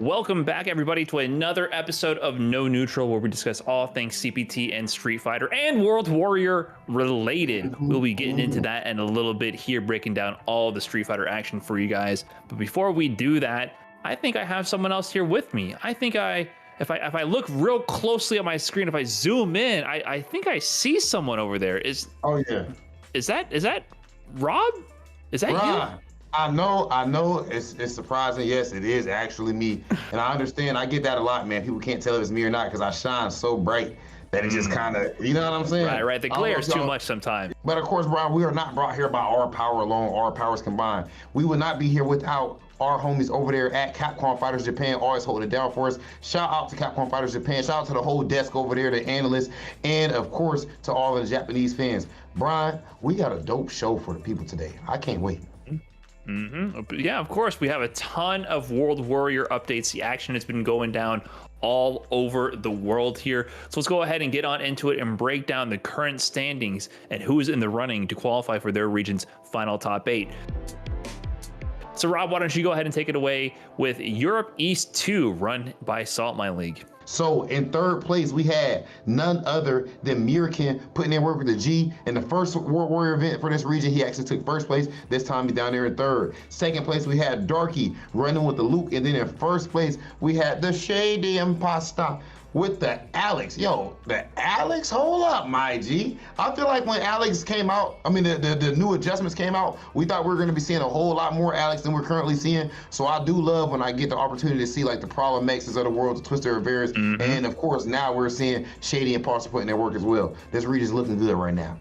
Welcome back, everybody, to another episode of No Neutral, where we discuss all things CPT and Street Fighter and World Warrior related. We'll be getting into that in a little bit here, breaking down all the Street Fighter action for you guys. But before we do that, I think I have someone else here with me. I think if I look real closely at my screen, if I zoom in, I think I see someone over there. Is that Rob? Is that you? I know it's surprising. Yes, it is actually me. And I understand, I get that a lot, man. People can't tell if it's me or not because I shine so bright that it just kind of, you know what I'm saying? Right. The glare is too much sometimes. But of course, Brian, we are not brought here by our power alone, our powers combined. We would not be here without our homies over there at Capcom Fighters Japan, always holding it down for us. Shout out to Capcom Fighters Japan. Shout out to the whole desk over there, the analysts, and of course, to all of the Japanese fans. Brian, we got a dope show for the people today. I can't wait. Yeah, of course. We have a ton of World Warrior updates. The action has been going down all over the world here. So let's go ahead and get on into it and break down the current standings and who is in the running to qualify for their region's final top 8. So Rob, why don't you go ahead and take it away with Europe East 2, run by Salt Mine League. So in third place, we had none other than Mirkin putting in work with the G. In the first World Warrior event for this region, he actually took first place. This time he's down there in third. Second place, we had Darky running with the Luke. And then in first place, we had the Shady Impasta with the Alex. Yo, the Alex, hold up, my G. I feel like when Alex came out, I mean, the new adjustments came out, we thought we were gonna be seeing a whole lot more Alex than we're currently seeing. So I do love when I get the opportunity to see like the Problem X's of the world, the Twister Rivera's, and of course now we're seeing Shady and Parser putting their work as well. This region's looking good right now.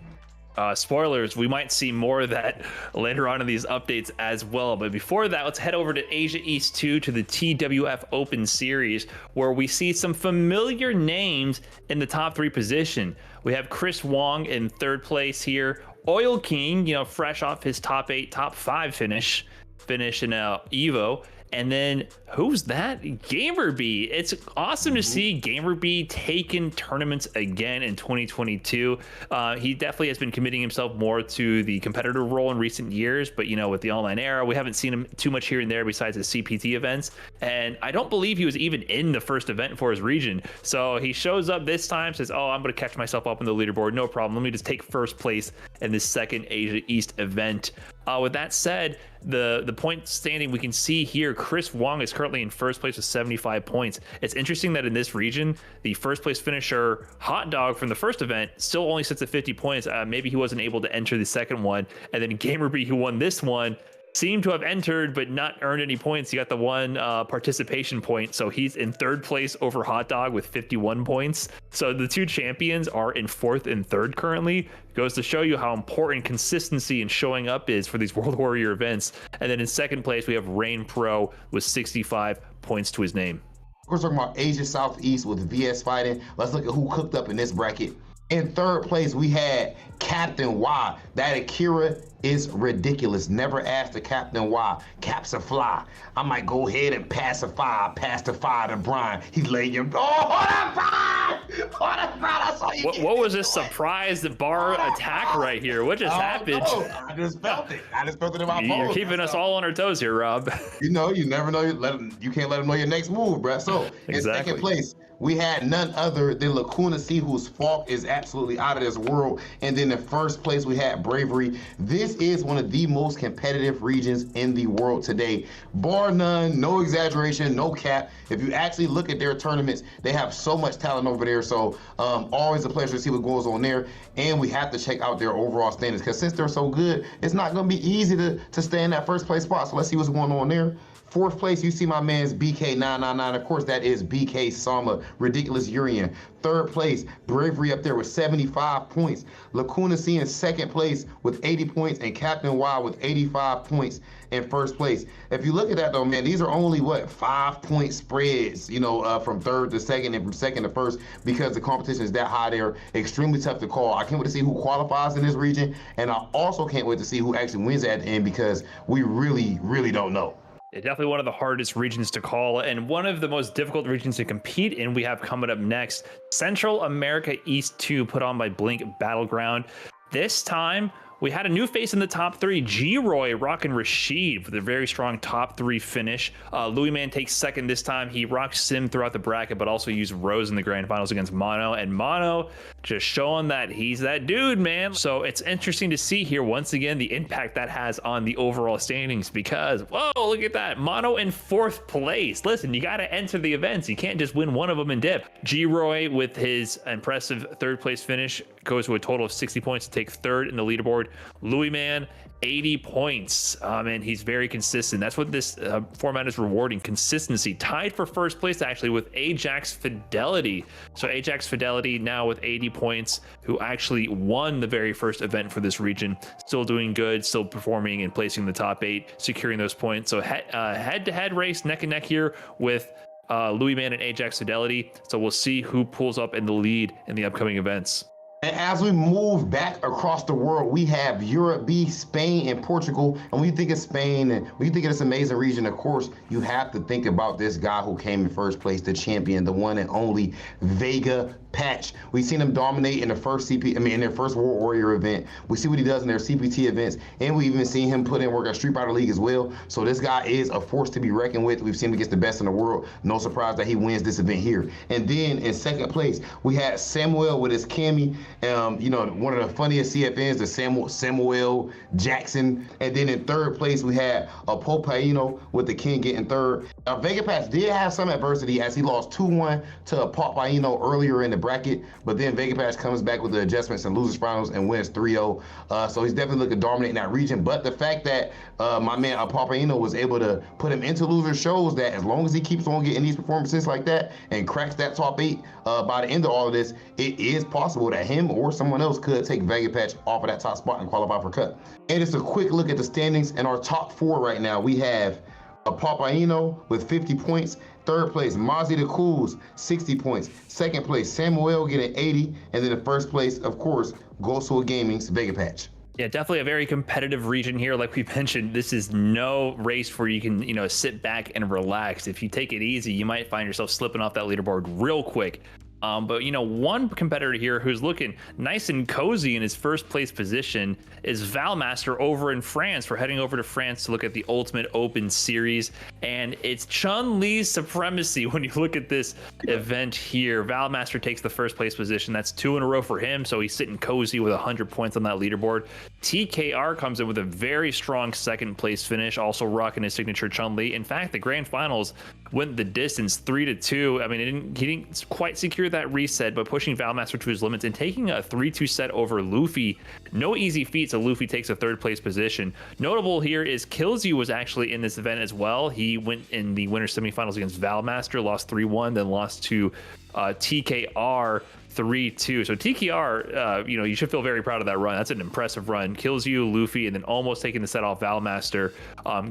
Spoilers, we might see more of that later on in these updates as well. But before that, let's head over to Asia East 2 to the TWF Open Series, where we see some familiar names in the top 3 position. We have Chris Wong in third place here. Oil King, fresh off his top 5 finish in Evo. And then who's that? GamerB. It's awesome to see GamerB taking tournaments again in 2022. He definitely has been committing himself more to the competitor role in recent years, but with the online era, we haven't seen him too much here and there besides his CPT events. And I don't believe he was even in the first event for his region. So he shows up this time, says, oh, I'm going to catch myself up on the leaderboard. No problem. Let me just take first place in this second Asia East event. With that said, the point standing we can see here, Chris Wong is currently in first place with 75 points. It's interesting that in this region, the first place finisher Hot Dog from the first event still only sits at 50 points. Maybe he wasn't able to enter the second one. And then GamerB, who won this one, seemed to have entered but not earned any points. He got the one participation point, so he's in third place over Hot Dog with 51 points. So the two champions are in fourth and third currently. Goes to show you how important consistency and showing up is for these World Warrior events. And then in second place, we have Rain Pro with 65 points to his name. We're talking about Asia Southeast with VS Fighting. Let's look at who cooked up in this bracket. In third place, we had Captain Y. That Akira is ridiculous. Never ask the Captain Y. Caps a fly. I might go ahead and pacify to Brian. He's laying your... Oh, hold up, Brian! Hold up, Brian! I saw you. What was this surprise bar attack right here? What just happened? I just felt it. I just felt it in my bones. You're keeping us all on our toes here, Rob. You never know. You can't let them know your next move, bro. So in second place, we had none other than Lacuna C, whose Falk is absolutely out of this world. And then in first place, we had Bravery. This is one of the most competitive regions in the world today. Bar none, no exaggeration, no cap. If you actually look at their tournaments, they have so much talent over there. So always a pleasure to see what goes on there. And we have to check out their overall standings, because since they're so good, it's not going to be easy to stay in that first place spot. So let's see what's going on there. Fourth place, you see my man's BK999. Of course, that is BK Sama, Ridiculous Urian. Third place, Bravery up there with 75 points. Lacuna C in second place with 80 points, and Captain Y with 85 points in first place. If you look at that though, man, these are only 5-point spreads, from third to second and from second to first, because the competition is that high there. Extremely tough to call. I can't wait to see who qualifies in this region, and I also can't wait to see who actually wins at the end, because we really, really don't know. Definitely one of the hardest regions to call, and one of the most difficult regions to compete in we have coming up next. Central America East 2, put on by Blink Battleground. This time, we had a new face in the top 3, G-Roy rocking Rashid with a very strong top 3 finish. Louis Man takes second this time. He rocked Sim throughout the bracket, but also used Rose in the grand finals against Mono, and Mono just showing that he's that dude, man. So it's interesting to see here once again the impact that has on the overall standings, because whoa, look at that, Mono in 4th place. Listen, you got to enter the events, you can't just win one of them and dip. G-Roy with his impressive 3rd place finish goes to a total of 60 points to take 3rd in the leaderboard. Louis Man 80 points, and he's very consistent. That's what this format is rewarding, consistency. Tied for 1st place actually with Ajax Fidelity. So Ajax Fidelity now with 80 points, who actually won the very first event for this region. Still doing good, still performing and placing in the top 8, securing those points. So head-to-head race, neck and neck here with Louis Man and Ajax Fidelity. So we'll see who pulls up in the lead in the upcoming events. And as we move back across the world, we have Europe B, Spain, and Portugal. And when you think of Spain and when you think of this amazing region, of course, you have to think about this guy who came in 1st place, the champion, the one and only Vega Patch. We've seen him dominate in the first in their first World Warrior event. We see what he does in their CPT events, and we even seen him put in work at Street Fighter League as well. So this guy is a force to be reckoned with. We've seen him against the best in the world. No surprise that he wins this event here. And then in 2nd place, we had Samuel with his Cammy. One of the funniest CFNs, the Samuel Jackson. And then in 3rd place, we had a Popaino with the King getting 3rd. Vega Patch did have some adversity as he lost 2-1 to a Popaino earlier in the bracket, but then Vega Patch comes back with the adjustments and losers finals and wins 3-0. So he's definitely looking dominant in that region. But the fact that my man Popaino was able to put him into losers shows that as long as he keeps on getting these performances like that and cracks that top 8 by the end of all of this, it is possible that him or someone else could take Vega Patch off of that top spot and qualify for cut. And it's a quick look at the standings. In our top 4 right now, we have a Popaino with 50 points. 3rd place, Mozzie the Cools, 60 points. 2nd place, Samuel getting 80. And then the 1st place, of course, Ghostwood Gaming's Vega Patch. Yeah, definitely a very competitive region here. Like we mentioned, this is no race where you can, sit back and relax. If you take it easy, you might find yourself slipping off that leaderboard real quick. But one competitor here who's looking nice and cozy in his 1st place position is Valmaster over in France. We're heading over to France to look at the Ultimate Open Series, and it's Chun-Li's supremacy when you look at this event here. Valmaster takes the 1st place position. That's 2 in a row for him, so he's sitting cozy with 100 points on that leaderboard. TKR comes in with a very strong 2nd place finish, also rocking his signature Chun-Li. In fact, the grand finals went the distance 3-2. I mean, he didn't quite secure that reset, but pushing Valmaster to his limits and taking a 3-2 set over Luffy. No easy feat, so Luffy takes a 3rd place position. Notable here is Killsy was actually in this event as well. He went in the winner semifinals against Valmaster, lost 3-1, then lost to TKR 3-2. So TKR, you should feel very proud of that run. That's an impressive run. Kills you, Luffy, and then almost taking the set off Valmaster.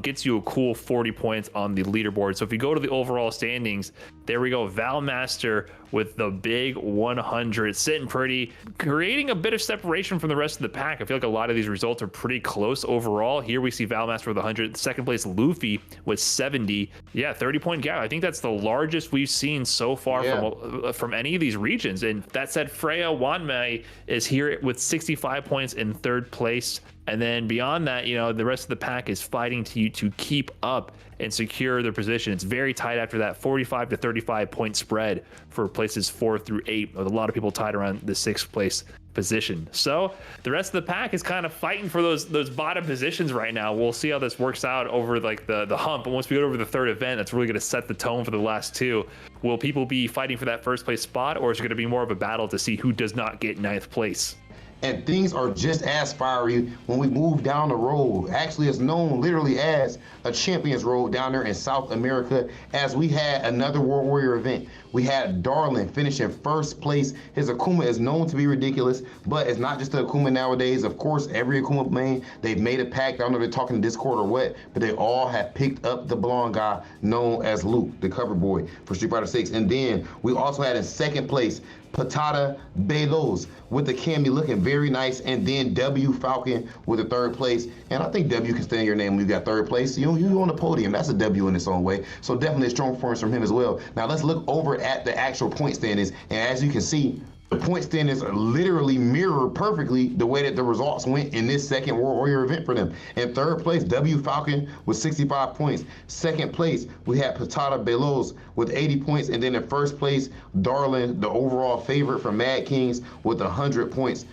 Gets you a cool 40 points on the leaderboard. So if you go to the overall standings, there we go. Valmaster with the big 100, sitting pretty, creating a bit of separation from the rest of the pack. I feel like a lot of these results are pretty close overall. Here we see Valmaster with 100, 2nd place Luffy with 70. Yeah, 30-point gap. I think that's the largest we've seen so far from any of these regions. And that said, Freya Wanmei is here with 65 points in 3rd place. And then beyond that, the rest of the pack is fighting to keep up and secure their position. It's very tight after that 45 to 35 point spread for places 4 through 8, with a lot of people tied around the 6th place position. So the rest of the pack is kind of fighting for those bottom positions right now. We'll see how this works out over like the hump. And once we go over the 3rd event, that's really going to set the tone for the last 2. Will people be fighting for that 1st place spot, or is it going to be more of a battle to see who does not get 9th place? And things are just as fiery when we move down the road. Actually, it's known literally as a Champions Road down there in South America, as we had another World Warrior event. We had Darlin finishing 1st place. His Akuma is known to be ridiculous, but it's not just the Akuma nowadays. Of course, every Akuma main, they've made a pack. I don't know if they're talking in Discord or what, but they all have picked up the blonde guy known as Luke, the cover boy for Street Fighter VI. And then we also had in 2nd place, Patata Belos with the Cammy looking very nice, and then W Falcon with the 3rd place. And I think W can stand your name when you got 3rd place. You on the podium. That's a W in its own way. So definitely a strong performance from him as well. Now let's look over at the actual point standings. And as you can see, The point standings literally mirror perfectly the way that the results went in this second World Warrior event for them. In third place, W Falcon with 65 points. Second place, we had Patata Belos with 80 points. And then in first place, Darlin, the overall favorite from Mad Kings with 100 points.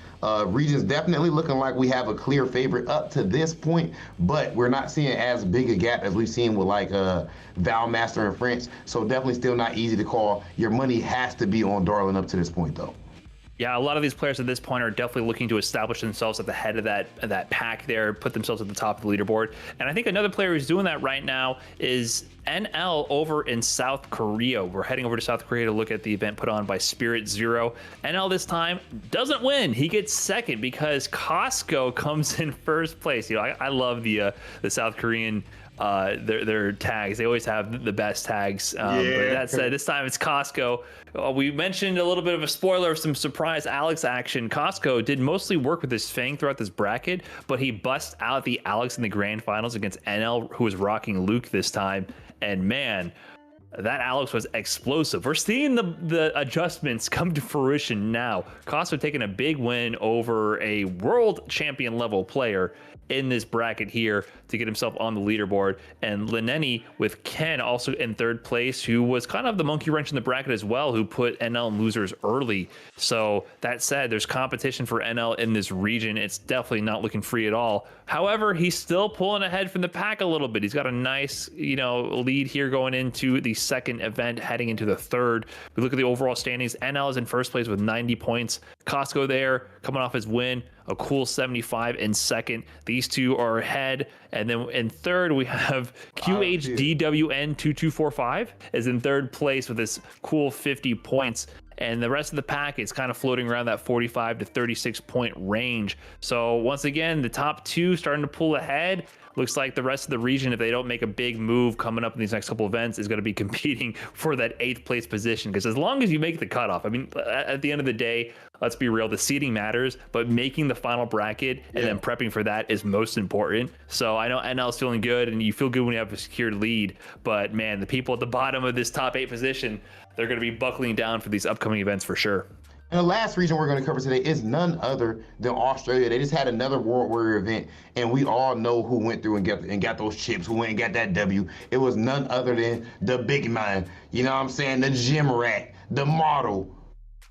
Region's definitely looking like we have a clear favorite up to this point, but we're not seeing as big a gap as we've seen with like Valmaster in France. So definitely still not easy to call. Your money has to be on Darlin up to this point, though. Yeah, a lot of these players at this point are definitely looking to establish themselves at the head of that pack there, put themselves at the top of the leaderboard. And I think another player who's doing that right now is NL over in South Korea. We're heading over to South Korea to look at the event put on by Spirit Zero. NL this time doesn't win. He gets second because Costco comes in first place. You know, I love the South Korean their tags. They always have the best tags. But that said, this time it's Costco. We mentioned a little bit of a spoiler of some surprise Alex action. Costco did mostly work with his Fang throughout this bracket, but he busts out the Alex in the grand finals against NL, who was rocking Luke this time. And man, that Alex was explosive. We're seeing the adjustments come to fruition now. Costco taking a big win over a world champion level player in this bracket here to get himself on the leaderboard. And Lineni with Ken also in third place, who was kind of the monkey wrench in the bracket as well, who put NL in losers early. So that said, there's competition for NL in this region. It's definitely not looking free at all. However, he's still pulling ahead from the pack a little bit. He's got a nice, lead here going into the second event, heading into the third. We look at the overall standings. NL is in first place with 90 points. Costco there coming off his win, a cool 75 in second. These two are ahead. And then in third, we have QHDWN2245 is in third place with this cool 50 points. And the rest of the pack is kind of floating around that 45 to 36 point range. So once again, the top two starting to pull ahead. Looks like the rest of the region, if they don't make a big move coming up in these next couple events, is going to be competing for that 8th place position. Because as long as you make the cutoff, I mean, at the end of the day, let's be real, the seeding matters, but making the final bracket and then prepping for that is most important. So I know NL is feeling good, and you feel good when you have a secured lead. But man, the people at the bottom of this top 8 position, they're going to be buckling down for these upcoming events for sure. And the last region we're going to cover today is none other than Australia. They just had another World Warrior event, and we all know who went through and got those chips, who went and got that W. It was none other than the big man, you know what I'm saying, the gym rat, the model,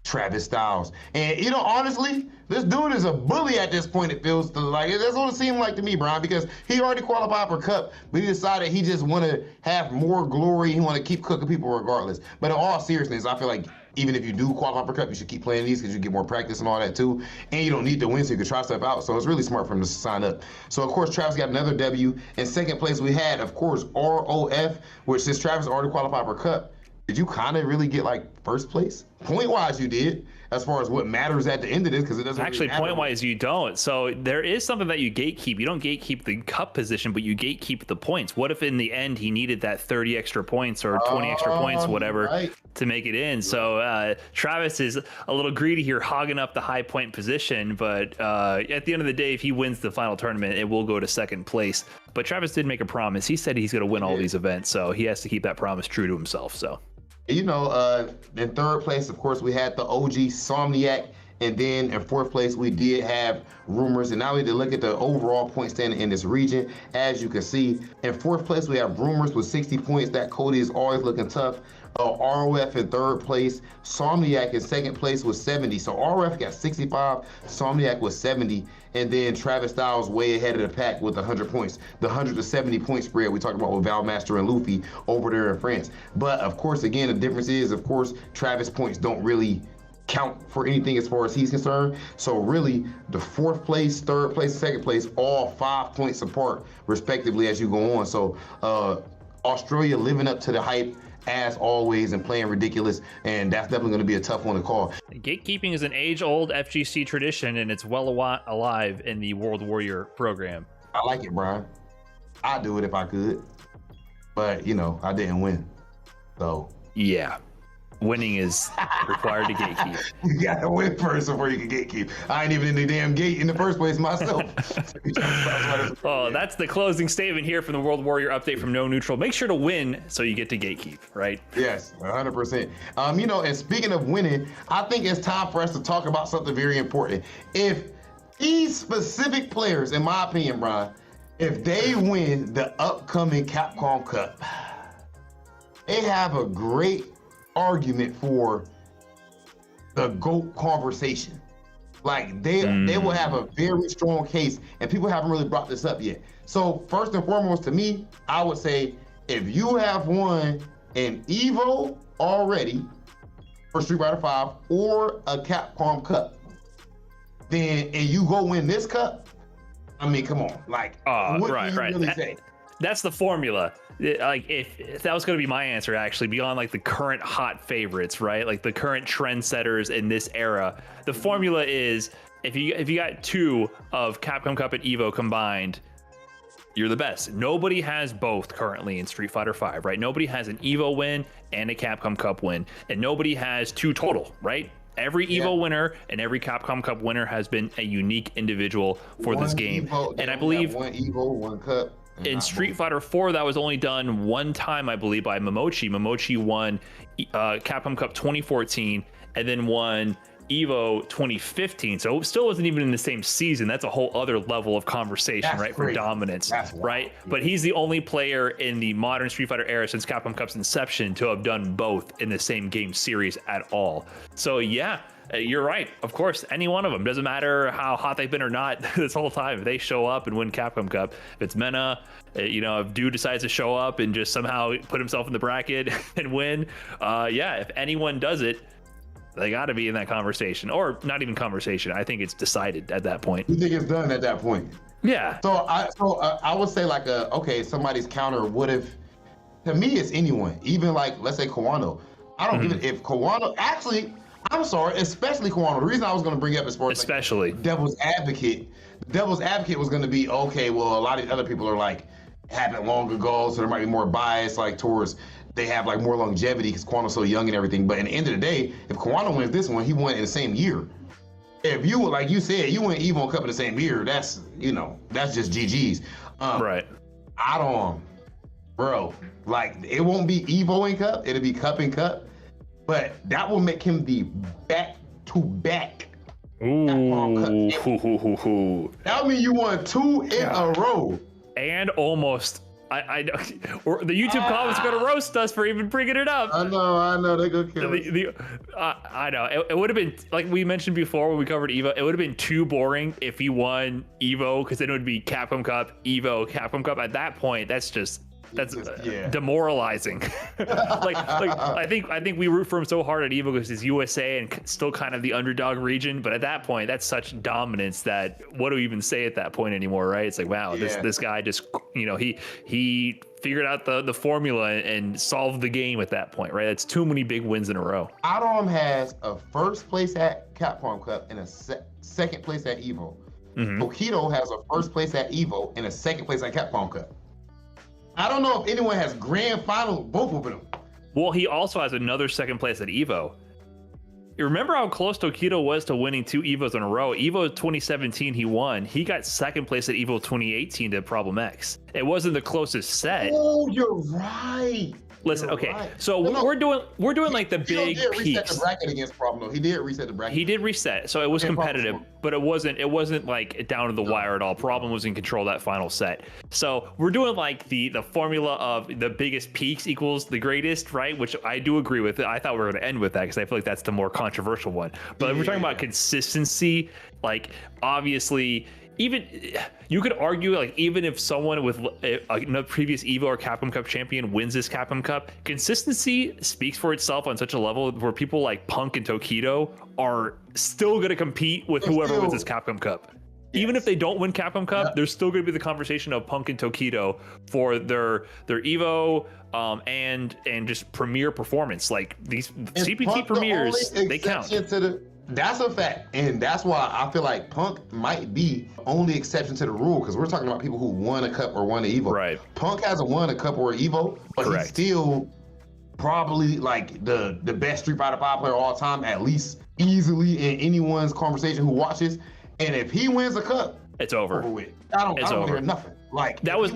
Travis Styles. And, honestly, this dude is a bully at this point, it feels like. That's what it seemed like to me, Brian, because he already qualified for Cup, but he decided he just want to have more glory. He want to keep cooking people regardless. But in all seriousness, I feel like even if you do qualify for Cup, you should keep playing these because you get more practice and all that too. And you don't need to win so you can try stuff out. So it's really smart for him to sign up. So, of course, Travis got another W. In second place, we had, of course, ROF, which since Travis already qualified for Cup, did you kind of really get like first place? Point-wise, you did, as far as what matters at the end of this, because it doesn't actually really point-wise you don't. So there is something that you gatekeep. You don't gatekeep the cup position, but you gatekeep the points. What if in the end he needed that 30 extra points or 20 extra points, whatever, to make it in? So Travis is a little greedy here, hogging up the high point position, but at the end of the day, if he wins the final tournament, it will go to second place. But Travis did make a promise. He said he's going to win all these events, so he has to keep that promise true to himself. So in third place, of course, we had the OG Somniac. And then in fourth place, we did have Rumors. And now we need to look at the overall point standing in this region. As you can see, in fourth place, we have Rumors with 60 points. That Cody is always looking tough. ROF in third place. Somniac in second place with 70. So ROF got 65. Somniac was 70. And then Travis Styles way ahead of the pack with 100 points. The 100 to 70 point spread we talked about with Valmaster and Luffy over there in France. But of course, again, the difference is, of course, Travis points don't really count for anything as far as he's concerned. So really, the fourth place, third place, second place, all 5 points apart, respectively, as you go on. So Australia living up to the hype as always and playing ridiculous, and that's definitely going to be a tough one to call. Gatekeeping is an age-old FGC tradition, and it's well alive in the World Warrior program. I like it, Brian. I'd do it if I could, but I didn't win. So yeah. Winning is required to gatekeep. You gotta win first before you can gatekeep. I ain't even in the damn gate in the first place myself. Oh, that's the closing statement here from the World Warrior update from No Neutral. Make sure to win so you get to gatekeep, right? Yes, 100%. You know, and speaking of winning, I think it's time for us to talk about something very important. If these specific players, in my opinion, Brian, if they win the upcoming Capcom Cup, they have a great argument for the GOAT conversation. Like they will have a very strong case, and people haven't really brought this up yet. So first and foremost, to me, I would say if you have won an Evo already for Street Fighter V or a Capcom Cup, then and you go win this cup, I mean, come on, like what right, can you right. really say? That's the formula. Like if that was going to be my answer, actually, beyond like the current hot favorites, right? Like the current trendsetters in this era, the formula is if you got two of Capcom Cup and Evo combined, you're the best. Nobody has both currently in Street Fighter V, right? Nobody has an Evo win and a Capcom Cup win, and nobody has two total, right? Every Evo winner and every Capcom Cup winner has been a unique individual for this game. Evo, and I believe one Evo, one cup. In Street Fighter 4, that was only done one time, I believe, by Momochi. Momochi won Capcom Cup 2014 and then won Evo 2015. So it still wasn't even in the same season. That's a whole other level of conversation, right? For dominance, right? But he's the only player in the modern Street Fighter era since Capcom Cup's inception to have done both in the same game series at all. So yeah, you're right. Of course, any one of them, doesn't matter how hot they've been or not this whole time. If they show up and win Capcom Cup, if it's Mena, you know, if Dude decides to show up and just somehow put himself in the bracket and win, yeah, if anyone does it, they got to be in that conversation, or not even conversation. I think it's decided at that point. You think it's done at that point? Yeah. So I would say like okay, somebody's counter would have. To me, it's anyone, even like let's say Kawano. I don't give it if Kawano actually. I'm sorry, especially Kawano. The reason I was going to bring up is for especially like, Devil's Advocate. Devil's Advocate was going to be okay. Well, a lot of other people are like happened long ago, so there might be more bias like towards. They have like more longevity because Kawano's so young and everything. But in the end of the day, if Kawano wins this one, he won in the same year. If you, like you said, you win Evo and Cup in the same year, that's, you know, that's just GG's. Right. I don't, bro, like it won't be Evo and Cup, it'll be Cup and Cup. But that will make him the back-to-back. Ooh. That would mean you won two in a row. And almost. I know the YouTube comments are gonna roast us for even bringing it up. I know they're gonna kill us. I know it would have been like we mentioned before when we covered Evo. It would have been too boring if he won Evo because then it would be Capcom Cup, Evo, Capcom Cup. At that point, that's demoralizing. like I think we root for him so hard at Evo because he's USA and still kind of the underdog region. But at that point, that's such dominance that what do we even say at that point anymore, right? It's like, wow, this guy just, you know, he figured out the formula and solved the game at that point, right? That's too many big wins in a row. Adam has a first place at Capcom Cup and a second place at Evo. Tokido has a first place at Evo and a second place at Capcom Cup. I don't know if anyone has grand final both of them. Well, he also has another second place at Evo. You remember how close Tokido was to winning two Evos in a row? Evo 2017, he won. He got second place at Evo 2018 to Problem X. It wasn't the closest set. Oh, you're right. Listen, okay, right. So we're doing like the big peaks. He did reset the bracket against Problem. He did reset the bracket. He did reset, so it was competitive, but it wasn't like down to the wire at all. Problem was in control that final set. So we're doing like the formula of the biggest peaks equals the greatest, right? Which I do agree with. I thought we were going to end with that because I feel like that's the more controversial one. But if we're talking about consistency, like obviously. Even you could argue like even if someone with a previous Evo or Capcom Cup champion wins this Capcom Cup, consistency speaks for itself on such a level where people like Punk and Tokido are still going to compete with whoever wins this Capcom Cup. Yes. Even if they don't win Capcom Cup, there's still going to be the conversation of Punk and Tokido for their Evo and just premier performance. Like these CPT premieres, they count. That's a fact, and that's why I feel like Punk might be only exception to the rule because we're talking about people who won a cup or won an Evo. Right. Punk hasn't won a cup or an Evo, but he's still probably like the best Street Fighter 5 player of all time, at least easily in anyone's conversation who watches. And if he wins a cup, it's over. With. I don't hear nothing. Like that was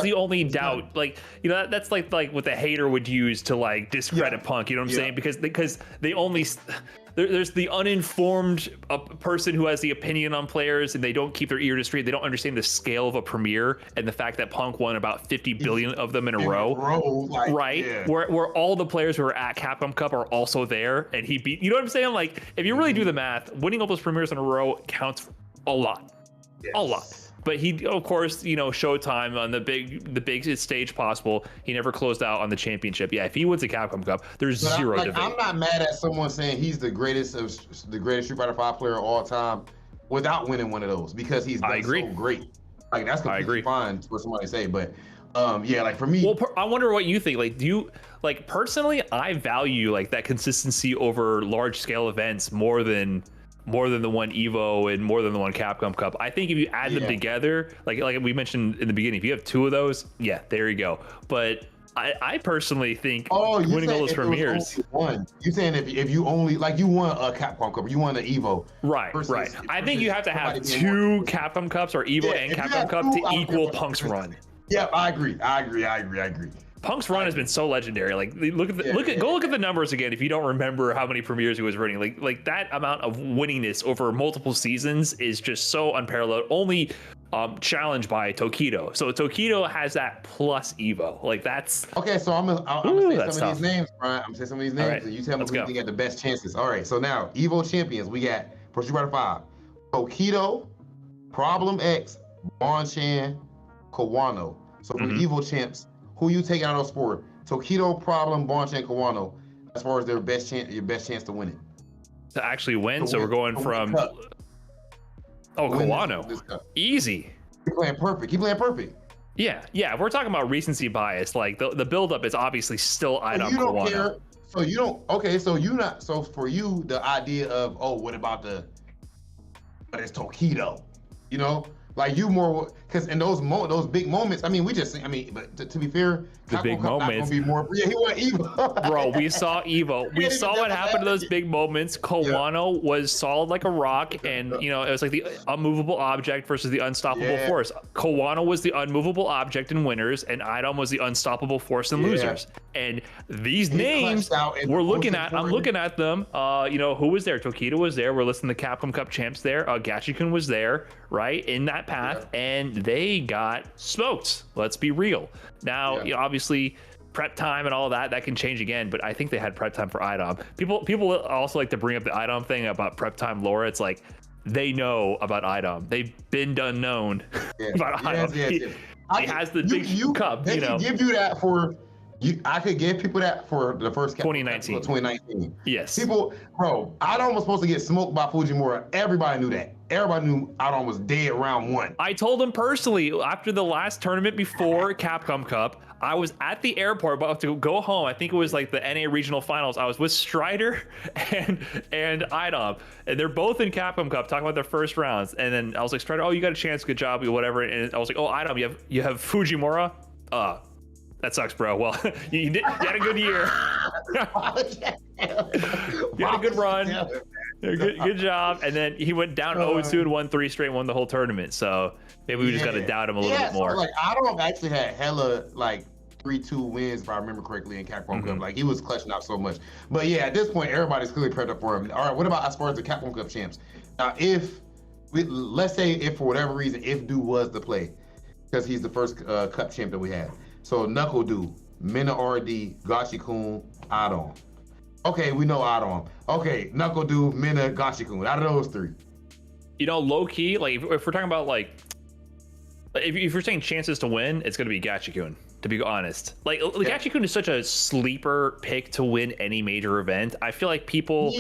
the only doubt. Like, you know, that's like what the hater would use to like discredit Punk. You know what I'm saying? Because they only there's the uninformed person who has the opinion on players and they don't keep their ear to the street. They don't understand the scale of a premiere and the fact that Punk won about 50 billion of them in a row. Like, right? Yeah. Where all the players who are at Capcom Cup are also there and he beat. You know what I'm saying? Like, if you really do the math, winning all those premieres in a row counts a lot. Yes. A lot. But he, of course, you know, Showtime on the biggest stage possible. He never closed out on the championship. Yeah, if he wins the Capcom Cup, there's zero debate. I'm not mad at someone saying he's the greatest Street Fighter 5 player of all time without winning one of those, because he's done so great. Like, that's completely fine for somebody to say. But yeah, like for me, well, I wonder what you think. Like, do you like personally? I value like that consistency over large scale events more than the one Evo and more than the one Capcom Cup. I think if you add them together, like we mentioned in the beginning, if you have two of those, yeah, there you go. But I personally think winning all those premieres. You saying if you only, like, you won a Capcom Cup, you won an Evo. Right. I think you have to have two Capcom Cups or Evo and Capcom Cup to equal Punk's run. Yeah, I agree. Punk's run has been so legendary. Like, go look at the numbers again if you don't remember how many premieres he was running. Like that amount of winningness over multiple seasons is just so unparalleled. Only challenged by Tokido. So Tokido has that plus Evo. Like, that's okay. So I'm gonna say some of these names, Brian. I'm gonna say some of these names, and you tell me who you think had the best chances. All right. So now Evo champions, we got for Street Fighter 5, Tokido, Problem X, Bonchan, Kawano. So for the Evo champs, who you taking out of sport? Tokido, Problem, Bonchan, Kawano, as far as your best chance to win it. To actually win. So we're going from Kawano. Easy. Keep playing perfect. Yeah. If we're talking about recency bias, like the buildup is obviously still Idom You don't Kawano. care. So you don't. Okay. So you not. So for you, the idea of what about but it's Tokido, you know? Like, you more, because in those big moments, I mean, but to be fair, the big moments, he won Evo. Bro, we saw Evo. We saw what happened to those big moments. Kawano was solid like a rock, and you know, it was like the unmovable object versus the unstoppable force. Kawano was the unmovable object in winners, and Idom was the unstoppable force in losers. And these names we're looking at, I'm looking at them. You know, who was there? Tokido was there. We're listing the Capcom Cup champs there. Gachikun was there, right, in that path, and they got smoked. Let's be real. Now, you know, obviously, prep time and all that can change again, but I think they had prep time for Idom. People also like to bring up the Idom thing about prep time lore. It's like, they know about Idom. They've been done known about Idom. He has the big cup. They can give you that for. I could give people that for the first 2019. Yes. People, bro, Idom was supposed to get smoked by Fujimura. Everybody knew that. Everybody knew Idom was dead round one. I told him personally after the last tournament before Capcom Cup. I was at the airport about to go home. I think it was like the NA regional finals. I was with Strider and Idom, and they're both in Capcom Cup talking about their first rounds. And then I was like, Strider, oh, you got a chance, good job, whatever. And I was like, oh, Idom, you have Fujimura. That sucks, bro. Well, you had a good year. You had a good run. Good job. And then he went down 0-2 and won 3 straight and won the whole tournament. So maybe we just got to doubt him a little bit more. So, like, Idom actually had hella, like, 3-2 wins, if I remember correctly, in Capcom Cup. Like, he was clutching out so much. But yeah, at this point, everybody's clearly prepped up for him. All right, what about as far as the Capcom Cup champs? Now, let's say if for whatever reason, if Du was to play, because he's the first Cup champ that we had. So Knuckle Du, Mina RD, Gachikun, Idom. Okay, we know Idom. Okay, Knuckle Du, Mina, Gachikun. Out of those three. You know, low key, like if we're talking about like, if you're saying chances to win, it's going to be Gachikun, to be honest. Like, Gachikun is such a sleeper pick to win any major event. I feel like people,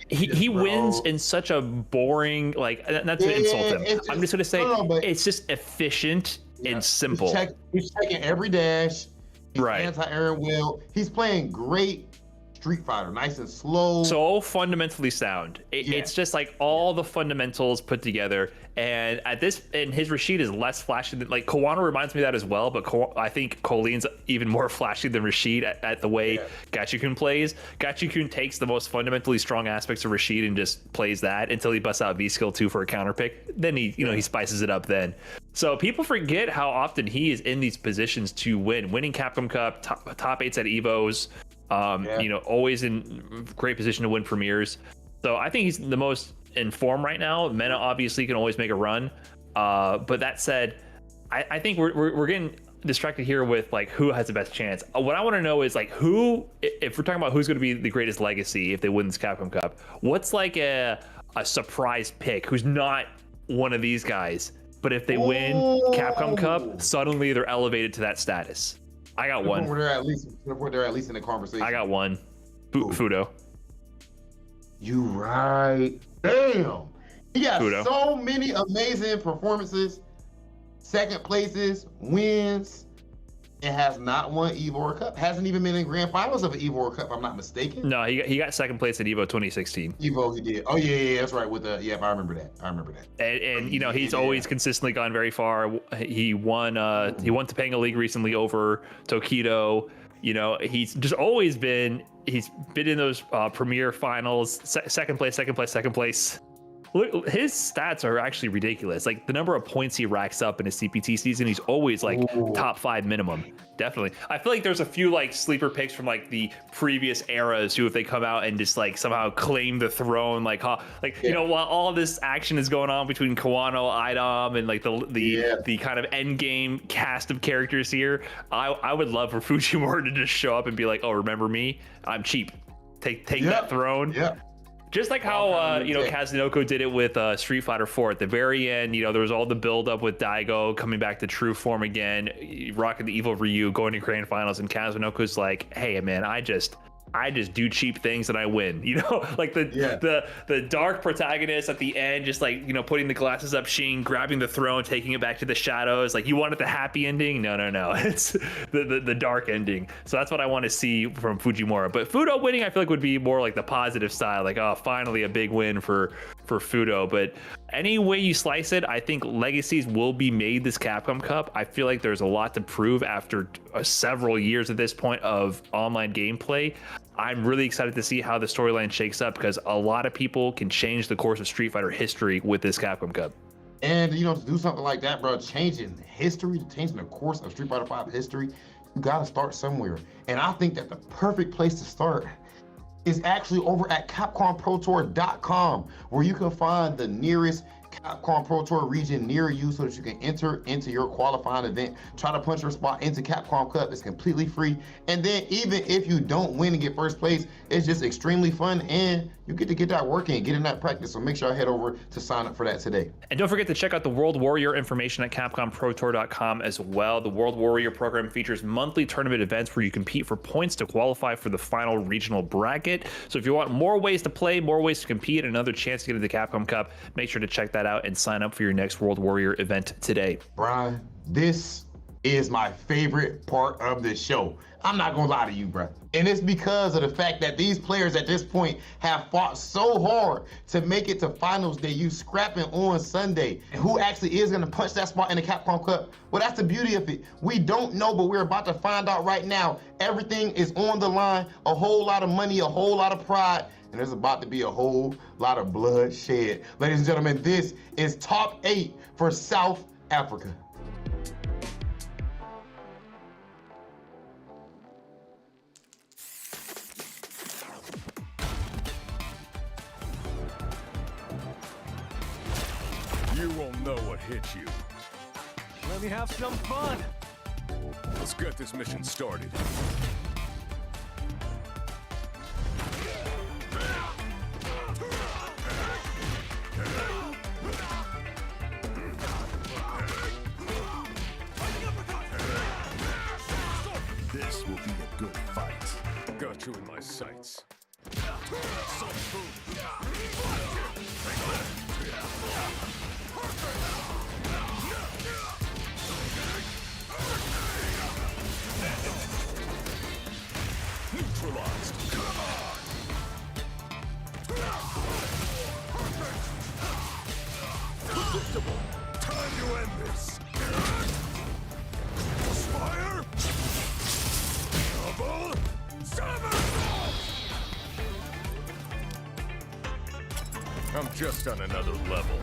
he wins in such a boring, like, not to insult him. I'm just going to say it's just efficient and simple. He's checking every dash. He's anti-air wheel. He's playing great Street Fighter, nice and slow. So fundamentally sound. It's just like all the fundamentals put together. And his Rashid is less flashy than, like, Kawano reminds me of that as well, but I think Kolin's even more flashy than Rashid at the way Gachikun plays. Gachikun takes the most fundamentally strong aspects of Rashid and just plays that until he busts out V skill 2 for a counter pick. Then he spices it up then. So people forget how often he is in these positions to winning Capcom Cup, top 8s at Evos, always in great position to win premieres. So I think he's the most in form right now. Mena obviously can always make a run, but that said, I think we're getting distracted here with like who has the best chance. What I want to know is like who, if we're talking about who's going to be the greatest legacy if they win this Capcom Cup, what's like a surprise pick who's not one of these guys, but if they win Capcom Cup, suddenly they're elevated to that status. I got one. They're at least in the conversation. I got one. Fudo. You right. Damn. He got Fudo. So many amazing performances, second places, wins, and has not won Evo World Cup. Hasn't even been in grand finals of an Evo World Cup, if I'm not mistaken. No, he got second place at Evo 2016. Evo, he did. Oh yeah, that's right. With I remember that. And he's always consistently gone very far. He won Topanga League recently over Tokido. He's just always been. He's been in those premier finals. Second place. Look, his stats are actually ridiculous. Like the number of points he racks up in his CPT season, he's always like top 5 minimum. Definitely. I feel like there's a few like sleeper picks from like the previous eras who, if they come out and just like somehow claim the throne, while all this action is going on between Kawano, Idom, and like the kind of end game cast of characters here, I would love for Fujimura to just show up and be like, oh, remember me? I'm cheap. Take that throne. Yeah. Just like how Kazunoko did it with Street Fighter 4 at the very end. There was all the build up with Daigo coming back to true form again, rocking the evil Ryu, going to grand finals, and Kazunoko's like, "Hey man, I just do cheap things and I win." Like the dark protagonist at the end, just like putting the glasses up, Sheen grabbing the throne, taking it back to the shadows. Like, you wanted the happy ending? No, it's the dark ending. So that's what I want to see from Fujimura. But Fudo winning, I feel like would be more like the positive side. Like, oh, finally a big win for Fudo. But any way you slice it, I think legacies will be made this Capcom Cup. I feel like there's a lot to prove after several years at this point of online gameplay. I'm really excited to see how the storyline shakes up, because a lot of people can change the course of Street Fighter history with this Capcom Cup. And to do something like that, bro, changing the course of Street Fighter V history, you gotta start somewhere. And I think that the perfect place to start is actually over at CapcomProTour.com, where you can find the nearest Capcom Pro Tour region near you so that you can enter into your qualifying event, try to punch your spot into Capcom Cup. It's completely free. And then even if you don't win and get first place, it's just extremely fun, and you get to get that work in, get in that practice. So make sure I head over to sign up for that today. And don't forget to check out the World Warrior information at CapcomProTour.com as well. The World Warrior program features monthly tournament events where you compete for points to qualify for the final regional bracket. So if you want more ways to play, more ways to compete, and another chance to get into the Capcom Cup, make sure to check that out and sign up for your next World Warrior event today. Brian, this is my favorite part of the show. I'm not gonna lie to you, bro. And it's because of the fact that these players at this point have fought so hard to make it to finals day. You scrapping on Sunday. And who actually is gonna punch that spot in the Capcom Cup? Well, that's the beauty of it. We don't know, but we're about to find out right now. Everything is on the line, a whole lot of money, a whole lot of pride, and there's about to be a whole lot of blood shed. Ladies and gentlemen, this is Top 8 for South Africa. You won't know what hit you. Let me have some fun. Let's get this mission started. This will be a good fight. Got you in my sights. Neutralized. I'm just on another level.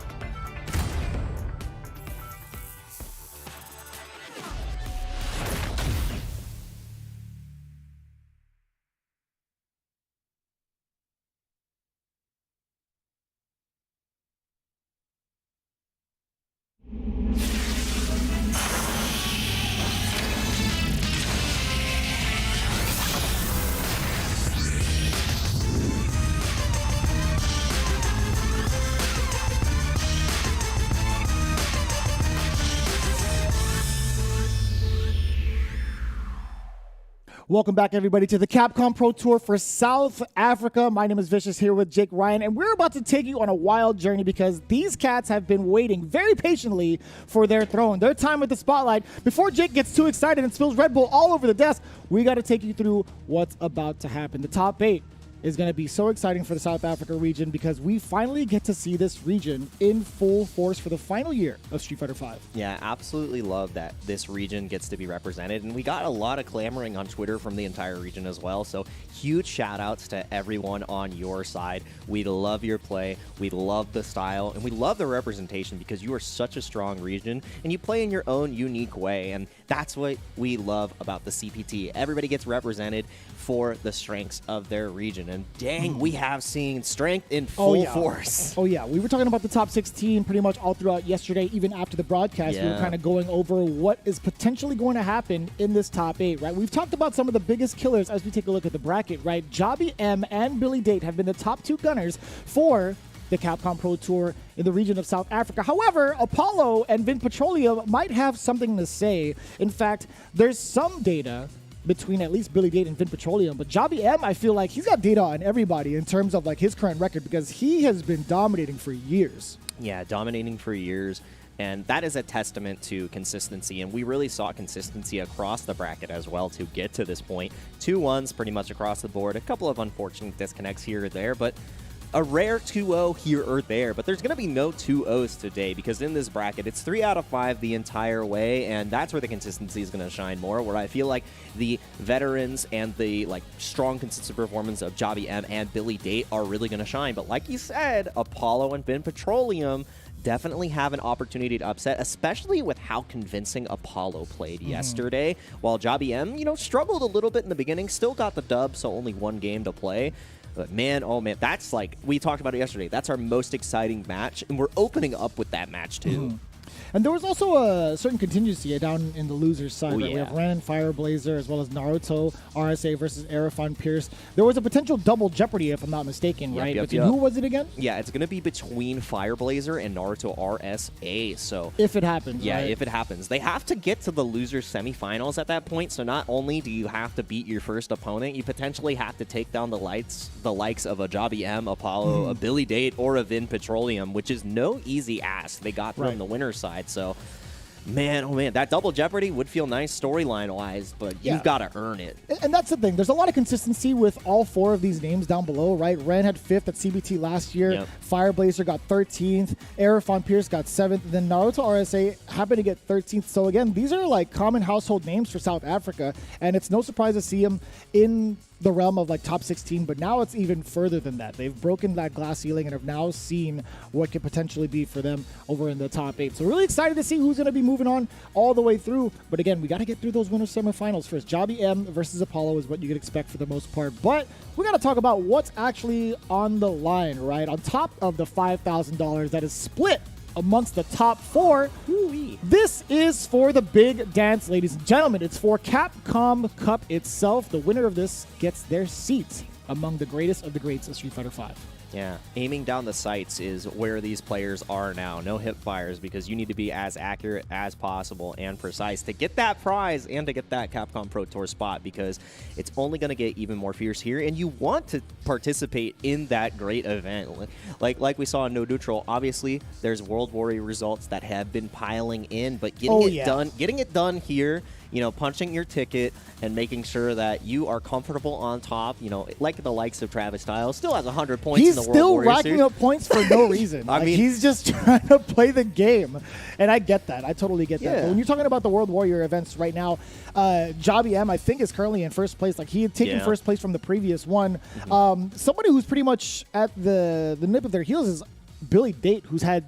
Welcome back, everybody, to the Capcom Pro Tour for South Africa. My name is Vicious, here with Jake Ryan, and we're about to take you on a wild journey because these cats have been waiting very patiently for their throne, their time with the spotlight. Before Jake gets too excited and spills Red Bull all over the desk, we got to take you through what's about to happen. The top 8 is going to be so exciting for the South Africa region because we finally get to see this region in full force for the final year of Street Fighter V. Yeah, absolutely love that this region gets to be represented, and we got a lot of clamoring on Twitter from the entire region as well, so huge shout outs to everyone on your side. We love your play, we love the style, and we love the representation because you are such a strong region and you play in your own unique way, and that's what we love about the CPT. Everybody gets represented for the strengths of their region, and dang, we have seen strength in full force. Oh yeah, we were talking about the top 16 pretty much all throughout yesterday, even after the broadcast. We were kind of going over what is potentially going to happen in this top 8, right? We've talked about some of the biggest killers as we take a look at the bracket, right? Jobby M and Billy Date have been the top 2 gunners for the Capcom Pro Tour in the region of South Africa. However, Apollo and Vin Petroleum might have something to say. In fact, there's some data between at least Billy Date and Vin Petroleum, but Jobby M, I feel like he's got data on everybody in terms of like his current record because he has been dominating for years. Yeah, dominating for years. And that is a testament to consistency, and we really saw consistency across the bracket as well to get to this point. 2-1s pretty much across the board, a couple of unfortunate disconnects here or there, but a rare 2-0 here or there. But there's going to be no 2-0s today because in this bracket, it's 3 out of 5 the entire way, and that's where the consistency is going to shine more, where I feel like the veterans and the strong, consistent performance of Jobby M and Billy Date are really going to shine. But like you said, Apollo and Vin Petroleum definitely have an opportunity to upset, especially with how convincing Apollo played yesterday. While Jobby M, struggled a little bit in the beginning, still got the dub, so only 1 game to play. But man, oh man, that's we talked about it yesterday. That's our most exciting match, and we're opening up with that match too. And there was also a certain contingency down in the losers' side. Right? Yeah. We have Ren and Fireblazer as well as Naruto, RSA versus Arafon Pierce. There was a potential double jeopardy, if I'm not mistaken, right? Between who was it again? Yeah, it's going to be between Fireblazer and Naruto RSA. So if it happens, yeah, right? if it happens. They have to get to the losers semifinals at that point. So not only do you have to beat your first opponent, you potentially have to take down the likes of a Jobby M, Apollo, a Billy Date, or a Vin Petroleum, which is no easy ask. They got through on the winner's side. So, man, oh man, that double jeopardy would feel nice storyline-wise, but you've got to earn it. And that's the thing. There's a lot of consistency with all 4 of these names down below, right? Ren had 5th at CBT last year. Yep. Fireblazer got 13th. Arafon Pierce got 7th. Then Naruto RSA happened to get 13th. So again, these are common household names for South Africa, and it's no surprise to see them in the realm of top 16, but now it's even further than that. They've broken that glass ceiling and have now seen what could potentially be for them over in the top 8. So really excited to see who's going to be moving on all the way through. But again, we got to get through those winner semifinals first. Jobby M versus Apollo is what you could expect for the most part. But we got to talk about what's actually on the line, right? On top of the $5,000 that is split amongst the top 4. Woo-wee. This is for the big dance, ladies and gentlemen. It's for Capcom Cup itself. The winner of this gets their seat among the greatest of the greats of Street Fighter V. Yeah, aiming down the sights is where these players are now. No hip fires, because you need to be as accurate as possible and precise to get that prize and to get that Capcom Pro Tour spot, because it's only going to get even more fierce here, and you want to participate in that great event. Like we saw in No Neutral, obviously there's World Warrior results that have been piling in, but getting it done here punching your ticket and making sure that you are comfortable on top, like the likes of Travis Styles, still has 100 points in the World Warrior He's still racking up points for no reason. I mean, he's just trying to play the game. And I get that. I totally get that. But when you're talking about the World Warrior events right now, Javi M, I think, is currently in first place. Like, he had taken first place from the previous one. Somebody who's pretty much at the nip of their heels is Billy Date, who's had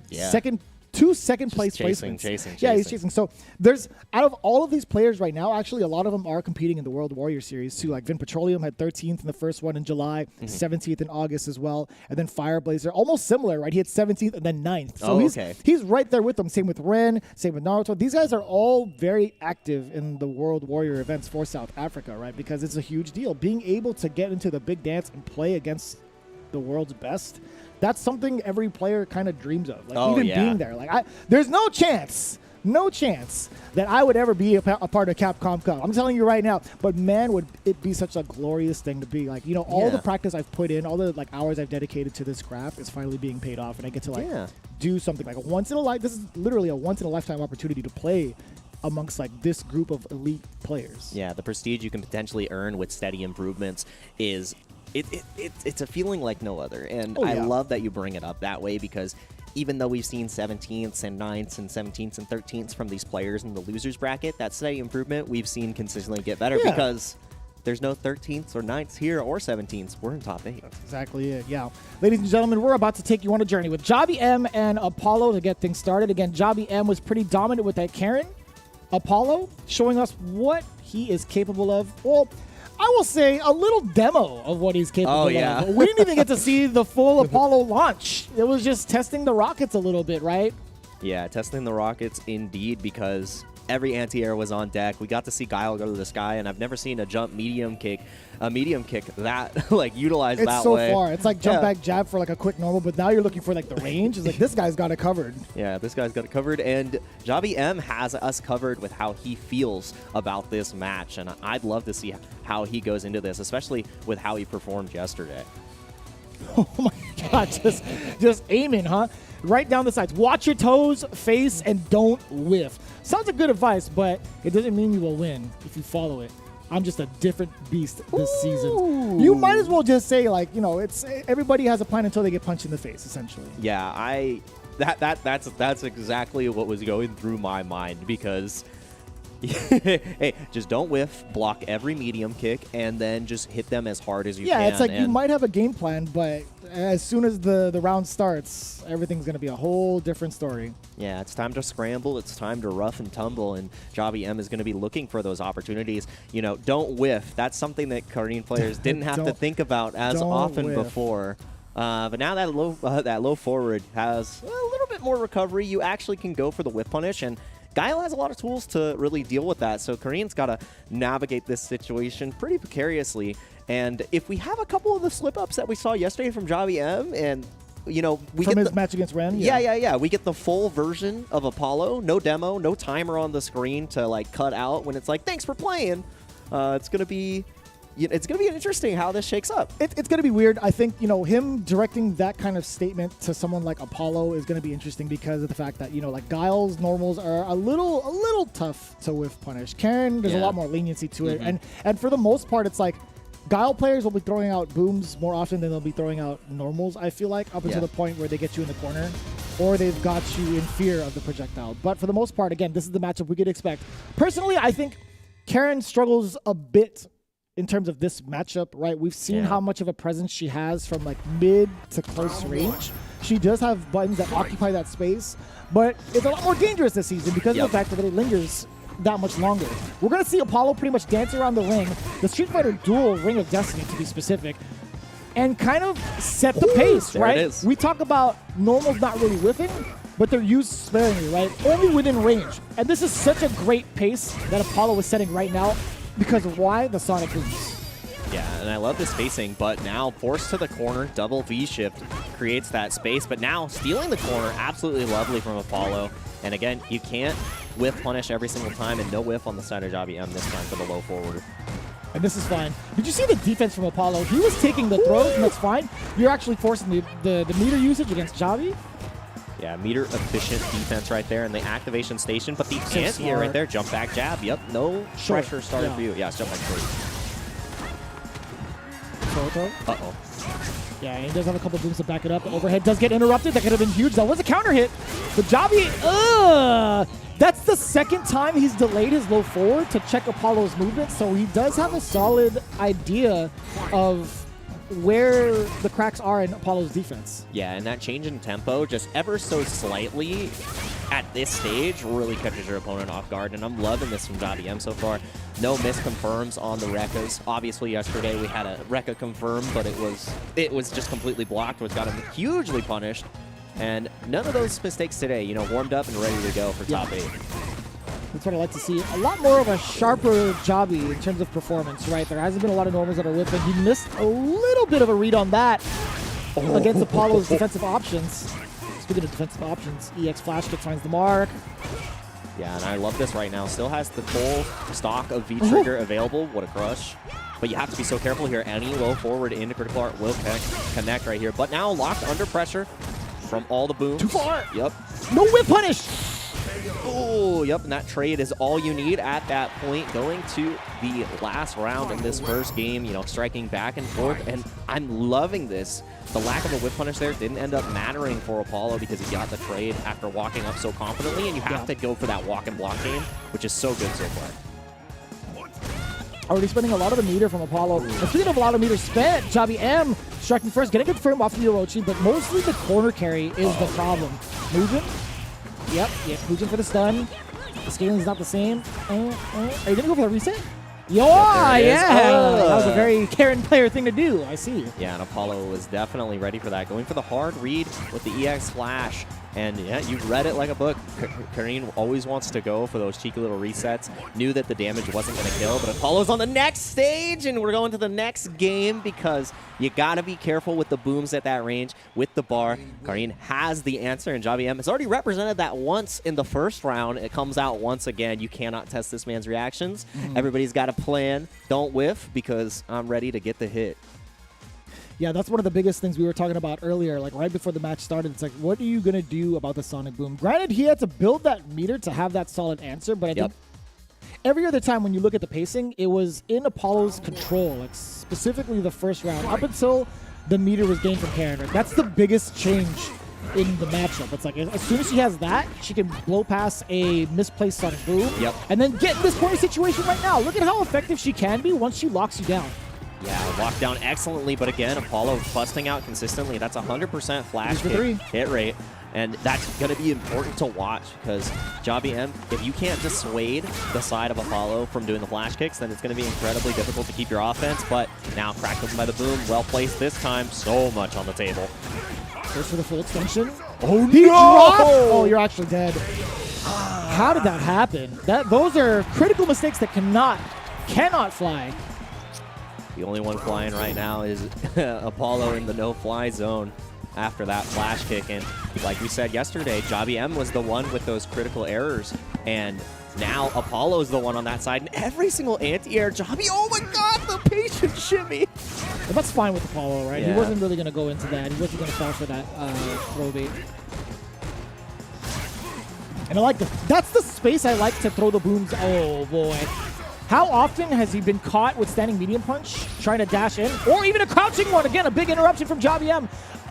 two second-place placements. Chasing. Yeah, he's chasing. So there's, out of all of these players right now, actually a lot of them are competing in the World Warrior Series too. Like Vin Petroleum had 13th in the first one in July, 17th in August as well. And then Fireblazer, almost similar, right? He had 17th and then 9th. So he's right there with them. Same with Ren, same with Naruto. These guys are all very active in the World Warrior events for South Africa, right? Because it's a huge deal. Being able to get into the big dance and play against the world's best, that's something every player kind of dreams of. Like being there. Like there's no chance that I would ever be a part of Capcom Cup. I'm telling you right now. But man, would it be such a glorious thing to be like, all the practice I've put in, all the hours I've dedicated to this craft is finally being paid off, and I get to do something like a once in a life. This is literally a once in a lifetime opportunity to play amongst this group of elite players. Yeah, the prestige you can potentially earn with steady improvements is. It's a feeling like no other, and I love that you bring it up that way, because even though we've seen 17ths and 9ths and 17ths and 13ths from these players in the losers bracket, that steady improvement we've seen consistently get better because there's no 13ths or 9ths here or 17ths. We're in top 8. That's exactly it, yeah. Ladies and gentlemen, we're about to take you on a journey with Javi M and Apollo to get things started. Again, Javi M was pretty dominant with that Karen. Apollo showing us what he is capable of. Well, I will say a little demo of what he's capable of. We didn't even get to see the full Apollo launch. It was just testing the rockets a little bit, right? Yeah, testing the rockets indeed, because every anti-air was on deck. We got to see Guile go to the sky, and I've never seen a medium kick that utilized that way. It's so far. It's like jump back jab for a quick normal, but now you're looking for the range. It's like, this guy's got it covered. Yeah, this guy's got it covered, and Javi M has us covered with how he feels about this match, and I'd love to see how he goes into this, especially with how he performed yesterday. Oh my God, just aiming, huh? Right down the sides. Watch your toes, face, and don't whiff. Sounds like good advice, but it doesn't mean you will win if you follow it. I'm just a different beast this season. You might as well just say, it's everybody has a plan until they get punched in the face, essentially. Yeah, that's exactly what was going through my mind, because hey, just don't whiff, block every medium kick, and then just hit them as hard as you can. Yeah, it's like you might have a game plan, but as soon as the round starts, everything's going to be a whole different story. Yeah, it's time to scramble. It's time to rough and tumble, and Javi M is going to be looking for those opportunities. Don't whiff. That's something that Korean players didn't have to think about as often before. But now that low forward has a little bit more recovery, you actually can go for the whiff punish, and Guile has a lot of tools to really deal with that, so Korean's got to navigate this situation pretty precariously. And if we have a couple of the slip-ups that we saw yesterday from Javi M, and we from his match against Ren, we get the full version of Apollo, no demo, no timer on the screen to cut out when it's like, thanks for playing. It's gonna be interesting how this shakes up. It's going to be weird. I think, him directing that kind of statement to someone like Apollo is going to be interesting because of the fact that, Guile's normals are a little tough to whiff punish. Karen, there's a lot more leniency to it. And for the most part, it's like Guile players will be throwing out booms more often than they'll be throwing out normals, I feel like, up until the point where they get you in the corner or they've got you in fear of the projectile. But for the most part, again, this is the matchup we could expect. Personally, I think Karen struggles a bit in terms of this matchup, right? We've seen how much of a presence she has from mid to close range. She does have buttons that occupy that space, but it's a lot more dangerous this season because of the fact that it lingers that much longer. We're going to see Apollo pretty much dance around the ring, the Street Fighter Duel Ring of Destiny to be specific, and kind of set the pace, right? It is. We talk about normals not really whiffing, but they're used sparingly, right? Only within range. And this is such a great pace that Apollo is setting right now. Because of why? The Sonic booms. Yeah, and I love the spacing, but now forced to the corner, double V-shift creates that space, but now stealing the corner, absolutely lovely from Apollo. And again, you can't whiff punish every single time, and no whiff on the side of Javi M this time for the low forward. And this is fine. Did you see the defense from Apollo? He was taking the throws, and that's fine. You're actually forcing the meter usage against Javi. Yeah, meter efficient defense right there, and the activation station, but the anti-air right there, jump back jab. Yep, no pressure started for you. Yeah, it's jump back short. Uh-oh. Yeah, he does have a couple booms to back it up. The overhead does get interrupted. That could have been huge. That was a counter hit. But Javi, that's the second time he's delayed his low forward to check Apollo's movement, so he does have a solid idea of where the cracks are in Apollo's defense. Yeah, and that change in tempo, just ever so slightly at this stage, really catches your opponent off guard, and I'm loving this from Javi M so far. No misconfirms on the Rekkas. Obviously, yesterday we had a Rekka confirm, but it was just completely blocked, which got him hugely punished. And none of those mistakes today, you know, warmed up and ready to go for top 8. That's what I like to see. A lot more of a sharper Javi in terms of performance, right? There hasn't been a lot of normals that are with him. He missed a little bit of a read on that against Apollo's defensive options. Speaking of defensive options, EX Flash Kick finds the mark. Yeah, and I love this right now. Still has the full stock of V-Trigger available. What a crush. But you have to be so careful here. Any low forward into critical art will connect right here. But now locked under pressure from all the booms. Too far. Yep. No whip punish. Oh, yep, and that trade is all you need at that point. Going to the last round in this first game, you know, striking back and forth, and I'm loving this. The lack of a whip punish there didn't end up mattering for Apollo because he got the trade after walking up so confidently, and you have to go for that walk and block game, which is so good so far. Already spending a lot of the meter from Apollo. And speaking of a lot of meter spent, Javi M striking first, getting good frame off of the Orochi, but mostly the corner carry is the problem. Moving. Yep, Kujin for the stun. The scaling is not the same. Are you going to go for the reset? Yeah. That was a very Karen player thing to do. I see. Yeah, and Apollo was definitely ready for that. Going for the hard read with the EX Flash. And yeah, you read it like a book. Kareem always wants to go for those cheeky little resets. Knew that the damage wasn't going to kill, but Apollo's on the next stage, and we're going to the next game because you got to be careful with the booms at that range with the bar. Kareem has the answer, and Javi M has already represented that once in the first round. It comes out once again. You cannot test this man's reactions. Everybody's got a plan. Don't whiff because I'm ready to get the hit. Yeah, that's one of the biggest things we were talking about earlier, like right before the match started. It's like, what are you going to do about the Sonic Boom? Granted, he had to build that meter to have that solid answer, but I think every other time when you look at the pacing, it was in Apollo's control, like specifically the first round, up until the meter was gained from Karen. That's the biggest change in the matchup. It's like, as soon as she has that, she can blow past a misplaced Sonic Boom, and then get in this corner situation right now. Look at how effective she can be once she locks you down. Yeah, locked down excellently, but again, Apollo busting out consistently. That's 100% flash hit rate, and that's going to be important to watch because Javi M, if you can't dissuade the side of Apollo from doing the flash kicks, then it's going to be incredibly difficult to keep your offense, but now cracked open by the boom, well placed this time, so much on the table. Goes for the full extension. Oh, he dropped! Oh, you're actually dead. How did that happen? Those are critical mistakes that cannot fly. The only one flying right now is Apollo in the no-fly zone after that flash kick. And like we said yesterday, Javi M was the one with those critical errors. And now Apollo's the one on that side. And every single anti-air, Javi, oh my god, the patient shimmy. Well, that's fine with Apollo, right? Yeah. He wasn't really going to go into that. He wasn't going to fall for that throw bait. And I like that's the space I like to throw the booms. Oh, boy. How often has he been caught with standing medium punch, trying to dash in, or even a crouching one? Again, a big interruption from Javi M.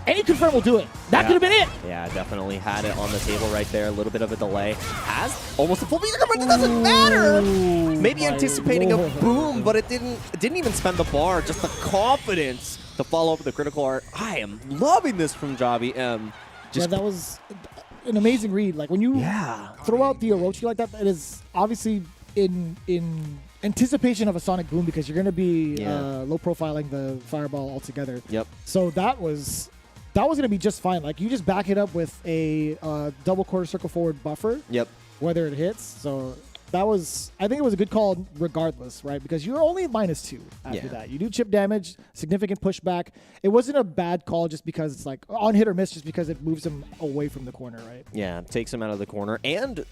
Any confirm will do it. That could have been it. Yeah, definitely had it on the table right there. A little bit of a delay. Has almost a full meter, but it doesn't matter. Maybe anticipating a boom, but it didn't even spend the bar. Just the confidence to follow up with the critical art. I am loving this from Javi M. Yeah, that was an amazing read. Like when you throw out the Orochi like that, it is obviously in anticipation of a Sonic Boom because you're going to be low profiling the fireball altogether. Yep. So that was going to be just fine. Like you just back it up with a double quarter circle forward buffer. Yep. Whether it hits. So that was, I think it was a good call regardless, right? Because you're only -2 after that. You do chip damage, significant pushback. It wasn't a bad call just because it's like on hit or miss just because it moves him away from the corner, right? Yeah, takes him out of the corner. And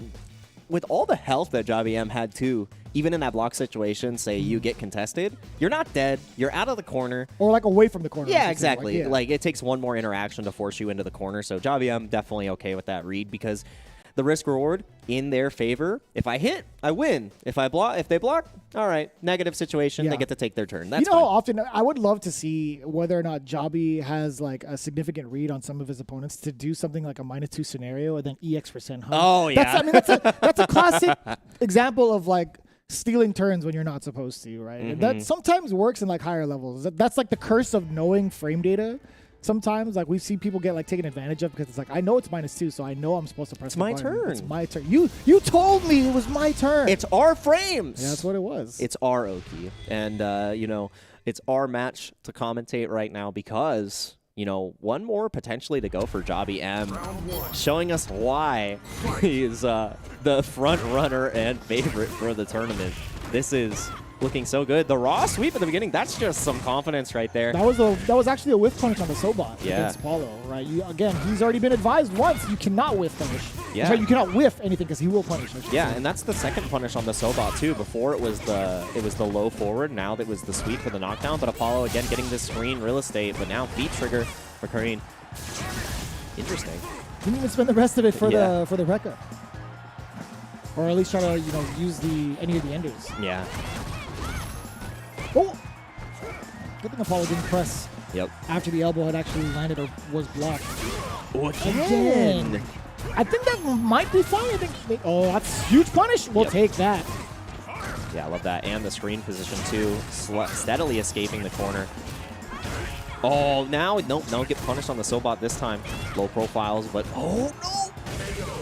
with all the health that Javi M had too, even in that block situation, say you get contested, you're not dead. You're out of the corner. Or like away from the corner. Yeah, exactly. Like, it takes one more interaction to force you into the corner. So Javi M definitely okay with that read because the risk reward in their favor. If I hit, I win. If they block, all right, negative situation, they get to take their turn. That's you know fine. how often I would love to see whether or not Javi has like a significant read on some of his opponents to do something like a -2 scenario and then EX% hug. Oh yeah, That's a classic example of like stealing turns when you're not supposed to, right? And that sometimes works in like higher levels. That's like the curse of knowing frame data. Sometimes, like, we see people get like taken advantage of because it's like, I know it's -2, so I know I'm supposed to press. It's my turn. It's my turn. You told me it was my turn. It's our frames. Yeah, that's what it was. It's our Oki, and it's our match to commentate right now because one more potentially to go for Javi M, showing us why he's the front runner and favorite for the tournament. This is looking so good. The raw sweep at the beginning, that's just some confidence right there. That was actually a whiff punish on the Sobot against Paulo, right? Again, he's already been advised once you cannot whiff punish. Yeah. Sorry, you cannot whiff anything because he will punish. Yeah, and that's the second punish on the Sobot too. Before it was the low forward, now that was the sweep for the knockdown, but Apollo again getting this screen real estate, but now beat trigger recurring. Interesting. Didn't even spend the rest of it for the Rekka. Or at least try to, use any of the enders. Yeah. Oh! Good thing Apollo didn't press after the elbow had actually landed or was blocked. Again. I think that might be fine. That's huge punish. We'll take that. Yeah, I love that. And the screen position, too. Steadily escaping the corner. Oh, now, nope, don't get punished on the Sobot this time. Low profiles, but oh, no!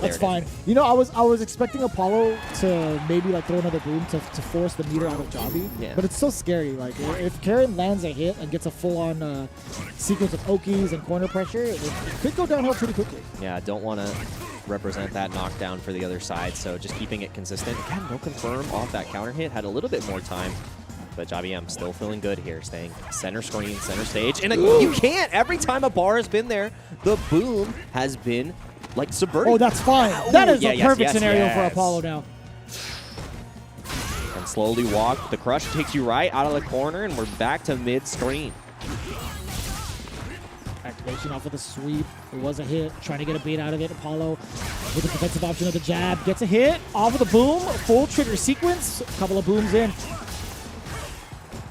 That's fine. I was expecting Apollo to maybe like throw another boom to force the meter out of Javi. Yeah. But it's still scary. Like if Karen lands a hit and gets a full-on sequence of Okis and corner pressure, it could go downhill pretty quickly. Yeah, I don't want to represent that knockdown for the other side, so just keeping it consistent. Again, no confirm off that counter hit. Had a little bit more time. But Javi M still feeling good here, staying center screen, center stage. And you can't. Every time a bar has been there, the boom has been like subverted. Oh, that's fine. That is a perfect scenario for Apollo now. And slowly walk. The crush takes you right out of the corner, and we're back to mid-screen. Activation off of the sweep. It was a hit. Trying to get a bait out of it. Apollo with the defensive option of the jab. Gets a hit. Off of the boom. Full trigger sequence. A couple of booms in.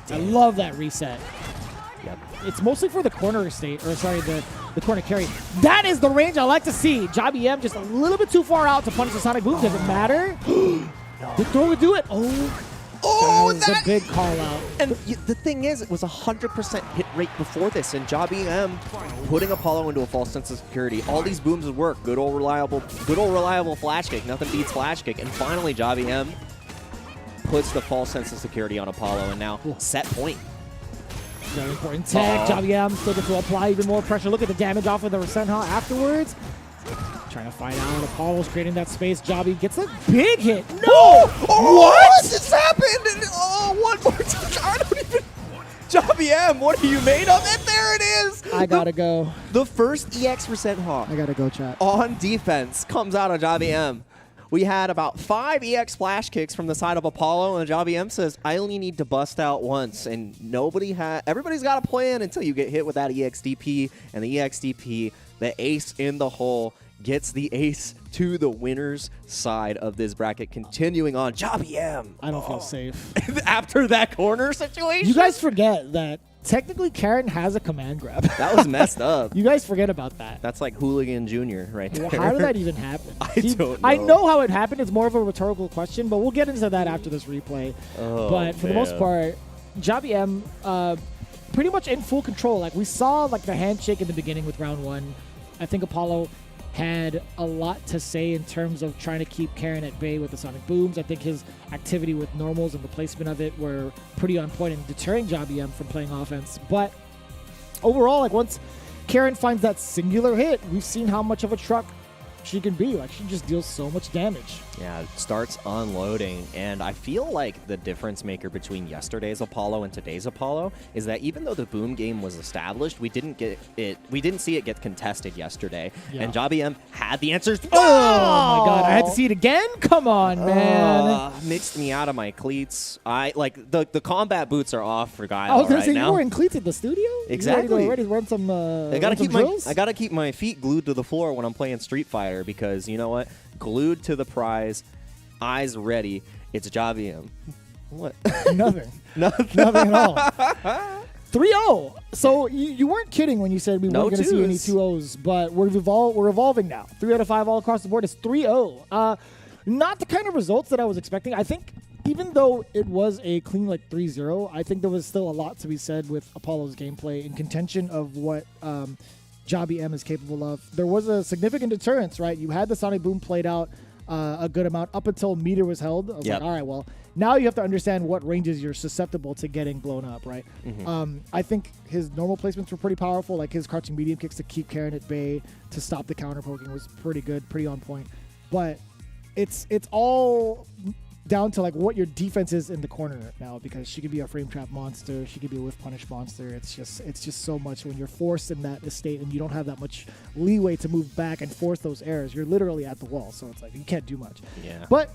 I love that reset. Yep. It's mostly for the corner state, or sorry, the corner carry. That is the range I like to see. Javi M just a little bit too far out to punish the Sonic Boom. Does it matter? The throw would do it. That was a big call out. And the thing is, it was 100% hit rate before this, and Javi M putting Apollo into a false sense of security. All these booms would work. Good old reliable flash kick. Nothing beats flash kick. And finally, Javi M puts the false sense of security on Apollo, and now set point. Very important tech. Javi M still gets to apply even more pressure. Look at the damage off of the Rasenha afterwards. Trying to find out. Apollo's creating that space. Javi gets a big hit. No! What? This happened! Oh, one more time. I don't even... Javi M, what are you made of? And there it is! I gotta go. The first EX% Hawk I gotta go, chat. on defense comes out of Javi M. We had about 5 EX flash kicks from the side of Apollo, and Javi M says, I only need to bust out once, and everybody's got a plan until you get hit with that EXDP, and the EXDP, the ace in the hole, gets the ace to the winner's side of this bracket. Continuing on, Javi M. I don't feel safe. After that corner situation? You guys forget that technically Karen has a command grab. That was messed up. You guys forget about that. That's like Hooligan Jr. right there. How did that even happen? I don't know. I know how it happened. It's more of a rhetorical question, but we'll get into that after this replay. But for the most part, Javi M pretty much in full control. Like we saw like the handshake in the beginning with round 1. I think Apollo had a lot to say in terms of trying to keep Karen at bay with the Sonic Booms. I think his activity with normals and the placement of it were pretty on point in deterring Javi M from playing offense. But overall, like once Karen finds that singular hit, we've seen how much of a truck she can be. Like, she just deals so much damage. Yeah, it starts unloading, and I feel like the difference maker between yesterday's Apollo and today's Apollo is that even though the boom game was established, we didn't see it get contested yesterday. Yeah. And Jobby M had the answers. Oh my god, I had to see it again? Come on, man. Mixed me out of my cleats. I like the combat boots are off for Guile I was gonna right say now. you were in cleats at the studio? Exactly. You ready to run some I gotta keep drills? I gotta keep my feet glued to the floor when I'm playing Street Fighter because you know what? Glued to the prize, eyes ready. It's Jobby M. What? Nothing. Nothing. Nothing at all. 3-0. So you weren't kidding when you said we No weren't going to see any twos. 2-0s, but we're evolving now. 3 out of 5 all across the board is 3-0. Not the kind of results that I was expecting. I think even though it was a clean like 3-0, I think there was still a lot to be said with Apollo's gameplay in contention of what Jobby M is capable of. There was a significant deterrence, right? You had the Sonic Boom played out a good amount up until meter was held. I was like, all right, well, now you have to understand what ranges you're susceptible to getting blown up, right? I think his normal placements were pretty powerful, like his crouching medium kicks to keep Karen at bay, to stop the counter poking was pretty good, pretty on point. But it's all down to like what your defense is in the corner now, because she could be a frame trap monster, she could be a whiff punish monster. It's just so much when you're forced in that estate and you don't have that much leeway to move back and force those errors. You're literally at the wall, so it's like you can't do much. Yeah. But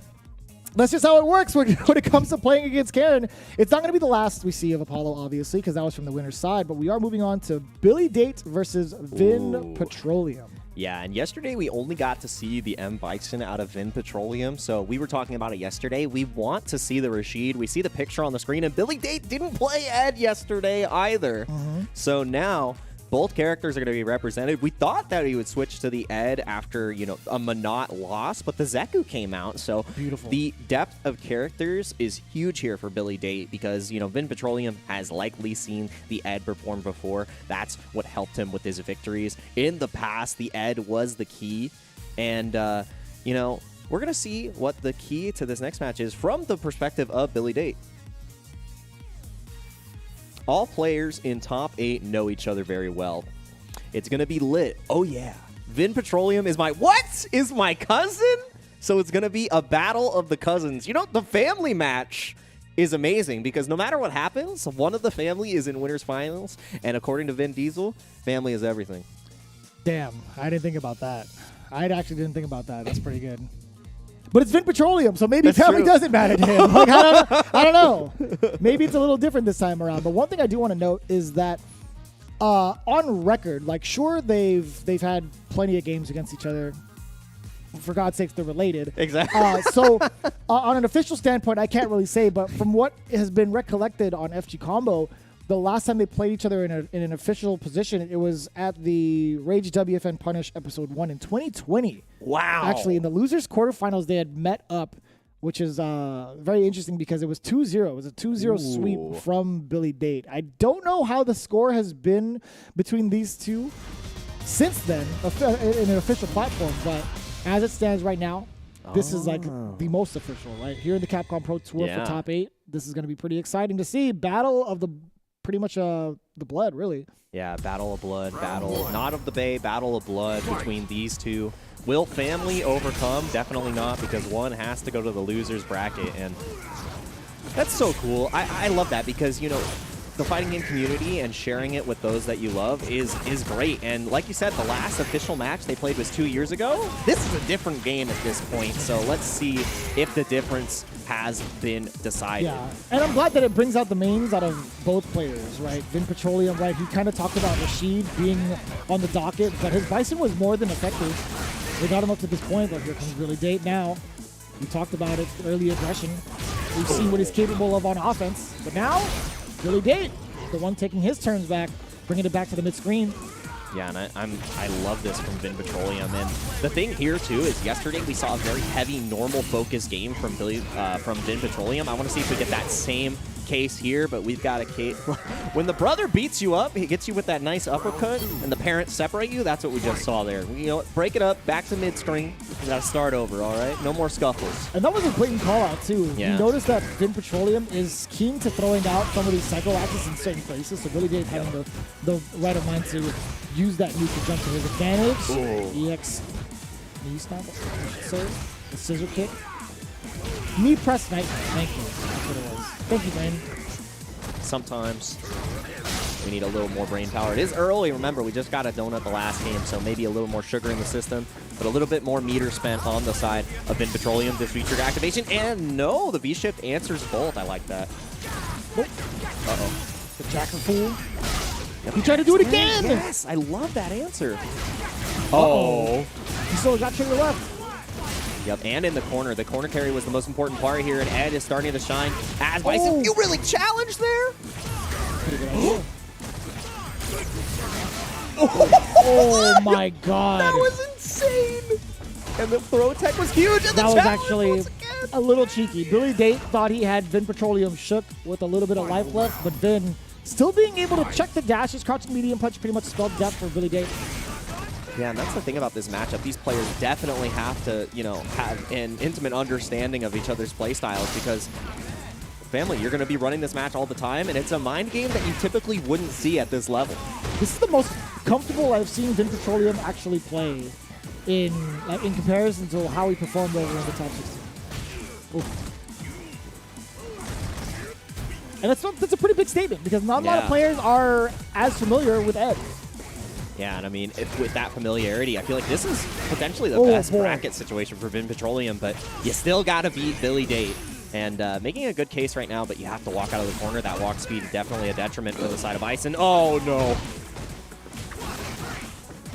that's just how it works when it comes to playing against Karen. It's not going to be the last we see of Apollo, obviously, because that was from the winner's side. But we are moving on to Billy Date versus Vin Petroleum. Yeah, and yesterday we only got to see the M. Bison out of Vin Petroleum, so we were talking about it yesterday. We want to see the Rashid. We see the picture on the screen, and Billy Date didn't play Ed yesterday either. So now both characters are going to be represented. We thought that he would switch to the Ed after, a Monot loss, but the Zeku came out. So beautiful. The depth of characters is huge here for Billy Date because, Vin Petroleum has likely seen the Ed perform before. That's what helped him with his victories. In the past, the Ed was the key. And, we're going to see what the key to this next match is from the perspective of Billy Date. All players in top 8 know each other very well. It's going to be lit. Oh, yeah. Vin Petroleum is my cousin? So it's going to be a battle of the cousins. The family match is amazing because no matter what happens, one of the family is in winners finals. And according to Vin Diesel, family is everything. Damn, I didn't think about that. I actually didn't think about that. That's pretty good. But it's Vin Petroleum, so maybe family doesn't matter to him. Like, I don't know. Maybe it's a little different this time around. But one thing I do want to note is that on record, like, sure, they've had plenty of games against each other. For God's sakes, they're related. Exactly. So on an official standpoint, I can't really say. But from what has been recollected on FG Combo, the last time they played each other in an official position, it was at the Rage WFN Punish Episode 1 in 2020. Wow. Actually, in the losers quarterfinals, they had met up, which is very interesting because it was 2-0. It was a 2-0 sweep from Billy Date. I don't know how the score has been between these two since then in an official platform, but as it stands right now, this is like the most official, right? Here in the Capcom Pro Tour for top 8, this is going to be pretty exciting to see. Battle of the pretty much the blood, really. Yeah, battle of blood, battle not of the Bay, battle of blood between these two. Will family overcome? Definitely not, because one has to go to the losers bracket, and that's so cool. I love that because, the fighting game community and sharing it with those that you love is great. And like you said, the last official match they played was 2 years ago. This is a different game at this point, so let's see if the difference has been decided. Yeah, and I'm glad that it brings out the mains out of both players, right? Vin Petroleum, right? He kind of talked about Rashid being on the docket, but his Bison was more than effective. They got him up to this point, but here comes Billy Date now. We talked about it, early aggression. We've seen what he's capable of on offense, but now Billy Date, the one taking his turns back, bringing it back to the mid-screen. Yeah, and I love this from Vin Petroleum. And the thing here, too, is yesterday we saw a very heavy, normal-focused game from Vin Petroleum. I want to see if we get that same case here, but we've got a case. When the brother beats you up, he gets you with that nice uppercut, and the parents separate you. That's what we just saw there. Break it up, back to mid-screen. We got to start over, all right? No more scuffles. And that was a blatant call-out, too. Yeah. You notice that Vin Petroleum is keen to throwing out some of these psycho axes in certain places, so Billy Date having the right of mind to use that nuke to jump to his advantage. EX Knee stomp, sir. The scissor kick. Knee press nightmare. Thank you. That's what it was. Thank you, Brain. Sometimes we need a little more brain power. It is early. Remember, we just got a donut the last game, so maybe a little more sugar in the system, but a little bit more meter spent on the side of Vin Petroleum. This V-trigger activation, and no, the V-shift answers both. I like that. Oh. Uh-oh. The Jacker Fool. Yep. He tried to do it again! Yes, I love that answer. Uh-oh. He still got trigger left. Yep, and in the corner. The corner carry was the most important part here, and Ed is starting to shine as Bison. Oh. You really challenged there? Oh my god. That was insane! And the throw tech was huge, and that the was challenge actually once again. a little cheeky. Billy Date thought he had Vin Petroleum shook with a little bit of life left, but Vin still being able to check the dash. His crouching medium punch pretty much spelled death for Billy Date. Yeah, and that's the thing about this matchup. These players definitely have to, you know, have an intimate understanding of each other's play styles because, family, you're going to be running this match all the time, and it's a mind game that you typically wouldn't see at this level. This is the most comfortable I've seen Vin Petroleum actually play in comparison to how he performed over in the top 16. Ooh. And that's a pretty big statement because not a lot of players are as familiar with Ed. Yeah, and I mean, with that familiarity, I feel like this is potentially the best bracket situation for Vin Petroleum, but you still got to beat Billy Date. And making a good case right now, but you have to walk out of the corner. That walk speed is definitely a detriment for the side of Bison. Oh, no.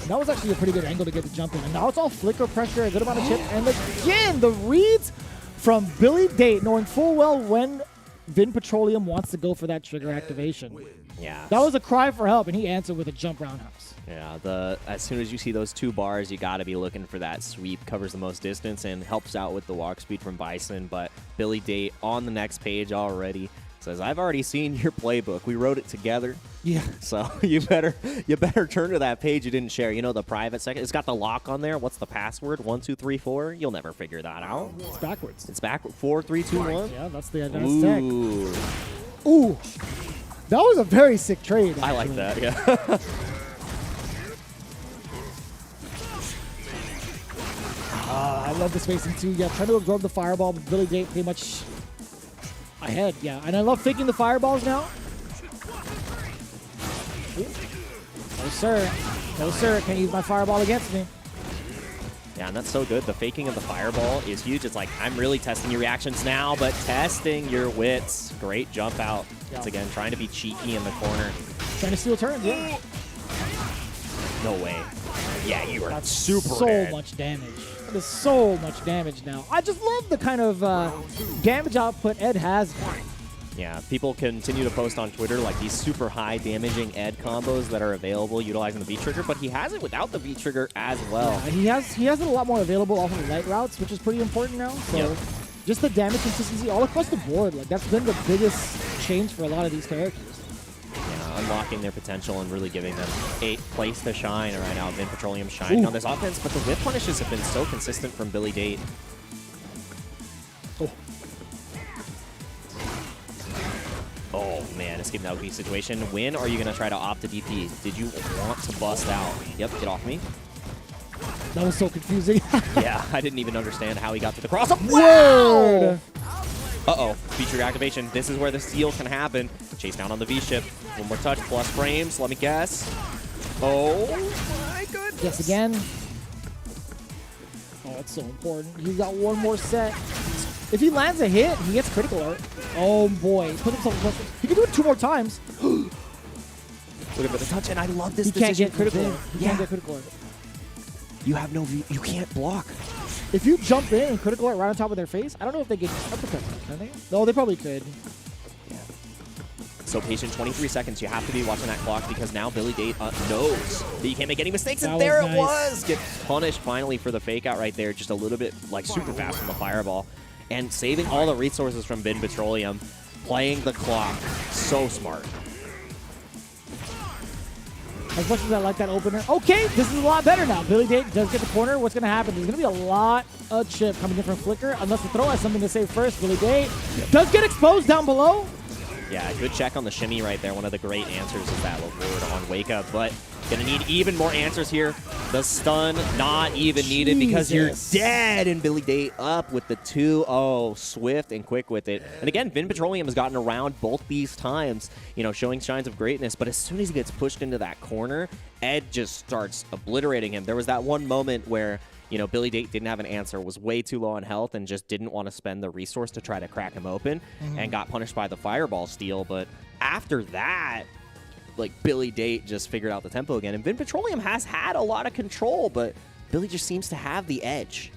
That was actually a pretty good angle to get the jump in. And now it's all flicker pressure, a good amount of chip. And again, the reads from Billy Date, knowing full well when Vin Petroleum wants to go for that trigger activation. Yeah. That was a cry for help, and he answered with a jump roundhouse. Yeah, as soon as you see those two bars, you got to be looking for that sweep. Covers the most distance and helps out with the walk speed from Bison. But Billy Date on the next page already says, "I've already seen your playbook. We wrote it together. Yeah. So you better turn to that page you didn't share. You know the private second. It's got the lock on there. What's the password? 1 2 3 4. You'll never figure that out. It's backwards. It's backward. 4 3 2 1. Yeah, that's the advanced tech. Ooh, that was a very sick trade. Actually. I like that. Yeah. I love the spacing too. Yeah, trying to absorb the fireball, but Billy Date pretty much ahead. Yeah, and I love faking the fireballs now. Ooh. No, sir. No, sir. Can't use my fireball against me. Yeah, and that's so good. The faking of the fireball is huge. It's like, I'm really testing your reactions now, but testing your wits. Great jump out. Once again, trying to be cheeky in the corner. Trying to steal turns, yeah. No way. Yeah, you are That's super so dead. much damage. That is so much damage now. I just love the kind of damage output Ed has now. Yeah, people continue to post on Twitter like these super high damaging Ed combos that are available utilizing the V-trigger, but he has it without the V-trigger as well. Yeah, he has it a lot more available off of the light routes, which is pretty important now. So just the damage consistency all across the board, like that's been the biggest change for a lot of these characters. Yeah, unlocking their potential and really giving them a place to shine right now. Vin Petroleum shining on this offense, but the whip punishes have been so consistent from Billy Date. Oh, man, escaping that OP situation. When are you going to try to opt to DP? Did you want to bust out? Yep, get off me. That was so confusing. Yeah, I didn't even understand how he got to the cross-up. Wow! Uh-oh, feature activation. This is where the steal can happen. Chase down on the V-ship. One more touch, plus frames, let me guess. Oh, my goodness. Yes, again. Oh, that's so important. He's got one more set. If he lands a hit, he gets critical art. Oh boy, put himself in pressure. He can do it 2 more times. Look at the touch, and I love this he decision. Can't get critical art. He can't get critical art. You have no V. You can't block. If you jump in and critical art right on top of their face, I don't know if they get uppercut, can they? No, they probably could. Yeah. So patient, 23 seconds. You have to be watching that clock because now Billy Date knows that you can't make any mistakes, and there it was. Gets punished finally for the fake out right there. Just a little bit like super fast from the fireball. And saving all the resources from Vin Petroleum, playing the clock. So smart. As much as I like that opener. Okay, this is a lot better now. Billy Date does get the corner. What's going to happen? There's going to be a lot of chip coming in from Flicker. Unless the throw has something to say first. Billy Date does get exposed down below. Yeah, good check on the shimmy right there. One of the great answers is that reward on Wake Up, but gonna need even more answers here. The stun not even needed because you're dead, and Billy Date up with the 2-0, swift and quick with it. And again, Vin Petroleum has gotten around both these times, you know, showing signs of greatness, but as soon as he gets pushed into that corner, Ed just starts obliterating him. There was that one moment where, you know, Billy Date didn't have an answer, was way too low on health, and just didn't want to spend the resource to try to crack him open, and got punished by the fireball steal. But after that, like, Billy Date just figured out the tempo again. And Vin Petroleum has had a lot of control, but Billy just seems to have the edge.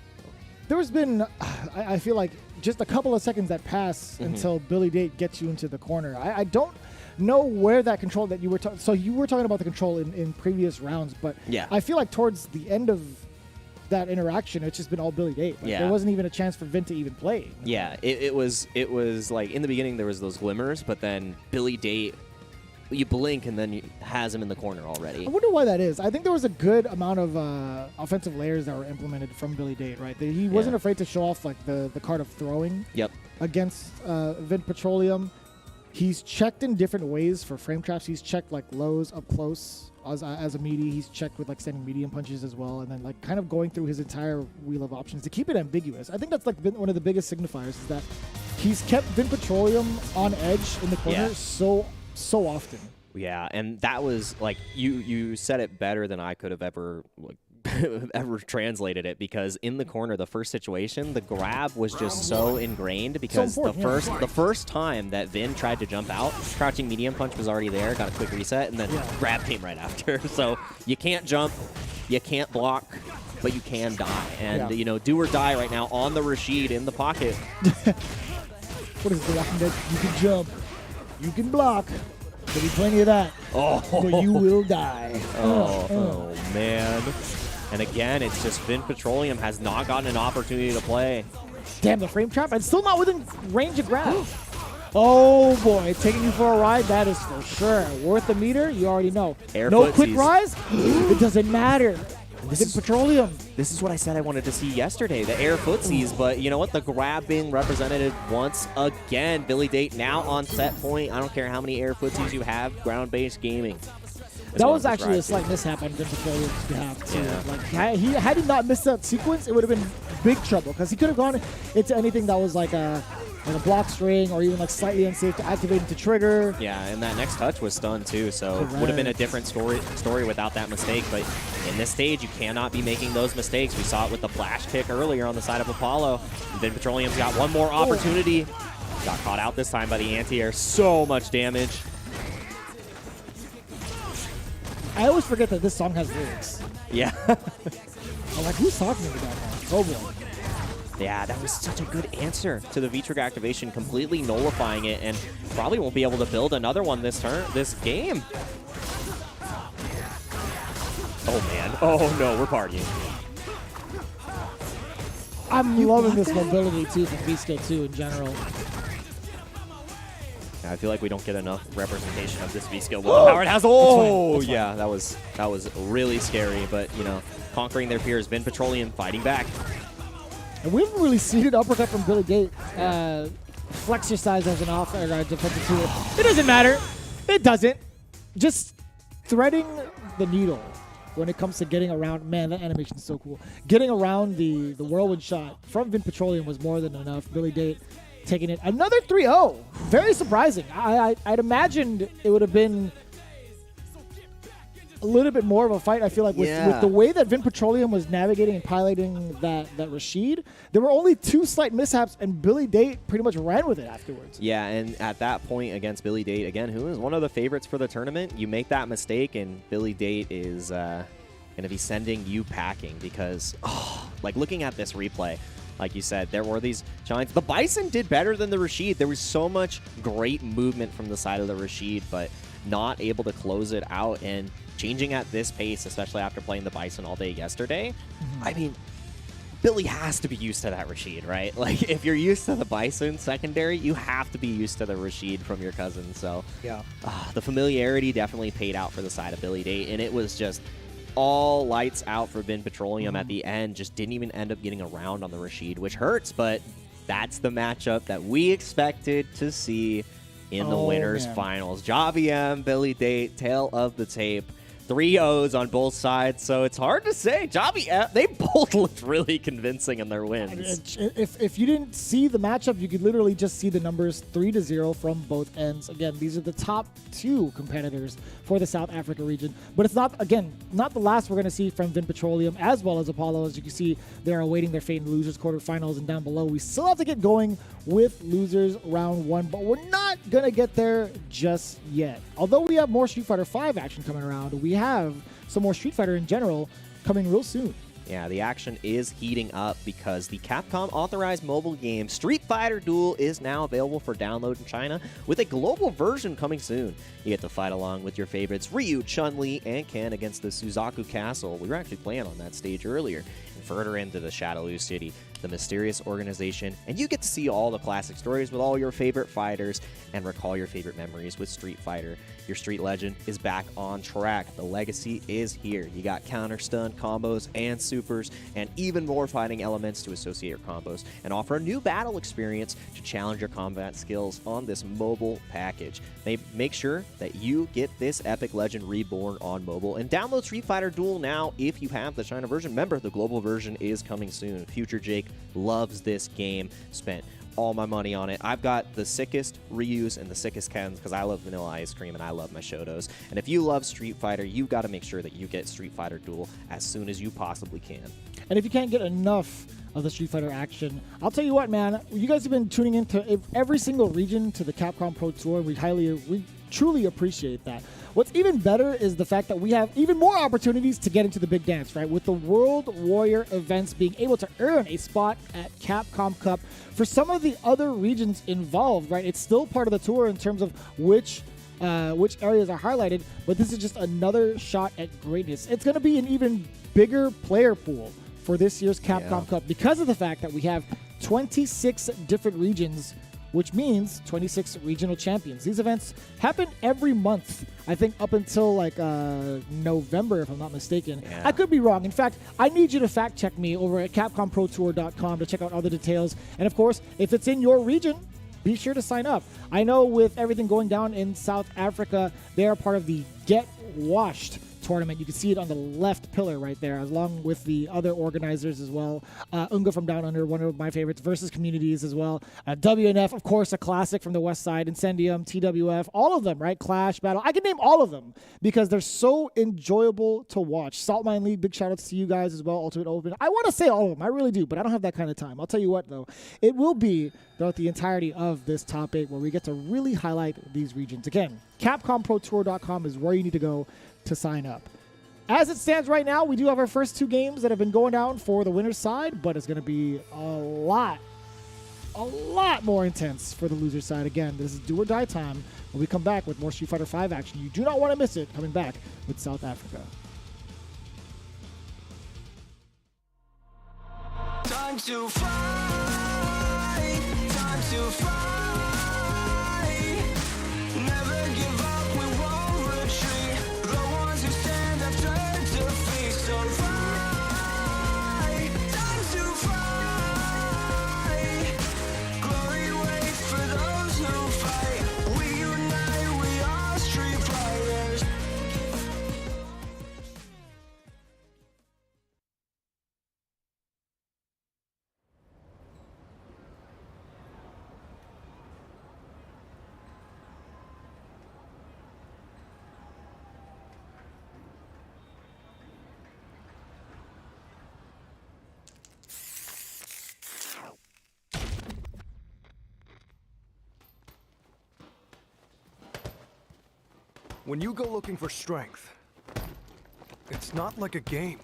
There's been, I feel like, just a couple of seconds that pass until Billy Date gets you into the corner. I don't know where that control that you were talking. So you were talking about the control in previous rounds, but yeah, I feel like towards the end of that interaction, it's just been all Billy Date. Like, there wasn't even a chance for Vin to even play. Yeah, it was like in the beginning there was those glimmers, but then Billy Date, you blink and then has him in the corner already. I wonder why that is. I think there was a good amount of offensive layers that were implemented from Billy Date, right? He wasn't afraid to show off like the card of throwing against Vin Petroleum. He's checked in different ways for frame traps. He's checked like lows up close as a meaty. He's checked with like sending medium punches as well, and then like kind of going through his entire wheel of options to keep it ambiguous. I think that's like been one of the biggest signifiers, is that he's kept Vin Petroleum on edge in the corner so often. Yeah, and that was like you said it better than I could have ever ever translated it, because in the corner, the first situation, the grab was just so ingrained, because the first time that Vin tried to jump out, crouching medium punch was already there, got a quick reset, and then grab came right after. So you can't jump, you can't block, but you can die. And you know, do or die right now on the Rashid in the pocket. What is the Walking Dead? You can jump, you can block. There'll be plenty of that. But you will die. Oh, man. And again, it's just Vin Petroleum has not gotten an opportunity to play. Damn, the frame trap, and still not within range of grab. Oh boy, taking you for a ride, that is for sure. Worth the meter, you already know. No quick rise? It doesn't matter. Vin Petroleum. This is what I said I wanted to see yesterday, the air footsies, but you know what? The grab being represented once again. Billy Date now on set point. I don't care how many air footsies you have, ground-based gaming. That was actually a slight mishap on Vin Petroleum's behalf, too. Yeah. Like, had he not missed that sequence, it would have been big trouble, because he could have gone into anything that was like a block string, or even like slightly unsafe to activate into trigger. Yeah, and that next touch was stunned too, so it would have been a different story without that mistake. But in this stage, you cannot be making those mistakes. We saw it with the flash kick earlier on the side of Apollo. Vin Petroleum's got one more opportunity. Got caught out this time by the anti-air. So much damage. I always forget that this song has lyrics. Yeah. I'm like, who's talking about that? Oh boy. Yeah, that was such a good answer to the V-Trigger activation, completely nullifying it, and probably won't be able to build another one this game. Oh man. Oh no, we're partying. I'm loving this mobility too from V-Skill 2 in general. I feel like we don't get enough representation of this V-Skill. Howard has. Oh, that's fine. Yeah, that was really scary. But you know, conquering their peers. Vin Petroleum fighting back. And we haven't really seen an uppercut from Billy Date. Flex your size as an off defensive tool. It doesn't matter. It doesn't. Just threading the needle when it comes to getting around. Man, that animation is so cool. Getting around the whirlwind shot from Vin Petroleum was more than enough. Billy Date taking it. Another 3-0. Very surprising. I'd imagined it would have been a little bit more of a fight. I feel like with the way that Vin Petroleum was navigating and piloting that Rashid, there were only 2 slight mishaps, and Billy Date pretty much ran with it afterwards. Yeah, and at that point against Billy Date, again, who is one of the favorites for the tournament, you make that mistake, and Billy Date is going to be sending you packing, because, like, looking at this replay, like you said, there were these giants. The Bison did better than the Rashid. There was so much great movement from the side of the Rashid, but not able to close it out. And changing at this pace, especially after playing the Bison all day yesterday, I mean, Billy has to be used to that Rashid, right? Like, if you're used to the Bison secondary, you have to be used to the Rashid from your cousin. So, yeah, the familiarity definitely paid out for the side of Billy Date, and it was just all lights out for Vin Petroleum at the end. Just didn't even end up getting around on the Rashid, which hurts, but that's the matchup that we expected to see. in the winners finals. Javi M, Billy Date, tail of the tape. 3-0s on both sides, so it's hard to say. Javi, they both looked really convincing in their wins. If you didn't see the matchup, you could literally just see the numbers 3-0 from both ends. Again, these are the top 2 competitors for the South Africa region. But it's not, again, not the last we're going to see from Vin Petroleum as well as Apollo. As you can see, they're awaiting their fate in the losers quarterfinals, and down below, we still have to get going with losers round 1, but we're not going to get there just yet. Although we have more Street Fighter V action coming around, we have some more Street Fighter in general coming real soon. Yeah, the action is heating up because the Capcom authorized mobile game Street Fighter Duel is now available for download in China, with a global version coming soon. You get to fight along with your favorites Ryu, Chun-Li, and Ken against the Suzaku Castle. We were actually playing on that stage earlier. And further into the Shadaloo City, the mysterious organization, and you get to see all the classic stories with all your favorite fighters and recall your favorite memories with Street Fighter. Your Street Legend is back on track. The legacy is here. You got counter stun, combos, and supers, and even more fighting elements to associate your combos, and offer a new battle experience to challenge your combat skills on this mobile package. Make sure that you get this epic legend reborn on mobile, and download Street Fighter Duel now if you have the China version. Remember, the global version is coming soon. Future Jake loves this game. Spent all my money on it. I've got the sickest Ryus and the sickest Kens because I love vanilla ice cream and I love my Shotos. And if you love Street Fighter, you got to make sure that you get Street Fighter Duel as soon as you possibly can. And if you can't get enough of the Street Fighter action, I'll tell you what, man, you guys have been tuning into every single region to the Capcom Pro Tour. We truly appreciate that. What's even better is the fact that we have even more opportunities to get into the big dance, right? With the World Warrior events being able to earn a spot at Capcom Cup for some of the other regions involved, right? It's still part of the tour in terms of which areas are highlighted, but this is just another shot at greatness. It's going to be an even bigger player pool for this year's Capcom Cup because of the fact that we have 26 different regions, which means 26 regional champions. These events happen every month, I think up until like November, if I'm not mistaken. Yeah. I could be wrong. In fact, I need you to fact check me over at CapcomProTour.com to check out all the details. And of course, if it's in your region, be sure to sign up. I know with everything going down in South Africa, they are part of the Get Washed tournament. You can see it on the left pillar right there, along with the other organizers as well. Unga from Down Under, one of my favorites, versus Communities as well. WNF, of course, a classic from the West Side. Incendium, TWF, all of them, right? Clash, Battle. I can name all of them because they're so enjoyable to watch. Salt Mine League, big shout outs to you guys as well. Ultimate Open. I want to say all of them. I really do, but I don't have that kind of time. I'll tell you what, though. It will be throughout the entirety of this top 8 where we get to really highlight these regions. Again, CapcomProTour.com is where you need to go to sign up. As it stands right now, we do have our first 2 games that have been going down for the winner's side, but it's going to be a lot more intense for the loser's side. Again, this is do or die time when we come back with more Street Fighter V action. You do not want to miss it coming back with South Africa. Time to fight, time to fight. Never give up, we won't retreat. The ones who stand have turned defeat. So fight, time to fight. Glory waits for those who fight. We unite, we are Street Fighters. When you go looking for strength, it's not like a game.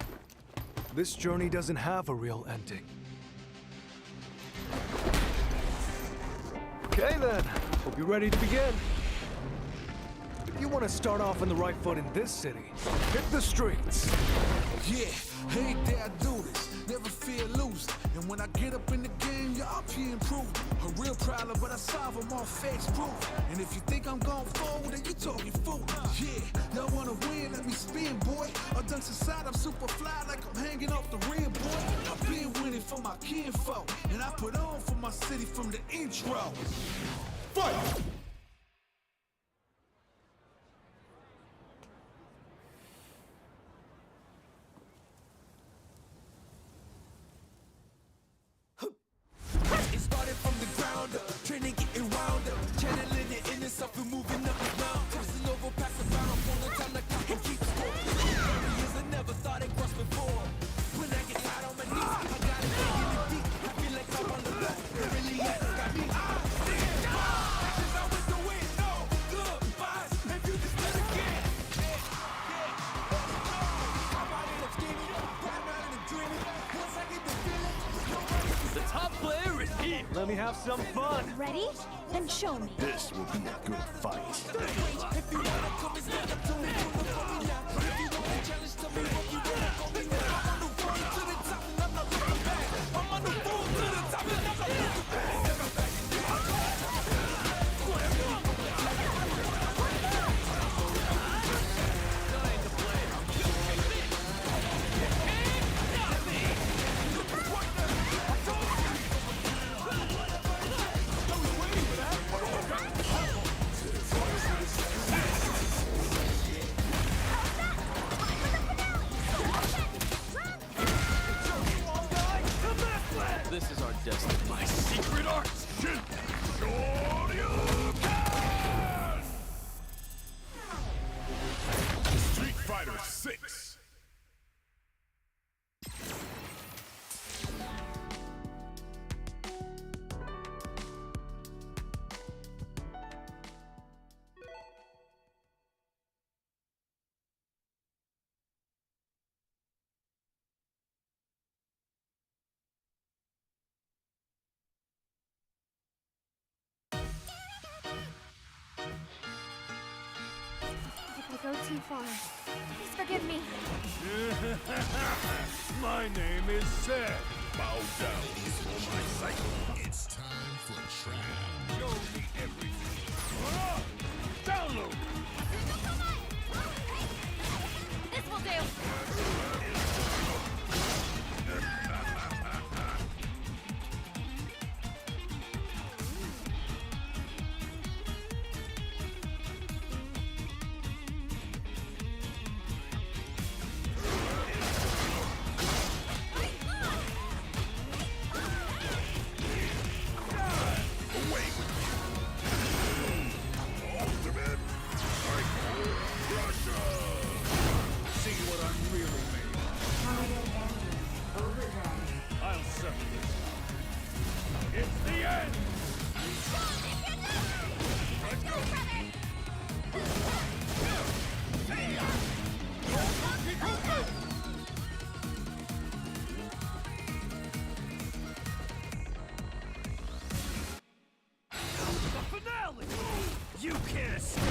This journey doesn't have a real ending. Okay then, hope you're ready to begin. If you want to start off on the right foot in this city, hit the streets. Yeah, hey there, I do this. Never fear losing. And when I get up in the game, y'all be improved. A real problem, but I solve them all facts proof. And if you think I'm going forward, then you talking fool. Yeah, y'all wanna win, let me spin, boy. Or dunks aside, I'm super fly like I'm hanging off the rim, boy. I've been winning for my kinfolk. And I put on for my city from the intro. Fight! Let me have some fun. Ready? Then show me. This will be a good fight. This is our destiny. My secret art! Shin Shoryuken! Street Fighter VI. If I go too far, please forgive me. My name is Seth. Bow down before my cycle. It's time for trial. Show me everything. Download. This will do. Ultimate Psycho Russia. See what I'm really made of. I'll settle this. It's the end. Let's go. The finale. You can't escape.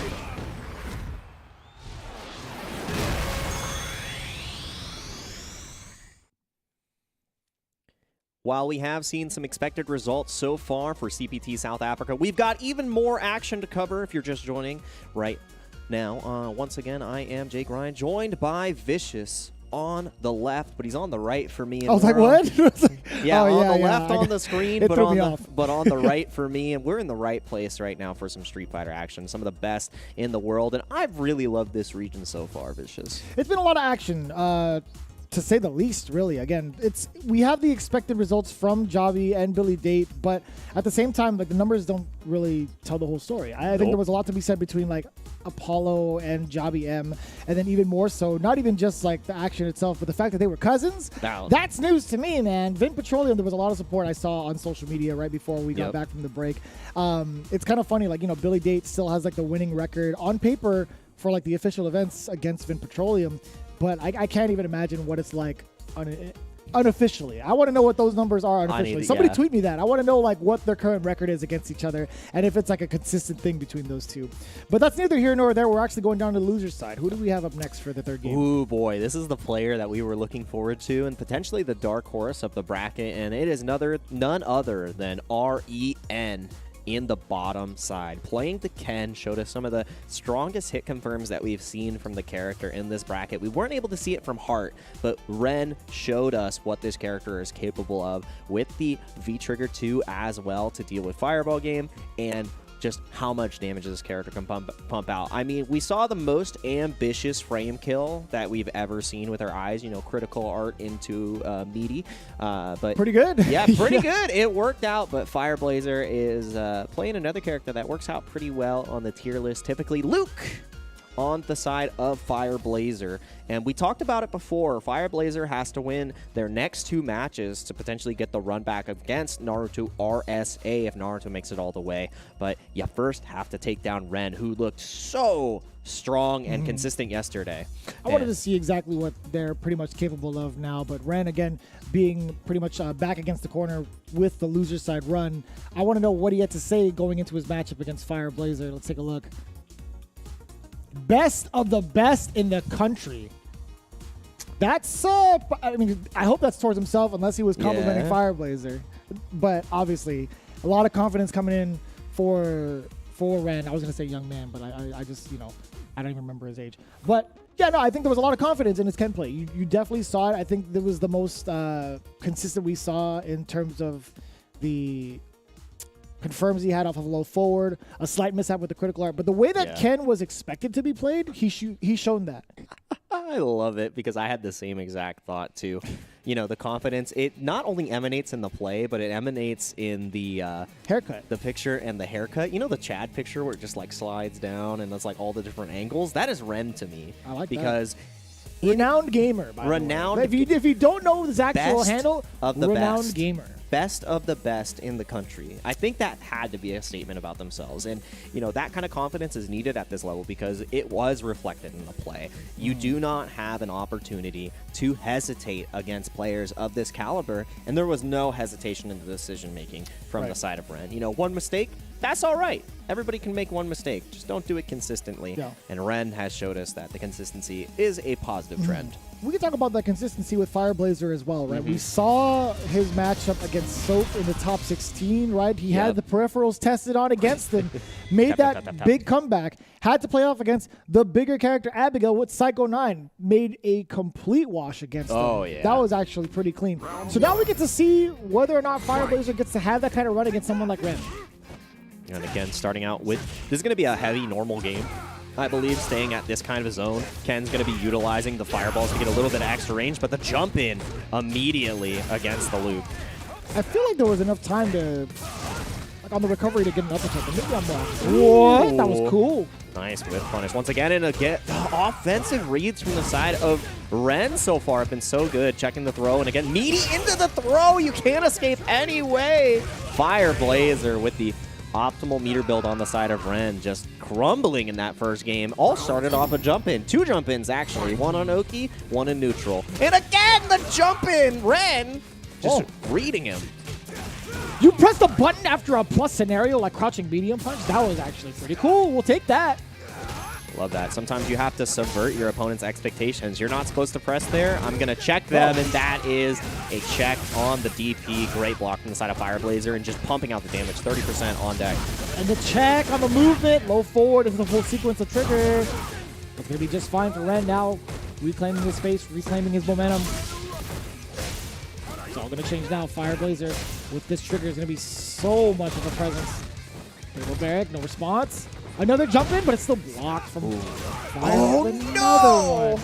While we have seen some expected results so far for CPT South Africa, we've got even more action to cover if you're just joining right now. Once again, I am Jake Ryan, joined by Vicious on the left, but he's on the right for me. I was like, what? Yeah, Oh, on the yeah, left on the screen, It but threw on me the off. but on the right for me, and we're in the right place right now for some Street Fighter action, some of the best in the world, and I've really loved this region so far, Vicious. It's been a lot of action, to say the least, really. Again, we have the expected results from Javi and Billy Date, but at the same time, like, the numbers don't really tell the whole story. I think there was a lot to be said between like Apollo and Javi M, and then even more so, not even just like the action itself, but the fact that they were cousins. Wow. That's news to me, man. Vin Petroleum, there was a lot of support I saw on social media right before we got back from the break. It's kind of funny, like, you know, Billy Date still has like the winning record on paper for like the official events against Vin Petroleum, but I can't even imagine what it's like unofficially. I want to know what those numbers are unofficially. Somebody tweet me that. I want to know like what their current record is against each other and if it's like a consistent thing between those two. But that's neither here nor there. We're actually going down to the loser's side. Who do we have up next for the third game? Ooh, boy, this is the player that we were looking forward to and potentially the dark horse of the bracket, and it is none other than REN in the bottom side. Playing the Ken showed us some of the strongest hit confirms that we've seen from the character in this bracket. We weren't able to see it from Heart, but Ren showed us what this character is capable of with the V-Trigger 2 as well to deal with Fireball game and just how much damage this character can pump out. I mean, we saw the most ambitious frame kill that we've ever seen with our eyes, you know, critical art into meaty. But pretty good. Yeah, pretty good. It worked out, but Fireblazer is playing another character that works out pretty well on the tier list. Typically, Luke on the side of Fireblazer. And we talked about it before. Fireblazer has to win their next 2 matches to potentially get the run back against Naruto RSA if Naruto makes it all the way. But you first have to take down Ren, who looked so strong and consistent yesterday. I wanted to see exactly what they're pretty much capable of now, but Ren, again, being pretty much back against the corner with the loser side run, I want to know what he had to say going into his matchup against Fireblazer. Let's take a look. Best of the best in the country. That's, I mean, I hope that's towards himself, unless he was complimenting Fireblazer. But obviously, a lot of confidence coming in for Ren. I was going to say young man, but I just, you know, I don't even remember his age. But yeah, no, I think there was a lot of confidence in his Ken play. You definitely saw it. I think that was the most consistent we saw in terms of the confirms he had off of low forward, a slight mishap with the critical art. But the way that Ken was expected to be played, he's shown that. I love it because I had the same exact thought too. You know, the confidence, it not only emanates in the play, but it emanates in the haircut, the picture and the haircut. You know, the Chad picture where it just like slides down and it's like all the different angles. That is Ren to me. I like because that. Renowned gamer, by renowned. The way. If you don't know his actual handle, of the renowned best. gamer. Best of the best in the country. I think that had to be a statement about themselves. And, you know, that kind of confidence is needed at this level because it was reflected in the play. You do not have an opportunity to hesitate against players of this caliber, and there was no hesitation in the decision-making from the side of Ren. You know, one mistake, that's all right. Everybody can make one mistake. Just don't do it consistently. Yeah. And Ren has showed us that the consistency is a positive trend. We can talk about that consistency with Fireblazer as well, right? We saw his matchup against Soap in the top 16, right? He had the peripherals tested on against him, made that big comeback, had to play off against the bigger character Abigail with Psycho 9, made a complete wash against him. Oh, yeah. That was actually pretty clean. So now we get to see whether or not Fireblazer gets to have that kind of run against someone like Ren. And again, starting out with, this is going to be a heavy normal game. I believe staying at this kind of a zone, Ken's going to be utilizing the fireballs to get a little bit of extra range, but the jump in immediately against the loop. I feel like there was enough time to, like on the recovery, to get an uppercut. But maybe I'm wrong. What? That was cool. Nice with punish. Once again, and again, offensive reads from the side of Ren so far have been so good. Checking the throw, and again, meaty into the throw. You can't escape anyway. Fireblazer with the optimal meter build on the side of Ren, just crumbling in that first game. All started off a jump in. 2 jump ins actually. One on Oki, one in neutral. And again, the jump in. Ren just reading him. You pressed the button after a plus scenario like crouching medium punch? That was actually pretty cool. We'll take that. Love that. Sometimes you have to subvert your opponent's expectations. You're not supposed to press there. I'm going to check them, and that is a check on the DP. Great block from the side of Fireblazer, and just pumping out the damage, 30% on deck. And the check on the movement, low forward is the full sequence of trigger. It's going to be just fine for Ren now, reclaiming his space, reclaiming his momentum. It's all going to change now. Fireblazer with this trigger is going to be so much of a presence. Turbo Barrack, no response. Another jump in, but it's still blocked from Oh, no!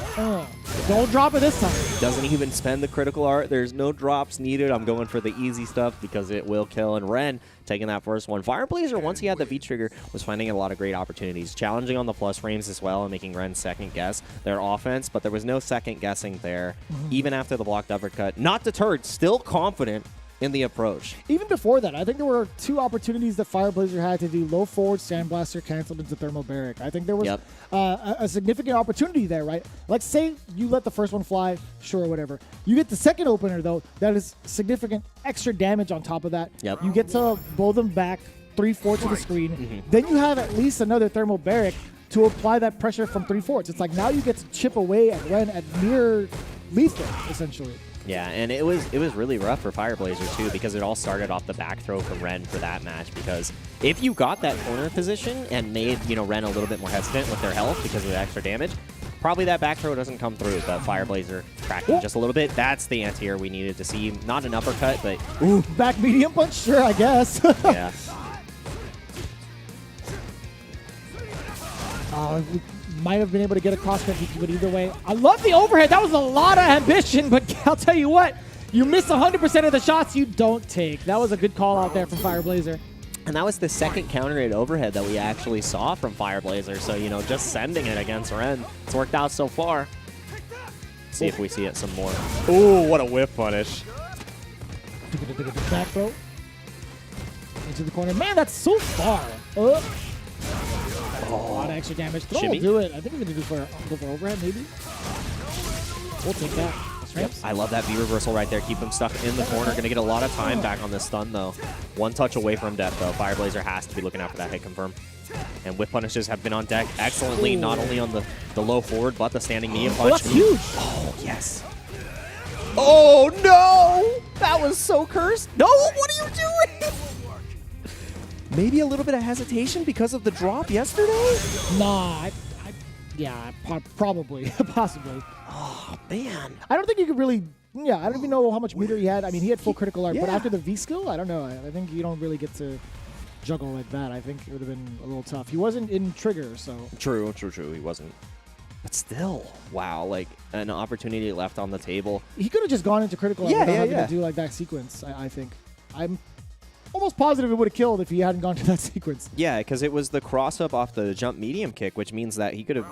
Don't drop it this time. Doesn't even spend the critical art. There's no drops needed. I'm going for the easy stuff because it will kill. And Ren taking that first one. Fireblazer, once he had the V-trigger, was finding a lot of great opportunities. Challenging on the plus frames as well and making Ren second guess their offense. But there was no second guessing there, even after the blocked uppercut. Not deterred, still confident in the approach. Even before that, I think there were 2 opportunities that Fireblazer had to do low forward Sandblaster canceled into Thermal Barrack. I think there was a significant opportunity there, right? Like, say you let the first one fly, sure, whatever. You get the second opener, though, that is significant extra damage on top of that. You get to blow them back 3/4 to the screen. Then you have at least another Thermal Barrack to apply that pressure from 3/4. It's like now you get to chip away at Ren at near lethal, essentially. Yeah, and it was really rough for Fireblazer too, because it all started off the back throw for Ren for that match. Because if you got that corner position and made, you know, Ren a little bit more hesitant with their health because of the extra damage, probably that back throw doesn't come through. But Fireblazer cracking just a little bit. That's the anti-air we needed to see. Not an uppercut, but back medium punch, sure, I guess. Yeah. We might have been able to get a cross-cut, but either way, I love the overhead. That was a lot of ambition, but I'll tell you what, you miss 100% of the shots you don't take. That was a good call out there from Fireblazer. And that was the second counter hit overhead that we actually saw from Fireblazer. So, you know, just sending it against Ren, it's worked out so far. See if we see it some more. Ooh, what a whip punish. Back throw. Into the corner. Man, that's so far. A lot of extra damage. Throw will do it. I think we're going to go for overhead, maybe. We'll take that. Yep. I love that V reversal right there. Keep him stuck in the corner. Going to get a lot of time back on this stun, though. One touch away from death, though. Fireblazer has to be looking out for that hit confirm. And whip punishes have been on deck excellently, not only on the low forward, but the standing medium punch. Oh, that's huge. Oh, yes. Oh, no! That was so cursed. No, what are you doing? Maybe a little bit of hesitation because of the drop yesterday? Nah, yeah, probably, possibly. Oh, man. I don't think you could really, yeah, I don't even know how much meter he had. I mean, he had full critical art, but after the V skill, I don't know. I think you don't really get to juggle like that. I think it would have been a little tough. He wasn't in trigger, so. True. He wasn't. But still, wow, like an opportunity left on the table. He could have just gone into critical art without having to do like that sequence, I think. I'm almost positive it would have killed if he hadn't gone to that sequence. Yeah, because it was the cross-up off the jump medium kick, which means that he could have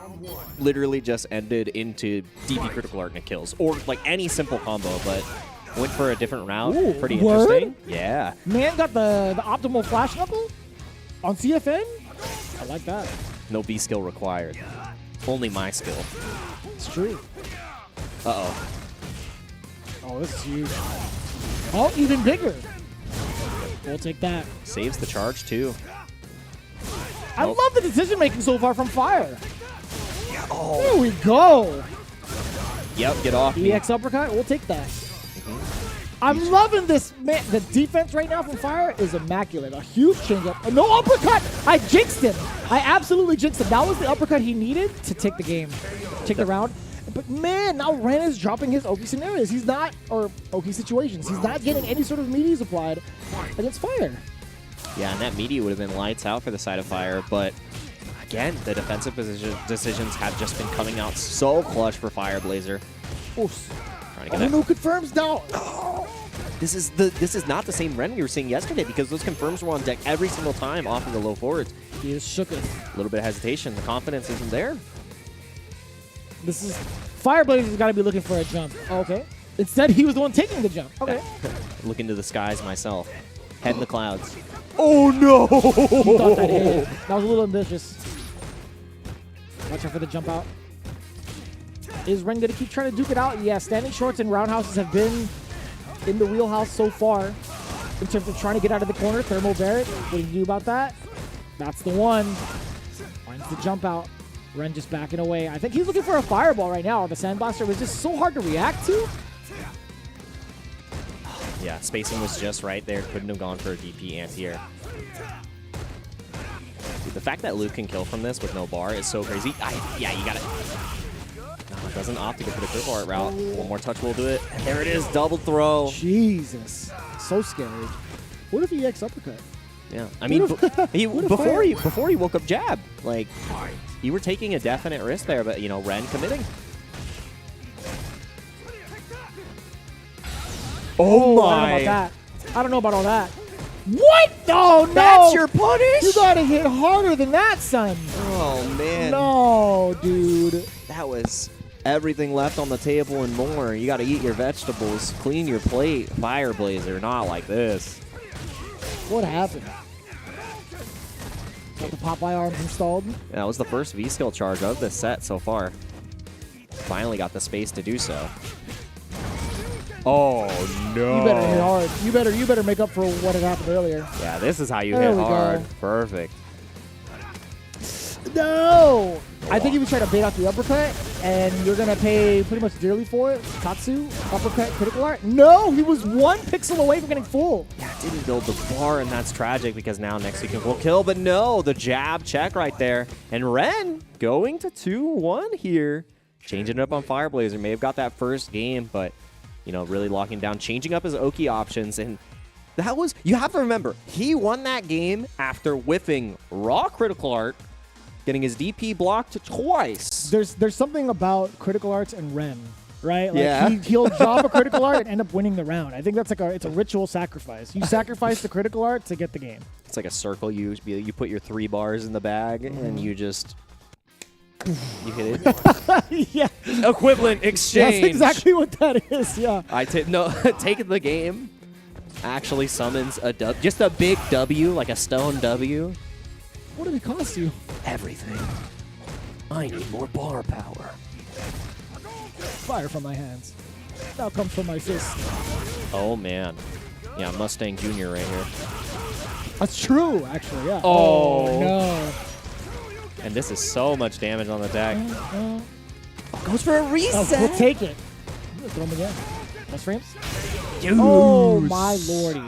literally just ended into DP critical art and it kills. Or like any simple combo, but went for a different route. Ooh, pretty word? interesting. Yeah. Man got the optimal flash knuckle on CFN? I like that. No B skill required. Only my skill. It's true. Uh-oh. Oh, this is huge. Oh, even bigger. We'll take that. Saves the charge, too. I love the decision-making so far from Fire. Oh. There we go. Yep, get off me. EX uppercut, we'll take that. I'm loving this, man. The defense right now from Fire is immaculate. A huge changeup. No uppercut! I jinxed him. I absolutely jinxed him. That was the uppercut he needed to take the game, take the round. But man, now Ren is dropping his Oki scenarios. He's not, or Oki situations. He's not getting any sort of meaties applied against Fire. Yeah, and that meaty would have been lights out for the side of Fire, but again, the defensive decisions have just been coming out so clutch for Fireblazer. Oof. Trying to get no confirms now. This is not the same Ren we were seeing yesterday because those confirms were on deck every single time off of the low forwards. He is shook it. A little bit of hesitation. The confidence isn't there. This is Fireblazer's got to be looking for a jump. Okay. Instead, he was the one taking the jump. Okay. Look into the skies myself. Head in the clouds. Oh no! He thought that hit. That was a little ambitious. Watch out for the jump out. Is Ren going to keep trying to duke it out? Yeah, standing shorts and roundhouses have been in the wheelhouse so far in terms of trying to get out of the corner. Thermal Barrett, what do you do about that? That's the one. Finds the jump out. Ren just backing away. I think he's looking for a fireball right now. The Sandblaster was just so hard to react to. Yeah, spacing was just right there. Couldn't have gone for a DP anti-air. Dude, the fact that Luke can kill from this with no bar is so crazy. Yeah, you got it. No, it doesn't opt to go for the critical art route. One more touch will do it. And there it is, double throw. Jesus, so scary. What if he EX uppercut? Yeah, I mean, before he woke up jab, like you were taking a definite risk there, but you know, Ren committing. Oh my! I don't know about all that. What? Oh no! That's your punish? You gotta hit harder than that, son. Oh man! No, dude. That was everything left on the table and more. You gotta eat your vegetables, clean your plate. Fireblazer, not like this. What happened? Got the Popeye arms installed. Yeah, that was the first V-skill charge of this set so far. Finally got the space to do so. Oh no! You better hit hard. You better make up for what had happened earlier. Yeah, this is how you hit hard. Perfect. No! I think he was trying to bait out the uppercut, and you're gonna pay pretty much dearly for it. Tatsu, uppercut, critical art. No, he was one pixel away from getting full. Yeah, didn't build the bar, and that's tragic because now next week will kill. But no, the jab check right there, and Ren going to 2-1 here, changing it up on Fireblazer. May have got that first game, but you know, really locking down, changing up his Oki options, and that was, you have to remember, he won that game after whiffing raw critical art, getting his DP blocked twice. There's something about critical arts and Ren right? Like Yeah. he'll drop a critical art and end up winning the round. I think that's like it's a ritual sacrifice. You sacrifice the critical art to get the game. It's like a circle. You put your 3 bars in the bag and you just you hit it. Yeah, Equivalent exchange. that's exactly what that is. Yeah. Take the game. Actually summons just a big W, like a stone W. What did it cost you? Everything. I need more bar power. Fire from my hands. Now comes from my fist. Oh man. Yeah, Mustang Jr. right here. That's true, actually. Yeah. Oh. No. And this is so much damage on the deck. Goes for a Oh, reset. we'll take it. Throw him again. Plus frames. Dude. Oh my lordy.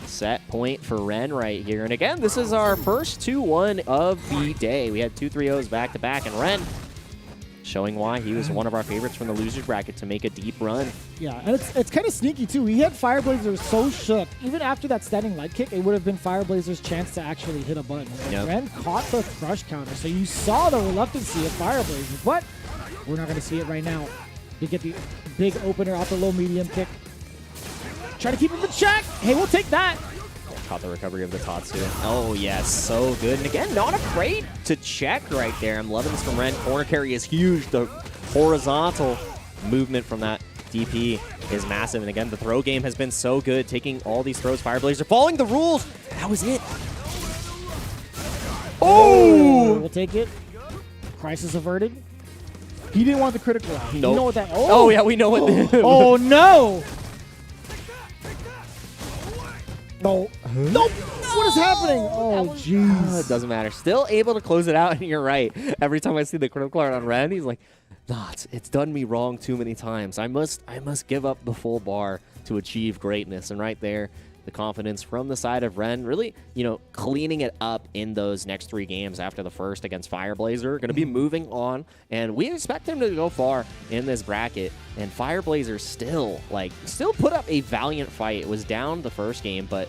Set point for Ren right here. And again, this is our first 2-1 of the day. We had 2 3-0s back to back, and Ren showing why he was one of our favorites from the losers bracket to make a deep run. Yeah, and it's kind of sneaky too. He had Fireblazer so shook. Even after that standing light kick, it would have been Fireblazer's chance to actually hit a button. But Yep. Ren caught the crush counter, so you saw the reluctancy of Fireblazer, but we're not going to see it right now. You get the big opener off the low medium kick. Try to keep him in check. Hey, we'll take that. Caught the recovery of the Tatsu. Oh, yes, so good. And again, not afraid to check right there. I'm loving this from Ren. Corner carry is huge. The horizontal movement from that DP is massive. And again, the throw game has been so good, taking all these throws. Fireblazer following the rules. That was it. Oh! We'll take it. Crisis averted. He didn't want the critical out. Nope. You know what that? Oh, yeah, we know what. Oh no! No. Nope. What is happening? Oh, jeez. It doesn't matter. Still able to close it out, and you're right. Every time I see the critical art on Ren, he's like, nah, it's done me wrong too many times. I must give up the full bar to achieve greatness. And right there, the confidence from the side of Ren, really, cleaning it up in those next 3 games after the first against Fireblazer. Going to be moving on, and we expect him to go far in this bracket. And Fireblazer still put up a valiant fight. It was down the first game, but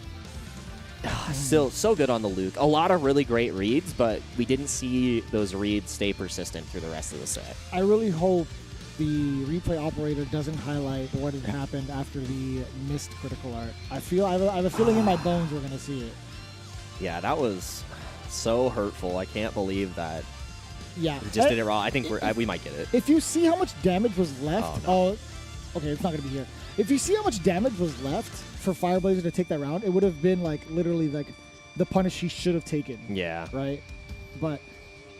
still so good on the Luke. A lot of really great reads, but we didn't see those reads stay persistent through the rest of the set. I really hope the replay operator doesn't highlight what had happened after the missed critical art. I have a feeling in my bones we're going to see it. Yeah, that was so hurtful. I can't believe that. Yeah. We just did it wrong. I think we might get it. If you see how much damage was left, okay, it's not going to be here. If you see how much damage was left for Fireblazer to take that round, it would have been literally the punish he should have taken. Yeah. Right? But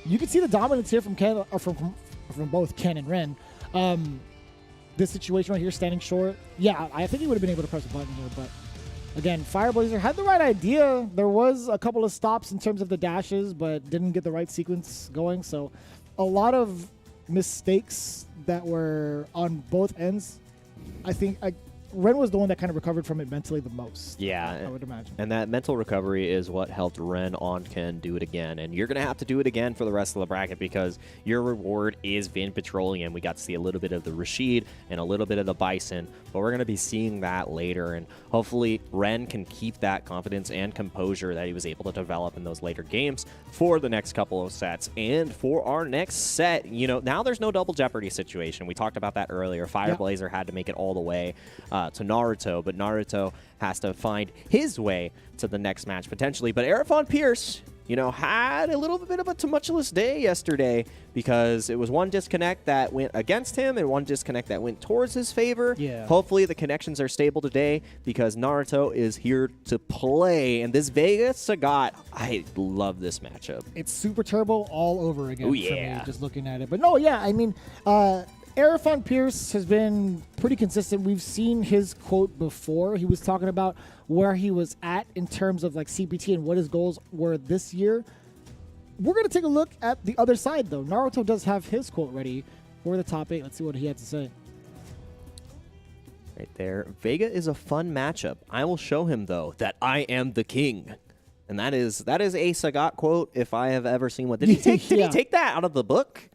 you can see the dominance here from Ken, or from both Ken and Ren. This situation right here, standing short, yeah, I think he would have been able to press a button here, but again, Fireblazer had the right idea. There was a couple of stops in terms of the dashes, but didn't get the right sequence going, so a lot of mistakes that were on both ends. I think Ren was the one that kind of recovered from it mentally the most. Yeah. I would imagine. And that mental recovery is what helped Ren on Ken do it again. And you're going to have to do it again for the rest of the bracket because your reward is Vin Petroleum. We got to see a little bit of the Rashid and a little bit of the Bison, but we're going to be seeing that later. And hopefully Ren can keep that confidence and composure that he was able to develop in those later games for the next couple of sets. And for our next set, now there's no double jeopardy situation. We talked about that earlier. Fireblazer had to make it all the way to Naruto, but Naruto has to find his way to the next match potentially. But Arafon Pierce, had a little bit of a tumultuous day yesterday because it was one disconnect that went against him and one disconnect that went towards his favor. Yeah. Hopefully the connections are stable today because Naruto is here to play. And this Vega Sagat, I love this matchup. It's Super Turbo all over again Oh, for yeah. me, just looking at it. But no, yeah, I mean, Arafon Pierce has been pretty consistent. We've seen his quote before. He was talking about where he was at in terms of CPT and what his goals were this year. We're going to take a look at the other side, though. Naruto does have his quote ready for the top 8. Let's see what he had to say. Right there. Vega is a fun matchup. I will show him, though, that I am the king. And that is a Sagat quote if I have ever seen one. Did he take that out of the book?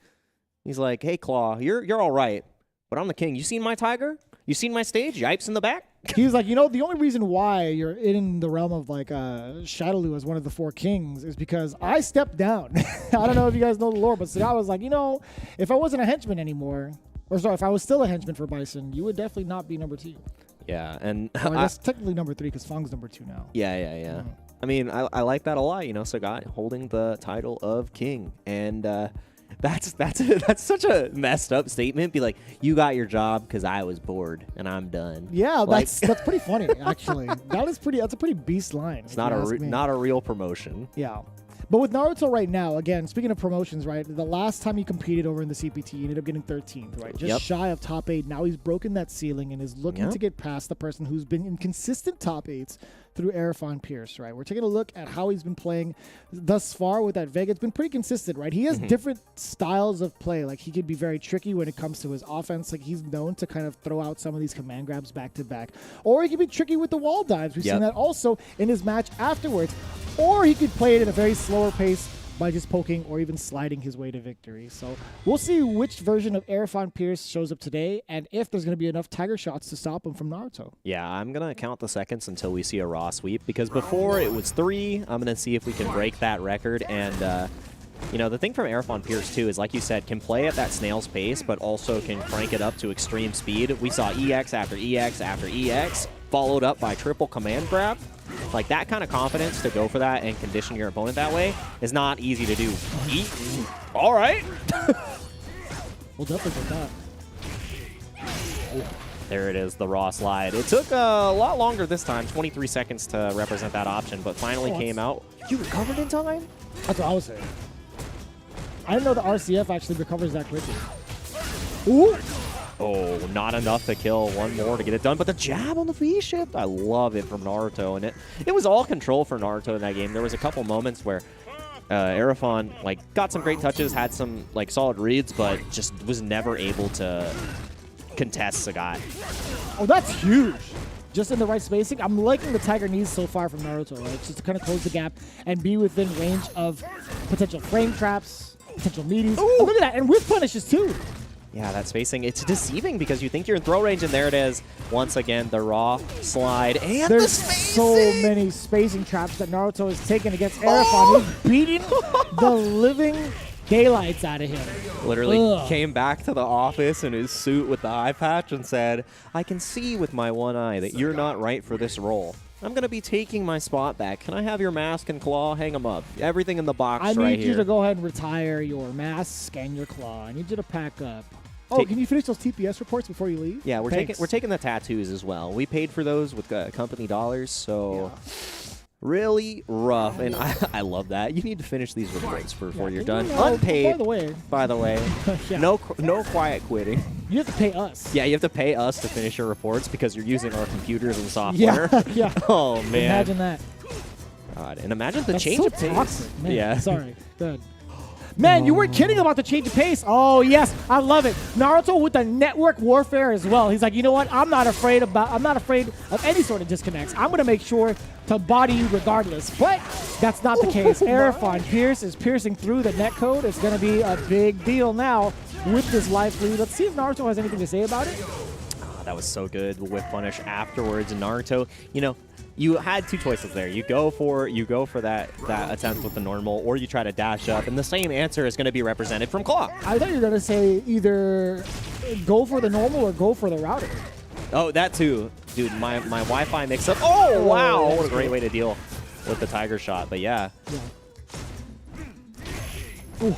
He's like, hey, Claw, you're all right, but I'm the king. You seen my tiger? You seen my stage? Yipes in the back? He's like, the only reason why you're in the realm of Shadowloo as one of the 4 kings is because I stepped down. I don't know if you guys know the lore, but Sagat was like, if I wasn't a henchman anymore, Or sorry, if I was still a henchman for Bison, you would definitely not be number 2. Yeah, and Well, that's technically number 3 because Fong's number 2 now. yeah. I mean, I like that a lot. You know, Sagat holding the title of king, and that's such a messed up statement. Be like, you got your job because I was bored and I'm done. Yeah, like, that's pretty funny actually. That's a pretty beast line. It's not a real promotion. Yeah. But with Naruto right now, again, speaking of promotions, right, the last time he competed over in the CPT, he ended up getting 13th, right? Just shy of top 8. Now he's broken that ceiling and is looking to get past the person who's been in consistent top 8s through Arafon Pierce, right? We're taking a look at how he's been playing thus far with that Vega. It's been pretty consistent, right? He has different styles of play. Like, he could be very tricky when it comes to his offense. Like, he's known to kind of throw out some of these command grabs back to back. Or he could be tricky with the wall dives. We've seen that also in his match afterwards. Or he could play it at a very slower pace by just poking or even sliding his way to victory. So we'll see which version of Arafon Pierce shows up today and if there's going to be enough Tiger shots to stop him from Naruto. Yeah, I'm going to count the seconds until we see a raw sweep because before it was 3. I'm going to see if we can break that record. And, you know, the thing from Arafon Pierce, too, is like you said, can play at that snail's pace, but also can crank it up to extreme speed. We saw EX after EX after EX, followed up by triple command grab. Like, that kind of confidence to go for that and condition your opponent that way is not easy to do. All right. We'll definitely get that. There it is, the raw slide. It took a lot longer this time, 23 seconds to represent that option, but finally came out. You recovered in time? That's what I was saying. I didn't know the RCF actually recovers that quickly. Ooh! Oh, not enough to kill. One more to get it done. But the jab on the V-shift, I love it from Naruto. And it was all control for Naruto in that game. There was a couple moments where Arafon got some great touches, had some solid reads, but just was never able to contest Sagat. Oh, that's huge. Just in the right spacing. I'm liking the Tiger knees so far from Naruto, right? Just to kind of close the gap and be within range of potential frame traps, potential meaties. Oh, look at that. And with punishes, too. Yeah, that spacing, it's deceiving because you think you're in throw range, and there it is. Once again, the raw slide and there's the spacing. So many spacing traps that Naruto has taken against Arafon. He's beating the living daylights out of him. Literally came back to the office in his suit with the eye patch and said, I can see with my one eye that you're not right for this role. I'm going to be taking my spot back. Can I have your mask and claw? Hang them up. Everything in the box right here. I need you to go ahead and retire your mask and your claw. I need you to pack up. Oh, can you finish those TPS reports before you leave? Yeah, we're taking the tattoos as well. We paid for those with company dollars, so really rough. And I love that. You need to finish these reports before you're done. Unpaid. By the way, no quiet quitting. You have to pay us. Yeah, you have to pay us to finish your reports because you're using our computers and software. Yeah. Oh man. Imagine that. God, and imagine the That's change so of pace. toxic, man. Yeah. Sorry. Good. Man, you weren't kidding about the change of pace. Oh, yes. I love it. Naruto with the network warfare as well. He's like, you know what? I'm not afraid of any sort of disconnects. I'm going to make sure to body you regardless. But that's not the case. Arafon Pierce is piercing through the netcode. It's going to be a big deal now with this life lead. Let's see if Naruto has anything to say about it. Oh, that was so good. The whip punish afterwards. And Naruto, you know, you had two choices there. You go for that attempt with the normal, or you try to dash up, and the same answer is going to be represented from Claw. I thought you were going to say either go for the normal or go for the router. Oh, that too. Dude, my Wi-Fi mix-up. Oh, wow. What a great way to deal with the Tiger shot. But yeah. Ooh.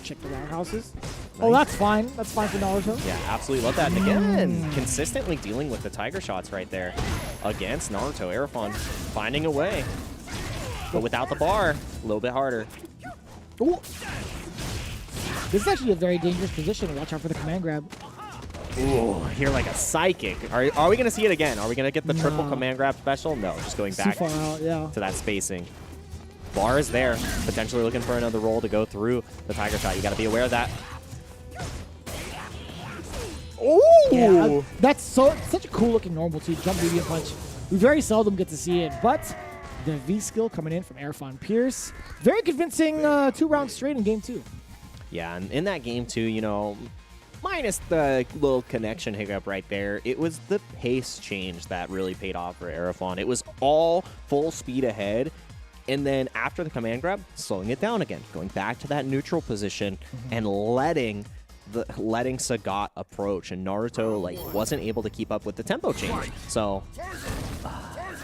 Check the roundhouses. Nice. Oh, that's fine. That's fine for Naruto. Yeah, absolutely love that. And again, consistently dealing with the Tiger shots right there against Naruto. Arafon finding a way. But without the bar, a little bit harder. Ooh. This is actually a very dangerous position. Watch out for the command grab. Ooh, here like a psychic. Are we going to see it again? Are we going to get the triple command grab special? No, just going back too far out, to that spacing. Bar is there. Potentially looking for another roll to go through the Tiger shot. You got to be aware of that. Ooh! Yeah, that's such a cool looking normal too. Jump medium punch. We very seldom get to see it, but the V skill coming in from Arafon Pierce. Very convincing 2 rounds straight in game 2. Yeah, and in that game too, you know, minus the little connection hiccup right there, it was the pace change that really paid off for Arafon. It was all full speed ahead. And then after the command grab, slowing it down again, going back to that neutral position and letting letting Sagat approach, and Naruto like wasn't able to keep up with the tempo change. So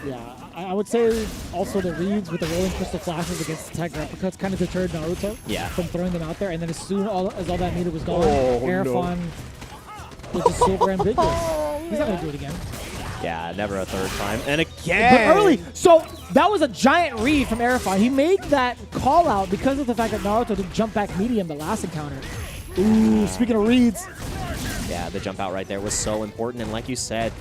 Yeah, I would say also the reads with the rolling crystal flashes against the tech uppercuts kind of deterred Naruto from throwing them out there. And then as soon as all that meter was gone, Arafon was just super ambiguous. He's not going to do it again. Yeah, never a third time. And again! But early! So that was a giant read from Arafon. He made that call out because of the fact that Naruto didn't jump back medium the last encounter. Ooh, speaking of reads. Yeah, the jump out right there was so important. And like you said,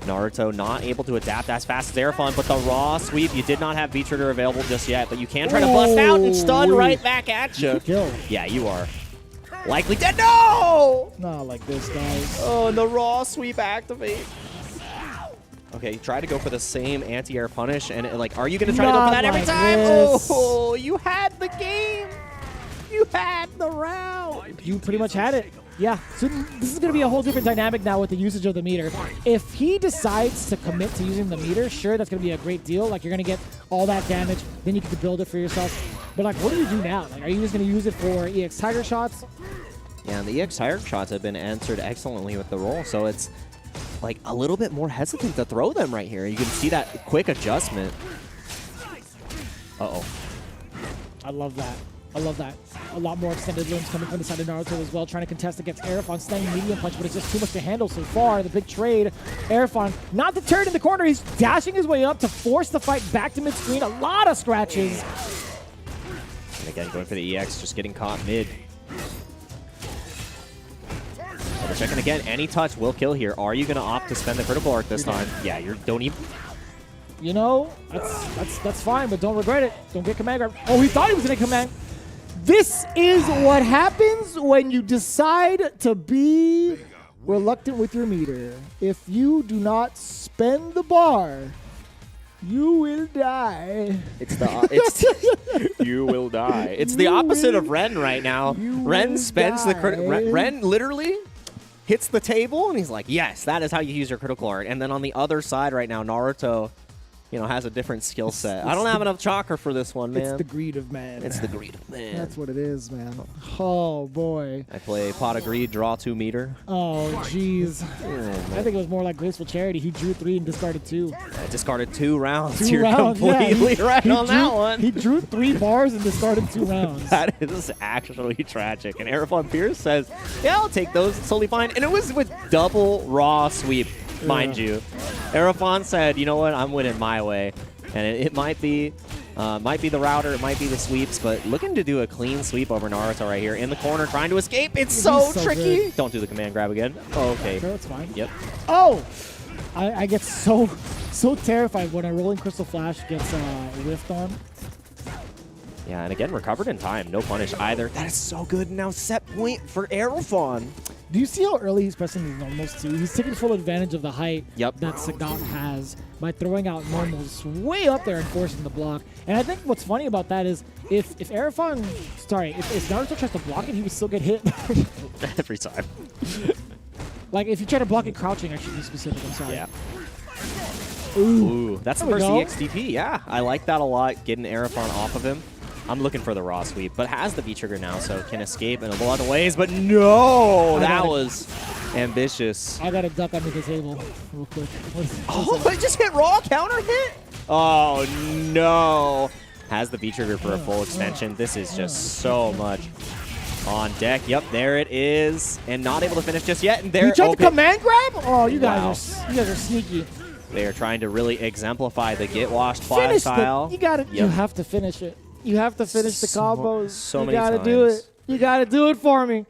Naruto not able to adapt as fast as Arafon, but the raw sweep, you did not have V-Trigger available just yet, but you can try to bust out and stun right back at you. Yeah, you are likely dead. No! Not like this, guys. Oh, and the raw sweep activate. Okay, try to go for the same anti-air punish, and like, are you going to try to go for that every time? This. Oh, you had the game. You had the round. You pretty much had it. Yeah, so this is going to be a whole different dynamic now with the usage of the meter. If he decides to commit to using the meter, sure, that's going to be a great deal. Like, you're going to get all that damage, then you get to build it for yourself. But, like, what do you do now? Like, are you just going to use it for EX Tiger shots? Yeah, and the EX Tiger shots have been answered excellently with the roll, so it's, like, a little bit more hesitant to throw them right here. You can see that quick adjustment. Uh-oh. I love that. I love that. A lot more extended limbs coming from the side of Naruto as well, trying to contest against Arafon, standing medium punch, but it's just too much to handle so far. The big trade. Arafon not deterred in the corner. He's dashing his way up to force the fight back to mid-screen. A lot of scratches. And again, going for the EX, just getting caught mid. Double checking again. Any touch will kill here. Are you going to opt to spend the critical arc this time? Yeah, you don't even... You know, that's fine, but don't regret it. Don't get command grab. Oh, he thought he was going to command. This is what happens when you decide to be reluctant with your meter. If you do not spend the bar, you will die. You will die. It's the opposite of Ren right now. Ren spends the critical. Ren literally hits the table and he's like, "Yes, that is how you use your critical art." And then on the other side right now, Naruto, you know, has a different skill set. I don't have enough chakra for this one, man. It's the greed of man. It's the greed of man. That's what it is, man. Oh, boy. I play pot of greed, draw 2 meter. Oh, jeez. I think it was more like graceful charity. He drew 3 and discarded 2. I discarded 2 rounds. 2 You're rounds, completely right on that one. He drew 3 bars and discarded 2 rounds. That is actually tragic. And Arafon Pierce says, yeah, I'll take those. It's totally fine. And it was with double raw sweep, mind you. Arafon said, you know what? I'm winning my way. And it might be the router, it might be the sweeps, but looking to do a clean sweep over Naruto right here in the corner, trying to escape. It's so tricky. Good. Don't do the command grab again. Oh, okay. Sure, that's fine. Yep. Oh! I get so terrified when a rolling crystal flash gets whiffed on. Yeah, and again, recovered in time. No punish either. That is so good. Now set point for Arafon. Do you see how early he's pressing his normals too? He's taking full advantage of the height that Sagat has by throwing out normals way up there and forcing the block. And I think what's funny about that is if Arafon, if Naruto tries to block it, he would still get hit. Every time. Like if you try to block it crouching, I should be specific, I'm sorry. Yeah. Ooh, that's the first EXTP. Yeah, I like that a lot, getting Arafon off of him. I'm looking for the raw sweep, but has the V-trigger now, so can escape in a lot of ways. But no, that was ambitious. I got to duck under the table real quick. It just hit raw, counter hit? Oh, no. Has the V-trigger for a full extension. This is just so much on deck. Yep, there it is. And not able to finish just yet. And there, you tried to command grab? Oh, you guys are sneaky. They are trying to really exemplify the get washed fly style. You have to finish it. You have to finish the combos. So you gotta do it. You gotta do it for me.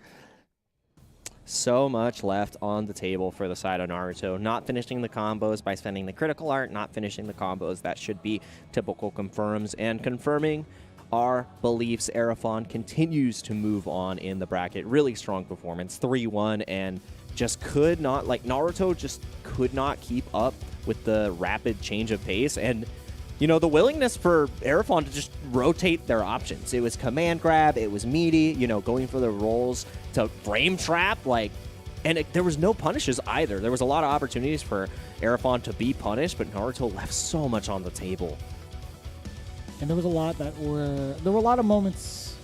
So much left on the table for the side of Naruto. Not finishing the combos by spending the critical art, not finishing the combos that should be typical confirms, and confirming our beliefs. Arafon continues to move on in the bracket. Really strong performance, 3-1, and just could not, like Naruto just could not keep up with the rapid change of pace. And you know, the willingness for Arafon to just rotate their options. It was command grab, it was meaty, you know, going for the rolls to frame trap, like, and there was no punishes either. There was a lot of opportunities for Arafon to be punished, but Naruto left so much on the table. And there were a lot of moments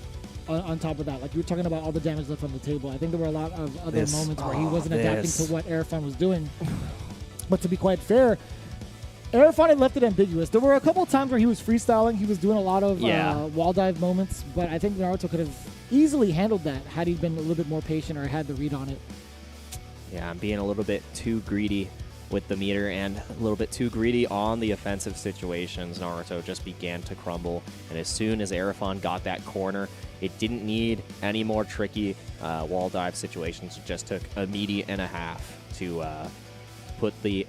on top of that. Like you were talking about all the damage left on the table. I think there were a lot of other moments where he wasn't adapting to what Arafon was doing. But to be quite fair, Arafon had left it ambiguous. There were a couple of times where he was freestyling. He was doing a lot of wall dive moments, but I think Naruto could have easily handled that had he been a little bit more patient or had the read on it. Yeah, I'm being a little bit too greedy with the meter and a little bit too greedy on the offensive situations. Naruto just began to crumble, and as soon as Arafon got that corner, it didn't need any more tricky wall dive situations. It just took a meaty and a half to put the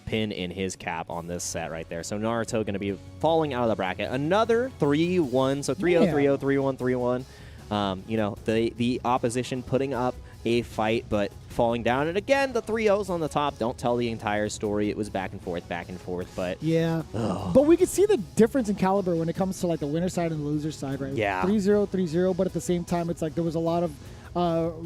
pin in his cap on this set right there. So Naruto going to be falling out of the bracket. Another 3-1, so 3-0, 3-0, 3-1, 3-1. You know, the opposition putting up a fight, but falling down. And again, the 3-0s on the top don't tell the entire story. It was back and forth, but... Yeah. But we could see the difference in caliber when it comes to, like, the winner side and the loser side, right? Yeah. 3-0, 3-0, but at the same time, it's like there was a lot of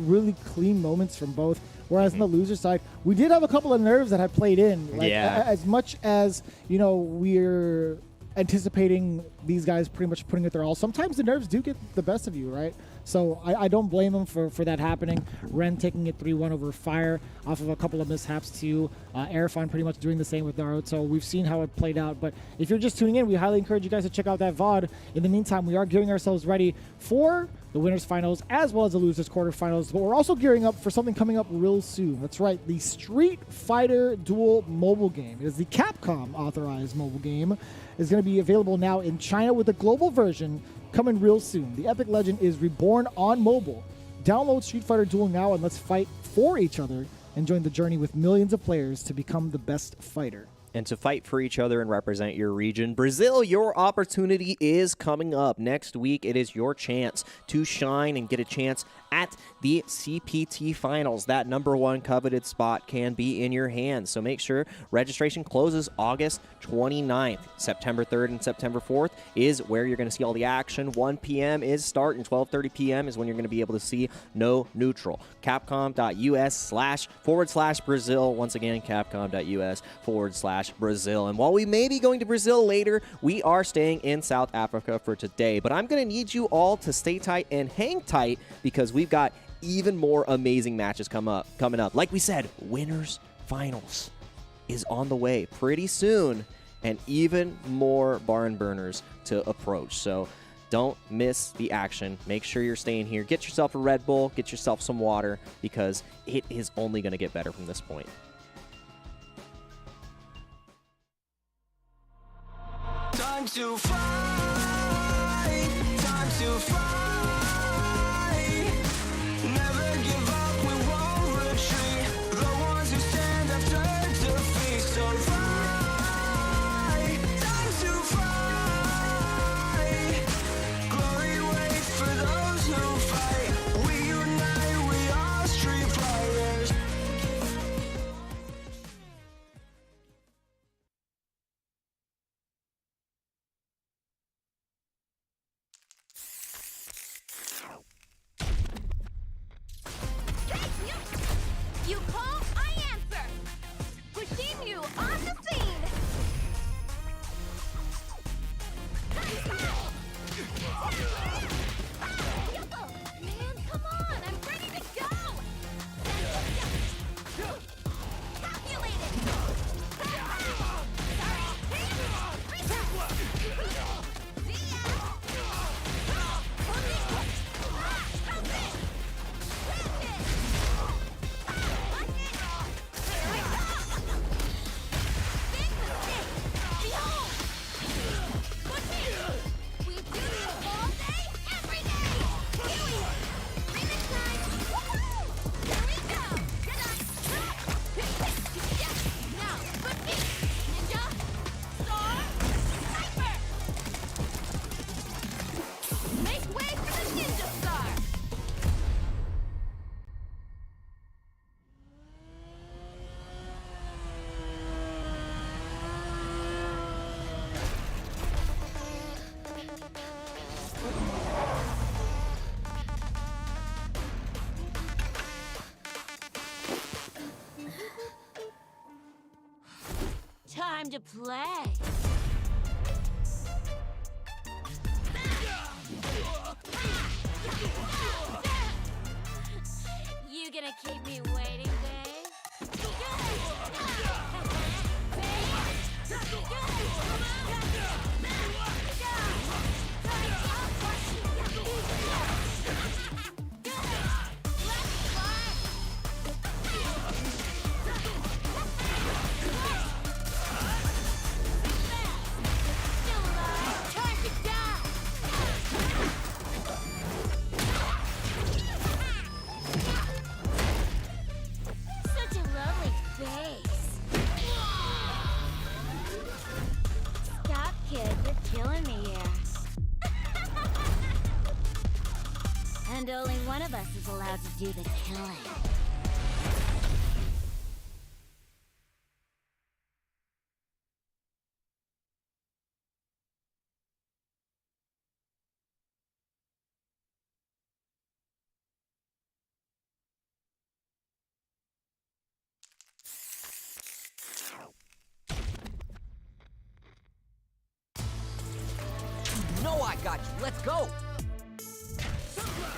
really clean moments from both. Whereas on the loser side, we did have a couple of nerves that had played in. Like, as much as, you know, we're anticipating these guys pretty much putting it their all, sometimes the nerves do get the best of you, right? So I don't blame them for that happening. Ren taking it 3-1 over Fire off of a couple of mishaps too. Arafon pretty much doing the same with Naruto. So we've seen how it played out. But if you're just tuning in, we highly encourage you guys to check out that VOD. In the meantime, we are gearing ourselves ready for the winners finals as well as the losers quarterfinals. But we're also gearing up for something coming up real soon. That's right, the Street Fighter Duel mobile game. It is the Capcom authorized mobile game. It's going to be available now in China with a global version coming real soon. The epic legend is reborn on mobile. Download Street Fighter Duel now and let's fight for each other and join the journey with millions of players to become the best fighter. And to fight for each other and represent your region. Brazil, your opportunity is coming up. Next week, it is your chance to shine and get a chance at the CPT Finals. That #1 coveted spot can be in your hands. So make sure registration closes August 29th. September 3rd and September 4th is where you're going to see all the action. 1 p.m. is start and 12:30 p.m. is when you're going to be able to see no neutral. Capcom.us//Brazil. Once again, Capcom.us/Brazil. And while we may be going to Brazil later, we are staying in South Africa for today. But I'm going to need you all to stay tight and hang tight because we've got even more amazing matches coming up. Like we said, winners finals is on the way pretty soon, and even more barn burners to approach. So don't miss the action. Make sure you're staying here. Get yourself a Red Bull, get yourself some water, because it is only going to get better from this point. Time to fight, time to fight. Never give up, we won't retreat. The ones who stand after defeat. So fight, time to fight. Glory waits for those who fight. We unite, we are street fighters. You call, I answer. Pushing you on the scene. Man, come on, I'm ready to go. Calculated. We do this all day, every day. Remix time. Woohoo! Here we go. Now, good beat. Ninja, Star, Sniper. Make way for the Ninja Star. Time to play. You gonna keep me waiting, babe? Such a lovely face. Stop, kid. You're killing me here. And only one of us is allowed to do the killing. No, I got you. Let's go.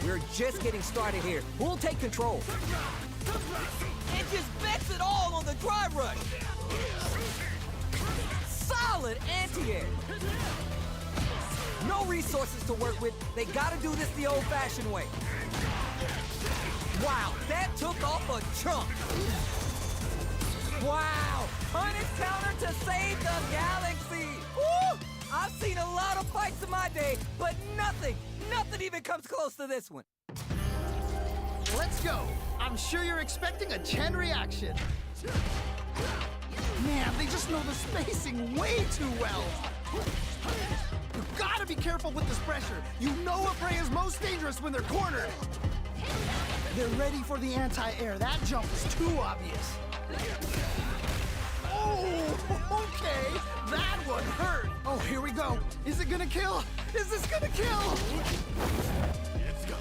We're just getting started here. Who'll take control? And just bets it all on the dry rush. Solid anti-air. No resources to work with. They gotta do this the old-fashioned way. Wow, that took off a chunk. Wow, punish counter to save the galaxy. Woo! I've seen a lot of fights in my day, but nothing even comes close to this one. Let's go. I'm sure you're expecting a Chen reaction. Man, they just know the spacing way too well. You gotta be careful with this pressure. You know a prey is most dangerous when they're cornered. They're ready for the anti-air. That jump is too obvious. Oh, okay. That one hurt. Oh, here we go. Is it gonna kill? Is this gonna kill? Let's go.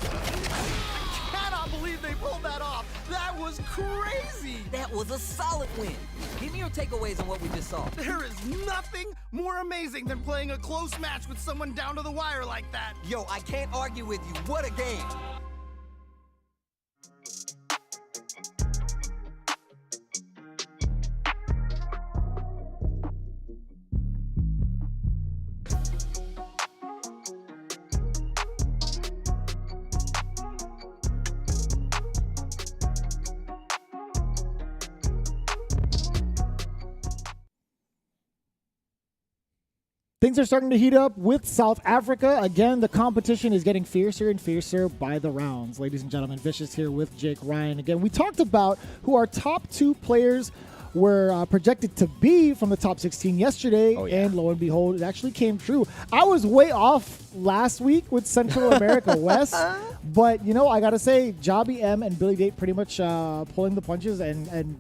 I cannot believe they pulled that off. That was crazy. That was a solid win. Give me your takeaways on what we just saw. There is nothing more amazing than playing a close match with someone down to the wire like that. Yo, I can't argue with you. What a game. Things are starting to heat up with South Africa. Again, the competition is getting fiercer and fiercer by the rounds. Ladies and gentlemen, Vicious here with Jake Ryan. Again, we talked about who our top two players were projected to be from the top 16 yesterday, and lo and behold, it actually came true. I was way off last week with Central America West, but, you know, I got to say, Jobby M and Billy Date pretty much pulling the punches and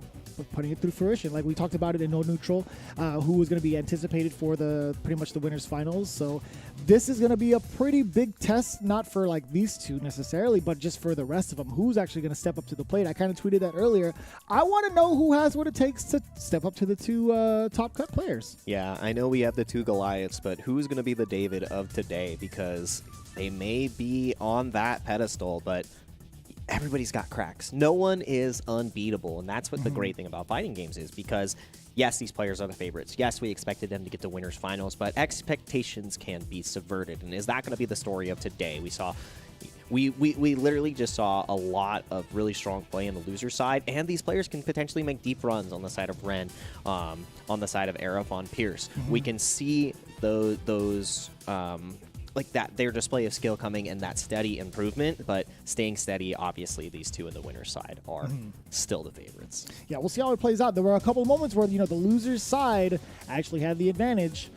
putting it through fruition. Like we talked about it in No Neutral, who was going to be anticipated for the pretty much the winners finals. So this is going to be a pretty big test, not for like these two necessarily, but just for the rest of them. Who's actually going to step up to the plate? I kind of tweeted that earlier. I want to know who has what it takes to step up to the two top cut players. Yeah, I know we have the two Goliaths, but who's going to be the David of today? Because they may be on that pedestal, but everybody's got cracks. No one is unbeatable, and that's what the great thing about fighting games is, because yes, these players are the favorites. Yes, we expected them to get to winners finals, but expectations can be subverted, and is that going to be the story of today? We literally just saw a lot of really strong play on the loser side, and these players can potentially make deep runs on the side of Ren, on the side of Arif on Pierce. We can see those like that, their display of skill coming and that steady improvement, but staying steady, obviously these two on the winner's side are still the favorites. Yeah, we'll see how it plays out. There were a couple of moments where, you know, the loser's side actually had the advantage.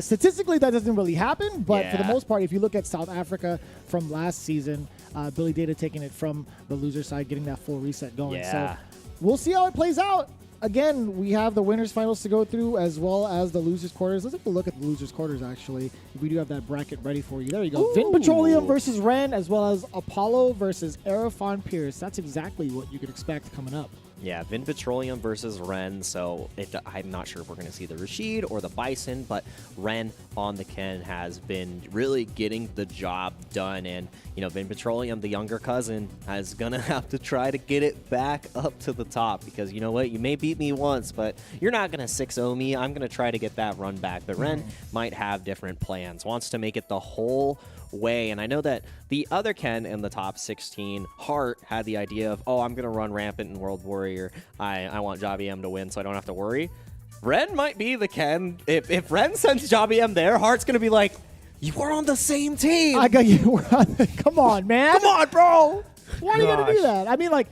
Statistically, that doesn't really happen, but for the most part, if you look at South Africa from last season, Billy Data taking it from the loser side, getting that full reset going. So we'll see how it plays out. Again, we have the winners finals to go through as well as the losers quarters. Let's take a look at the losers quarters, actually. We do have that bracket ready for you. There you go. Vin Petroleum versus Ren, as well as Apollo versus Arif on Pierce. That's exactly what you could expect coming up. Yeah, Vin Petroleum versus Ren, so I'm not sure if we're going to see the Rashid or the Bison, but Ren on the Ken has been really getting the job done, and, you know, Vin Petroleum, the younger cousin, is going to have to try to get it back up to the top, because, you know what, you may beat me once, but you're not going to 6-0 me. I'm going to try to get that run back, but Ren might have different plans, wants to make it the whole way. And I know that the other Ken in the top 16, Hart, had the idea of, oh, I'm going to run rampant in World Warrior. I want Javi M to win so I don't have to worry. Ren might be the Ken. If Ren sends Javi M there, Hart's going to be like, you were on the same team. I got you. Come on, man. Come on, bro. Why are you going to do that? I mean, like,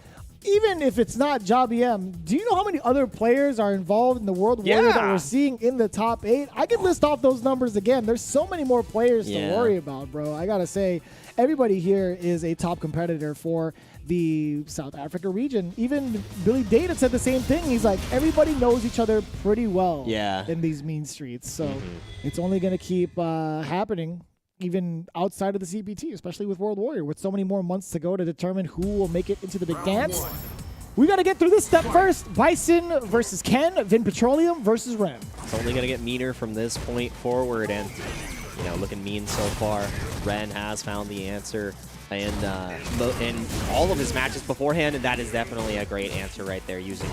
even if it's not Javi M, do you know how many other players are involved in the World Warrior that we're seeing in the top 8? I can list off those numbers again. There's so many more players to worry about, bro. I got to say, everybody here is a top competitor for the South Africa region. Even Billy Data said the same thing. He's like, everybody knows each other pretty well in these mean streets. So it's only going to keep happening even outside of the CPT, especially with World Warrior, with so many more months to go to determine who will make it into the big dance. We got to get through this step first. Bison versus Ken, Vin Petroleum versus Ren. It's only going to get meaner from this point forward, and, you know, looking mean so far. Ren has found the answer in all of his matches beforehand, and that is definitely a great answer right there, using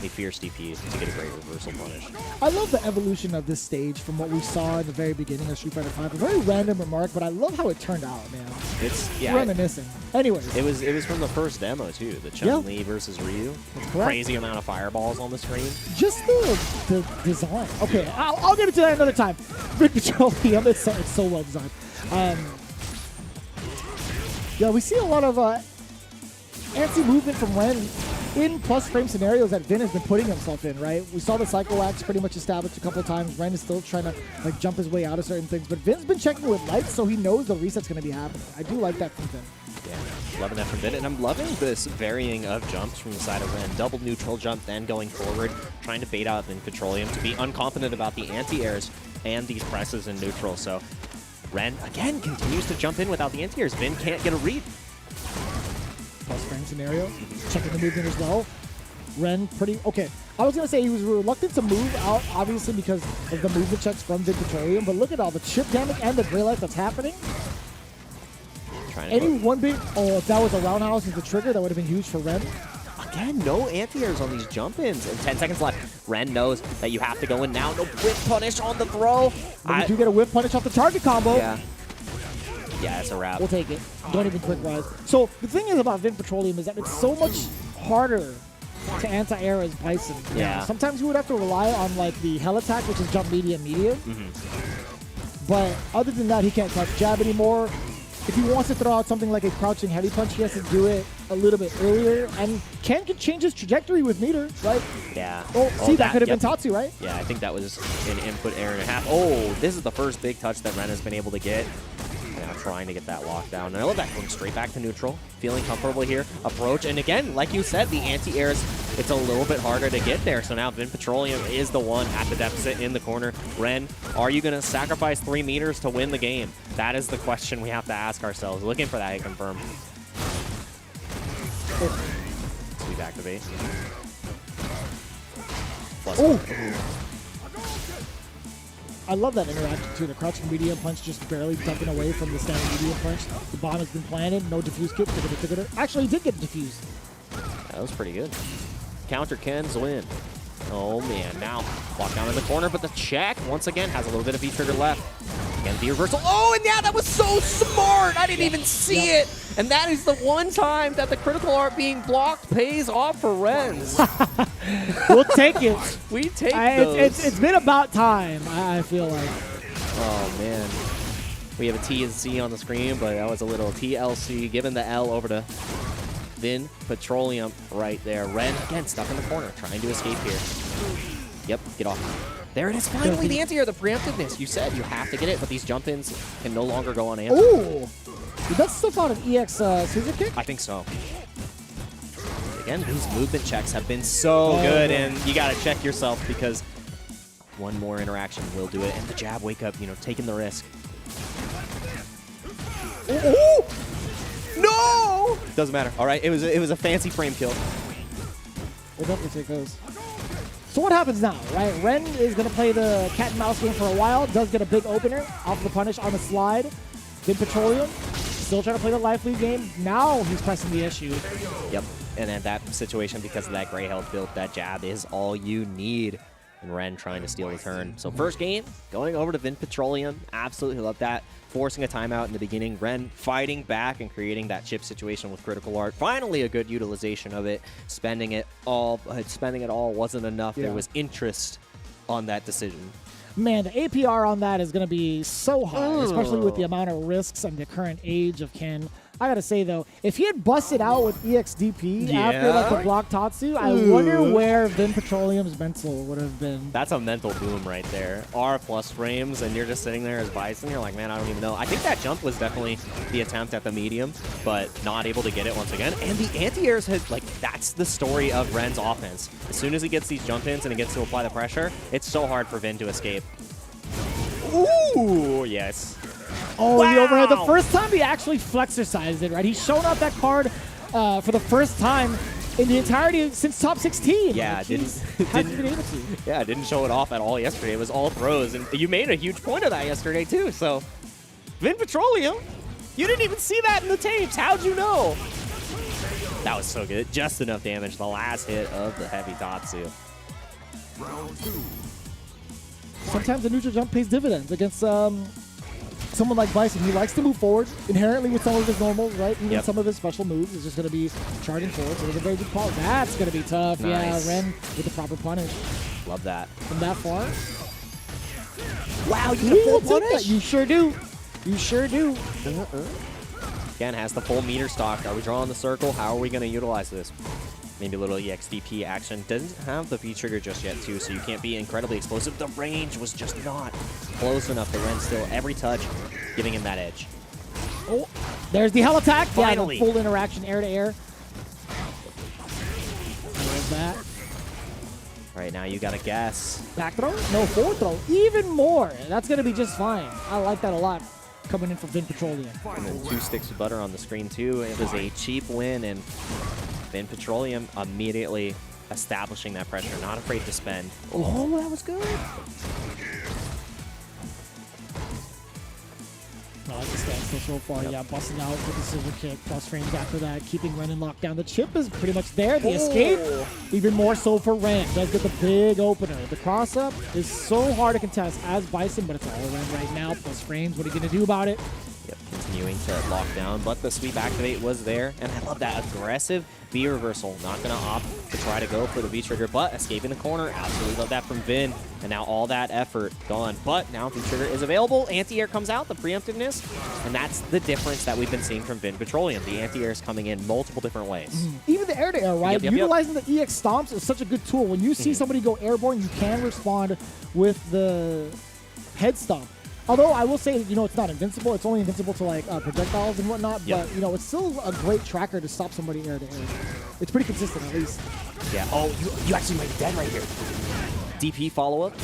the Fierce DP to get a great reversal punish. I love the evolution of this stage from what we saw in the very beginning of Street Fighter V. A very random remark, but I love how it turned out, man. It's reminiscing. Anyways, it was from the first demo too, the Chun-Li versus Ryu. Crazy amount of fireballs on the screen. Just the design. Okay, I'll get into that another time. Vin Petroleum, it's so well designed. Yeah, we see a lot of anti-movement from Ren in plus frame scenarios that Vin has been putting himself in, right? We saw the Psycho Axe pretty much established a couple of times. Ren is still trying to like jump his way out of certain things, but Vin's been checking with lights, so he knows the reset's going to be happening. I do like that from Vin. Yeah, loving that from Vin, and I'm loving this varying of jumps from the side of Ren. Double neutral jump, then going forward, trying to bait out Vin Petroleum to be unconfident about the anti-airs and these presses in neutral. So Ren, again, continues to jump in without the anti-airs. Vin can't get a read. Plus frame scenario, checking the movement as well. Ren pretty, okay. I was going to say he was reluctant to move out, obviously, because of the movement checks from Vin Petroleum, but look at all the chip damage and the gray light that's happening. Any one big, if that was a roundhouse as the trigger, that would have been huge for Ren. Again, no anti-airs on these jump-ins, and 10 seconds left. Ren knows that you have to go in now. No whip punish on the throw. But you do get a whip punish off the target combo. Yeah, it's a wrap. We'll take it. Don't even quick rise. So the thing is about Vin Petroleum is that it's so much harder to anti-air as Bison. Yeah. Sometimes you would have to rely on like the hell attack, which is jump medium. But other than that, he can't touch jab anymore. If he wants to throw out something like a crouching heavy punch, he has to do it a little bit earlier. And Ken can change his trajectory with meter, right? Yeah. Oh, see, that could have been Tatsu, right? Yeah, I think that was an input error and a half. Oh, this is the first big touch that Ren has been able to get. Now trying to get that lockdown. And I love that going straight back to neutral. Feeling comfortable here. Approach. And again, like you said, the anti-airs, it's a little bit harder to get there. So now Vin Petroleum is the one at the deficit in the corner. Ren, are you going to sacrifice 3 meters to win the game? That is the question we have to ask ourselves. Looking for that hit confirm. Sweep activate. Plus I love that interaction too. The crouching medium punch just barely ducking away from the standing medium punch. The bomb has been planted. No diffuse kit. Actually, he did get diffused. That was pretty good. Counter Ken's win. Oh man, now walk down in the corner, but the check once again has a little bit of V-trigger left. Again, the reversal. Oh, and yeah, that was so smart. I didn't even see it. And that is the one time that the critical art being blocked pays off for Renz. We'll take it. We take those. It's been about time, I feel like. Oh, man. We have a T and C on the screen, but that was a little TLC, giving the L over to Vin Petroleum right there. Ren, again, stuck in the corner, trying to escape here. Yep, get off. There it is, finally, the anti-air, the preemptiveness. You said you have to get it, but these jump-ins can no longer go unanswered. Ooh! Did that stuff out an EX scissor kick? I think so. Again, these movement checks have been so good, and you got to check yourself because one more interaction will do it. And the jab, wake up, you know, taking the risk. Ooh! No! Doesn't matter. All right, it was a fancy frame kill. We'll definitely take those. So what happens now, right? Ren is going to play the cat and mouse game for a while. Does get a big opener off the punish on the slide. Vin Petroleum still trying to play the life lead game. Now he's pressing the issue. Yep. And in that situation, because of that gray health build, that jab is all you need. And Ren trying to steal the turn. So first game, going over to Vin Petroleum. Absolutely love that. Forcing a timeout in the beginning. Ren fighting back and creating that chip situation with critical art. Finally a good utilization of it. Spending it all wasn't enough. Yeah. There was interest on that decision. Man, the APR on that is going to be so high, especially with the amount of risks and the current age of Ken. I gotta say though, if he had busted out with EXDP after like the block Tatsu, I wonder where Vin Petroleum's mental would have been. That's a mental boom right there. R plus frames, and you're just sitting there as Bison. You're like, man, I don't even know. I think that jump was definitely the attempt at the medium, but not able to get it once again. And the anti-airs had, like, that's the story of Ren's offense. As soon as he gets these jump ins and he gets to apply the pressure, it's so hard for Vin to escape. Ooh, yes. Oh, wow. The overhead. The first time he actually flexercised it, right? He's shown up that card for the first time in the entirety since top 16. Yeah, like, didn't been able to. Yeah, didn't show it off at all yesterday. It was all throws, and you made a huge point of that yesterday too. So, Vin Petroleum, you didn't even see that in the tapes. How'd you know? That was so good. Just enough damage. The last hit of the heavy Tatsu. Sometimes the neutral jump pays dividends against someone like Bison. He likes to move forward inherently with some of his normals, right? Even some of his special moves is just going to be charging forward. So there's a very good call. That's going to be tough. Nice. Yeah, Ren with the proper punish. Love that. From that far. Wow, you We get a will full take that. punish? You sure do. You sure do. Again, has the full meter stock. Are we drawing the circle? How are we going to utilize this? Maybe a little EXDP action. Doesn't have the V-trigger just yet, too, so you can't be incredibly explosive. The range was just not close enough. The Ren still, every touch, giving him that edge. Oh, there's the hell attack. Finally. Yeah, the full interaction, air to air. There's that. All right, now you got to guess. Back throw? No, forward throw. Even more. That's going to be just fine. I like that a lot coming in from Vin Petroleum. And then 2 sticks of butter on the screen, too. It was a cheap win, and Vin Petroleum immediately establishing that pressure, not afraid to spend. Oh, that was good. I like the stance so far. Yeah, busting out with the scissor kick, plus frames after that, keeping Ren in lockdown. The chip is pretty much there. The escape, even more so for Ren. Does get the big opener. The cross-up is so hard to contest as Bison, but it's all Ren right now. Plus frames, what are you going to do about it? Yep, continuing to lock down, but the sweep activate was there, and I love that aggressive V reversal. Not going to opt to try to go for the V trigger, but escaping the corner. Absolutely love that from Vin, and now all that effort gone. But now V trigger is available. Anti-air comes out, the preemptiveness, and that's the difference that we've been seeing from Vin Petroleum. The anti-air is coming in multiple different ways. Even the air-to-air, right? Yep. Utilizing the EX stomps is such a good tool. When you see somebody go airborne, you can respond with the head stomp. Although I will say, you know, it's not invincible. It's only invincible to like projectiles and whatnot. Yep. But you know, it's still a great tracker to stop somebody air to air. It's pretty consistent, at least. Yeah. Oh, you actually might be dead right here. DP follow up.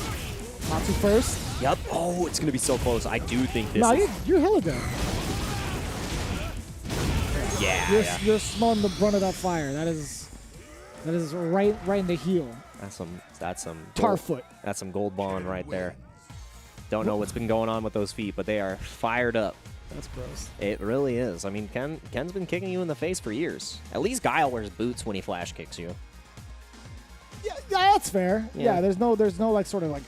Tatsu first. Yep. Oh, it's gonna be so close. I do think this. No, is... you're hella good. Yeah. You're smelling the brunt of that fire. That is right in the heel. That's some Tar gold, foot. That's some gold bond right there. Don't know what's been going on with those feet, but they are fired up. That's gross. It really is. I mean, Ken's been kicking you in the face for years. At least Guile wears boots when he flash kicks you. Yeah, that's fair. Yeah. Yeah, there's no like sort of like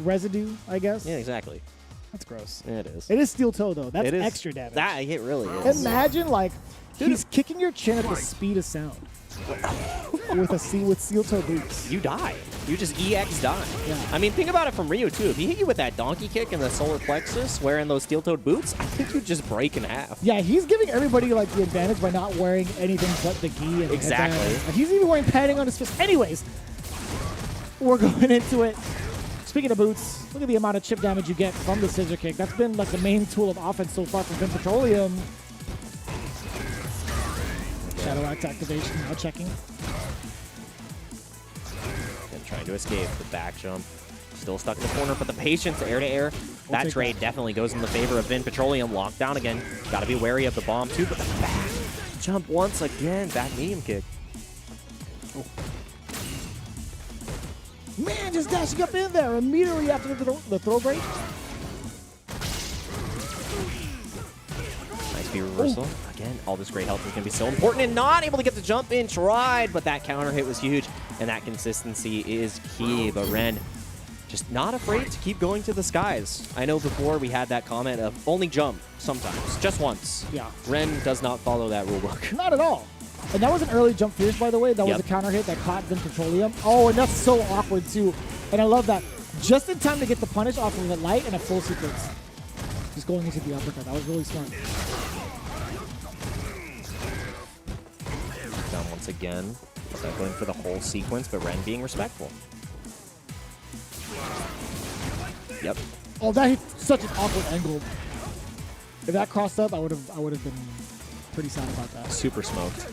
residue, I guess. Yeah, exactly. That's gross. It is. It is steel toe though. That's It is. extra damage. It really is. Imagine like he's kicking your chin at the speed of sound with steel toe boots. You die. You just EX die. Yeah. I mean, think about it from Ryu, too. If he hit you with that donkey kick and the solar plexus wearing those steel-toed boots, I think you'd just break in half. Yeah, he's giving everybody like the advantage by not wearing anything but the gi. And Exactly. headband. Like, he's even wearing padding on his fist. Anyways, we're going into it. Speaking of boots, look at the amount of chip damage you get from the scissor kick. That's been like the main tool of offense so far from Vin Petroleum. Shadow Axe activation, now checking. And trying to escape the back jump. Still stuck in the corner, but the patience, air-to-air, that trade definitely goes in the favor of Vin Petroleum. Locked down again. Got to be wary of the bomb, too, but the back jump once again. Back medium kick. Man, just dashing up in there immediately after the throw break. Nice B reversal. Again, all this great health is going to be so important, and not able to get the jump in, tried, but that counter hit was huge, and that consistency is key. But Ren, just not afraid to keep going to the skies. I know before we had that comment of only jump sometimes, just once. Yeah. Ren does not follow that rulebook. Not at all. And that was an early jump fierce, by the way. That was a counter hit that caught Vin Petroleum. Oh, and that's so awkward, too. And I love that. Just in time to get the punish off of the light and a full sequence. Just going into the uppercut. That was really smart. Down once again. Going for the whole sequence, but Ren being respectful. Yep. Oh, that hit such an awkward angle. If that crossed up, I would have been pretty sad about that. Super smoked.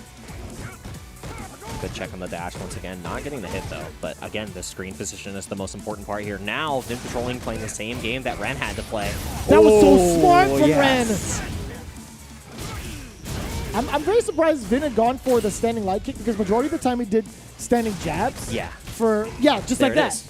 Good check on the dash once again. Not getting the hit, though. But again, the screen position is the most important part here. Now, Vin Petroleum playing the same game that Ren had to play. That was so smart from Ren. I'm very surprised Vin had gone for the standing light kick, because majority of the time he did standing jabs. Yeah. Just like that.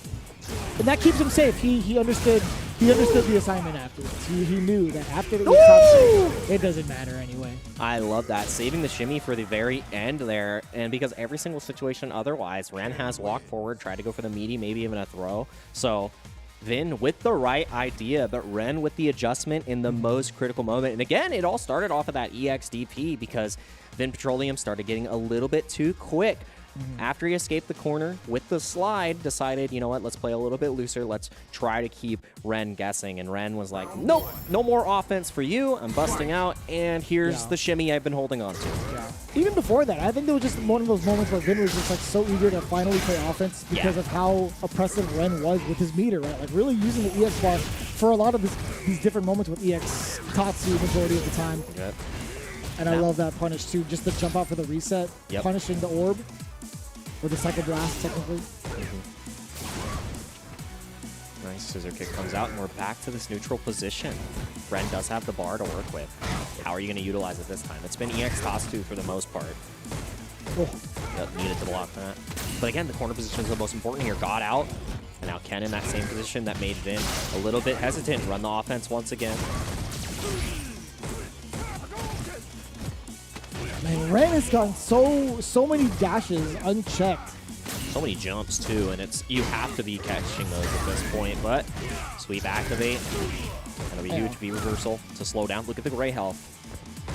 And that keeps him safe. He understood the assignment afterwards. He knew that after it was top, it doesn't matter anyway. I love that. Saving the shimmy for the very end there. And because every single situation otherwise, Ren has walked forward, tried to go for the meaty, maybe even a throw. So Vin with the right idea, but Ren with the adjustment in the most critical moment. And again, it all started off of that EXDP because Vin Petroleum started getting a little bit too quick. After he escaped the corner with the slide, decided, you know what, let's play a little bit looser. Let's try to keep Ren guessing. And Ren was like, nope, no more offense for you. I'm busting out, and here's the shimmy I've been holding on to. Yeah. Even before that, I think there was just one of those moments where Vin was just like so eager to finally play offense because of how oppressive Ren was with his meter, right? Like really using the EX bar for a lot of these different moments with EX Tatsu majority of the time. Yep. And I love that punish too, just the jump out for the reset, punishing the orb. Or the cycle blast, technically. Nice scissor kick comes out, and we're back to this neutral position. Ren does have the bar to work with. How are you going to utilize it this time? It's been EX Tatsu for the most part. Yep, needed to block that. But again, the corner position is the most important here. Got out, and now Ken in that same position that made Vin a little bit hesitant. Run the offense once again. Man, Ren has gotten so many dashes unchecked. So many jumps too, and you have to be catching those at this point. But sweep activate, gonna be huge V reversal to slow down. Look at the gray health.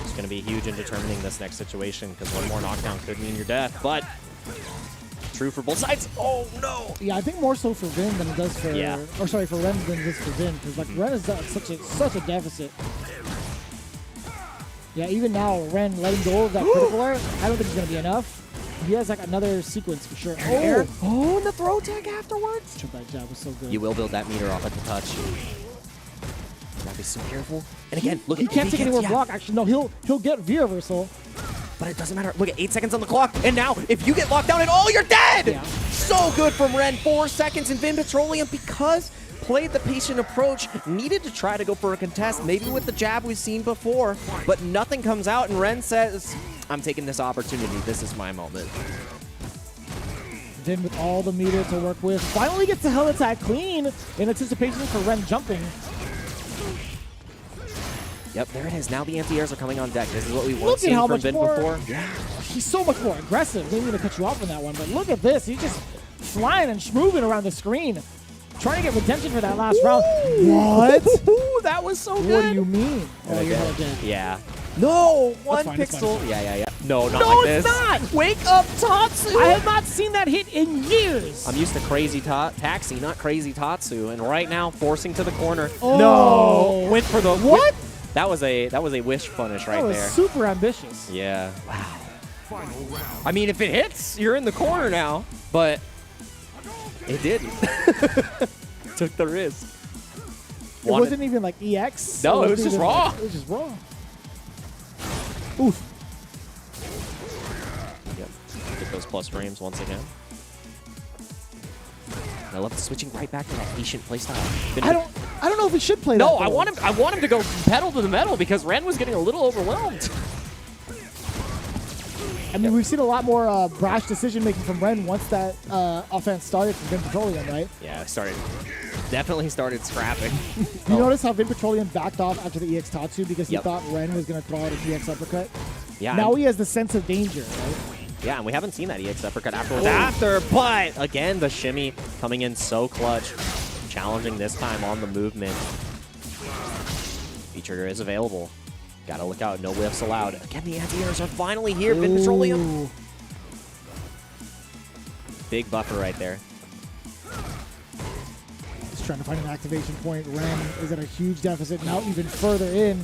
It's gonna be huge in determining this next situation because one more knockdown could mean your death. But true for both sides. Oh no! Yeah, I think more so for Vin than it does for or sorry, for Ren than it does for Vin, because like Ren is such a deficit. Yeah, even now, Ren letting go of that critical art, I don't think it's going to be enough. He has like another sequence for sure. Oh, and the throw tag afterwards. Trip that jab was so good. You will build that meter off at the touch. Gotta be so careful. And again, look, he can't take any more block. Actually, no, he'll get V reversal. But it doesn't matter. Look at 8 seconds on the clock. And now, if you get locked down at all, you're dead! Yeah. So good from Ren. 4 seconds in Vin Petroleum because played the patient approach, needed to try to go for a contest, maybe with the jab we've seen before, but nothing comes out, and Ren says, I'm taking this opportunity. This is my moment. Vin with all the meter to work with. Finally gets the hell attack clean in anticipation for Ren jumping. Yep, there it is. Now the anti-airs are coming on deck. This is what we weren't Look at seeing how from much Vin more, before. He's so much more aggressive. Maybe going to cut you off on that one, but look at this. He's just flying and schmooving around the screen. Trying to get redemption for that last round. What? That was so good. What do you mean? Oh, you're hella dead. Yeah. No, one fine, pixel. Yeah. No, not no, like this. No, it's not. Wake up, Tatsu. I have not seen that hit in years. I'm used to crazy taxi, not crazy Tatsu, and right now forcing to the corner. Oh. No, went for the what? That was a wish punish right there. That was super ambitious. Yeah. Wow. I mean, if it hits, you're in the corner now, but it didn't. Took the risk. It wasn't even like EX. No, it was just raw. It was just raw. Oof. Yep. Get those plus frames once again. I love switching right back to that patient playstyle. I don't know if we should play that. No, I want him to go pedal to the metal because Ren was getting a little overwhelmed. I mean, we've seen a lot more brash decision-making from Ren once that offense started from Vin Petroleum, right? Yeah, definitely started scrapping. You notice how Vin Petroleum backed off after the EX Tatsu because he Yep. thought Ren was going to throw out an EX uppercut? Yeah. Now he has the sense of danger, right? Yeah, and we haven't seen that EX uppercut after, but again, the shimmy coming in so clutch. Challenging this time on the movement. V-trigger is available. Gotta look out, no whiffs allowed. Again, the anti-airs are finally here, Vin Petroleum. Big buffer right there. He's trying to find an activation point. Ren is at a huge deficit, now even further in.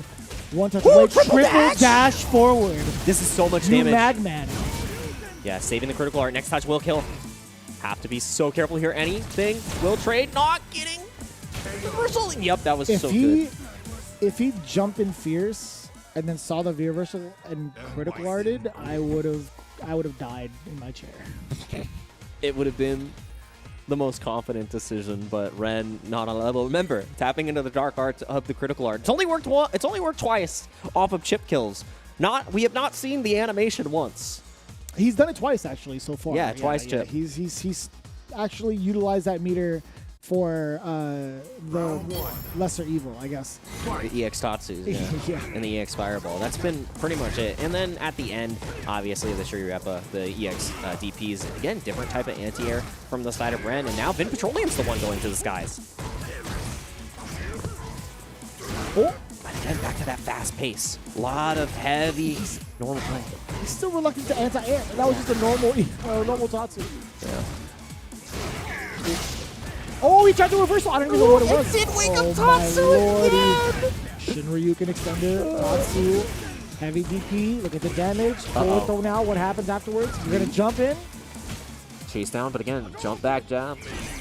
One touch away, triple dash forward. This is so much New damage. Madman. Yeah, saving the critical art. Next touch will kill. Have to be so careful here. Anything will trade. Not getting reversal. Yep, that was so good. If he jumped in fierce and then saw the V-reversal and critical arted, I would have died in my chair. It would have been the most confident decision, but Ren not on a level. Remember, tapping into the dark art of the critical art. It's only worked twice off of chip kills. We have not seen the animation once. He's done it twice actually so far. Yeah, twice chip. He's actually utilized that meter for the lesser evil, I guess. The EX Tatsus, Yeah. and the EX Fireball. That's been pretty much it. And then at the end, obviously, the Shurirepa, the EX DPs. Again, different type of anti-air from the side of Ren. And now Vin Petroleum's the one going to the skies. Oh, but again, back to that fast pace. A lot of heavy normal play. He's still reluctant to anti-air. That was just a normal Tatsu. Yeah. Oh, he tried to reversal. I don't even know what it was. It did wake up Tatsu again. Shinryuken extender. Tatsu. Heavy DP. Look at the damage. Forward throw now. What happens afterwards? You're going to jump in. Chase down, but again, jump back jab.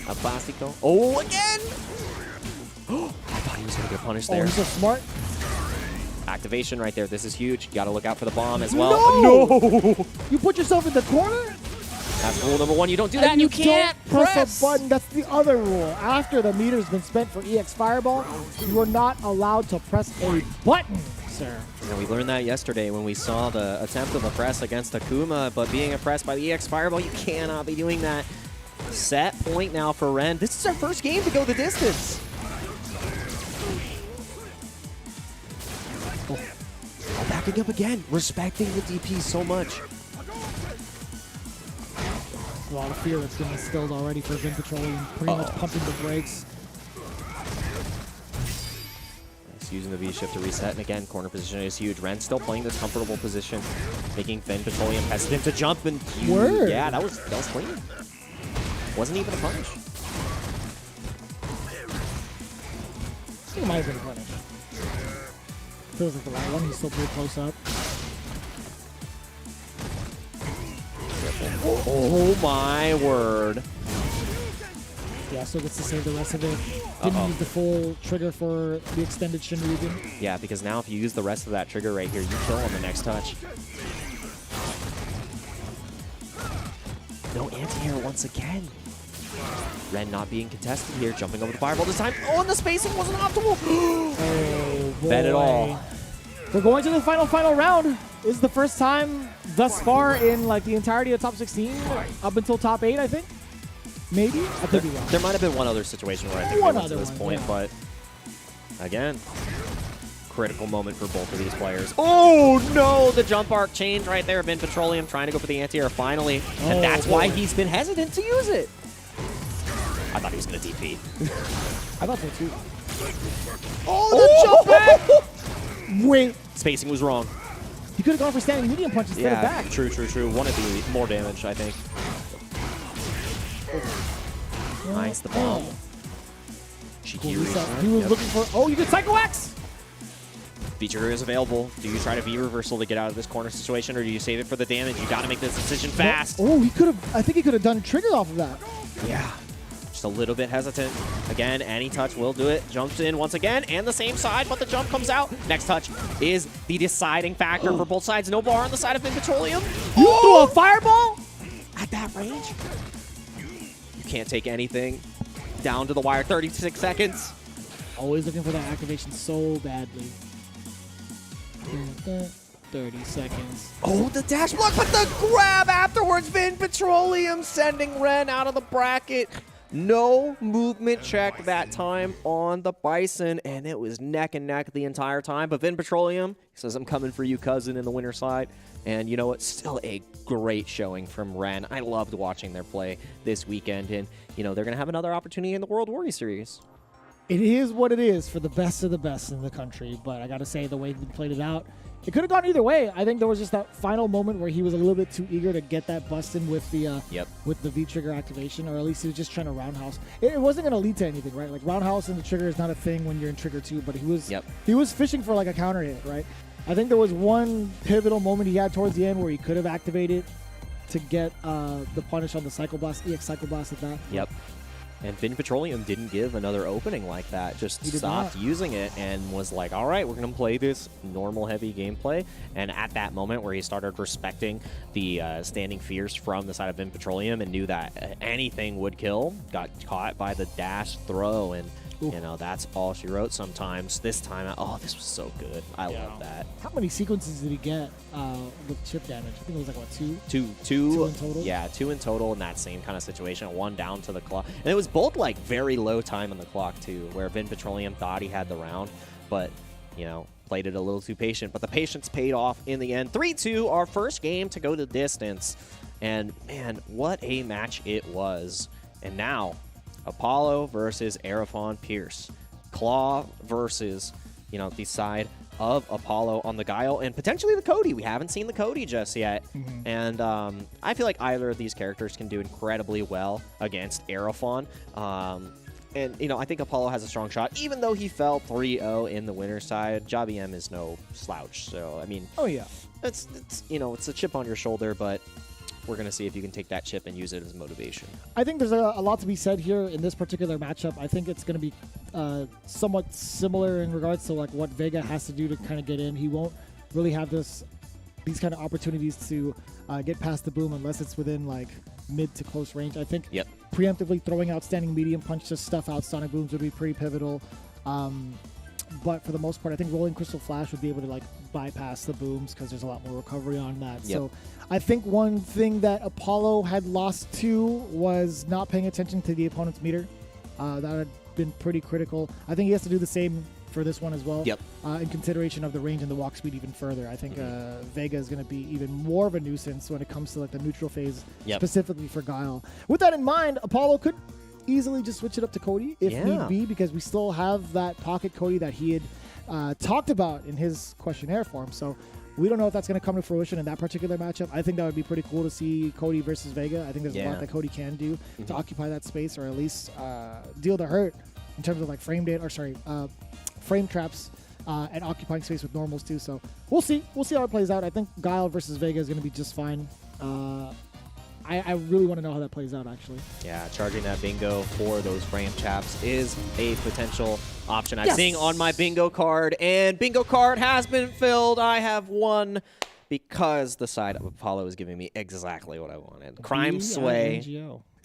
A plastic though. Oh, again! I thought he was going to get punished there. Oh, he's so smart. Activation right there. This is huge. You got to look out for the bomb as well. No! You put yourself in the corner? That's rule number one. You don't do that, and you can't press a button. That's the other rule. After the meter's been spent for EX Fireball, you are not allowed to press a button, sir. And we learned that yesterday when we saw the attempt of a press against Akuma, but being oppressed by the EX Fireball, you cannot be doing that. Set point now for Ren. This is our first game to go the distance. Oh, backing up again, respecting the DP so much. A lot of fear that's been instilled already for Vin Petroleum, pretty much pumping the brakes. He's using the V-shift to reset, and again, corner position is huge. Ren still playing this comfortable position, making Vin Petroleum hesitant to jump, and Word. Yeah, that was clean. Wasn't even a punish. It might have been a punish. Feels like the right one. He's still pretty close up. Oh my word. Yeah, still gets to save the rest of it. Didn't use the full trigger for the extended Shinryuken. Yeah, because now if you use the rest of that trigger right here, you kill on the next touch. No anti-air once again. Ren not being contested here, jumping over the fireball this time. Oh, and the spacing wasn't optimal. Oh, boy. Bet it all. We're going to the final round. This is the first time thus far in like the entirety of top 16, up until top 8, I think. Maybe? I could be wrong. There might have been one other situation where I think we went to this point, but again, critical moment for both of these players. Oh no, the jump arc change right there. Vin Petroleum trying to go for the anti-air finally, and that's why he's been hesitant to use it. I thought he was going to DP. I thought so too. Oh, the jump back! Wait. Spacing was wrong. You could have gone for standing medium punch instead of back. True. Wanted to do more damage, I think. Nice, the bomb. He was looking for... Oh, you did Psycho X! V-trigger is available. Do you try to V-reversal to get out of this corner situation, or do you save it for the damage? You got to make this decision fast. Oh, he could have... I think he could have done trigger off of that. Yeah. Just a little bit hesitant. Again, any touch will do it. Jumps in once again, and the same side, but the jump comes out. Next touch is the deciding factor for both sides. No bar on the side of Vin Petroleum. You threw a fireball? At that range? You can't take anything. Down to the wire, 36 seconds. Always looking for that activation so badly. 30 seconds. Oh, the dash block, but the grab afterwards. Vin Petroleum sending Ren out of the bracket. No movement check that time on the Bison, and it was neck and neck the entire time. But Vin Petroleum, he says, I'm coming for you, cousin, in the winner's side. And you know what? Still a great showing from Ren. I loved watching their play this weekend, and you know they're going to have another opportunity in the World Warrior Series. It is what it is for the best of the best in the country, but I got to say the way he played it out, it could have gone either way. I think there was just that final moment where he was a little bit too eager to get that bust in with the with the V-trigger activation, or at least he was just trying to roundhouse. It wasn't going to lead to anything, right? Like roundhouse and the trigger is not a thing when you're in trigger 2, but he was fishing for like a counter hit, right? I think there was one pivotal moment he had towards the end where he could have activated to get the punish on the Cycle Blast, EX Cycle Blast at that. Yep. And Vin Petroleum didn't give another opening like that. Just stopped using it and was like, all right, we're going to play this normal heavy gameplay. And at that moment where he started respecting the standing fears from the side of Vin Petroleum and knew that anything would kill, got caught by the dash throw. And, you know, that's all she wrote sometimes. This time, oh, this was so good. I love that. How many sequences did he get with chip damage? I think it was like, what, two? Two in total? Yeah, 2 in total in that same kind of situation. 1 down to the clock. And it was both like very low time on the clock too, where Vin Petroleum thought he had the round, but, you know, played it a little too patient. But the patience paid off in the end. 3-2, our first game to go the distance. And, man, what a match it was. And now, Apollo versus Arafon Pierce. Claw versus, you know, the side of Apollo on the Guile, and potentially the Cody. We haven't seen the Cody just yet. And I feel like either of these characters can do incredibly well against Arafon. And, you know, I think Apollo has a strong shot, even though he fell 3-0 in the winner's side. Javi M is no slouch. So, I mean, it's you know, it's a chip on your shoulder, but we're going to see if you can take that chip and use it as motivation. I think there's a lot to be said here in this particular matchup. I think it's going to be somewhat similar in regards to like what Vega has to do to kind of get in. He won't really have these kind of opportunities to get past the boom unless it's within like mid to close range. I think preemptively throwing out standing medium punch to stuff out sonic booms would be pretty pivotal. But for the most part, I think Rolling Crystal Flash would be able to like bypass the booms because there's a lot more recovery on that. So I think one thing that Apollo had lost to was not paying attention to the opponent's meter. That had been pretty critical. I think he has to do the same for this one as well. In consideration of the range and the walk speed even further. I think Vega is going to be even more of a nuisance when it comes to like the neutral phase, specifically for Guile. With that in mind, Apollo could easily just switch it up to Cody if need be, because we still have that pocket Cody that he had talked about in his questionnaire form. So we don't know if that's going to come to fruition in that particular matchup. I think that would be pretty cool to see Cody versus Vega. I think there's a lot that Cody can do to occupy that space, or at least deal the hurt in terms of like frame traps and occupying space with normals too. So we'll see how it plays out. I think Guile versus Vega is going to be just fine. I really want to know how that plays out, actually. Yeah, charging that bingo for those frame chaps is a potential option. I'm seeing on my bingo card, and bingo card has been filled. I have won because the side of Apollo is giving me exactly what I wanted. Crime Sway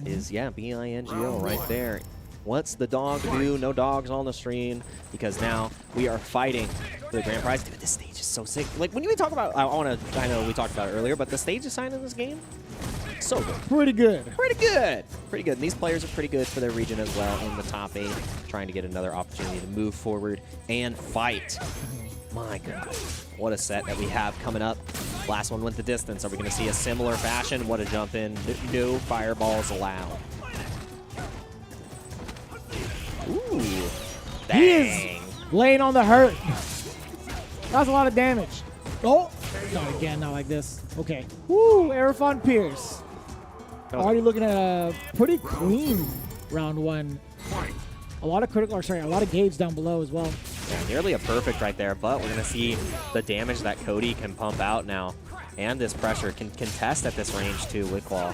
is, B-I-N-G-O right there. What's the dog do? No dogs on the stream, because now we are fighting for the grand prize. Dude, this stage is so sick. Like, when you talk about, I know we talked about it earlier, but the stage design in this game, so good. Pretty good. Pretty good. Pretty good. And these players are pretty good for their region as well in the top 8, trying to get another opportunity to move forward and fight. My God. What a set that we have coming up. Last one went the distance. Are we going to see a similar fashion? What a jump in. No fireballs allowed. Ooh. Dang. He is laying on the hurt. That's a lot of damage. Oh. Not again, not like this. Okay. Woo, Arafon Pierce. Already looking at a pretty clean round 1. A lot of a lot of gauge down below as well. Yeah, nearly a perfect right there, but we're going to see the damage that Cody can pump out now. And this pressure can contest at this range too with Claw.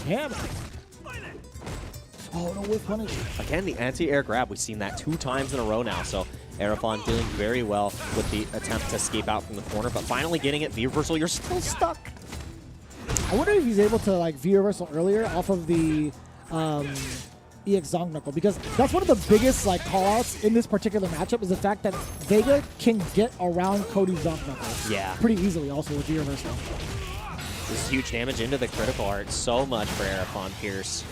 Hammer. Oh, no whiff punish. Again, the anti-air grab. We've seen that 2 times in a row now. So Arafon doing very well with the attempt to escape out from the corner, but finally getting it. V-reversal, you're still stuck. I wonder if he's able to like V-reversal earlier off of the EX Zonk Knuckle, because that's one of the biggest like call-outs in this particular matchup is the fact that Vega can get around Cody's Zonk Knuckle. Yeah. Pretty easily also with V-Reversal. This is huge damage into the critical art. So much for Arafon Pierce.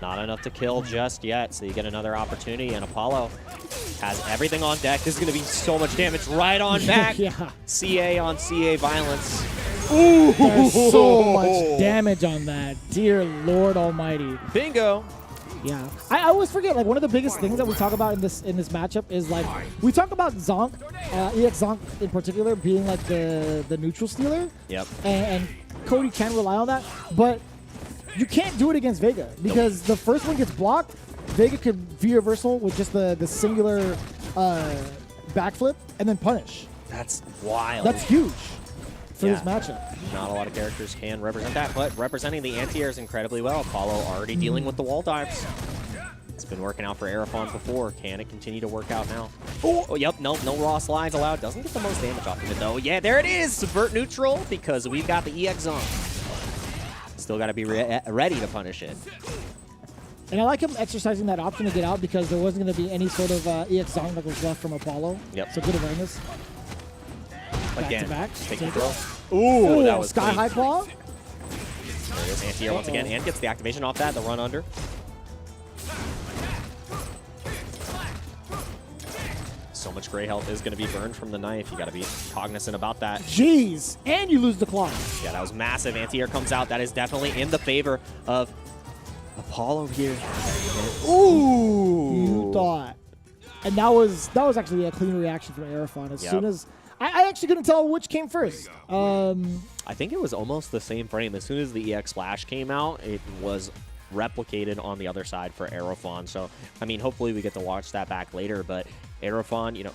Not enough to kill just yet, so you get another opportunity, and Apollo has everything on deck. This is going to be so much damage right on back. Yeah. CA on CA violence. Ooh, there's so much damage on that. Dear Lord Almighty. Bingo. Yeah, I always forget, like, one of the biggest things that we talk about in this matchup is, like, we talk about Zonk, EX Zonk in particular, being, like, the neutral stealer. Yep. And Cody can rely on that, but you can't do it against Vega because the first one gets blocked. Vega could V-reversal with just the singular backflip and then punish. That's wild. That's huge for this matchup. Not a lot of characters can represent that, but representing the anti-airs incredibly well. Apollo already dealing with the wall dives. It's been working out for Arafon before. Can it continue to work out now? Oh, yep, no raw slides allowed. Doesn't get the most damage off of it, though. Yeah, there it is. Subvert neutral because we've got the EX on. Still got to be ready to punish it. And I like him exercising that option to get out because there wasn't going to be any sort of EX Zonk that was left from Apollo. Yep. So good awareness. Again, back. take control. Ooh, that was Sky clean. High Claw. There it is, anti-air once again, and gets the activation off that, the run under. So much gray health is going to be burned from the knife. You got to be cognizant about that. Jeez, and you lose the claw. Yeah, that was massive. Anti-air comes out. That is definitely in the favor of Apollo here. Ooh, you thought. And that was actually a clean reaction from Arafon. As soon as I actually couldn't tell which came first. I think it was almost the same frame. As soon as the EX Flash came out, it was replicated on the other side for Arafon. So, I mean, hopefully we get to watch that back later. But Arafon, you know,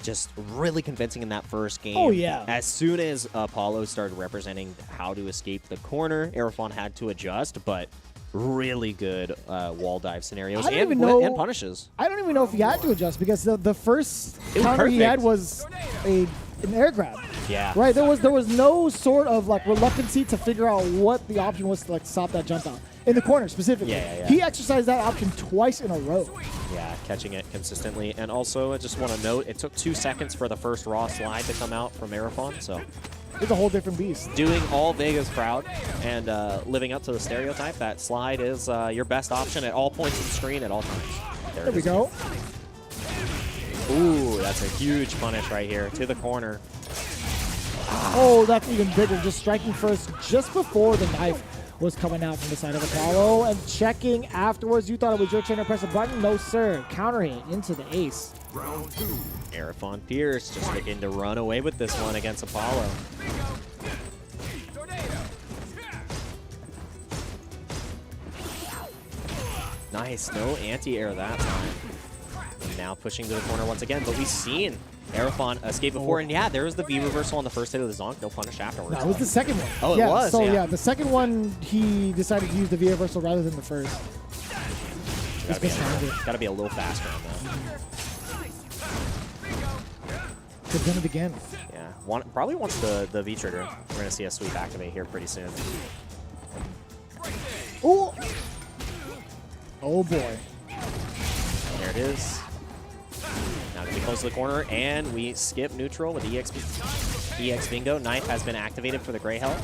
just really convincing in that first game. Oh, yeah. As soon as Apollo started representing how to escape the corner, Arafon had to adjust, but really good wall dive scenarios and punishes. I don't even know if he had to adjust because the first counter he had was an air grab. Yeah. Right. There was no sort of like reluctancy to figure out what the option was to like stop that jump out in the corner specifically. Yeah. He exercised that option twice in a row. Yeah, catching it consistently. And also, I just want to note, it took 2 seconds for the first raw slide to come out from Arafon, so it's a whole different beast. Doing all Vega's proud and living up to the stereotype, that slide is your best option at all points of the screen at all times. There we go. Ooh, that's a huge punish right here to the corner. Oh, that's even bigger. Just striking first just before the knife was coming out from the side of Apollo and checking afterwards. You thought it was your turn to press a button? No, sir. Counter hit into the ace. Round 2. Arafon Pierce just looking to run away with this one against Apollo. Nice, no anti-air that time. And now pushing to the corner once again, but we've seen Arafon escape before, and yeah, there was the V reversal on the first hit of the Zonk, no punish afterwards. That was the second one. Oh, it was? So yeah, the second one, he decided to use the V reversal rather than the first. Gotta be a little faster on that. Could have done it again. Yeah, probably wants the V trigger. We're gonna see a sweep activate here pretty soon. Ooh. Oh boy. There it is. Now to be close to the corner, and we skip neutral with EX Bingo. Knife has been activated for the gray health.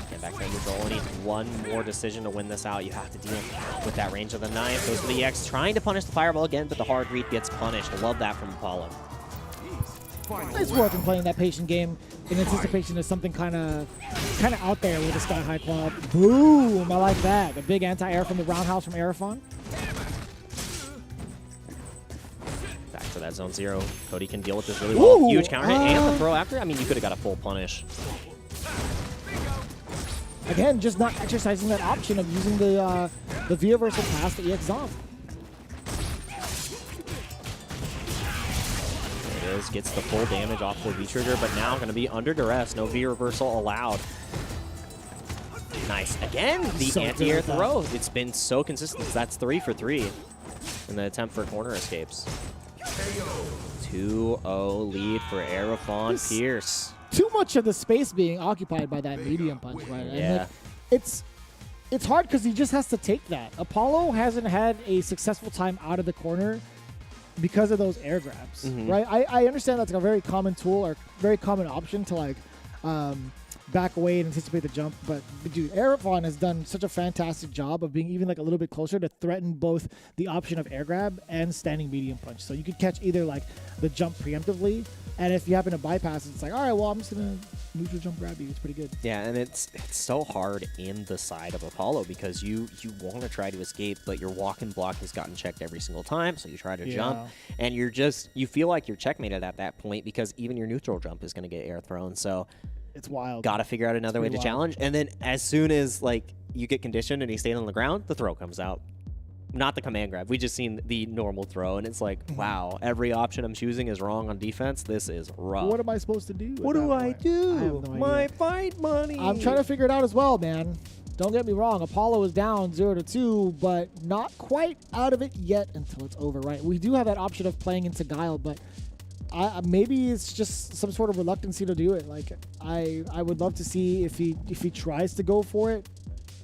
Get back to neutral. Only one more decision to win this out. You have to deal with that range of the knife. Goes for the EX, trying to punish the fireball again, but the hard read gets punished. Love that from Apollo. It's worth in playing that patient game in anticipation of something kind of out there with the Sky High Claw. Boom! I like that. The big anti-air from the roundhouse from Arafon. Back to that zone 0. Cody can deal with this really well. Huge counter hit and the throw after. I mean, you could have got a full punish. Again, just not exercising that option of using the V reversal past the EX Zonk. Gets the full damage off the V-trigger, but now going to be under duress. No V-reversal allowed. Nice. Again, the anti-air throw. It's been so consistent. That's 3 for 3 in the attempt for corner escapes. 2-0 lead for Arafon Pierce. Too much of the space being occupied by that medium punch, right? Yeah. it's hard because he just has to take that. Apollo hasn't had a successful time out of the corner because of those air grabs, right? I understand that's like a very common tool or very common option to like back away and anticipate the jump, but dude, Erifon has done such a fantastic job of being even like a little bit closer to threaten both the option of air grab and standing medium punch. So you could catch either like the jump preemptively, and if you happen to bypass it, it's like, all right, well, I'm just gonna neutral jump grab you. It's pretty good. Yeah, and it's so hard in the side of Apollo because you want to try to escape, but your walk-in block has gotten checked every single time, so you try to jump, and you feel like you're checkmated at that point because even your neutral jump is going to get air thrown. So it's wild. Got to figure out another way to challenge, and then as soon as like you get conditioned and he's staying on the ground, the throw comes out. Not the command grab. We just seen the normal throw, and it's like, wow, every option I'm choosing is wrong on defense. This is rough. What am I supposed to do? What do I do? I have no My idea. fight money. I'm trying to figure it out as well, man. Don't get me wrong. Apollo is down 0-2, but not quite out of it yet until it's over, right? We do have that option of playing into Guile, but maybe it's just some sort of reluctancy to do it. Like I would love to see if he tries to go for it.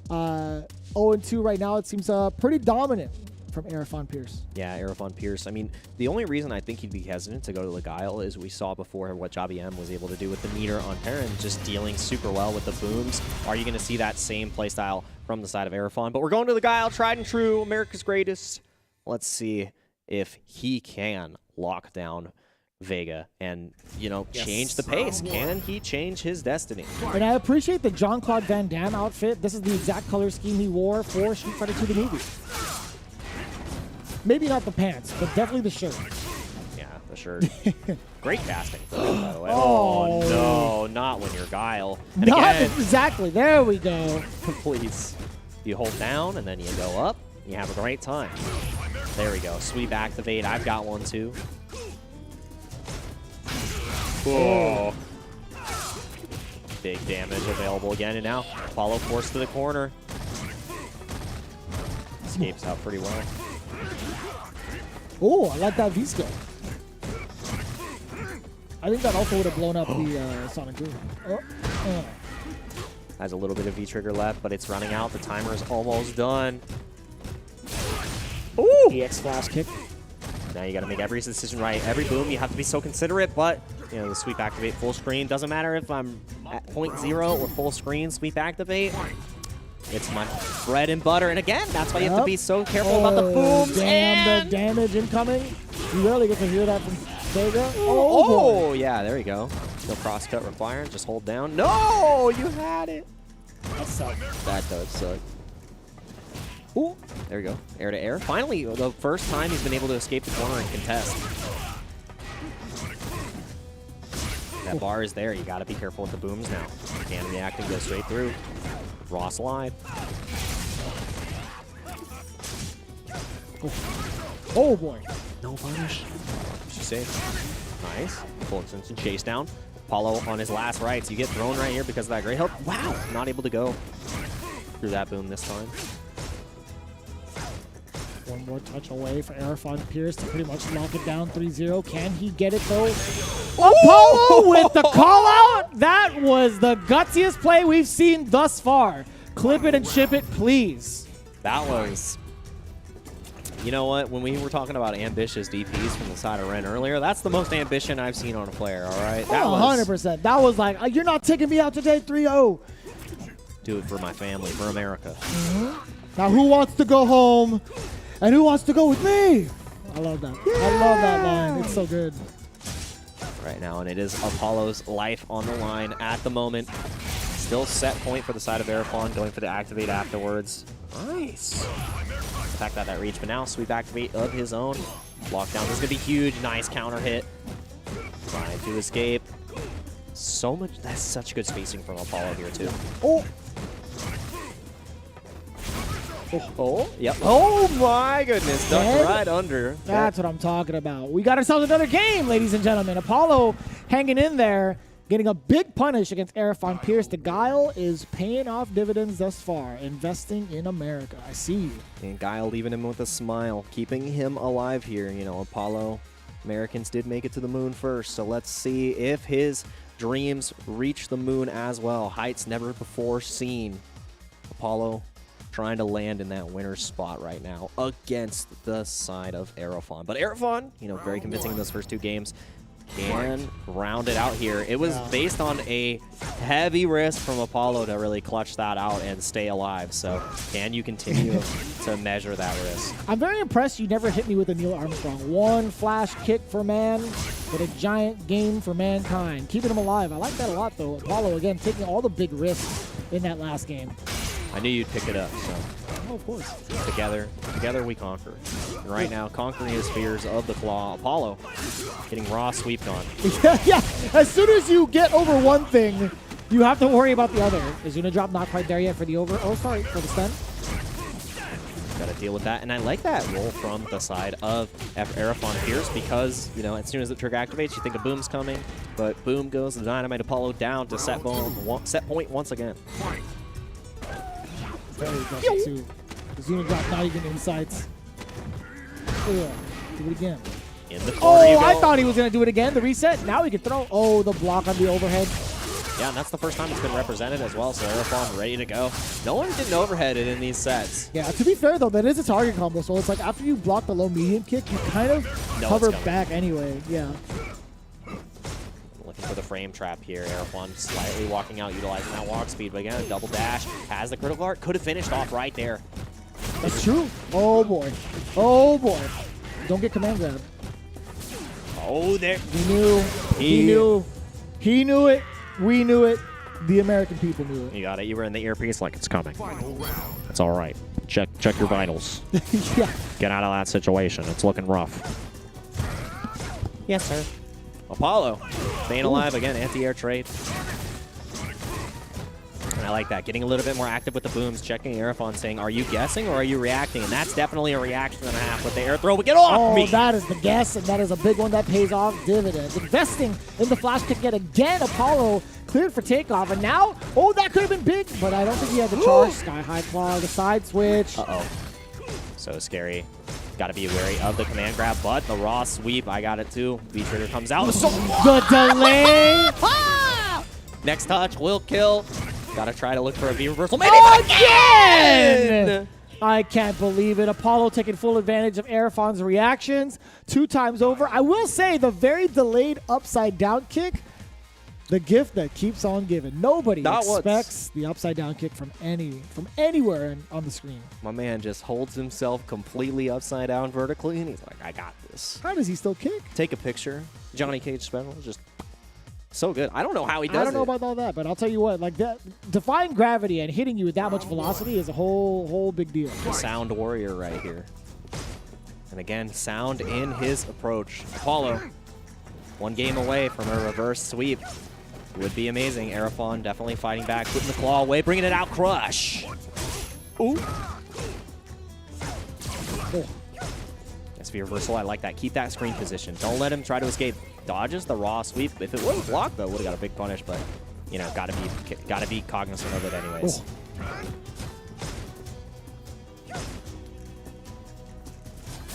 0-2 right now. It seems pretty dominant from Erifon Pierce. Yeah, Erifon Pierce. I mean, the only reason I think he'd be hesitant to go to the Guile is we saw before what Javi M was able to do with the meter on Perrin, just dealing super well with the booms. Are you going to see that same playstyle from the side of Erifon? But we're going to the Guile, tried and true, America's greatest. Let's see if he can lock down Vega and, you know, change the pace. Can he change his destiny? And I appreciate the Jean-Claude Van Damme outfit. This is the exact color scheme he wore for Street Fighter 2 the movie. Maybe not the pants, but definitely the shirt. Yeah, the shirt. Great casting, by the way. Oh, no, not when you're Guile. And Not again, exactly. There we go. please. You hold down, and then you go up. You have a great time. There we go. Sweep activate. I've got one, too. Whoa. Big damage available again, and now Apollo forced to the corner. Escapes out pretty well. Oh, I like that V-skill. I think that also would have blown up the Sonic Boom. Has a little bit of V-trigger left, but it's running out. The timer is almost done. Ooh! EX flash kick. Now you got to make every decision right. Every boom, you have to be so considerate, but you know, the sweep activate full screen. Doesn't matter if I'm at 0.0 or full screen sweep activate. It's my bread and butter. And again, that's why you have to be so careful about the booms. Damn, the damage incoming. You rarely get to hear that from Vega. Oh, yeah, there you go. No crosscut required. Just hold down. No, you had it. That sucks. That does suck. Ooh, there we go. Air to air. Finally, the first time he's been able to escape the corner and contest. That bar is there. You got to be careful with the booms now. Can't react and go straight through. Raw slide. Oh boy. No punish. She's safe. Nice. Full extension chase down. Apollo on his last rights. You get thrown right here because of that great help. Wow. Not able to go through that boom this time. One more touch away for Erifon Pierce to pretty much lock it down 3-0. Can he get it though? Apollo with the call out. That was the gutsiest play we've seen thus far. Clip it and ship it, please. That was... You know what? When we were talking about ambitious DPs from the side of Ren earlier, that's the most ambition I've seen on a player, all right? That was 100%. That was like, you're not taking me out today, 3-0. Do it for my family, for America. Now who wants to go home? And who wants to go with me? I love that. I love that line. It's so good. Right now, and it is Apollo's life on the line at the moment. Still set point for the side of Erifon, going for the activate afterwards. Nice. Attack that reach, but now sweep activate of his own. Lockdown. This is going to be huge. Nice counter hit. Trying to escape. So much. That's such good spacing from Apollo here, too. Oh. Oh, yep. Oh my goodness. Ducked right under. That's what I'm talking about. We got ourselves another game, ladies and gentlemen. Apollo hanging in there, getting a big punish against Erifon Pierce. The Guile is paying off dividends thus far, investing in America. I see you. And Guile leaving him with a smile, keeping him alive here. You know, Apollo, Americans did make it to the moon first, so let's see if his dreams reach the moon as well. Heights never before seen. Apollo trying to land in that winner's spot right now against the side of Aerofon. But Aerofon, you know, very convincing in those first 2 games, can round it out here. It was based on a heavy risk from Apollo to really clutch that out and stay alive. So can you continue to measure that risk? I'm very impressed you never hit me with a Neil Armstrong. 1 flash kick for man, but a giant game for mankind. Keeping him alive. I like that a lot, though. Apollo, again, taking all the big risks in that last game. I knew you'd pick it up, so. Oh, of course. Together we conquer. And right now, conquering his fears of the claw. Apollo getting raw sweeped on. Yeah. As soon as you get over one thing, you have to worry about the other. Is Unidrop not quite there yet for the over? Oh, sorry, for the stun. Got to deal with that, and I like that roll from the side of Aerofon Pierce because, you know, as soon as the trigger activates, you think a boom's coming, but boom goes the Dynamite Apollo down to set point once again. Very aggressive, too. Because Unidrop not even insights. Ugh. Do it again. In the corner you go. I thought he was going to do it again. The reset. Now he can throw. Oh, the block on the overhead. Yeah, and that's the first time it's been represented as well, so Aerofon ready to go. No one didn't overhead it in these sets. Yeah, to be fair, though, that is a target combo, so it's like after you block the low-medium kick, you kind of hover back anyway. Yeah. Looking for the frame trap here. Aerofon slightly walking out, utilizing that walk speed, but again, a double dash. Has the critical art. Could have finished off right there. That's true. Oh, boy. Oh, boy. Don't get command grab. Oh, there. He knew. He knew. He knew it. We knew it. The American people knew it. You got it. You were in the earpiece like it's coming. It's all right. Check your vitals. Yeah. Get out of that situation. It's looking rough. Yes, sir. Apollo staying alive again. Anti-air trade. And I like that. Getting a little bit more active with the booms. Checking Aerofon saying, are you guessing or are you reacting? And that's definitely a reaction and a half with the air throw. But get off me! Oh, that is the guess, and that is a big one that pays off dividends. Investing in the flash kick yet again. Apollo cleared for takeoff, and now, oh, that could have been big, but I don't think he had the charge. Sky High Claw, the side switch. Uh-oh. So scary. Got to be wary of the command grab, but the raw sweep, I got it too. V-trigger comes out. The delay! Next touch will kill. Got to try to look for a V-reversal. Maybe Again! I can't believe it. Apollo taking full advantage of Aerofon's reactions 2 times over. I will say the very delayed upside down kick, the gift that keeps on giving. Nobody expects the upside down kick from anywhere on the screen. My man just holds himself completely upside down vertically, and he's like, I got this. How does he still kick? Take a picture. Johnny Cage special. Just so good. I don't know how he does it. I don't know about all that, but I'll tell you what, like that, defying gravity and hitting you with that much velocity is a whole big deal. The Sound Warrior right here. And again, Sound in his approach. Apollo, 1 game away from a reverse sweep. Would be amazing. Aerofon definitely fighting back, putting the claw away, bringing it out. Crush. Ooh. Oh. SV reversal. I like that. Keep that screen position. Don't let him try to escape. Dodges the raw sweep. If it wasn't blocked, though, would have got a big punish. But you know, gotta be cognizant of it, anyways. Oh.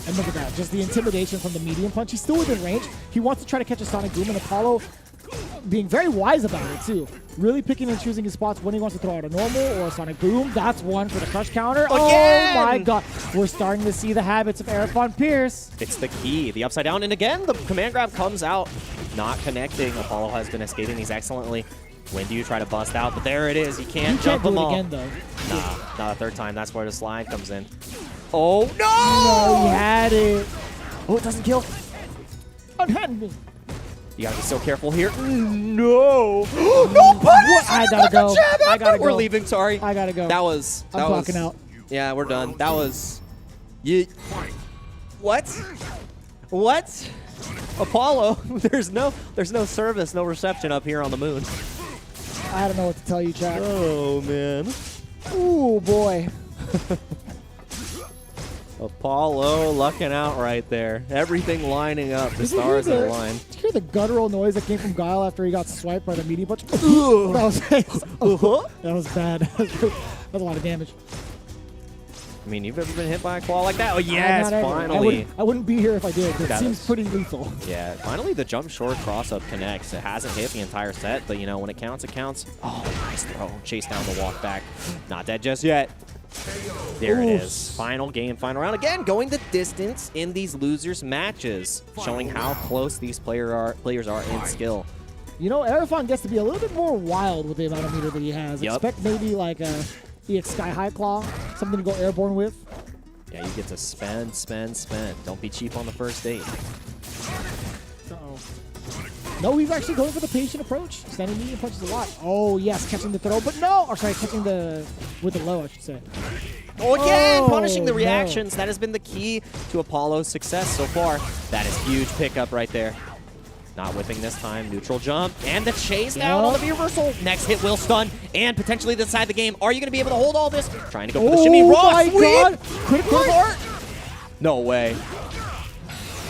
And look at that, just the intimidation from the medium punch. He's still within range. He wants to try to catch a Sonic Boom, and Apollo being very wise about it, too. Really picking and choosing his spots when he wants to throw out a normal or a Sonic Boom. That's one for the crush counter. Again! Oh, my God. We're starting to see the habits of Aerofon Pierce. It's the key. The upside down. And again, the command grab comes out. Not connecting. Apollo has been escaping these excellently. When do you try to bust out? But there it is. You can't jump them all. You can't do it again, though. Nah, not a third time. That's where the slide comes in. Oh, no! No, he had it. Oh, it doesn't kill. Unhand me. You gotta be so careful here. No! No punish! I gotta go. I gotta go. We're leaving, sorry. I gotta go. That was... I'm clocking out. Yeah, we're done. That was... What? What? Apollo, there's no service, no reception up here on the moon. I don't know what to tell you, Chad. Oh, man. Ooh, boy. Apollo lucking out right there. Everything lining up. The stars are aligned. Did you hear the guttural noise that came from Guile after he got swiped by the medium punch? That was bad. That was a lot of damage. I mean, you've ever been hit by a claw like that? Oh, yes, Not ever. finally. I wouldn't be here if I did. It That seems is- pretty lethal. Yeah, finally the jump short cross-up connects. It hasn't hit the entire set, but, you know, when it counts, it counts. Oh, nice throw. Chase down the walk back. Not dead just yet. There it is. Final game, final round. Again, going the distance in these losers matches, showing how close these players are in skill. You know, Arafon gets to be a little bit more wild with the amount of meter that he has. Yep. Expect maybe like a EX Sky High Claw, something to go airborne with. Yeah, you get to spend, spend, spend. Don't be cheap on the first date. Uh-oh. No, he's actually going for the patient approach. Standing medium punches a lot. Oh, yes, catching the throw, but no! Or sorry, catching the with the low, I should say. Oh, again, punishing the no. reactions. That has been the key to Apollo's success so far. That is huge pickup right there. Not whipping this time. Neutral jump. And the chase down on the reversal. Next hit will stun and potentially decide the game. Are you going to be able to hold all this? Trying to go for the shimmy. Raw my sweep. God! Critical art! No way.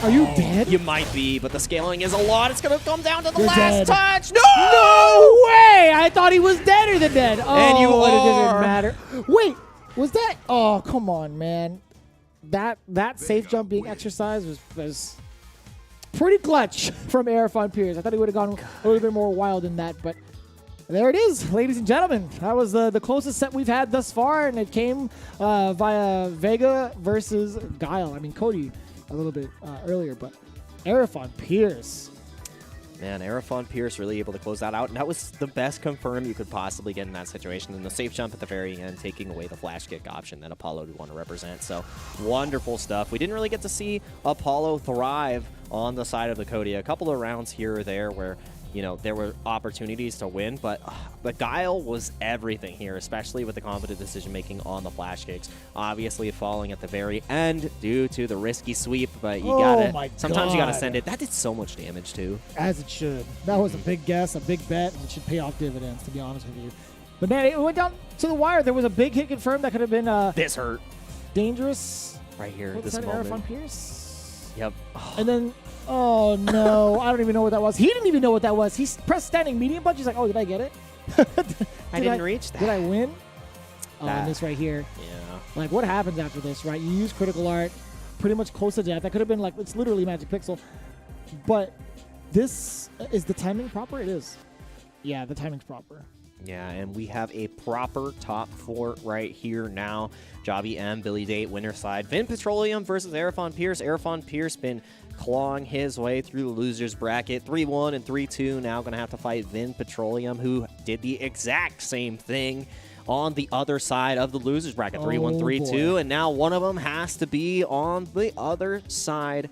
Are you dead? You might be, but the scaling is a lot. It's going to come down to the You're last dead. touch. No! No way! I thought he was deader than dead. Oh, And you but it are. doesn't matter. Wait, was that? Oh, come on, man. That safe jump being exercised was pretty clutch from Arafon Pierce. I thought he would have gone a little bit more wild than that, but there it is, ladies and gentlemen. That was the closest set we've had thus far, and it came via Vega versus Guile. I mean, Cody a little bit earlier, but Arafon Pierce. Man, Arafon Pierce really able to close that out, and that was the best confirm you could possibly get in that situation. And the safe jump at the very end, taking away the flash kick option that Apollo would want to represent. So, wonderful stuff. We didn't really get to see Apollo thrive on the side of the Cody. A couple of rounds here or there where, you know, there were opportunities to win, but Guile was everything here, especially with the confident decision-making on the flash kicks. Obviously falling at the very end due to the risky sweep, but you sometimes you gotta send it. That did so much damage too. As it should. That was a big guess, a big bet, and it should pay off dividends, to be honest with you. But man, it went down to the wire. There was a big hit confirmed that could have been this hurt. Dangerous. Right here, What's this that, moment. Arafon Pierce? Yep. And then, oh no, I don't even know what that was. He didn't even know what that was. He pressed standing medium punch. He's like, oh, did I get it? I didn't reach that. Did I win? Oh, That- and this right here. Yeah. Like, what happens after this, right? You use critical art, pretty much close to death. That could have been like, it's literally Magic Pixel. But this, is the timing proper? It is. Yeah, the timing's proper. Yeah, and we have a proper top four right here now. Javi M, Billy Date, winner side. Vin Petroleum versus Arafon Pierce. Arafon Pierce been clawing his way through the losers bracket. 3-1 and 3-2. Now going to have to fight Vin Petroleum, who did the exact same thing on the other side of the losers bracket. 3-1, 3-2. And now one of them has to be on the other side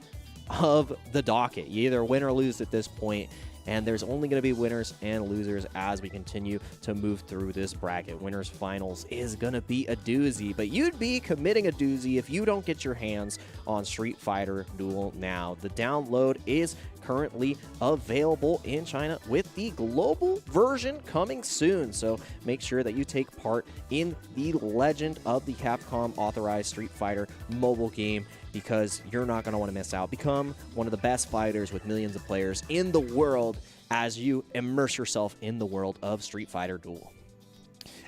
of the docket. You either win or lose at this point. And there's only going to be winners and losers as we continue to move through this bracket. Winners finals is going to be a doozy, but you'd be committing a doozy if you don't get your hands on Street Fighter Duel now. The download is currently available in China with the global version coming soon. So make sure that you take part in the Legend of the Capcom authorized Street Fighter mobile game, because you're not going to want to miss out. Become one of the best fighters with millions of players in the world as you immerse yourself in the world of Street Fighter Duel.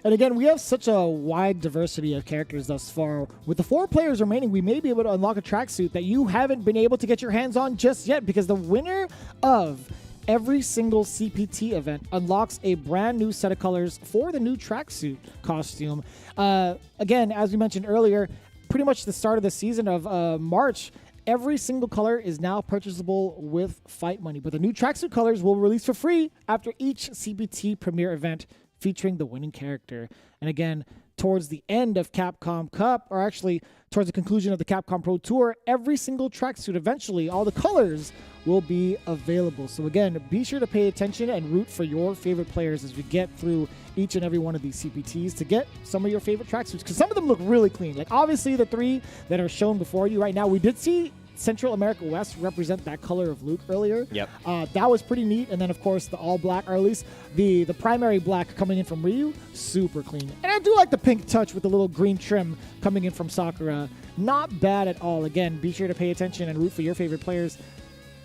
And again, we have such a wide diversity of characters thus far. With the 4 players remaining, we may be able to unlock a tracksuit that you haven't been able to get your hands on just yet, because the winner of every single CPT event unlocks a brand new set of colors for the new tracksuit costume. Again, as we mentioned earlier, pretty much the start of the season of March, every single color is now purchasable with fight money. But the new tracksuit colors will release for free after each CPT premiere event featuring the winning character. And again, towards the end of Capcom Cup, or actually towards the conclusion of the Capcom Pro Tour, every single tracksuit, eventually, all the colors will be available. So again, be sure to pay attention and root for your favorite players as we get through each and every one of these CPTs to get some of your favorite tracksuits, because some of them look really clean. Like obviously the 3 that are shown before you right now, we did see Central America West represent that color of Luke earlier. Yep. That was pretty neat. And then of course the all black, or at least the primary black coming in from Ryu, super clean. And I do like the pink touch with the little green trim coming in from Sakura. Not bad at all. Again, be sure to pay attention and root for your favorite players.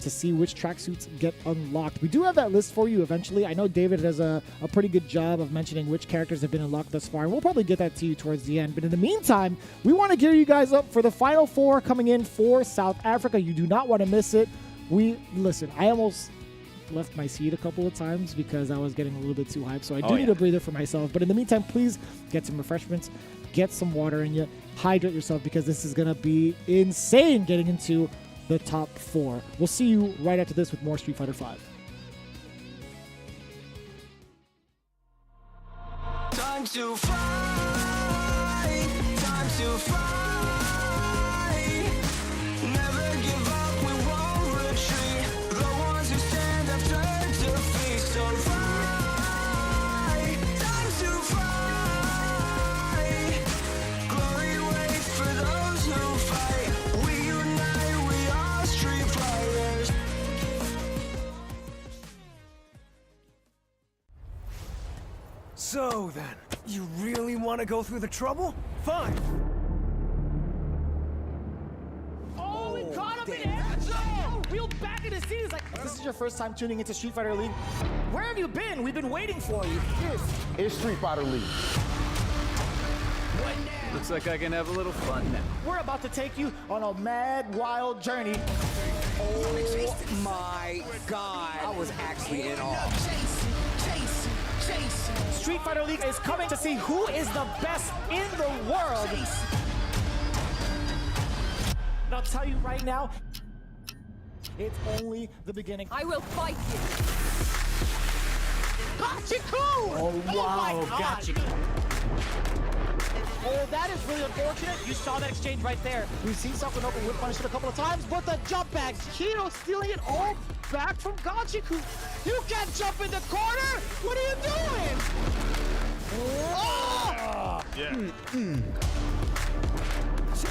to see which tracksuits get unlocked. We do have that list for you eventually. I know David does a pretty good job of mentioning which characters have been unlocked thus far, and we'll probably get that to you towards the end. But in the meantime, we want to gear you guys up for the Final Four coming in for South Africa. You do not want to miss it. Listen, I almost left my seat a couple of times because I was getting a little bit too hyped, so I do need a breather for myself. But in the meantime, please get some refreshments, get some water in you, hydrate yourself, because this is going to be insane getting into the top 4. We'll see you right after this with more Street Fighter V. Time to fight, time to fight. Never give up, we won't retreat. The ones who stand up turn to defeat. So fight, time to fight. Glory waits for those who fight. We unite, we are street fighters. So then, you really want to go through the trouble? Fine. Oh, we caught him in action! Real back in the seat is like, If this is your first time tuning into Street Fighter League, where have you been? We've been waiting for you. It's Street Fighter League. Looks like I can have a little fun now. We're about to take you on a mad, wild journey. oh my god. I was actually in awe. Street Fighter League is coming to see who is the best in the world. And I'll tell you right now, it's only the beginning. I will fight you. Oh, wow, gotcha. Oh, that is really unfortunate. You saw that exchange right there. We've seen Sakura whip punish it a couple of times, but the jump bags, Kino stealing it all back from Gachiku. You can't jump in the corner. What are you doing? Oh!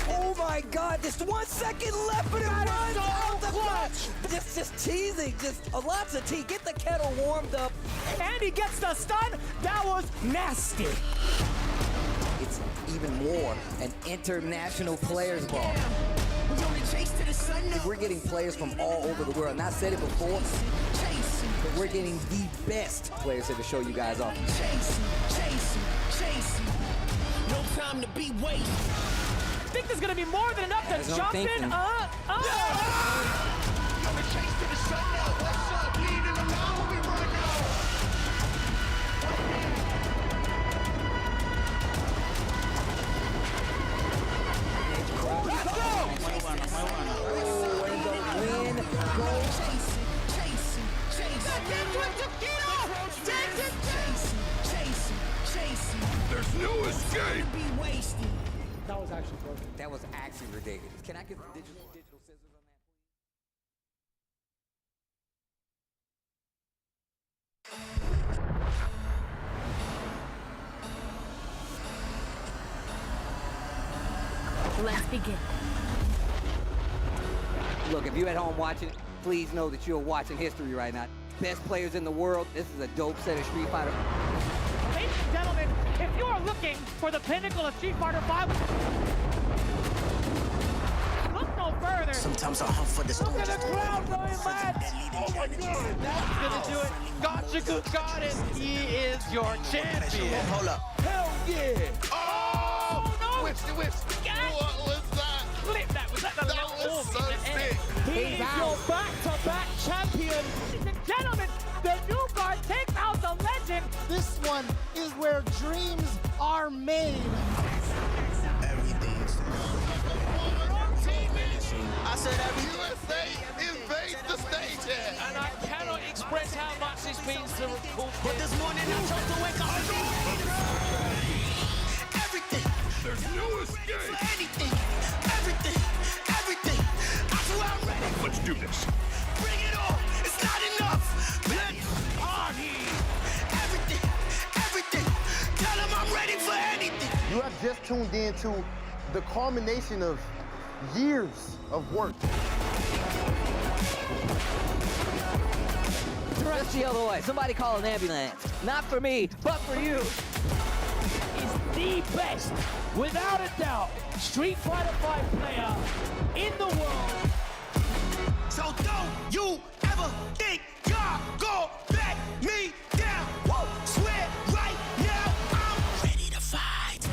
Oh my god, just 1 second left and it runs out the clutch. Just teasing, just lots of tea. Get the kettle warmed up. And he gets the stun. That was nasty. It's even more an international players ball. We're getting players from all over the world. And I said it before, but we're getting the best players here to show you guys off. No time to be wasted. I think there's gonna be more than enough to jump in. There's no escape. That was actually perfect. That was actually ridiculous. Can I get the digital scissors on that? Let's begin. Look, if you're at home watching, please know that you're watching history right now. Best players in the world. This is a dope set of Street Fighter. Ladies and gentlemen, if you are looking for the pinnacle of Street Fighter V, look no further. Sometimes I hunt for the Look at the crowd going mad. Oh my god, That's gonna do it. Gachiku got it. He is your champion. Hold up. Hell yeah. Oh! no. Whips. What was that? Flip that. Was that the That was so sick. He is your back-to-back champion. Ladies and gentlemen, the new guard takes out the legend. This one is where dreams are made. I said everything. USA invades the stage here. And I cannot express how much this means to recall. But this morning I chose to wake up. Everything. There's no escape. Anything. Everything. I swear I'm ready. Let's do this. Bring it on. It's not enough. Let's party. Everything. Tell them I'm ready for anything. You have just tuned into the culmination of years of work. Rush the other way. Somebody call an ambulance. Not for me, but for you. Is the best, without a doubt, Street Fighter V player in the world. So don't you ever think y'all gon' let me down. Woo! Swear right now I'm ready to fight.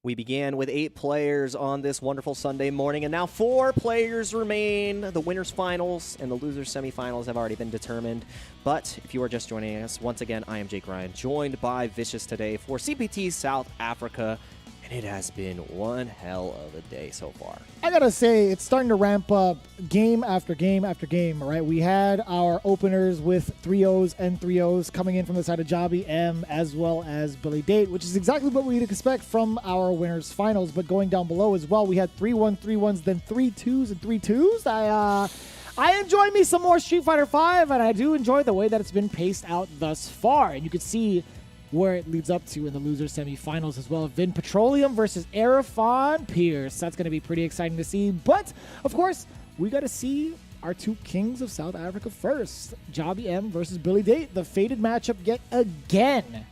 We began with 8 players on this wonderful Sunday morning, and now 4 players remain. The winners' finals and the losers' semifinals have already been determined. But if you are just joining us, once again, I am Jake Ryan, joined by Vicious today for CPT South Africa, and it has been one hell of a day so far. I gotta say, it's starting to ramp up game after game after game, right? We had our openers with 3-0s and 3-0s coming in from the side of Jobby M as well as Billy Date, which is exactly what we'd expect from our winners finals. But going down below as well, we had 3-1, 3-1s, then 3-2s and 3-2s. I enjoy me some more Street Fighter V, and I do enjoy the way that it's been paced out thus far. And you can see where it leads up to in the losers semifinals as well. Vin Petroleum versus Arafon Pierce. That's going to be pretty exciting to see. But, of course, we got to see our 2 kings of South Africa first. Jobby M versus Billy Date. The fated matchup yet again.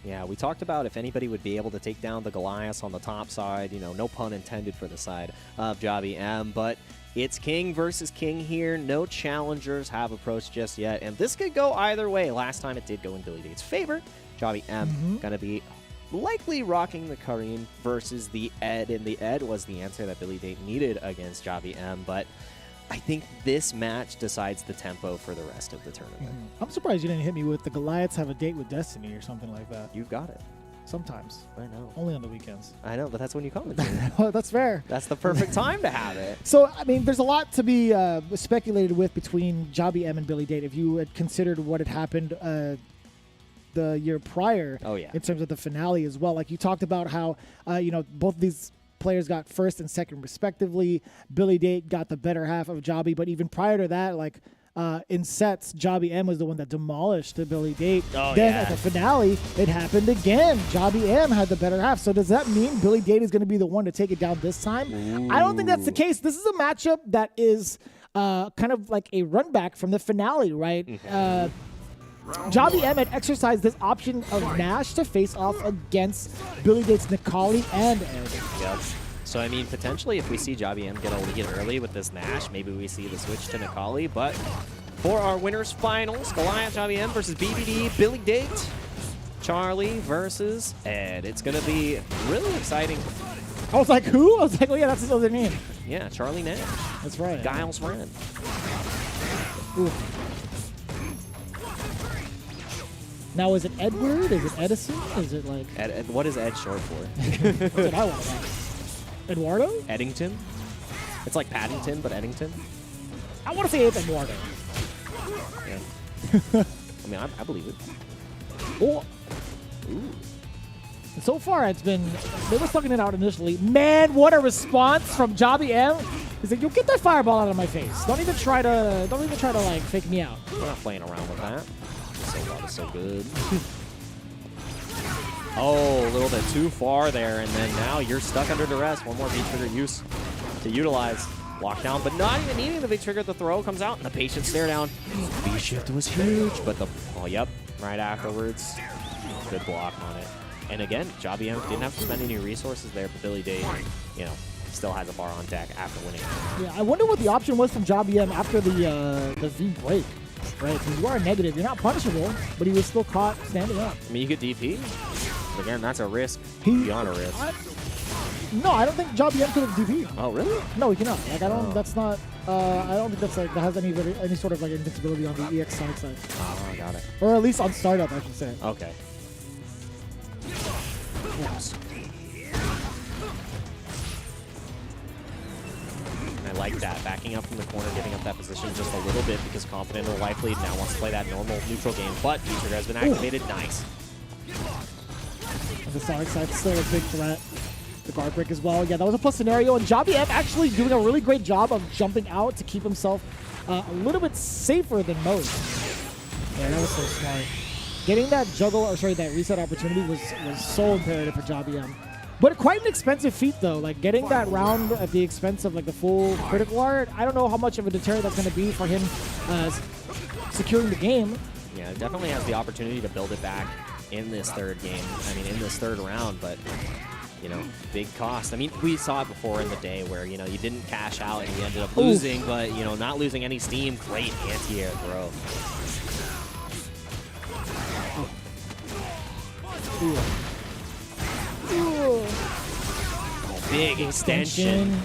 Yeah, we talked about if anybody would be able to take down the Goliath on the top side. You know, no pun intended for the side of Jobby M. But it's king versus king here. No challengers have approached just yet. And this could go either way. Last time it did go in Billy Date's favor. Jobby M going to be likely rocking the Kareem versus the Ed, and the Ed was the answer that Billy Date needed against Jobby M, but I think this match decides the tempo for the rest of the tournament. I'm surprised you didn't hit me with the Goliaths have a date with Destiny or something like that. You've got it. Sometimes. I know. Only on the weekends. I know, but that's when you comment. Well, that's fair. That's the perfect time to have it. So, I mean, there's a lot to be speculated with between Jobby M and Billy Date. If you had considered what had happened the year prior in terms of the finale as well. Like you talked about how, both of these players got first and second respectively. Billy Date got the better half of Jobby, but even prior to that, in sets, Jobby M was the one that demolished the Billy Date. Then at the finale, it happened again. Jobby M had the better half. So does that mean Billy Date is going to be the one to take it down this time? Ooh. I don't think that's the case. This is a matchup that is kind of like a run back from the finale, right? Jobby M had exercised this option of Nash to face off against Billy Date's Nikali and Ed. Yep. So, I mean, potentially if we see Jobby M get a lead early with this Nash, maybe we see the switch to Nikali. But for our winners finals, Goliath Jobby M versus BBD, Billy Date, Charlie versus Ed. It's going to be really exciting. I was like, who? I was like, oh yeah, that's his other name. Yeah, Charlie Nash. That's right. Giles Wren. Ooh. Now, is it Edward? Is it Edison? Is it like... Ed, what is Ed short for? That's what I want to know. Eduardo? Eddington? It's like Paddington, but Eddington? I want to say it's Eduardo. Yeah. I mean, I believe it. Oh. Ooh. So far, it's been... They were slugging it out initially. Man, what a response from Jobby M. He's like, yo, get that fireball out of my face. Don't even try to like, fake me out. We're not playing around with that. That is so good. Oh, a little bit too far there, and then now you're stuck under duress. One more V-trigger use to utilize. Lockdown, but not even needing the V-trigger. The throw comes out, and the patient stare down. V-shift was huge, but right afterwards. Good block on it. And again, Jobby M didn't have to spend any resources there, but Billy Date, still has a bar on deck after winning. Yeah, I wonder what the option was from Jobby M after the V break. Right, because you are negative. You're not punishable, but he was still caught standing up. I mean, you could DP. But again, that's a risk beyond a risk. No, I don't think Jobby M could have DP. Oh, really? No, he cannot. Like, I don't. That's not. I don't think that's like that has any sort of like invincibility on the EX Sonic side. Oh, I got it. Or at least on startup, I should say. Okay. Oops. I like that. Backing up from the corner, giving up that position just a little bit because confident in the life lead now wants to play that normal neutral game, but V-trigger has been activated. Ooh. Nice. The Sonic side is still a big threat. The guard break as well. Yeah, that was a plus scenario. And Javi M actually doing a really great job of jumping out to keep himself a little bit safer than most. Yeah, that was so smart. Getting that juggle, or sorry, that reset opportunity was so imperative for Javi M. But quite an expensive feat, though. Like, getting that round at the expense of, like, the full critical art, I don't know how much of a deterrent that's going to be for him securing the game. Yeah, it definitely has the opportunity to build it back in this third game. I mean, in this third round, but, you know, big cost. I mean, we saw it before in the day where, you know, you didn't cash out and you ended up losing, but, you know, not losing any steam. Great anti-air throw. Oh, big extension.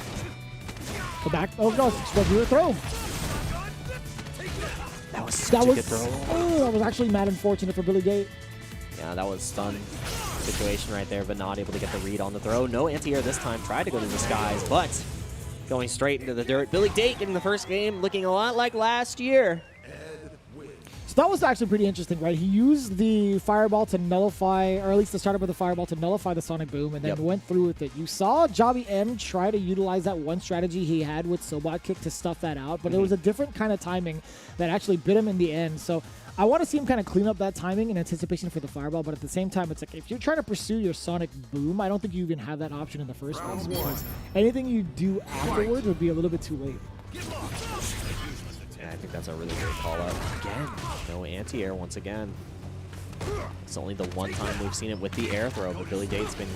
Go back. Oh, no, it's a good throw. That was such a good throw. Oh, that was actually mad unfortunate for Billy Gate. Yeah, that was stun situation right there, but not able to get the read on the throw. No anti-air this time. Tried to go to the skies, but going straight into the dirt. Billy Date in the first game looking a lot like last year. So that was actually pretty interesting, right? He used the fireball to nullify, or at least the startup of the fireball to nullify the sonic boom, and then went through with it. You saw Javi M try to utilize that one strategy he had with Sobot Kick to stuff that out, but it was a different kind of timing that actually bit him in the end. So I want to see him kind of clean up that timing in anticipation for the fireball, but at the same time, it's like, if you're trying to pursue your sonic boom, I don't think you even have that option in the first place, because anything you do afterwards would be a little bit too late. Yeah, I think that's a really great call out. Again, no anti-air once again. It's only the one time we've seen it with the air throw, but Billy Date's been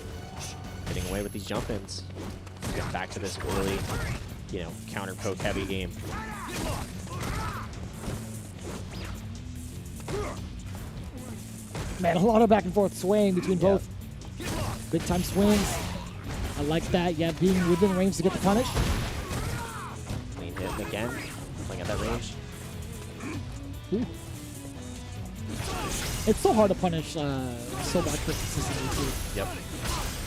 getting away with these jump-ins. Get back to this really, you know, counter-poke heavy game. Man, a lot of back and forth swaying between both. Big time swings. I like that. Yeah, being within range to get the punish. Clean hit again. Playing at that range. Ooh. It's so hard to punish Sobot Kick consistently too. Yep.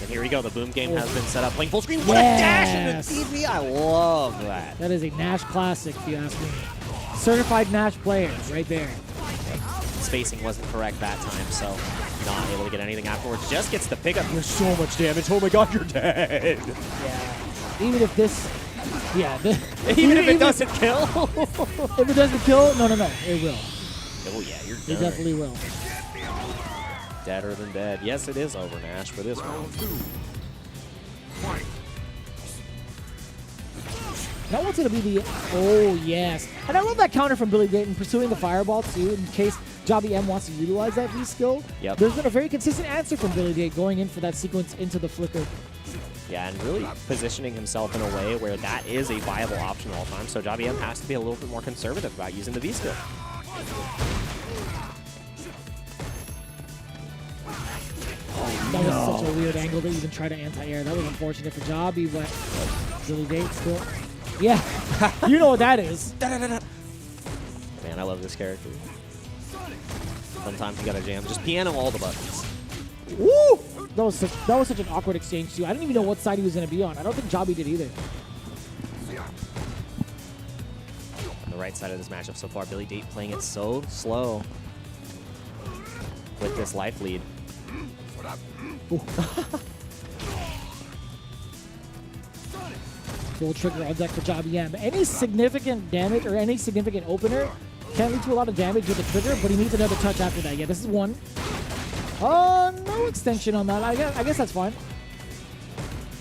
And here we go. The boom game has been set up. Playing full screen. What a dash into TV. I love that. That is a Nash classic, if you ask me. Certified Nash player right there. Spacing wasn't correct that time, so not able to get anything afterwards. Just gets the pickup. There's so much damage. Oh my god, you're dead. Yeah. Even if this... Yeah. Even if it doesn't kill? If it doesn't kill, no, it will. Oh yeah, you're It done. definitely will. Deader than dead. Yes, it is over, Nash, for this round. That one's going to be the... Oh, yes. And I love that counter from Billy Dayton pursuing the fireball, too, in case Javi M wants to utilize that V-skill. Yep. There's been a very consistent answer from Billy Dayton going in for that sequence into the flicker. Yeah, and really positioning himself in a way where that is a viable option all the time. So Javi M has to be a little bit more conservative about using the V-skill. That was such a weird angle to even try to anti-air. That was unfortunate for Javi, but Billy Dayton still... Yeah, you know what that is. Man, I love this character. Sometimes you gotta jam. Just piano all the buttons. Woo! That was such an awkward exchange, too. I didn't even know what side he was going to be on. I don't think Javi did either. On the right side of this matchup so far, Billy Date playing it so slow with this life lead. Full trigger on deck for Javi M. Any significant damage or any significant opener can lead to a lot of damage with the trigger, but he needs another touch after that. Yeah, this is one. No extension on that. I guess that's fine.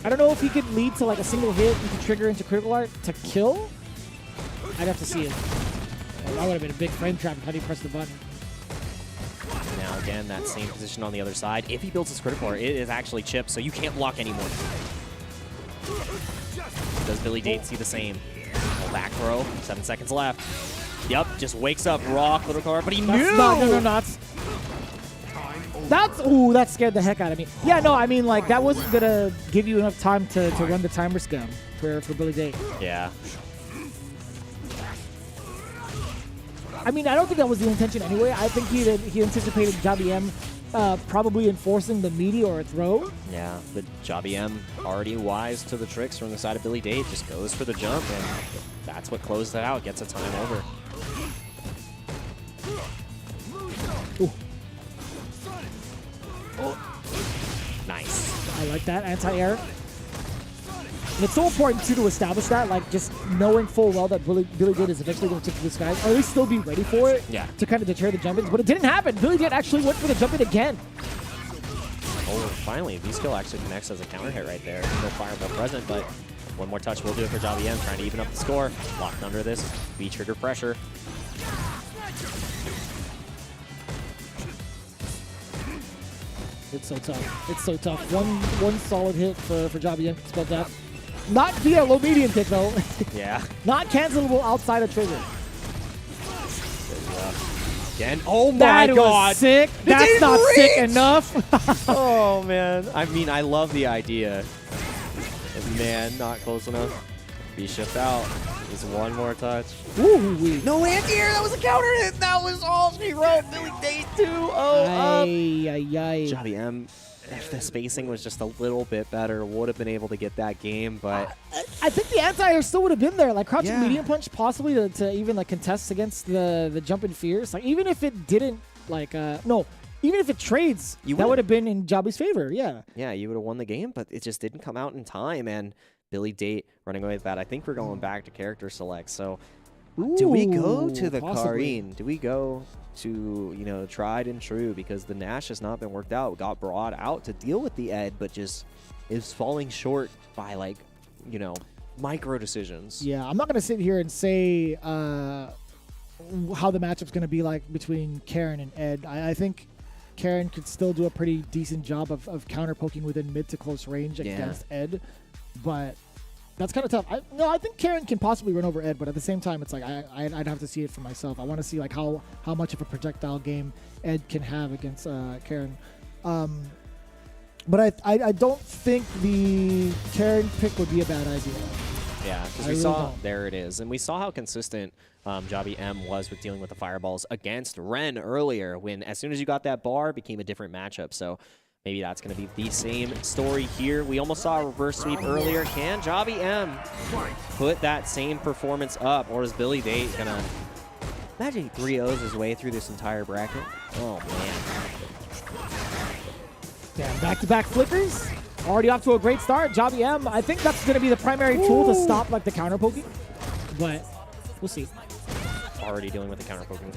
I don't know if he could lead to like a single hit into trigger into critical art to kill. I'd have to see it. That would have been a big frame trap if he pressed the button. Now again, that same position on the other side. If he builds his critical art, it is actually chipped, so you can't block anymore. Does Billy Date see the same? Oh, back throw. 7 seconds left. Yep, just wakes up raw critical art, but he knew. That scared the heck out of me. Yeah, no, I mean, like, that wasn't going to give you enough time to run the timer scam for Billy Date. Yeah. I mean, I don't think that was the intention anyway. I think he anticipated Javi M probably enforcing the meteor throw. Yeah, but Javi M already wise to the tricks from the side of Billy Date. Just goes for the jump, and that's what closed it out. Gets a time over. Ooh. Oh. Nice. I like that. Anti-air. And it's so important too to establish that, like just knowing full well that Billy Date is eventually going to tip this guy, or at least still be ready for it. Yeah. To kind of deter the jump-ins, but it didn't happen. Billy Date actually went for the jump-in again. Oh, finally, V-Skill actually connects as a counter hit right there. No fireball present, but one more touch will do it for Javi M, trying to even up the score. Locked under this V-trigger pressure. It's so tough. It's so tough. One solid hit for Javi M. Spell that. Not via low medium kick though. Yeah. Not cancelable outside of trigger. Again. Oh my that god. Was sick. That's not sick enough. Oh man. I mean, I love the idea. And man, not close enough. Be shipped out. Just one more touch. Ooh. No anti-air. That was a counter hit. That was all she wrote. Billy Date 2-0 up. Javi M, if the spacing was just a little bit better, would have been able to get that game, but I think the anti-air still would have been there. Like crouching medium punch possibly to even like contest against the jump in fierce. Like even if it didn't like even if it trades, that would have been in Javi's favor. Yeah. Yeah, you would have won the game, but it just didn't come out in time. And Billy Date running away with that. I think we're going back to character select. So do we go to the Karine? Do we go to, you know, tried and true? Because the Nash has not been worked out. Got brought out to deal with the Ed, but just is falling short by like, you know, micro decisions. Yeah, I'm not going to sit here and say how the matchup's going to be like between Karen and Ed. I think Karen could still do a pretty decent job of counter poking within mid to close range against Ed, but that's kind of tough. I think Karen can possibly run over Ed, but at the same time, it's like I'd have to see it for myself. I want to see like how much of a projectile game Ed can have against Karen. But I don't think the Karen pick would be a bad idea. Yeah, because we saw, there it is. And we saw how consistent Javi M was with dealing with the fireballs against Ren earlier, when as soon as you got that bar, it became a different matchup. So maybe that's going to be the same story here. We almost saw a reverse sweep earlier. Can Javi M put that same performance up, or is Billy Date going to... Imagine 3-0s his way through this entire bracket. Oh, man. Damn, back-to-back flickers. Already off to a great start. Javi M, I think that's going to be the primary tool to stop like the counter poking, but we'll see. Already dealing with the counter poking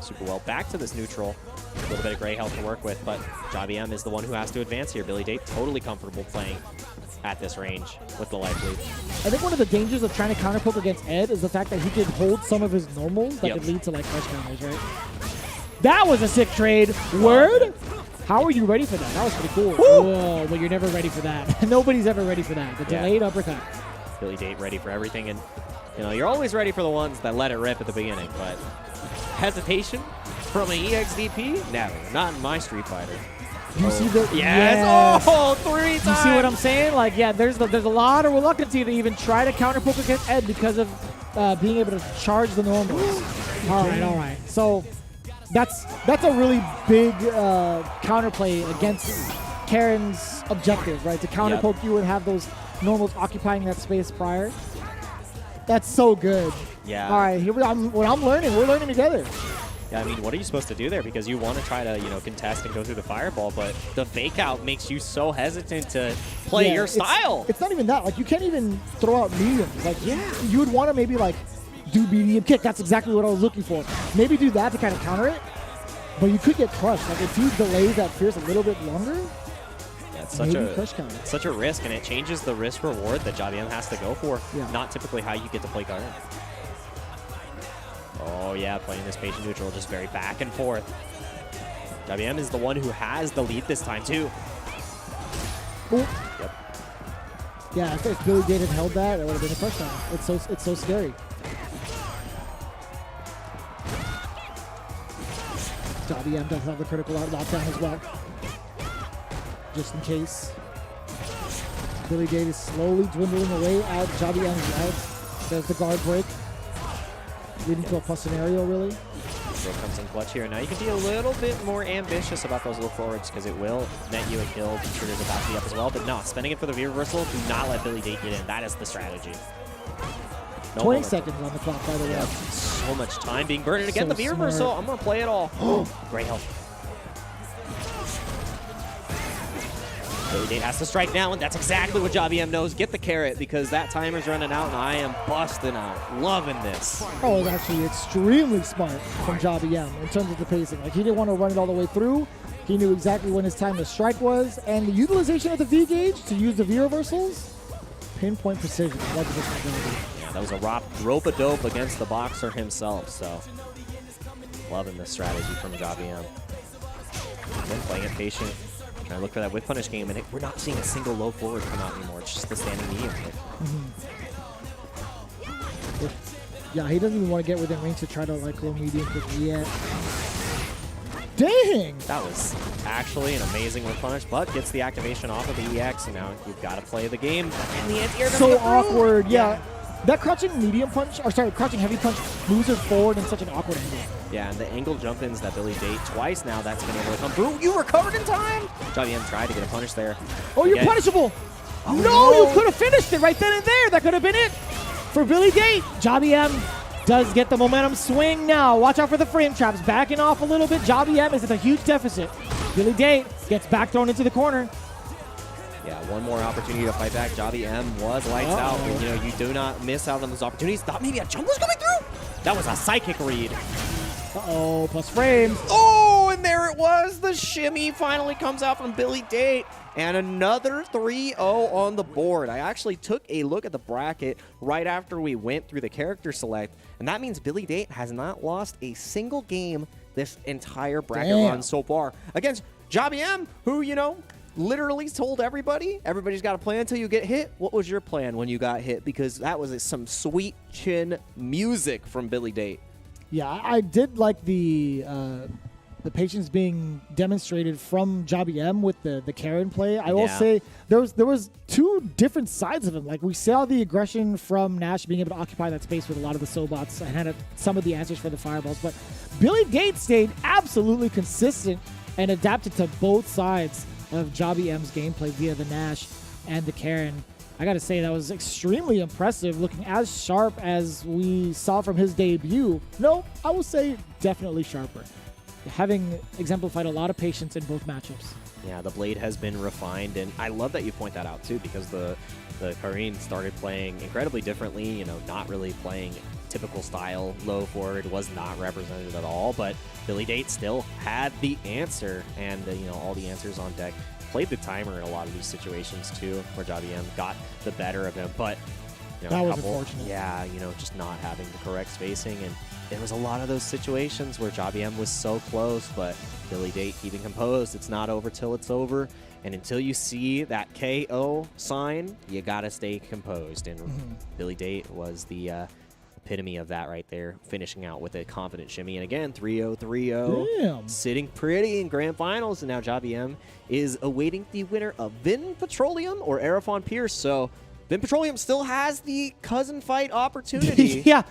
super well. Back to this neutral. A little bit of gray health to work with, but Javi M is the one who has to advance here. Billy Date totally comfortable playing at this range with the life lead. I think one of the dangers of trying to counter poke against Ed is the fact that he could hold some of his normals that could lead to like fresh counters, right? That was a sick trade. Word? How are you ready for that? That was pretty cool. Whoa, but you're never ready for that. Nobody's ever ready for that. The delayed uppercut. Billy Date ready for everything, and you know, you're always ready for the ones that let it rip at the beginning, but hesitation from an EXDP? Never. Not in my Street Fighter. You see the... Yes! Oh, 3 times! You see what I'm saying? Like, yeah, there's a lot of reluctance to even try to counter poke against Ed because of being able to charge the normals. All right. So that's a really big counterplay against Karen's objective, right? To counter poke you and have those normals occupying that space prior. That's so good. Yeah. All right, here we're learning together. Yeah, I mean, what are you supposed to do there? Because you want to try to, you know, contest and go through the fireball, but the fake out makes you so hesitant to play your style. It's not even that. Like, you can't even throw out mediums. Like, you would want to maybe, like, do medium kick. That's exactly what I was looking for. Maybe do that to kind of counter it, but you could get crushed. Like, if you delay that fierce a little bit longer, it's such a risk, and it changes the risk reward that Javi M has to go for. Yeah. Not typically how you get to play Karen. Oh yeah, playing this patient neutral, just very back and forth. Javi M is the one who has the lead this time too. Ooh. Yep. Yeah, if Billy Date had held that, it would have been a touchdown. It's so scary. Javi M does have the critical lockdown as well, just in case. Billy Date is slowly dwindling away out. Javi M is out. There's the guard break, leading to a plus scenario, really. So comes in clutch here. Now you can be a little bit more ambitious about those look forwards because it will net you a kill. Trigger's about to be up as well, but no, spending it for the V reversal, do not let Billy Date get in. That is the strategy. No 20 seconds on the clock, by the way. So much time being burned. And again, the V reversal, I'm going to play it all. Great health. Billy Date has to strike now, and that's exactly what Jobby M knows. Get the carrot, because that timer's running out, and I am busting out. Loving this. That was actually extremely smart from Jobby M in terms of the pacing. Like, he didn't want to run it all the way through. He knew exactly when his time to strike was, and the utilization of the V gauge to use the V reversals, pinpoint precision. Love this ability. Yeah, that was a rope-a-dope against the boxer himself, so loving this strategy from Jobby M. Then playing it patient, trying to look for that whip punish game, and we're not seeing a single low forward come out anymore. It's just the standing medium kick. Yeah, he doesn't even want to get within range to try to like low medium kick yet. Dang! That was actually an amazing whip punish, but gets the activation off of the EX, and now you've got to play the game. And the anti-air doesn't So get through. awkward, yeah. That crouching medium punch, or sorry, crouching heavy punch moves it forward in such an awkward angle. Yeah, and the angle jump-ins that Billy Date twice now that's been able to come through. You recovered in time! Jobby M tried to get a punish there. Oh, you're Again. punishable! No, you could have finished it right then and there. That could have been it for Billy Date. Jobby M does get the momentum swing now. Watch out for the frame traps. Backing off a little bit. Jobby M is at a huge deficit. Billy Date gets back thrown into the corner. Yeah, one more opportunity to fight back. Jobby M was lights out, but you do not miss out on those opportunities. Thought maybe a jump was coming through. That was a psychic read. Uh-oh, plus frames. Oh, and there it was. The shimmy finally comes out from Billy Date. And another 3-0 on the board. I actually took a look at the bracket right after we went through the character select, and that means Billy Date has not lost a single game this entire bracket run so far against Jobby M, who, literally told everybody's got a plan until you get hit. What was your plan when you got hit? Because that was some sweet chin music from Billy Date. Yeah, I did like the patience being demonstrated from Jobby M with the Karen play. I will say there was two different sides of him. Like, we saw the aggression from Nash being able to occupy that space with a lot of the Sobots and had some of the answers for the fireballs. But Billy Date stayed absolutely consistent and adapted to both sides of Jobby M's gameplay via the Nash and the Karen. I got to say, that was extremely impressive, looking as sharp as we saw from his debut. No, I will say definitely sharper. Having exemplified a lot of patience in both matchups. Yeah, the blade has been refined, and I love that you point that out too, because the Kareen started playing incredibly differently, not really playing typical style. Low forward was not represented at all, but Billy Date still had the answer, and all the answers on deck. Played the timer in a lot of these situations too, where Jobby M got the better of him, but that was unfortunate. Yeah, just not having the correct spacing, and there was a lot of those situations where Jobby M was so close, but Billy Date keeping composed. It's not over till it's over, and until you see that KO sign, you gotta stay composed. And Billy Date was the epitome of that right there, finishing out with a confident shimmy. And again, 3-0, 3-0. Damn. Sitting pretty in grand finals, and now Jobby M is awaiting the winner of Vin Petroleum or Arafon Pierce. So Vin Petroleum still has the cousin fight opportunity. Yeah.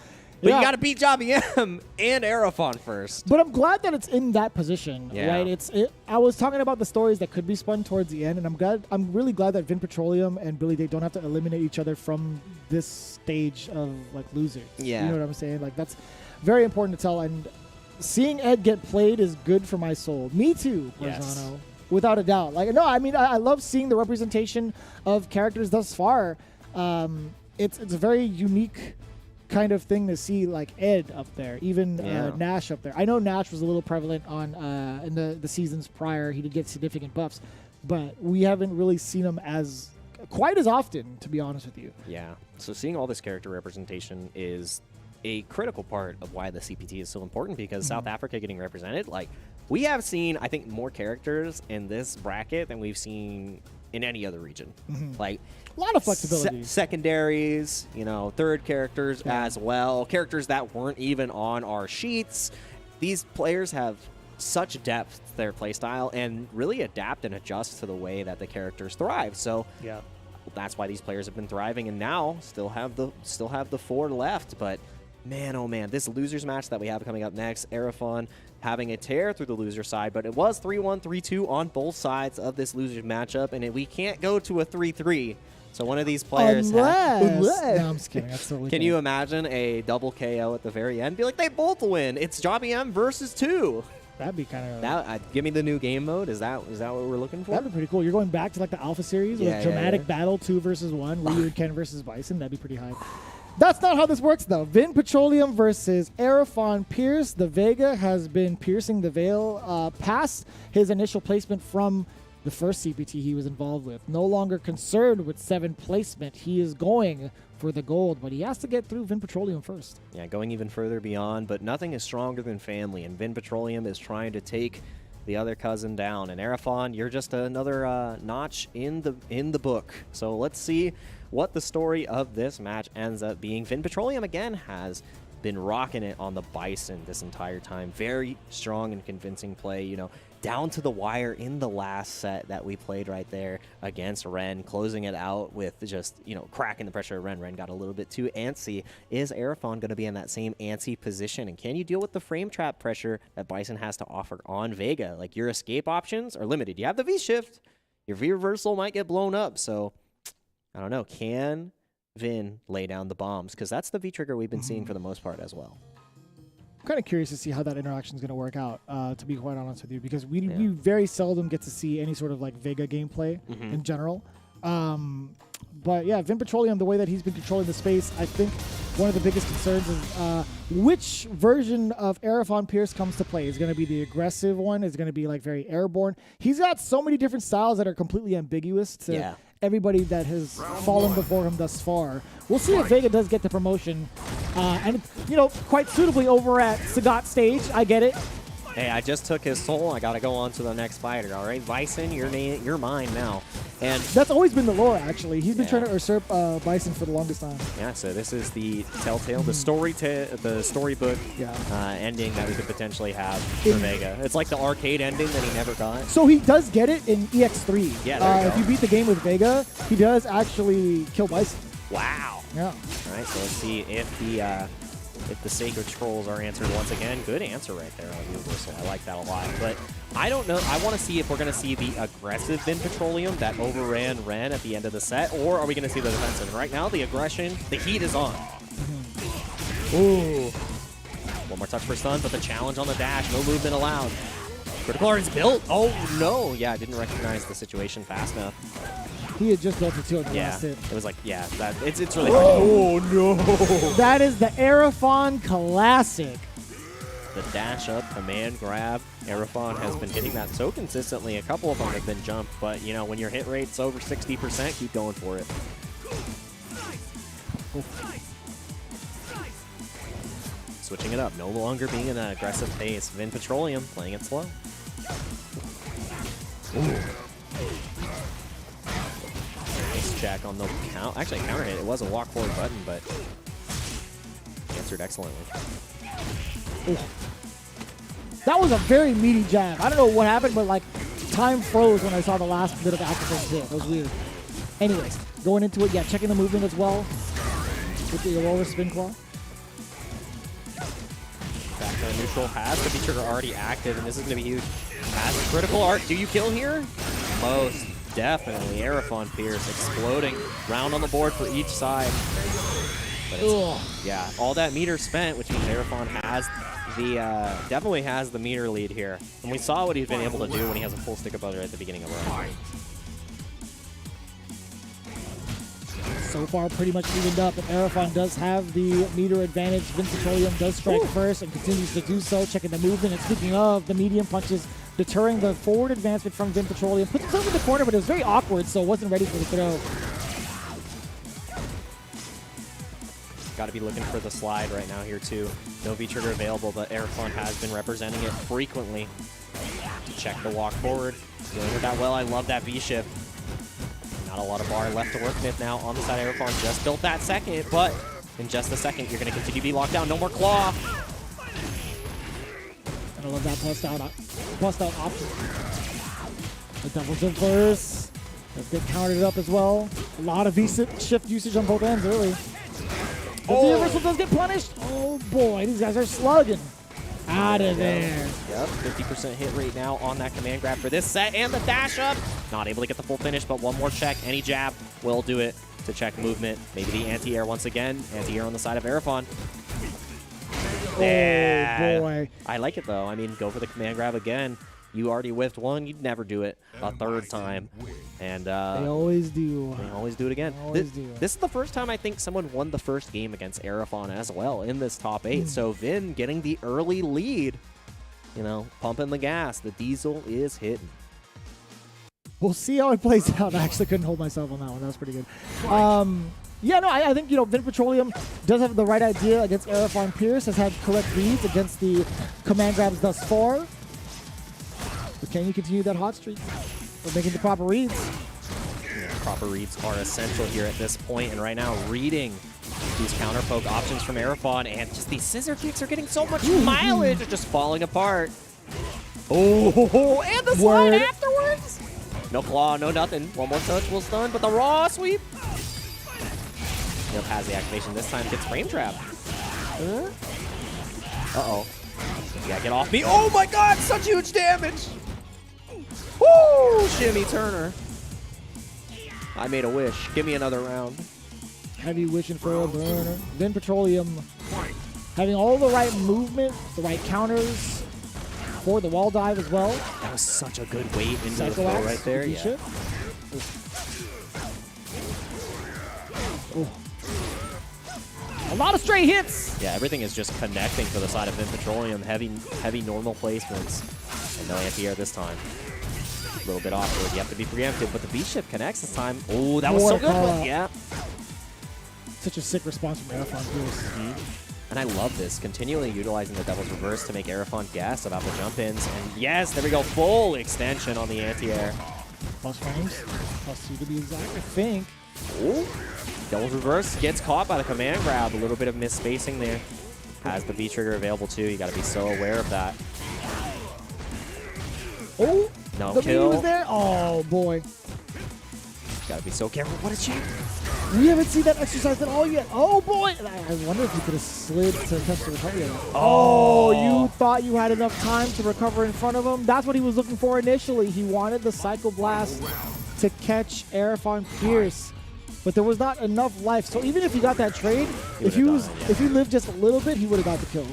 But you got to beat Jobby M and Arafon first. But I'm glad that it's in that position, right? I was talking about the stories that could be spun towards the end, and I'm really glad that Vin Petroleum and Billy Date don't have to eliminate each other from this stage of like losers. Yeah. You know what I'm saying? Like, that's very important to tell. And seeing Ed get played is good for my soul. Me too, Marzano. Yes. Without a doubt. Like, no, I mean, I love seeing the representation of characters thus far. It's a very unique kind of thing to see, like Ed up there, even Nash up there. I know Nash was a little prevalent on in the seasons prior. He did get significant buffs, but we haven't really seen him as quite as often, to be honest with you. Yeah. So seeing all this character representation is a critical part of why the CPT is so important, because South Africa getting represented, like, we have seen, I think, more characters in this bracket than we've seen in any other region. Like, a lot of flexibility. Secondaries, third characters as well. Characters that weren't even on our sheets. These players have such depth to their playstyle and really adapt and adjust to the way that the characters thrive. So that's why these players have been thriving, and now still have the 4 left. But man, oh man, this losers match that we have coming up next, Arafon having a tear through the loser side, but it was 3-1, 3-2 on both sides of this losers matchup, and we can't go to a 3-3. So one of these players unless. No, I'm just kidding. That's totally Can kidding. you imagine a double KO at the very end? Be like, they both win. It's Jobby M versus 2. That'd be kind of... That give me the new game mode. Is that what we're looking for? That'd be pretty cool. You're going back to like the Alpha series with dramatic battle, 2 versus 1, Ryu and Ken versus Bison. That'd be pretty hype. That's not how this works, though. Vin Petroleum versus Arafon Pierce. The Vega has been piercing the veil past his initial placement from the first CPT he was involved with. No longer concerned with 7 placement. He is going for the gold, but he has to get through Vin Petroleum first. Yeah, going even further beyond, but nothing is stronger than family, and Vin Petroleum is trying to take the other cousin down. And Arafon, you're just another notch in the book. So let's see what the story of this match ends up being. Vin Petroleum, again, has been rocking it on the Bison this entire time. Very strong and convincing play, you know, down to the wire in the last set that we played right there against Ren, closing it out with just, you know, cracking the pressure of Ren. Ren got a little bit too antsy. Is Arafon going to be in that same antsy position? And can you deal with the frame trap pressure that Bison has to offer on Vega? Like, your escape options are limited. You have the V-shift. Your V-reversal might get blown up. So, I don't know. Can Vin lay down the bombs? Because that's the V-trigger we've been seeing for the most part as well. I'm kind of curious to see how that interaction is going to work out, to be quite honest with you, because we very seldom get to see any sort of like Vega gameplay in general. But yeah, Vin Petroleum, the way that he's been controlling the space, I think one of the biggest concerns is which version of Arafon Pierce comes to play. Is it going to be the aggressive one? Is it going to be like very airborne? He's got so many different styles that are completely ambiguous to everybody that has fallen before him thus far. We'll see if Vega does get the promotion. And, you know, quite suitably over at Sagat stage. I get it. Hey, I just took his soul. I got to go on to the next fighter, all right? Bison, you're mine now. And that's always been the lore, actually. He's been trying to usurp Bison for the longest time. Yeah, so this is the Telltale, the storybook ending that we could potentially have for Vega. It's like the arcade ending that he never got. So he does get it in EX3. Yeah, there you go. If you beat the game with Vega, he does actually kill Bison. Wow. Yeah. All right, so let's see if the Sacred Scrolls are answered once again. Good answer right there on Universal. I like that a lot. But I don't know. I want to see if we're going to see the aggressive Vin Petroleum that overran Ren at the end of the set, or are we going to see the defensive? And right now, the aggression, the heat is on. Ooh. One more touch for stun, but the challenge on the dash. No movement allowed. Critical Art is built. Oh, no. Yeah, I didn't recognize the situation fast enough. He had just built it too at the last hit. It was like, it's really hard. Oh, no. That is the Arafon Classic. The dash up, command grab. Arafon has been hitting that so consistently. A couple of them have been jumped, but, you know, when your hit rate's over 60%, keep going for it. Switching it up, no longer being in that aggressive pace. Vin Petroleum playing it slow. Nice check on the count. Actually, counter hit. It was a walk forward button, but answered excellently. Ooh. That was a very meaty jab. I don't know what happened, but like time froze when I saw the last bit of active hit. That was weird. Anyways, going into it, checking the movement as well with the Aurora Spin Claw. Back to neutral, has the V-trigger already active, and this is going to be huge. Has Critical Art. Do you kill here? Most definitely. Arafon Pierce exploding. Round on the board for each side. But it's, all that meter spent, which means Arafon has the definitely has the meter lead here. And we saw what he's been able to do when he has a full stick of butter at the beginning of the round. So far, pretty much evened up, and Arafon does have the meter advantage. Vin Petroleum does strike first and continues to do so, checking the movement. And speaking of, the medium punches deterring the forward advancement from Vin Petroleum. Puts himself in the corner, but it was very awkward, so wasn't ready for the throw. Got to be looking for the slide right now here, too. No V-trigger available, but Arafon has been representing it frequently to check the walk forward. Doing it that well. I love that V-shift. Not a lot of bar left to work with now on the side of Arafon. Just built that second, but in just a second, you're going to continue to be locked down. No more claw. And I love that bust out option. The double jump first. Let's get countered up as well. A lot of V-shift usage on both ends early. The universal does get punished. Oh boy, these guys are slugging. Out of there. Yep, 50% hit rate now on that command grab for this set, and the dash up. Not able to get the full finish, but one more check. Any jab will do it to check movement. Maybe the anti-air once again. Anti-air on the side of Arafon. Yeah. Oh, boy. I like it, though. I mean, go for the command grab again. You already whiffed one. You'd never do it a third time. And They always do. they always do it again. Always do. This is the first time I think someone won the first game against Arafon as well in this top 8. So Vin getting the early lead. You know, pumping the gas. The diesel is hitting. We'll see how it plays out. I actually couldn't hold myself on that one. That was pretty good. Yeah, no, I think, you know, Vin Petroleum does have the right idea against Arafon Pierce, has had correct reads against the command grabs thus far. But can you continue that hot streak of making the proper reads? Proper reads are essential here at this point, and right now reading these counter poke options from Arafon, and just these scissor kicks are getting so much mileage. They're just falling apart. Oh, and the slide afterwards. No claw, no nothing. One more touch will stun, but the raw sweep. Yep, has the activation this time. Gets frame trap. Uh-oh. Yeah, get off me. Oh my god, such huge damage. Woo! Shimmy Turner. I made a wish. Give me another round. Heavy wishing for a burner. Vin Petroleum having all the right movement, the right counters for the wall dive as well. That was such a good weight into the Cycle flow axe, right there. good Yeah. shit. Oh. A lot of straight hits. Yeah, everything is just connecting for the side of Vin Petroleum. Heavy normal placements. And no anti-air this time. A little bit awkward. You have to be preemptive, but the V-ship connects this time. Oh, that was so good. Yeah. Such a sick response from Arafon Pierce. And I love this. Continually utilizing the Devil's Reverse to make Arafon guess about the jump-ins. And yes, there we go. Full extension on the anti-air. Plus frames. Plus 2 to be exact, I think. Ooh. Devil's Reverse gets caught by the command grab. A little bit of misspacing there. Has the V-trigger available too. You got to be so aware of that. Oh, no the kill. was there. Oh boy. Got to be so careful. What a cheat. We haven't seen that exercise at all yet. Oh boy. I wonder if he could have slid to attempt to recover yet. Oh, you thought you had enough time to recover in front of him? That's what he was looking for initially. He wanted the Cycle Blast to catch Arafon Pierce. But there was not enough life. So even if he got that trade, if he lived just a little bit, he would have got the kill.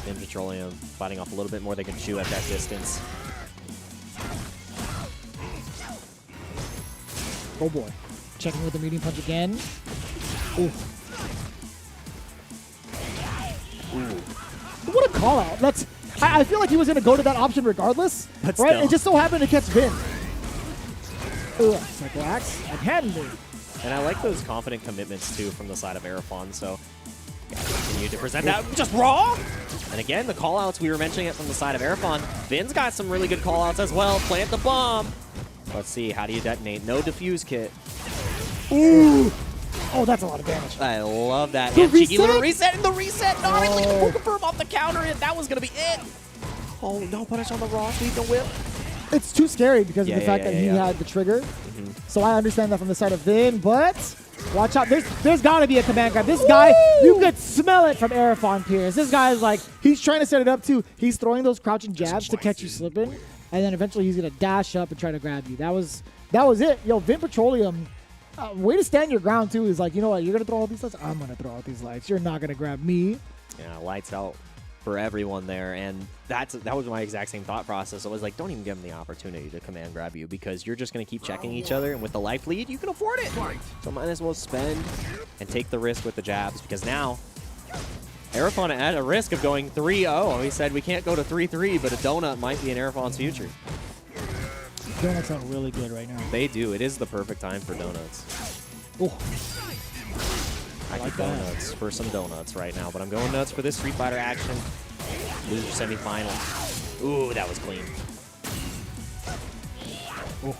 Vin Petroleum fighting off a little bit more they can chew at that distance. Oh boy. Checking with the medium punch again. Ooh. What a call out. That's I feel like he was gonna go to that option regardless. But right? still. It just so happened to catch Vin. Ugh, Cycle Axe again. And I like those confident commitments too from the side of Arafon, so gotta continue to present that just raw. And again, the callouts we were mentioning it from the side of Arafon. Vin's got some really good callouts as well. Plant the bomb. Let's see, how do you detonate? No defuse kit. Ooh. Oh, that's a lot of damage. I love that. The And cheeky little reset? reset, and the reset not able to confirm off the counter, and that was gonna be it. Oh, no punish on the raw sweep, the whip. It's too scary because of the fact that he had the trigger. So I understand that from the side of Vin, but watch out. There's got to be a command grab. This guy, you could smell it from Arafon Pierce. This guy is like, he's trying to set it up too. He's throwing those crouching jabs to catch you slipping, and then eventually he's going to dash up and try to grab you. That was it. Yo, Vin Petroleum, way to stand your ground too. Is like, you know what, you're going to throw all these lights? I'm going to throw out these lights. You're not going to grab me. Yeah, lights out for everyone there, and that was my exact same thought process. It was like, don't even give them the opportunity to command grab you because you're just going to keep checking each other, and with the life lead, you can afford it. So might as well spend and take the risk with the jabs because now Arafon at a risk of going 3-0. He said we can't go to 3-3, but a donut might be in Arafon's future. Donuts sound really good right now. They do. It is the perfect time for donuts. Oh. I could go nuts for some donuts right now, but I'm going nuts for this Street Fighter action. Loser semifinal. Ooh, that was clean. Oh.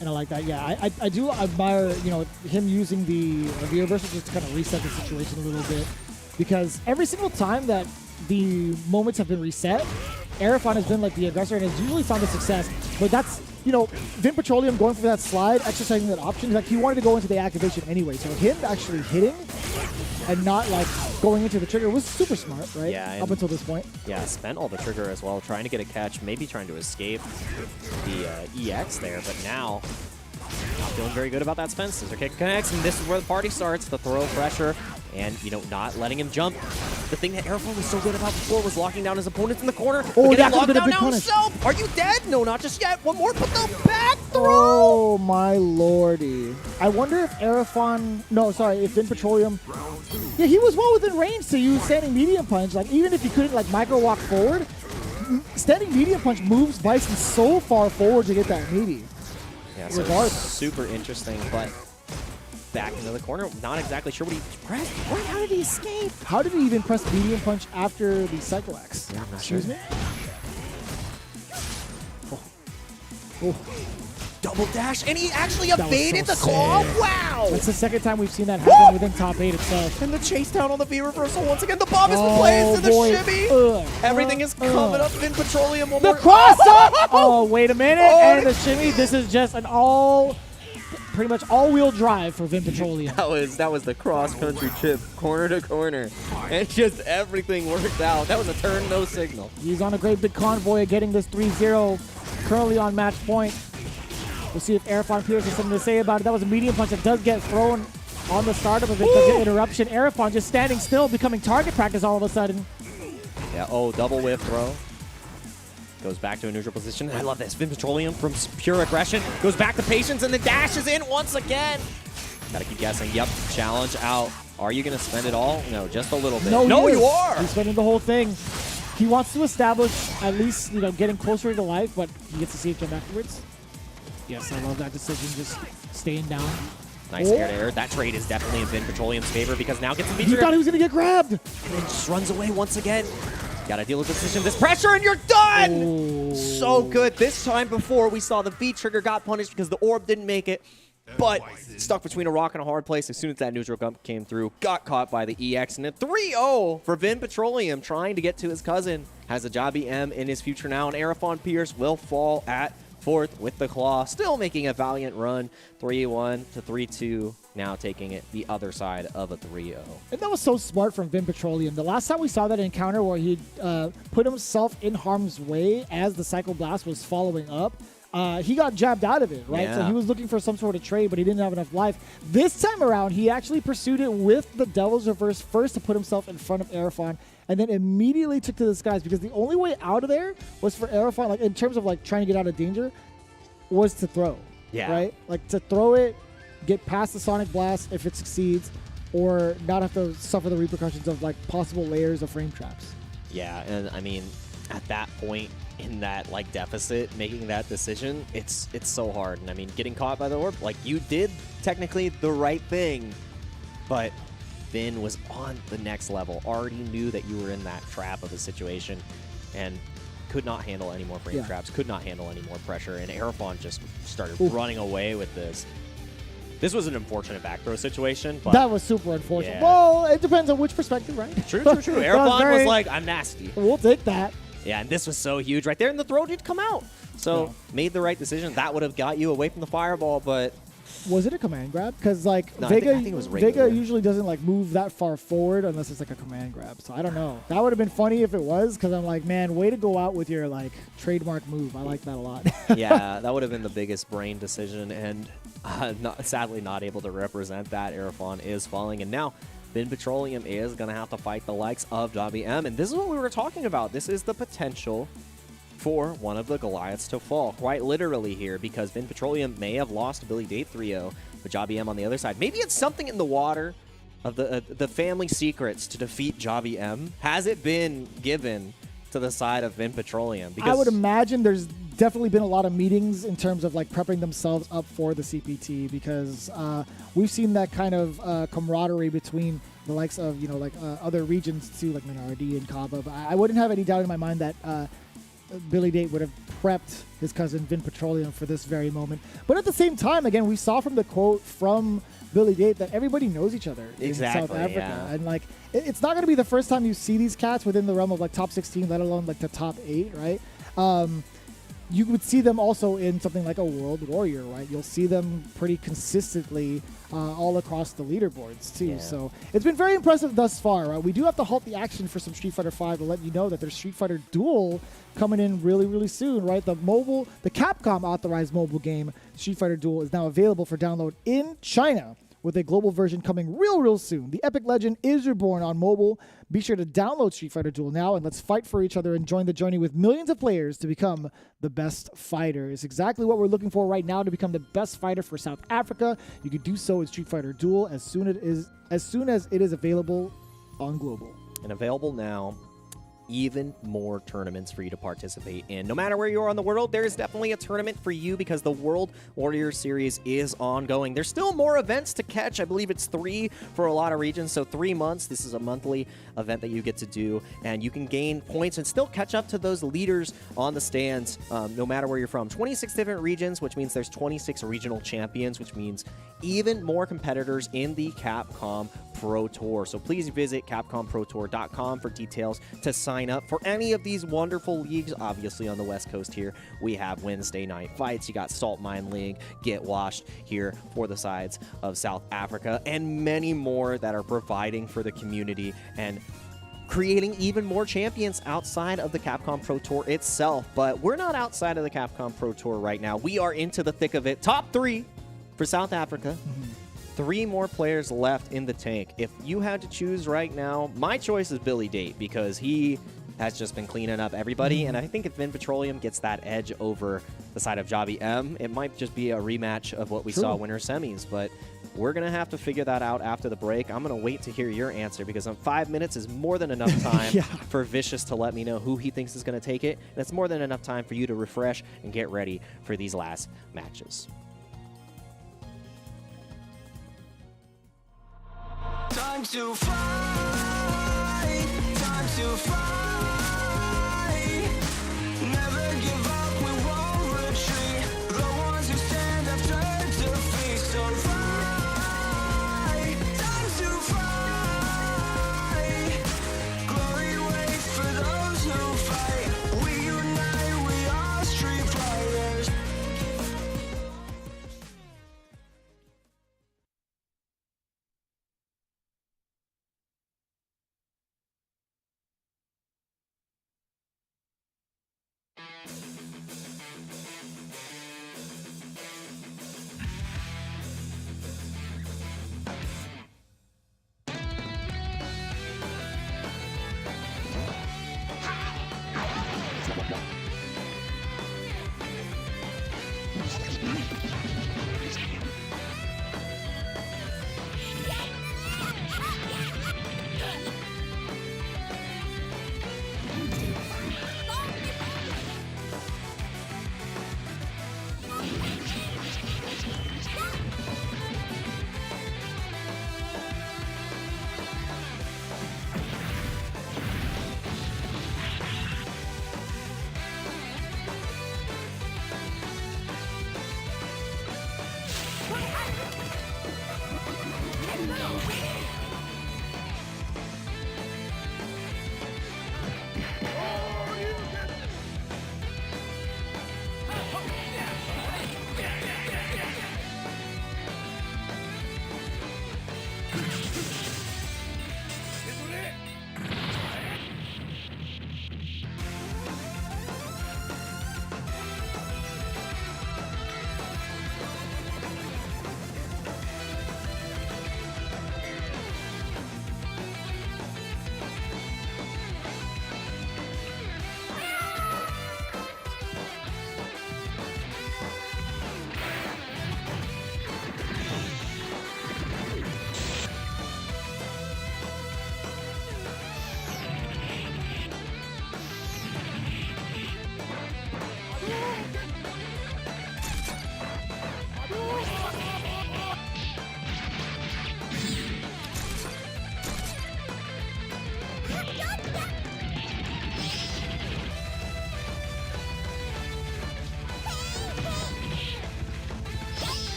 And I like that. Yeah, I do admire, you know, him using the reversal just to kind of reset the situation a little bit, because every single time that the moments have been reset, Arafon has been like the aggressor and has usually found the success. But that's, you know, Vin Petroleum going for that slide, exercising that option, like he wanted to go into the activation anyway. So him actually hitting and not like going into the trigger was super smart, right? Yeah. Up until this point. Yeah, spent all the trigger as well, trying to get a catch, maybe trying to escape the EX there, but now Not feeling very good about that spin. Scissor kick connects, and this is where the party starts. The throw pressure and, you know, not letting him jump. The thing that Airflow was so good about before was locking down his opponents in the corner. Oh, Getting that could've locked been a down big now punish. himself. Are you dead? No, not just yet. One more, but the back throw. Oh my lordy. I wonder if if Vin Petroleum, yeah, he was well within range to use standing medium punch. Like, even if he couldn't like micro walk forward, standing medium punch moves Bison so far forward to get that meaty. Yeah, so Regardless. super interesting, but back into the corner. Not exactly sure what he pressed. How did he escape? How did he even press medium punch after the Cycle X? Yeah, I'm not Excuse sure. me? Oh. Double dash, and he actually That was evaded so the claw. sick. Wow! That's the second time we've seen that happen within top 8 itself. And the chase down on the V reversal once again. The bomb is in place, and the boy. shimmy. Everything is coming up in Petroleum. One The more. cross up! Oh, wait a minute. Oh, And the shimmy. This is just an pretty much all-wheel drive for Vin Petroleum. That was the cross-country chip, corner to corner. And just everything worked out. That was a turn, no signal. He's on a great big convoy of getting this 3-0, currently on match point. We'll see if Aerofon Pierce has something to say about it. That was a medium punch that does get thrown on the startup of it. Does get interruption. Aerofon just standing still, becoming target practice all of a sudden. Yeah, double whiff throw. Goes back to a neutral position. I love this. Vin Petroleum from pure aggression. Goes back to patience and then dashes in once again. Gotta keep guessing. Yep, challenge out. Are you gonna spend it all? No, just a little bit. No, you are! He's spending the whole thing. He wants to establish at least, getting closer to life, but he gets to see it jump afterwards. Yes, I love that decision, just staying down. Nice air to air. That trade is definitely in Vin Petroleum's favor because now gets the feature. He thought he was gonna get grabbed! And just runs away once again. Gotta deal with the position. This pressure and you're done! Oh. So good. This time before we saw the V trigger got punished because the orb didn't make it. But stuck between a rock and a hard place as soon as that neutral gump came through. Got caught by the EX. And a 3-0 for Vin Petroleum trying to get to his cousin. Has a Jobby M in his future now. And Aerofon Pierce will fall at 4th with the claw. Still making a valiant run. 3-1 to 3-2. Now taking it the other side of a 3-0. And that was so smart from Vin Petroleum. The last time we saw that encounter where he put himself in harm's way as the Cycle Blast was following up, he got jabbed out of it, right? Yeah. So he was looking for some sort of trade, but he didn't have enough life. This time around, he actually pursued it with the Devil's Reverse first to put himself in front of Aerofon, and then immediately took to the skies because the only way out of there was for Aerofon, like in terms of like trying to get out of danger, was to throw. Yeah. Right? Like to throw it, get past the Sonic Blast if it succeeds, or not have to suffer the repercussions of like possible layers of frame traps. Yeah, and I mean, at that point in that like deficit, making that decision, it's so hard. And I mean, getting caught by the orb, like you did technically the right thing, but Vin was on the next level, already knew that you were in that trap of a situation, and could not handle any more frame traps, could not handle any more pressure, and Aerofon just started running away with this. This was an unfortunate back throw situation, but that was super unfortunate. Yeah. Well, it depends on which perspective, right? True. Aerofon was like, I'm nasty. We'll take that. Yeah, and this was so huge right there, and the throw did come out. So made the right decision. That would have got you away from the fireball, but was it a command grab? Because like no, Vega, I think it was regular. Vega usually doesn't like move that far forward unless it's like a command grab. So I don't know. That would have been funny if it was, because I'm like, man, way to go out with your like trademark move. I like that a lot. Yeah, that would have been the biggest brain decision, and sadly not able to represent that. Aerofon is falling, and now Vin Petroleum is going to have to fight the likes of Jobby M, and this is what we were talking about. This is the potential for one of the Goliaths to fall, quite literally here, because Vin Petroleum may have lost Billy Date 3-0, but Jobby M on the other side. Maybe it's something in the water of the family secrets to defeat Jobby M. Has it been given to the side of Vin Petroleum? Because I would imagine there's definitely been a lot of meetings in terms of like prepping themselves up for the CPT, because we've seen that kind of camaraderie between the likes of other regions too, like Minardi and Kaba. But I wouldn't have any doubt in my mind that Billy Date would have prepped his cousin Vin Petroleum for this very moment. But at the same time, again, we saw from the quote from Billy Date that everybody knows each other in South Africa. Yeah. And like, it's not going to be the first time you see these cats within the realm of like top 16, let alone like the top 8, right? you would see them also in something like a World Warrior, right? You'll see them pretty consistently all across the leaderboards too. Yeah. So it's been very impressive thus far. Right? We do have to halt the action for some Street Fighter V to let you know that there's Street Fighter Duel coming in really, really soon, right? The Capcom authorized mobile game Street Fighter Duel is now available for download in China, with a global version coming real soon. The epic legend is reborn on mobile. Be sure to download Street Fighter Duel now, and let's fight for each other and join the journey with millions of players to become the best fighter. It's exactly what we're looking for right now to become the best fighter for South Africa. You can do so in Street Fighter Duel as soon as it is available on global. And available now. Even more tournaments for you to participate in. No matter where you are in the world, there is definitely a tournament for you because the World Warrior Series is ongoing. There's still more events to catch. I believe it's 3 for a lot of regions, so 3 months. This is a monthly event that you get to do, and you can gain points and still catch up to those leaders on the stands no matter where you're from. 26 different regions, which means there's 26 regional champions, which means even more competitors in the Capcom Pro Tour. So please visit CapcomProTour.com for details to sign up for any of these wonderful leagues. Obviously on the West Coast here, we have Wednesday night fights. You got Salt Mine League, Get Washed here for the sides of South Africa, and many more that are providing for the community and creating even more champions outside of the Capcom Pro Tour itself. But we're not outside of the Capcom Pro Tour right now. We are into the thick of it. Top 3 for South Africa. 3 more players left in the tank. If you had to choose right now, my choice is Billy Date because he has just been cleaning up everybody. And I think if Vin Petroleum gets that edge over the side of Javi M, it might just be a rematch of what we saw winter semis. But we're going to have to figure that out after the break. I'm going to wait to hear your answer because 5 minutes is more than enough time for Vicious to let me know who he thinks is going to take it. And it's more than enough time for you to refresh and get ready for these last matches. Time to fight, time to fight. Never give up, we won't retreat. The ones who stand after defeat. So fight, time to fight. Glory waits for those who fight. We unite, we are street fighters.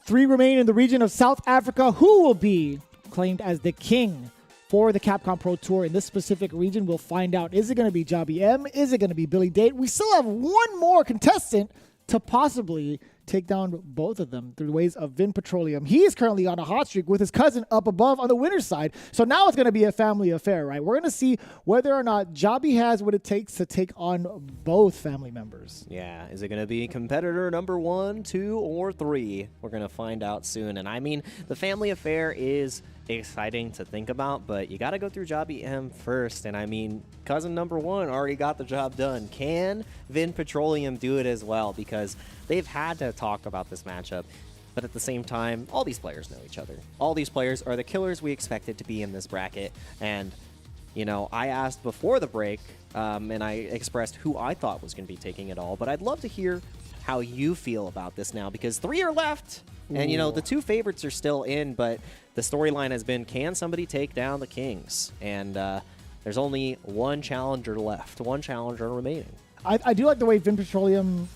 3 remain in the region of South Africa. Who will be claimed as the king for the Capcom Pro Tour in this specific region? We'll find out. Is it going to be Jobby M? Is it going to be Billy Date? We still have one more contestant to possibly take down both of them through the ways of Vin Petroleum. He is currently on a hot streak with his cousin up above on the winner's side. So now it's going to be a family affair, right? We're going to see whether or not Jobby has what it takes to take on both family members. Yeah, is it going to be competitor number 1, 2, or 3? We're going to find out soon. And I mean, the family affair is exciting to think about, but you got to go through Jobby M first. And I mean, cousin number 1 already got the job done. Can Vin Petroleum do it as well? Because they've had to talk about this matchup, but at the same time, all these players know each other. All these players are the killers we expected to be in this bracket. And you know, I asked before the break, and I expressed who I thought was going to be taking it all, but I'd love to hear how you feel about this now, because 3 are left. And, you know, the 2 favorites are still in, but the storyline has been, can somebody take down the Kings? And there's only 1 challenger left, 1 challenger remaining. I do like the way Vin Petroleum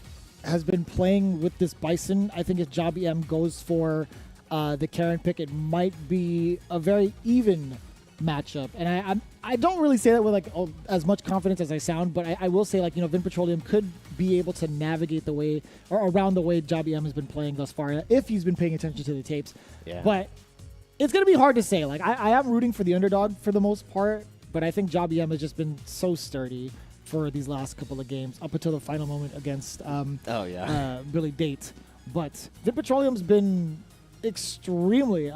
has been playing with this Bison. I think if Jobby M goes for the Karen pick, it might be a very even matchup. And I don't really say that with like as much confidence as I sound, but I will say, like, you know, Vin Petroleum could be able to navigate the way or around the way Jobby M has been playing thus far if he's been paying attention to the tapes. Yeah. But it's going to be hard to say. Like, I am rooting for the underdog for the most part, but I think Jobby M has just been so sturdy for these last couple of games up until the final moment against Billy Date. But Vin Petroleum's been extremely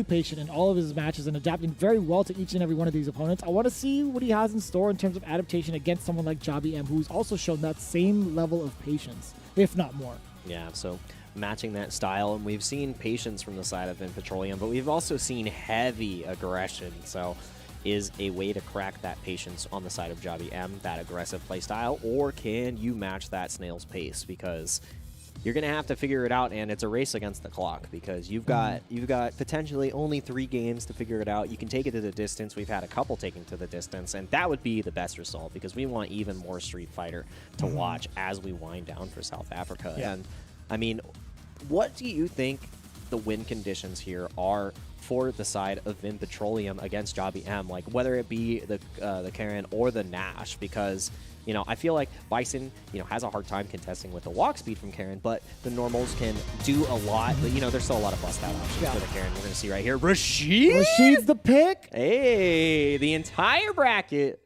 patient in all of his matches and adapting very well to each and every one of these opponents. I want to see what he has in store in terms of adaptation against someone like Jobby M, who's also shown that same level of patience, if not more. Yeah, so matching that style, and we've seen patience from the side of Vin Petroleum, but we've also seen heavy aggression. So is a way to crack that patience on the side of Jobby M, that aggressive play style, or can you match that snail's pace? Because you're going to have to figure it out, and it's a race against the clock, because you've got potentially only 3 games to figure it out. You can take it to the distance. We've had a couple taken to the distance, and that would be the best result, because we want even more Street Fighter to watch as we wind down for South Africa. Yeah. And I mean, what do you think the win conditions here are for the side of Vin Petroleum against Jobby M? Like, whether it be the Karen or the Nash, because, you know, I feel like Bison, you know, has a hard time contesting with the walk speed from Karen, but the normals can do a lot. But, you know, there's still a lot of bust-out options for the Karen. We're going to see right here. Rashid's the pick. Hey, the entire bracket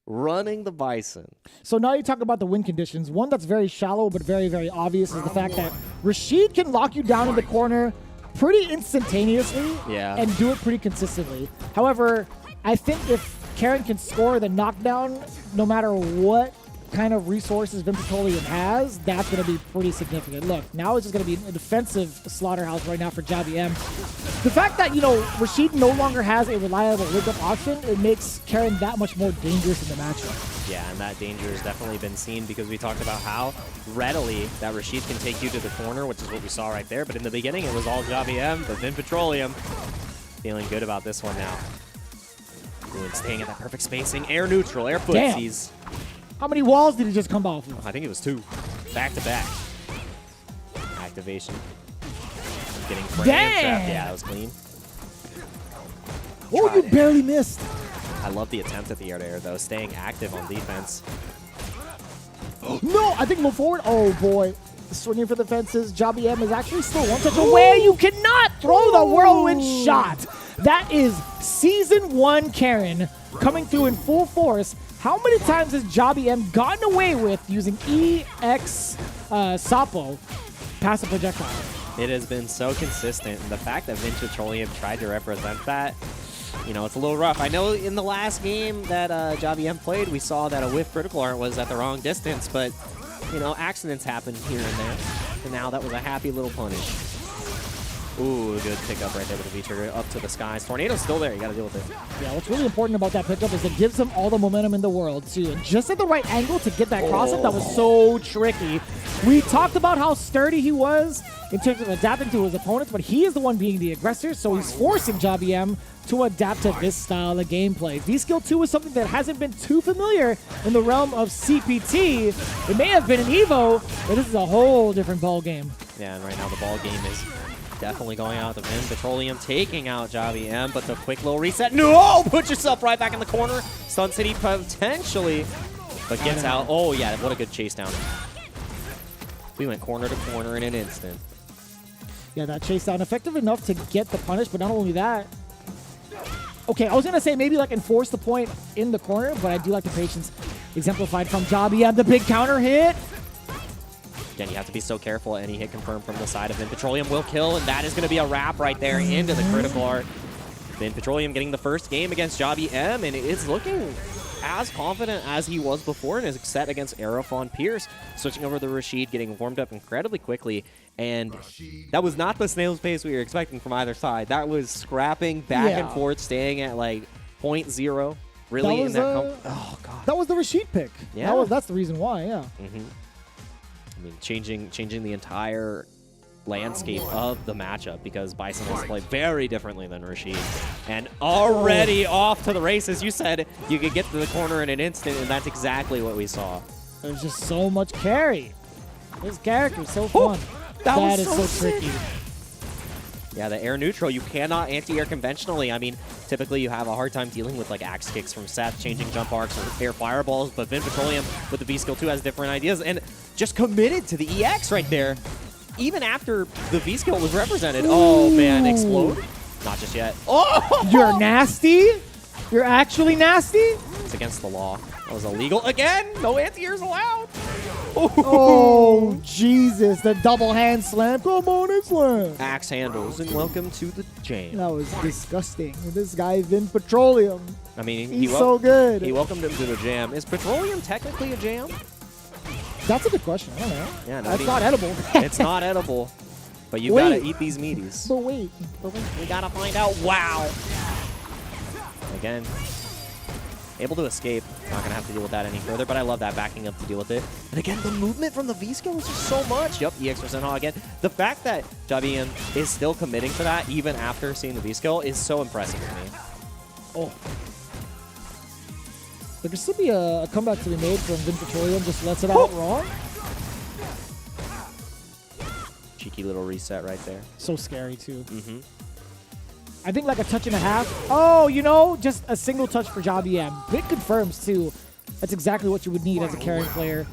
running the Bison. So now you talk about the win conditions. One that's very shallow but very, very obvious is the fact that Rashid can lock you down in the corner pretty instantaneously and do it pretty consistently. However, I think if Karen can score the knockdown, no matter what kind of resources Vin Petroleum has, that's going to be pretty significant. Look, now it's just going to be a defensive slaughterhouse right now for Jobby M. The fact that, you know, Rashid no longer has a reliable wake-up option, it makes Karen that much more dangerous in the matchup. Yeah, and that danger has definitely been seen, because we talked about how readily that Rashid can take you to the corner, which is what we saw right there. But in the beginning, it was all Jobby M, but Vin Petroleum feeling good about this one now. Ooh, and staying at that perfect spacing. Air neutral, air footsies. How many walls did he just come off of? I think it was 2. Back to back. Activation. Getting frame trapped. Yeah, that was clean. Oh, you barely missed. I love the attempt at the air-to-air, though. Staying active on defense. No, I think move forward. Oh, boy. Swinging for the fences. Jobby M is actually still one touch away. You cannot throw the whirlwind shot. That is Season 1 Karen coming through in full force. How many times has Jobby M gotten away with using EX Sapo passive projectile? It has been so consistent, and the fact that Vin Petroleum tried to represent that, you know, it's a little rough. I know in the last game that Jobby M played, we saw that a whiff critical art was at the wrong distance, but, you know, accidents happen here and there. And now that was a happy little punish. Ooh, good pickup right there with the V-trigger up to the skies. Tornado's still there. You got to deal with it. Yeah, what's really important about that pickup is it gives him all the momentum in the world, too. And just at the right angle to get that cross-up, that was so tricky. We talked about how sturdy he was in terms of adapting to his opponents, but he is the one being the aggressor, so he's forcing Jobby M to adapt to this style of gameplay. V-Skill 2 is something that hasn't been too familiar in the realm of CPT. It may have been in EVO, but this is a whole different ball game. Yeah, and right now the ball game is definitely going out with the Vin Petroleum, taking out Javi M, but the quick little reset. No! Put yourself right back in the corner. Stun City potentially, but gets out. Oh, yeah, what a good chase down. We went corner to corner in an instant. Yeah, that chase down. Effective enough to get the punish, but not only that. Okay, I was going to say maybe like enforce the point in the corner, but I do like the patience exemplified from Javi M. The big counter hit. Again, you have to be so careful. Any hit confirmed from the side of Vin Petroleum will kill, and that is going to be a wrap right there into the critical art. Vin Petroleum getting the first game against Javi M, and it's looking as confident as he was before in his set against Aerofon Pierce. Switching over to Rashid, getting warmed up incredibly quickly, and that was not the snail's pace we were expecting from either side. That was scrapping back and forth, staying at like 0.0. Really in that oh god, that was the Rashid pick. Yeah, that's the reason why. Yeah. I mean, changing the entire landscape of the matchup because Bison has played very differently than Rashid. And already off to the races. You said you could get to the corner in an instant, and that's exactly what we saw. There's just so much carry. This character is so fun. That is so tricky. Yeah, the air neutral, you cannot anti-air conventionally. I mean, typically you have a hard time dealing with like axe kicks from Seth, changing jump arcs or air fireballs, but Vin Petroleum with the V-Skill 2 has different ideas and just committed to the EX right there, even after the V-Skill was represented. Oh man, explode? Not just yet. Oh! You're nasty? You're actually nasty? It's against the law. That was illegal. Again, no anti-airs allowed. Oh, Jesus. The double hand slam. Come on and slam. Axe handles, and welcome to the jam. That was disgusting. This guy, Vin Petroleum. I mean, he's so good. He welcomed him to the jam. Is Petroleum technically a jam? That's a good question. I don't know. Yeah, that's not edible. It's not edible. But you gotta eat these meaties. But wait. We gotta find out. Wow. Again. Able to escape. Not gonna have to deal with that any further, but I love that backing up to deal with it. And again, the movement from the V-Skill is just so much. Yep, EX% Haw again. The fact that Javian is still committing to that even after seeing the V-Skill is so impressive to me. Oh. There could still be a comeback to be made from Vin Petroleum, just lets it out wrong. Cheeky little reset right there. So scary too. I think like a touch and a half. Oh, you know, just a single touch for Javi M. It confirms too. That's exactly what you would need as a carrying player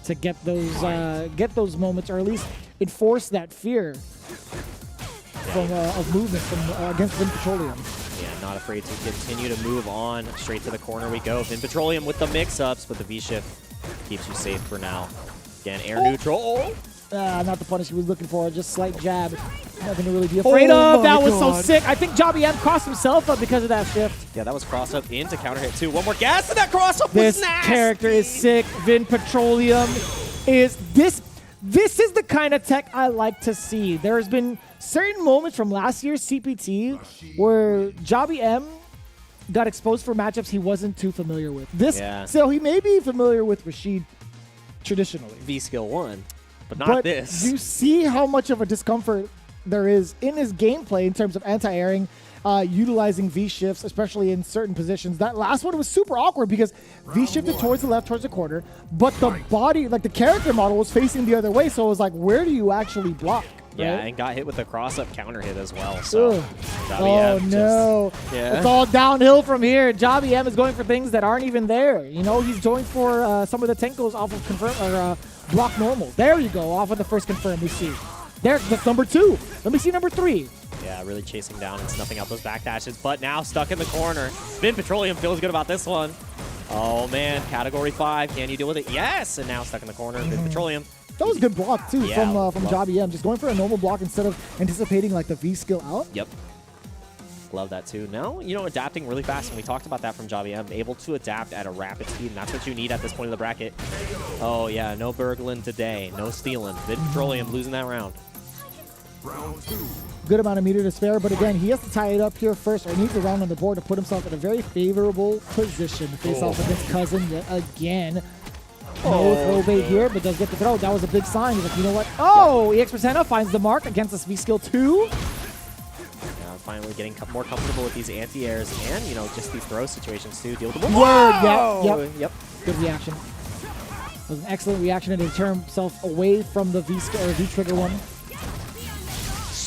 to get those moments, or at least enforce that fear from of movement from against Vin Petroleum. Yeah, not afraid to continue to move on. Straight to the corner we go. Vin Petroleum with the mix-ups, but the V-shift keeps you safe for now. Again, air neutral. Not the punish he was looking for, just slight jab. Nothing to really be afraid of. That was so sick. I think Javi M crossed himself up because of that shift. Yeah, that was cross-up into counter hit too. One more gas, and that cross-up was nasty. This character is sick. Vin Petroleum is this. This is the kind of tech I like to see. There's been certain moments from last year's CPT where Javi M got exposed for matchups he wasn't too familiar with. So he may be familiar with Rashid traditionally. V-Skill 1. But not this. You see how much of a discomfort there is in his gameplay in terms of anti-airing, utilizing V-shifts, especially in certain positions. That last one was super awkward because V-shifted towards the left, towards the corner, but the body, like the character model was facing the other way, so it was like, where do you actually block? Yeah, right? And got hit with the cross-up counter hit as well. So oh, no. It's all downhill from here. Javi M is going for things that aren't even there. You know, he's going for some of the Tenkos off of confirm or block normal. There you go, off of the first confirm we see. That's number 2. Let me see number 3. Yeah, really chasing down and snuffing out those backdashes, but now stuck in the corner. Vin Petroleum feels good about this one. Oh, man, category 5. Can you deal with it? Yes, and now stuck in the corner. Vin Petroleum. That was a good block, too, from Javi M. Just going for a normal block instead of anticipating, like, the V-skill out. Yep. Love that, too. Now, you know, adapting really fast, and we talked about that from Javi M. Able to adapt at a rapid speed, and that's what you need at this point of the bracket. Oh, yeah, no burgling today. No stealing. Vin Petroleum losing that round. Good amount of meter to spare, but again, he has to tie it up here first, or he needs a round on the board to put himself in a very favorable position to face off against Cousin yet again. No throw bait here, but does get the throw. That was a big sign. He's like, you know what? Oh, EX% finds the mark against this V-Skill 2. Finally getting more comfortable with these anti-airs and, you know, just these throw situations too. Deal with the Yep. Good reaction. It was an excellent reaction, and he turned himself away from the V-trigger one.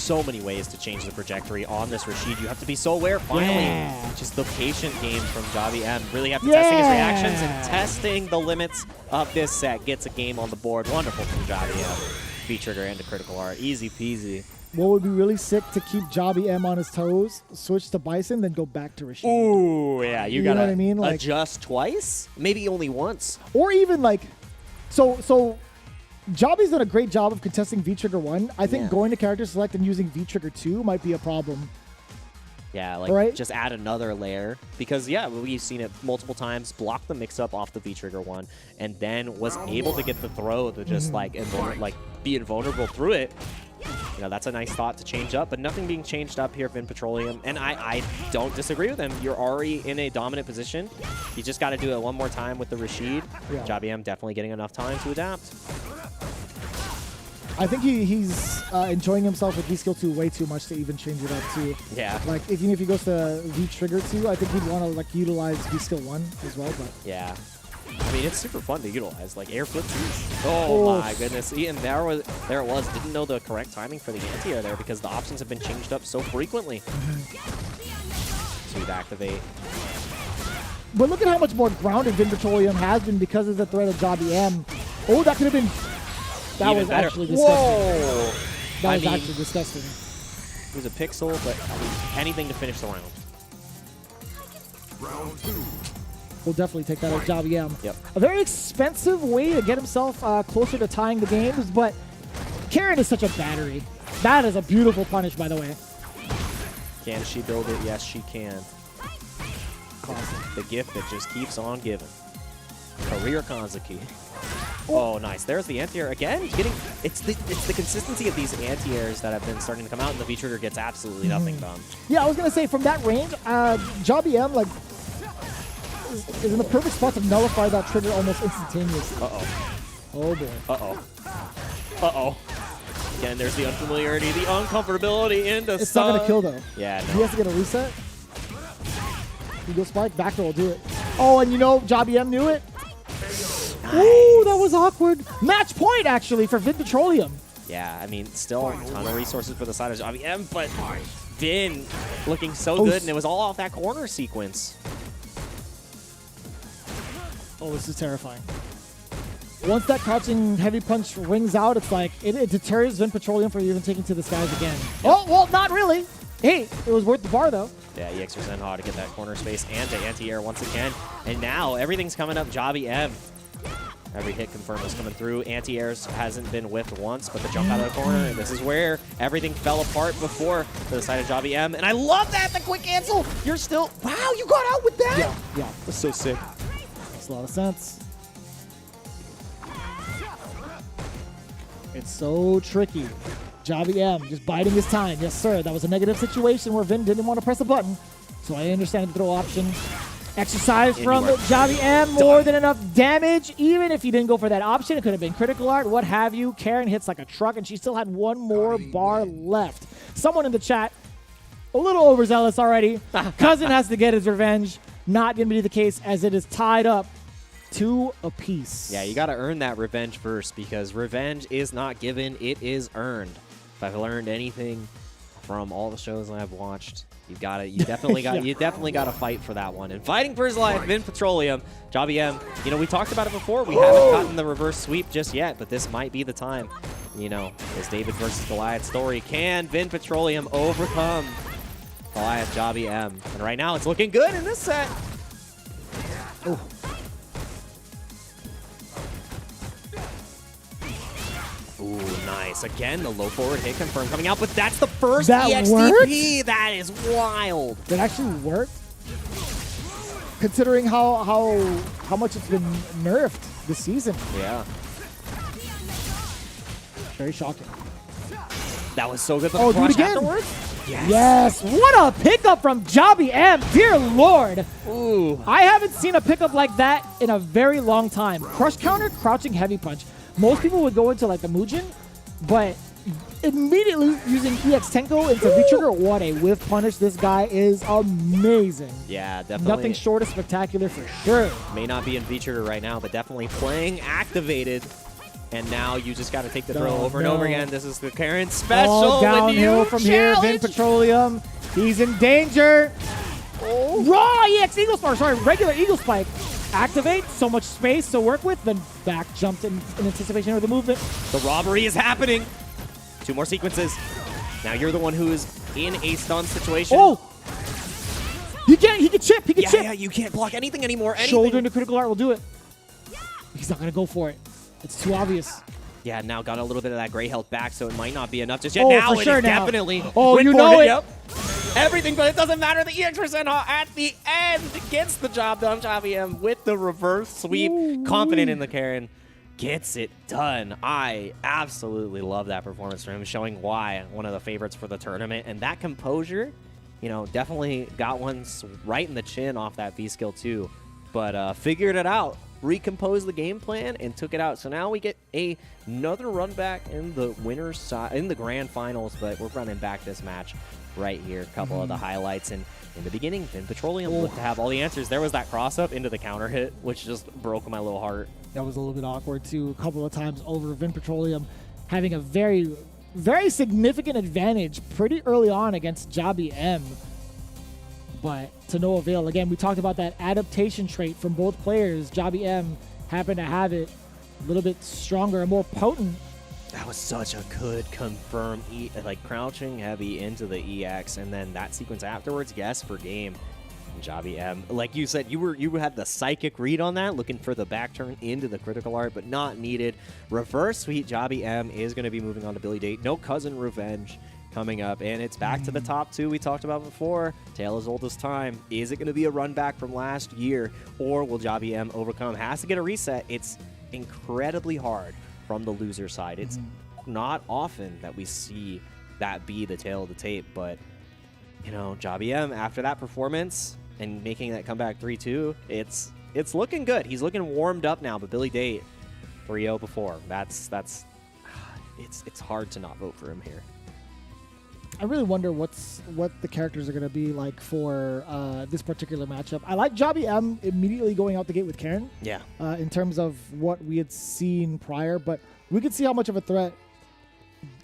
so many ways to change the trajectory on this Rashid. You have to be so aware. Finally, just the patient game from Javi M. Really have to testing his reactions and testing the limits of this set. Gets a game on the board. Wonderful from Javi M. V-trigger into critical art. Easy peasy. What would be really sick to keep Javi M on his toes, switch to Bison, then go back to Rashid. Ooh, yeah. You gotta know what I mean? Like, adjust twice? Maybe only once. Or even like, so Javi's done a great job of contesting V-Trigger 1. I think going to character select and using V-Trigger 2 might be a problem. Yeah, like just add another layer. Because, yeah, we've seen it multiple times. Block the mix-up off the V-Trigger 1 and then was able to get the throw to just be invulnerable through it. You know, that's a nice thought to change up, but nothing being changed up here, Vin Petroleum. And I don't disagree with him. You're already in a dominant position. You just got to do it one more time with the Rashid. Yeah. Javi M definitely getting enough time to adapt. I think he's enjoying himself with V-Skill 2 way too much to even change it up too. Yeah. Like, even if he goes to V-Trigger 2, I think he'd want to like utilize V-Skill 1 as well. But yeah. I mean, it's super fun to utilize, like air flip 2s. Oh my goodness. And there it was. Didn't know the correct timing for the anti-air there because the options have been changed up so frequently. Smooth activate. But look at how much more grounded Vin Petroleum has been because of the threat of Javi M. Oh, that could have been... That Even was better. actually disgusting. Whoa! That was actually disgusting. It was a pixel, but I mean, anything to finish the round. Round 2. We'll definitely take that as Javi M. Yep. A very expensive way to get himself closer to tying the games, but Karen is such a battery. That is a beautiful punish, by the way. Can she build it? Yes, she can. Classic. The gift that just keeps on giving. Career Kanzuki. Oh, nice. There's the anti-air again. It's the consistency of these anti-airs that have been starting to come out, and the V-trigger gets absolutely nothing done. Yeah, I was gonna say from that range, Javi M like is in the perfect spot to nullify that trigger almost instantaneously. Oh boy. Again, there's the unfamiliarity, the uncomfortability into It's not gonna kill though. Yeah. No. He has to get a reset. You go spike, back throw will do it. Oh, and you know Javi M knew it. Nice. Ooh, that was awkward. Match point, actually, for Vin Petroleum. Yeah, I mean, still a ton of resources for the side of Javi M, but Vin looking so good, and it was all off that corner sequence. Oh, this is terrifying. Once that crouching heavy punch rings out, it's like, it deters Vin Petroleum from even taking to the skies again. Oh, well, not really. Hey, it was worth the bar, though. Yeah, EX or Zenha to get that corner space and to anti-air once again. And now everything's coming up Javi M. Every hit confirm is coming through. Anti-airs hasn't been whiffed once, but the jump out of the corner, and this is where everything fell apart before to the side of Javi M. And I love that, the quick cancel. You're still, wow, you got out with that? Yeah. That's so sick. Makes a lot of sense. It's so tricky. Javi M just biding his time. Yes, sir. That was a negative situation where Vin didn't want to press a button. So I understand the throw option. Exercise from Javi M. More than enough damage. Even if he didn't go for that option, it could have been critical art, what have you. Karen hits like a truck, and she still had one more bar left. Someone in the chat, a little overzealous already. Cousin has to get his revenge. Not going to be the case as it is tied up 2 apiece. Yeah, you got to earn that revenge first because revenge is not given, it is earned. If I've learned anything from all the shows I've watched, you definitely got to fight for that one. And fighting for his life, Vin Petroleum, Javi M. You know, we talked about it before. We haven't gotten the reverse sweep just yet, but this might be the time. You know, this David versus Goliath story. Can Vin Petroleum overcome Goliath Javi M? And right now, it's looking good in this set. Oh. Ooh, nice. Again, the low forward hit confirm coming out, but that's the first that EXTP. Worked? That is wild. That actually worked? Considering how much it's been nerfed this season. Yeah. Very shocking. That was so good. Oh, do it again. Afterwards? Yes. What a pickup from Javi M. Dear Lord. Ooh. I haven't seen a pickup like that in a very long time. Crush counter, crouching heavy punch. Most people would go into like the Mugen, but immediately using EX Tenko into V-Trigger, what a whiff punish. This guy is amazing. Yeah, definitely. Nothing short of spectacular for sure. May not be in V-Trigger right now, but definitely playing activated. And now you just got to take the throw over and over again. This is the Karen special. All downhill from here. Vin Petroleum. He's in danger. Raw EX Eagle Spike. Sorry, regular Eagle Spike. Activate. So much space to work with. Then back jumped in anticipation of the movement. The robbery is happening. 2 more sequences. Now you're the one who is in a stun situation. Oh! He can chip. He can chip. Yeah, you can't block anything anymore. Shoulder into critical art will do it. He's not going to go for it. It's too obvious. Yeah, now got a little bit of that gray health back, so it might not be enough just yet. Oh, Now for it sure is now. definitely. Oh, you know it. Yep. Everything, but it doesn't matter. The EX percent at the end gets the job done. Javi M with the reverse sweep. Ooh. Confident in the Karen. Gets it done. I absolutely love that performance from him, showing why one of the favorites for the tournament. And that composure, you know, definitely got one right in the chin off that V-skill too. But figured it out. Recomposed the game plan and took it out. So now we get another run back in the winner's side in the grand finals, but we're running back this match right here. A couple of the highlights, and in the beginning, Vin Petroleum looked to have all the answers. There was that cross up into the counter hit, which just broke my little heart. That was a little bit awkward too. A couple of times over. Vin Petroleum having a very, very significant advantage pretty early on against Jabi M. But to no avail. Again, we talked about that adaptation trait from both players. Jabi M happened to have it a little bit stronger and more potent. That was such a good confirm, like crouching heavy into the EX, and then that sequence afterwards, yes, for game. Javi M, like you said, you had the psychic read on that, looking for the back turn into the critical art, but not needed. Reverse sweet. Javi M is going to be moving on to Billy Date. No cousin revenge coming up, and it's back to the top 2 we talked about before. Tale as old as time. Is it going to be a run back from last year, or will Javi M overcome? Has to get a reset. It's incredibly hard from the loser side. It's not often that we see that be the tale of the tape, but you know, Javi M after that performance and making that comeback 3-2, it's looking good. He's looking warmed up now, but Billy Date 3-0 before. That's it's hard to not vote for him here. I really wonder what the characters are going to be like for this particular matchup. I like Jabi M immediately going out the gate with Karen. Yeah. In terms of what we had seen prior, but we could see how much of a threat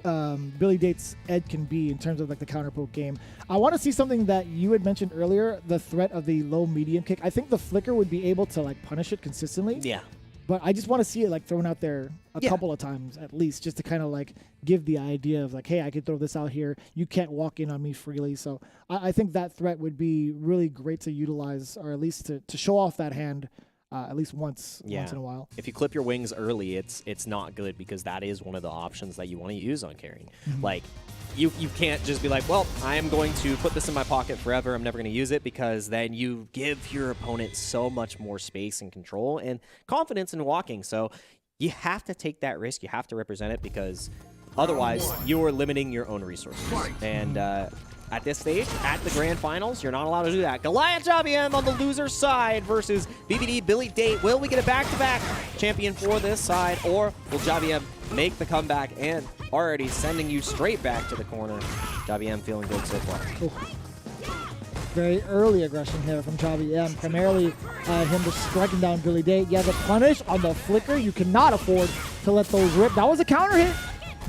Billy Date's Ed can be in terms of like the counter poke game. I want to see something that you had mentioned earlier, the threat of the low medium kick. I think the flicker would be able to like punish it consistently. Yeah. But I just want to see it like thrown out there a couple of times at least, just to kind of like give the idea of like, hey, I could throw this out here. You can't walk in on me freely. So I think that threat would be really great to utilize, or at least to show off that hand at least once in a while. If you clip your wings early, it's not good, because that is one of the options that you want to use on carrying. Like, you can't just be like, well, I am going to put this in my pocket forever. I'm never going to use it, because then you give your opponent so much more space and control and confidence in walking. So you have to take that risk. You have to represent it, because otherwise you are limiting your own resources. And at this stage, at the grand finals, you're not allowed to do that. Goliath Javi M on the loser side versus BBD Billy Date. Will we get a back-to-back champion for this side, or will Javi M make the comeback and already sending you straight back to the corner? Javi M feeling good so far. Very early aggression here from Javi M. Primarily him just striking down Billy Date. Yeah, the punish on the flicker, you cannot afford to let those rip. That was a counter hit.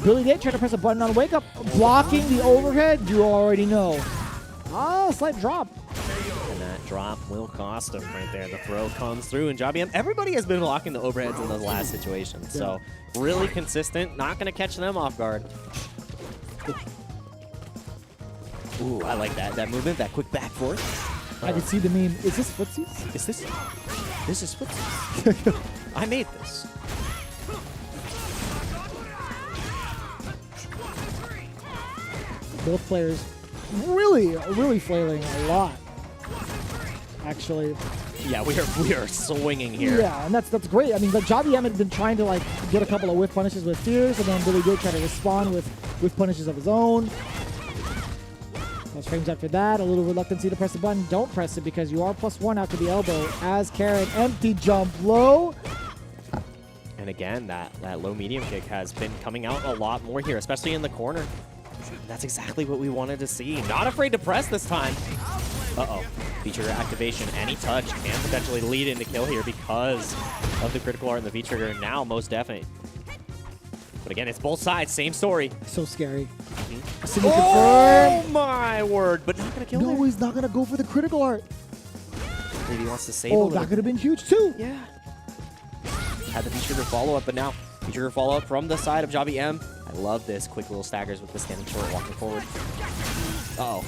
Billy Date trying to press a button on wake up, blocking the overhead. You already know. Slight drop. And that drop will cost him right there. The throw comes through, and Javi M, everybody has been blocking the overheads in those last situations. So really consistent, not going to catch them off guard. Ooh, I like that movement, that quick back forth. I can see the meme. Is this footsies? This is footsies. I made this. Both players really flailing a lot, actually. Yeah, we are swinging here. Yeah, and that's great. I mean, but Javi M had been trying to like get a couple of whiff punishes with fears, and then Billy Date try to respond with punishes of his own. Those frames after that, a little reluctancy to press the button. Don't press it, because you are +1 out to the elbow as Karen. Empty jump low. And again, that low medium kick has been coming out a lot more here, especially in the corner. That's exactly what we wanted to see. Not afraid to press this time. Uh-oh. V-trigger activation. Any touch can potentially lead into kill here because of the critical art and the V-trigger. Now, most definitely. But again, it's both sides, same story. So scary. Oh my word! But not gonna kill No, there. he's not gonna go for the critical art. Maybe he wants to save a Oh, little. that could have been huge too. Yeah. Had the V-trigger follow-up, but now V-trigger follow-up from the side of Javi M. I love this. Quick little staggers with the standing short, walking forward. Uh-oh.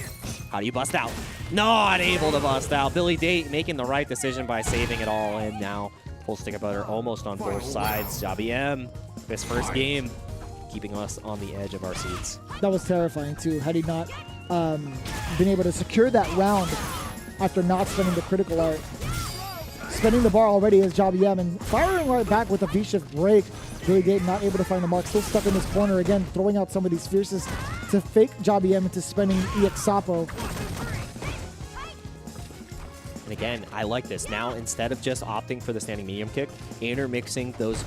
How do you bust out? Not able to bust out. Billy Date making the right decision by saving it all, and now full stick of butter almost on both sides. Javi M, this first game, keeping us on the edge of our seats. That was terrifying too. Had he not been able to secure that round after not spending the critical art. Spending the bar already is Javi M and firing right back with a V-shift break. Billy Date not able to find the mark, still stuck in his corner again, throwing out some of these fierces to fake Javi M into spending EX Sapo. And again, I like this. Now, instead of just opting for the standing medium kick, intermixing those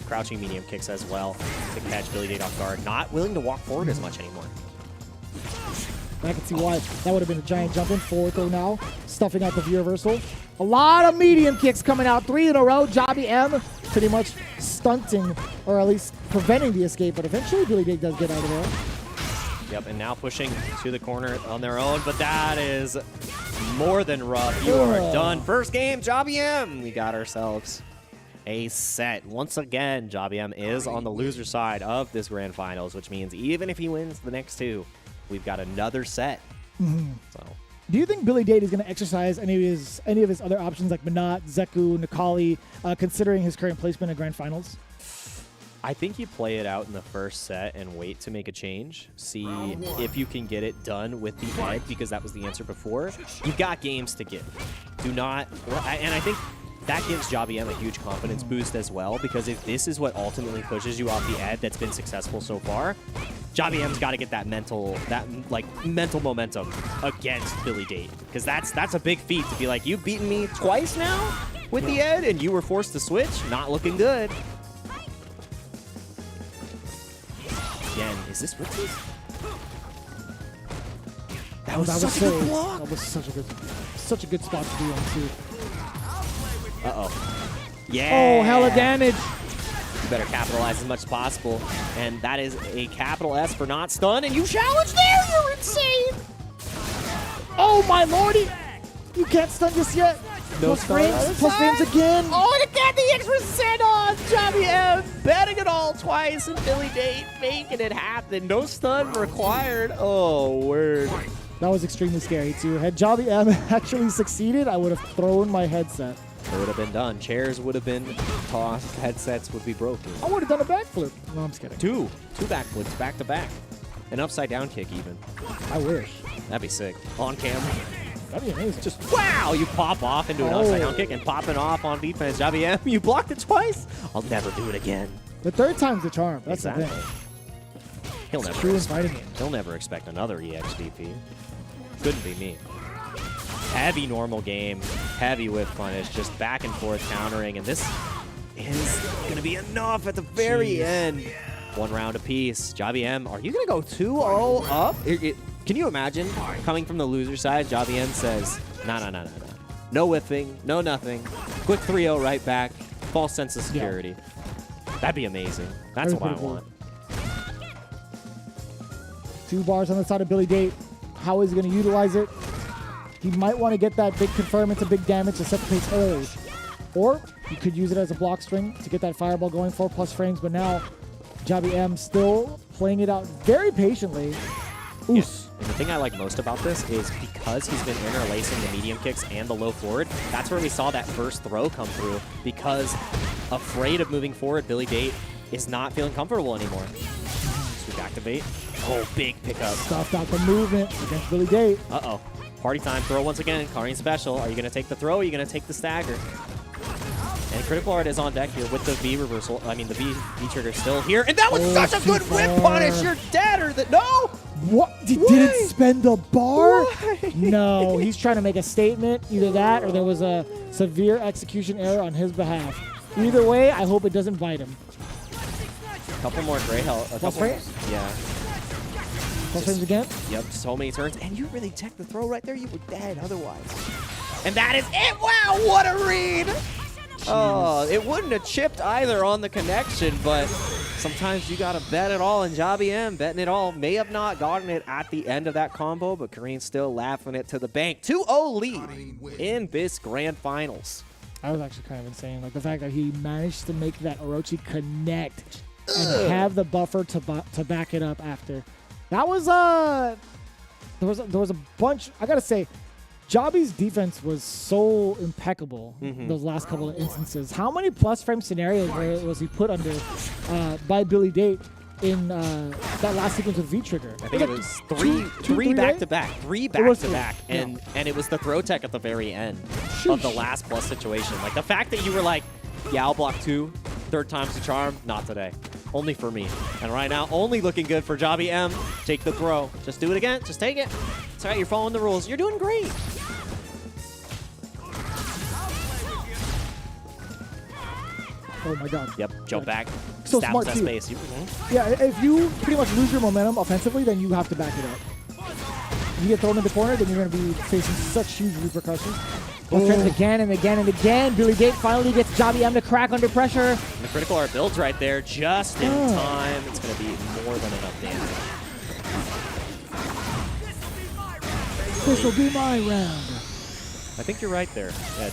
crouching medium kicks as well to catch Billy Date off guard. Not willing to walk forward as much anymore. I can see why. That would have been a giant jump in. Forward throw now, stuffing out the V-reversal. A lot of medium kicks coming out, 3 in a row. Javi M pretty much stunting, or at least preventing the escape, but eventually Billy Date does get out of there. Yep, and now pushing to the corner on their own, but that is more than rough. You are done. First game, Javi M. We got ourselves a set. Once again, Javi M is on the loser side of this grand finals, which means even if he wins the next two, we've got another set. So, do you think Billy Date is going to exercise any of his other options like Minot, Zeku, Nikali, considering his current placement in grand finals? I think you play it out in the first set and wait to make a change. See if you can get it done with the Ed, because that was the answer before. You've got games to give. Do not, and I think that gives Javi M a huge confidence boost as well, because if this is what ultimately pushes you off the Ed that's been successful so far, Javi M's got to get that mental momentum against Billy Date, because that's a big feat to be like, you've beaten me twice now with the Ed, and you were forced to switch. Not looking good. Again, is this Rixie's? That was such a good block. That was such a good spot to be on too. Uh-oh. Yeah. Oh, hella damage. You better capitalize as much as possible. And that is a capital S for not stun. And you challenge there. You're insane. Oh, my lordy. You can't stun just yet. No plus frames again. Oh, and again, the extra set on Javi M. Betting it all twice. And Billy Date making it happen. No stun required. Oh, word. That was extremely scary, too. Had Javi M actually succeeded, I would have thrown my headset. It would have been done. Chairs would have been tossed. Headsets would be broken. I would have done a backflip. No, I'm just kidding. Two backflips back to back. An upside down kick even. I wish. That'd be sick. On camera. That'd be amazing. Just wow! You pop off into an upside down kick and popping off on defense. Javi M, you blocked it twice. I'll never do it again. The third time's the charm. That's exactly. the thing. He'll never expect another EXDP. Couldn't be me. Heavy normal game, heavy whip punish, just back and forth countering, and this is gonna be enough at the very end. One round apiece. Javi M, are you gonna go 2-0 up? Can you imagine coming from the loser side? Javi M says, no. No whiffing, no nothing. Quick 3-0 right back. False sense of security. That'd be amazing. That's what I want. 2 bars on the side of Billy Date. How is he going to utilize it? He might want to get that big confirm into big damage to set the pace early. Or you could use it as a block string to get that fireball going, 4+ frames. But now, Javi M still playing it out very patiently. Yeah. And the thing I like most about this is because he's been interlacing the medium kicks and the low forward, that's where we saw that first throw come through. Because afraid of moving forward, Billy Date is not feeling comfortable anymore. Sweep activate. Oh, big pickup. Stuffed out the movement against Billy Date. Uh-oh. Party time. Throw once again. Karine special. Are you going to take the throw or are you going to take the stagger? And critical art is on deck here with the V reversal. I mean, the V trigger still here. And that was such a good whip punish. You're dead or that. No! What? Didn't spend the bar? Why? No, he's trying to make a statement. Either that or there was a severe execution error on his behalf. Either way, I hope it doesn't bite him. A couple more gray health. Plus frames? Yeah. Plus frames again? Yep, so many turns. And you really checked the throw right there. You were dead otherwise. And that is it. Wow, what a read. Jeez. Oh, it wouldn't have chipped either on the connection, but Sometimes you gotta bet it all, and Javi M betting it all. May have not gotten it at the end of that combo, but Kareem's still laughing it to the bank. 2-0 lead in this grand finals. That was actually kind of insane. Like the fact that he managed to make that Orochi connect and have the buffer to back it up after. That was there was a bunch. I gotta say, Javi's defense was so impeccable those last couple of instances. How many plus frame scenarios was he put under by Billy Date in that last sequence with V-Trigger? I think it was three back-to-back. Three back-to-back. And it was the throw tech at the very end of the last plus situation. Like, the fact that you were like, yeah, I'll block 2, third time's the charm, not today. Only for me. And right now, only looking good for Javi M. Take the throw. Just do it again. Just take it. It's all right. You're following the rules. You're doing great. Oh my god. Yep. Jump back. So Stab smart that too. space. Yeah, if you pretty much lose your momentum offensively, then you have to back it up. If you get thrown in the corner, then you're going to be facing such huge repercussions. Again and again and again. Billy Date finally gets Javi M to crack under pressure. And the critical art builds right there just in time. It's going to be more than enough damage. This will be my round. I think you're right there, Ed.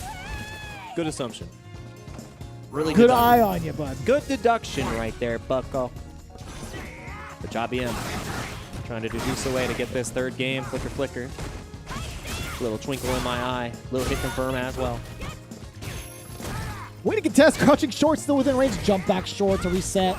Good assumption. Really good eye on you, bud. Good deduction right there, bucko. But Javi M trying to deduce a way to get this third game. Flicker, flicker. Little twinkle in my eye. Little hit confirm as well. Way to contest. Crouching short, still within range. Jump back short to reset.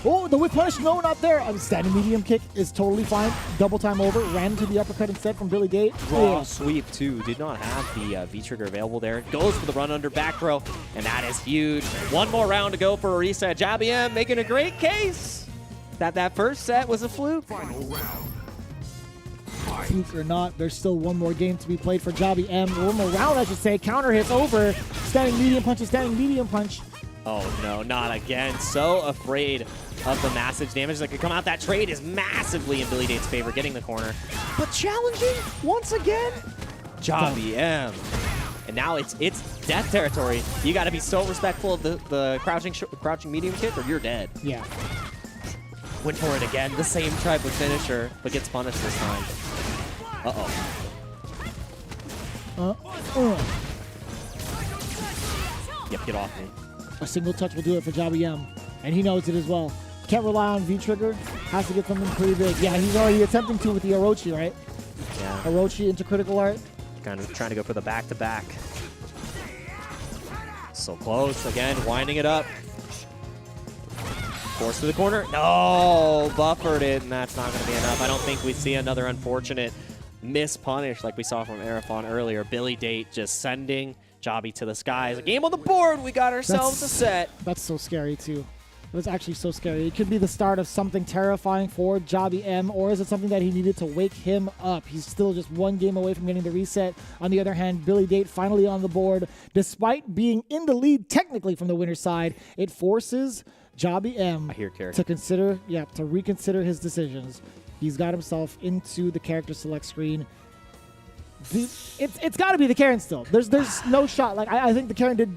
Oh, the whip punish. No, not there. Standing medium kick is totally fine. Double time over. Ran into the uppercut instead from Billy Date. Raw sweep, too. Did not have the V-trigger available there. Goes for the run under back throw, and that is huge. One more round to go for a reset. Javi M making a great case that first set was a fluke. Final round. Fluke or not, there's still one more game to be played for Javi M. One more round, I should say. Counter hits over. Standing medium punch is standing medium punch. Oh, no, not again. So afraid of the massive damage that could come out. That trade is massively in Billy Date's favor, getting the corner. But challenging once again, Javi M. And now it's death territory. You got to be so respectful of the crouching medium kick or you're dead. Yeah. Went for it again. The same type of finisher, but gets punished this time. Yep, get off me. A single touch will do it for Javi M. And he knows it as well. Can't rely on V-Trigger. Has to get something pretty big. Yeah, he's already attempting to with the Orochi, right? Yeah. Orochi into critical art. Kind of trying to go for the back-to-back. So close. Again, winding it up. Force to the corner. No! Buffered it, and that's not going to be enough. I don't think we see another unfortunate miss punish like we saw from Arafon earlier. Billy Date just sending Javi to the skies. A game on the board. We got ourselves a set. That's so scary, too. It was actually so scary. It could be the start of something terrifying for Javi M, or is it something that he needed to wake him up? He's still just one game away from getting the reset. On the other hand, Billy Date finally on the board. Despite being in the lead technically from the winner's side, it forces Javi M to reconsider his decisions. He's got himself into the character select screen. It's got to be the Karen still. There's no shot. Like I think the Karen did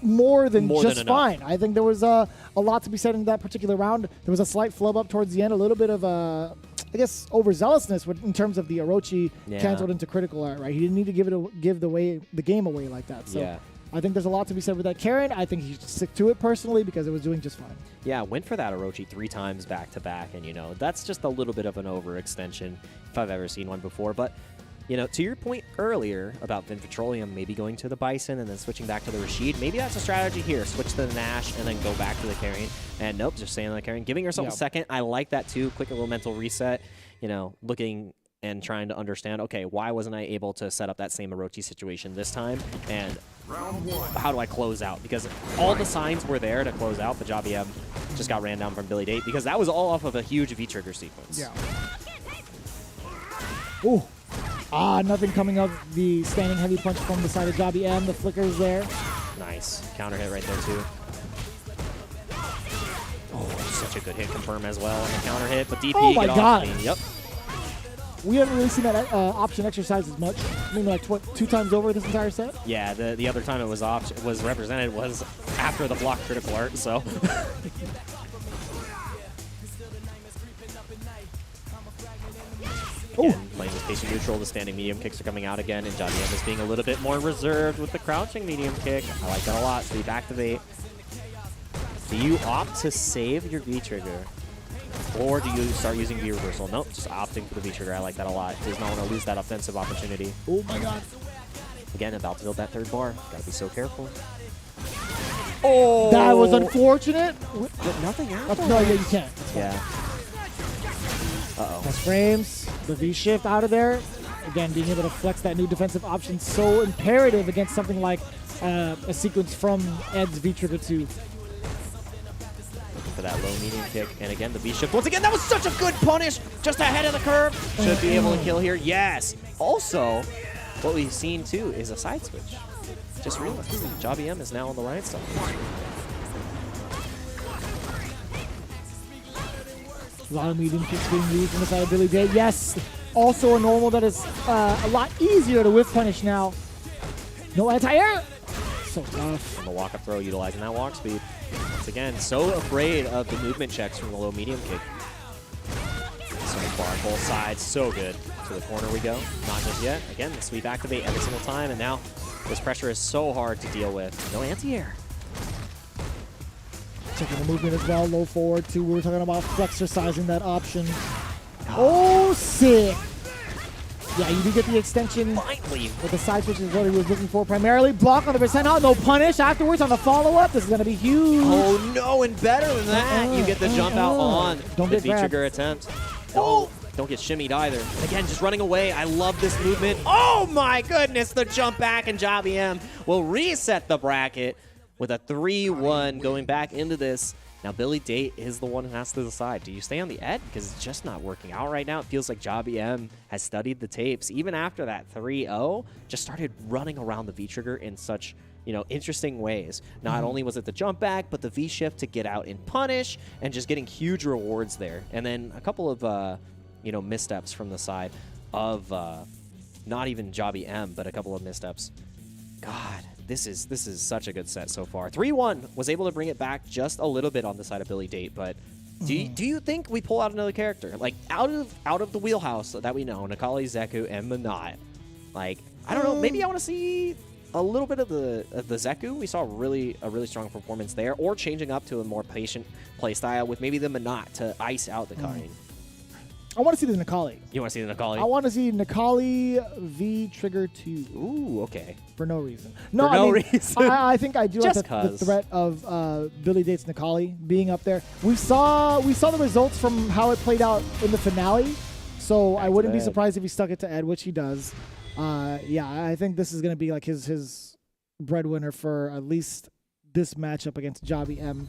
more than fine. I think there was a lot to be said in that particular round. There was a slight flub up towards the end, a little bit of I guess overzealousness in terms of the Orochi canceled into critical art. Right, he didn't need to give the game away like that. So I think there's a lot to be said with that. Karen, I think he should stick to it personally because it was doing just fine. Yeah, went for that Orochi 3 times back to back, and that's just a little bit of an overextension if I've ever seen one before. But to your point earlier about Vin Petroleum maybe going to the Bison and then switching back to the Rashid, maybe that's a strategy here. Switch to the Nash and then go back to the Carrion. And nope, just staying on the Carrion. Giving yourself a second. I like that too. Quick little mental reset. Looking and trying to understand, okay, why wasn't I able to set up that same Orochi situation this time? And how do I close out? Because all the signs were there to close out, but Javi M just got ran down from Billy Date because that was all off of a huge V-trigger sequence. Yeah. Ooh. Nothing coming of the standing heavy punch from the side of Javi M. The flicker is there. Nice. Counter hit right there, too. Oh, such a good hit confirm as well. And a counter hit, but DP, oh my God. Yep. We haven't really seen that option exercised as much. I mean, like, what, 2 times over this entire set? Yeah, the other time it was represented was after the block critical art, so. Again, playing this patient neutral, the standing medium kicks are coming out again, and Johnny M is being a little bit more reserved with the crouching medium kick. I like that a lot. Sweep activate. Do you opt to save your V-trigger? Or do you start using V-reversal? Nope, just opting for the V-trigger. I like that a lot. Does not want to lose that offensive opportunity. Oh my god. Again, about to build that third bar. Gotta be so careful. Oh! That was unfortunate. But nothing happened. No, yeah, you can't. Yeah. Uh-oh. Plus frames, the V-shift out of there. Again, being able to flex that new defensive option so imperative against something like a sequence from Ed's V-trigger 2. For that low medium kick, and again the V-shift once again. That was such a good punish, just ahead of the curve. Should be able to kill here. Yes. Also, what we've seen too is a side switch. Just realized Jobby M is now on the right side. A lot of medium kicks being used on the side of Billy Day. Yes. Also a normal that is a lot easier to whiff punish now. No anti-air. So tough. And the walk-up throw utilizing that walk speed. Once again, so afraid of the movement checks from the low medium kick. So far on both sides, so good. To the corner we go. Not just yet. Again, the sweep activate every single time, and now this pressure is so hard to deal with. No anti-air. Checking the movement as well, low forward too. We were talking about flexercising that option. Oh, sick. Yeah, you do get the extension. Finally. With the side switch is what he was looking for primarily. Block on the percent out, no punish afterwards on the follow-up. This is going to be huge. Oh, no, and better than that, you get the jump out on Don't the get grabbed. V-trigger attempt. Oh, don't get shimmied either. Again, just running away. I love this movement. Oh, my goodness, the jump back, and Jobby M will reset the bracket with a 3-1 going back into this. Now, Billy Date is the one who has to decide. Do you stay on the Ed? Because it's just not working out right now. It feels like Jobby M has studied the tapes. Even after that 3-0, just started running around the V-trigger in such, interesting ways. Not only was it the jump back, but the V-shift to get out and punish, and just getting huge rewards there. And then a couple of, missteps from the side of not even Jobby M, but a couple of missteps. God. This is such a good set so far. 3-1 was able to bring it back just a little bit on the side of Billy Date, but do you think we pull out another character like out of the wheelhouse that we know, Nikali, Zeku, and Manat? Like, I don't know. Maybe I want to see a little bit of the Zeku. We saw a really strong performance there, or changing up to a more patient play style with maybe the Manat to ice out the Karin. I want to see the Nikali. You want to see the Nikali? I want to see Nikali V Trigger 2. Ooh, okay. For no reason. No, For no reason. I think I do like the threat of Billy Date's Nikali being up there. We saw the results from how it played out in the finale, so I wouldn't be surprised if he stuck it to Ed, which he does. Yeah, I think this is going to be like his breadwinner for at least this matchup against Jobby M.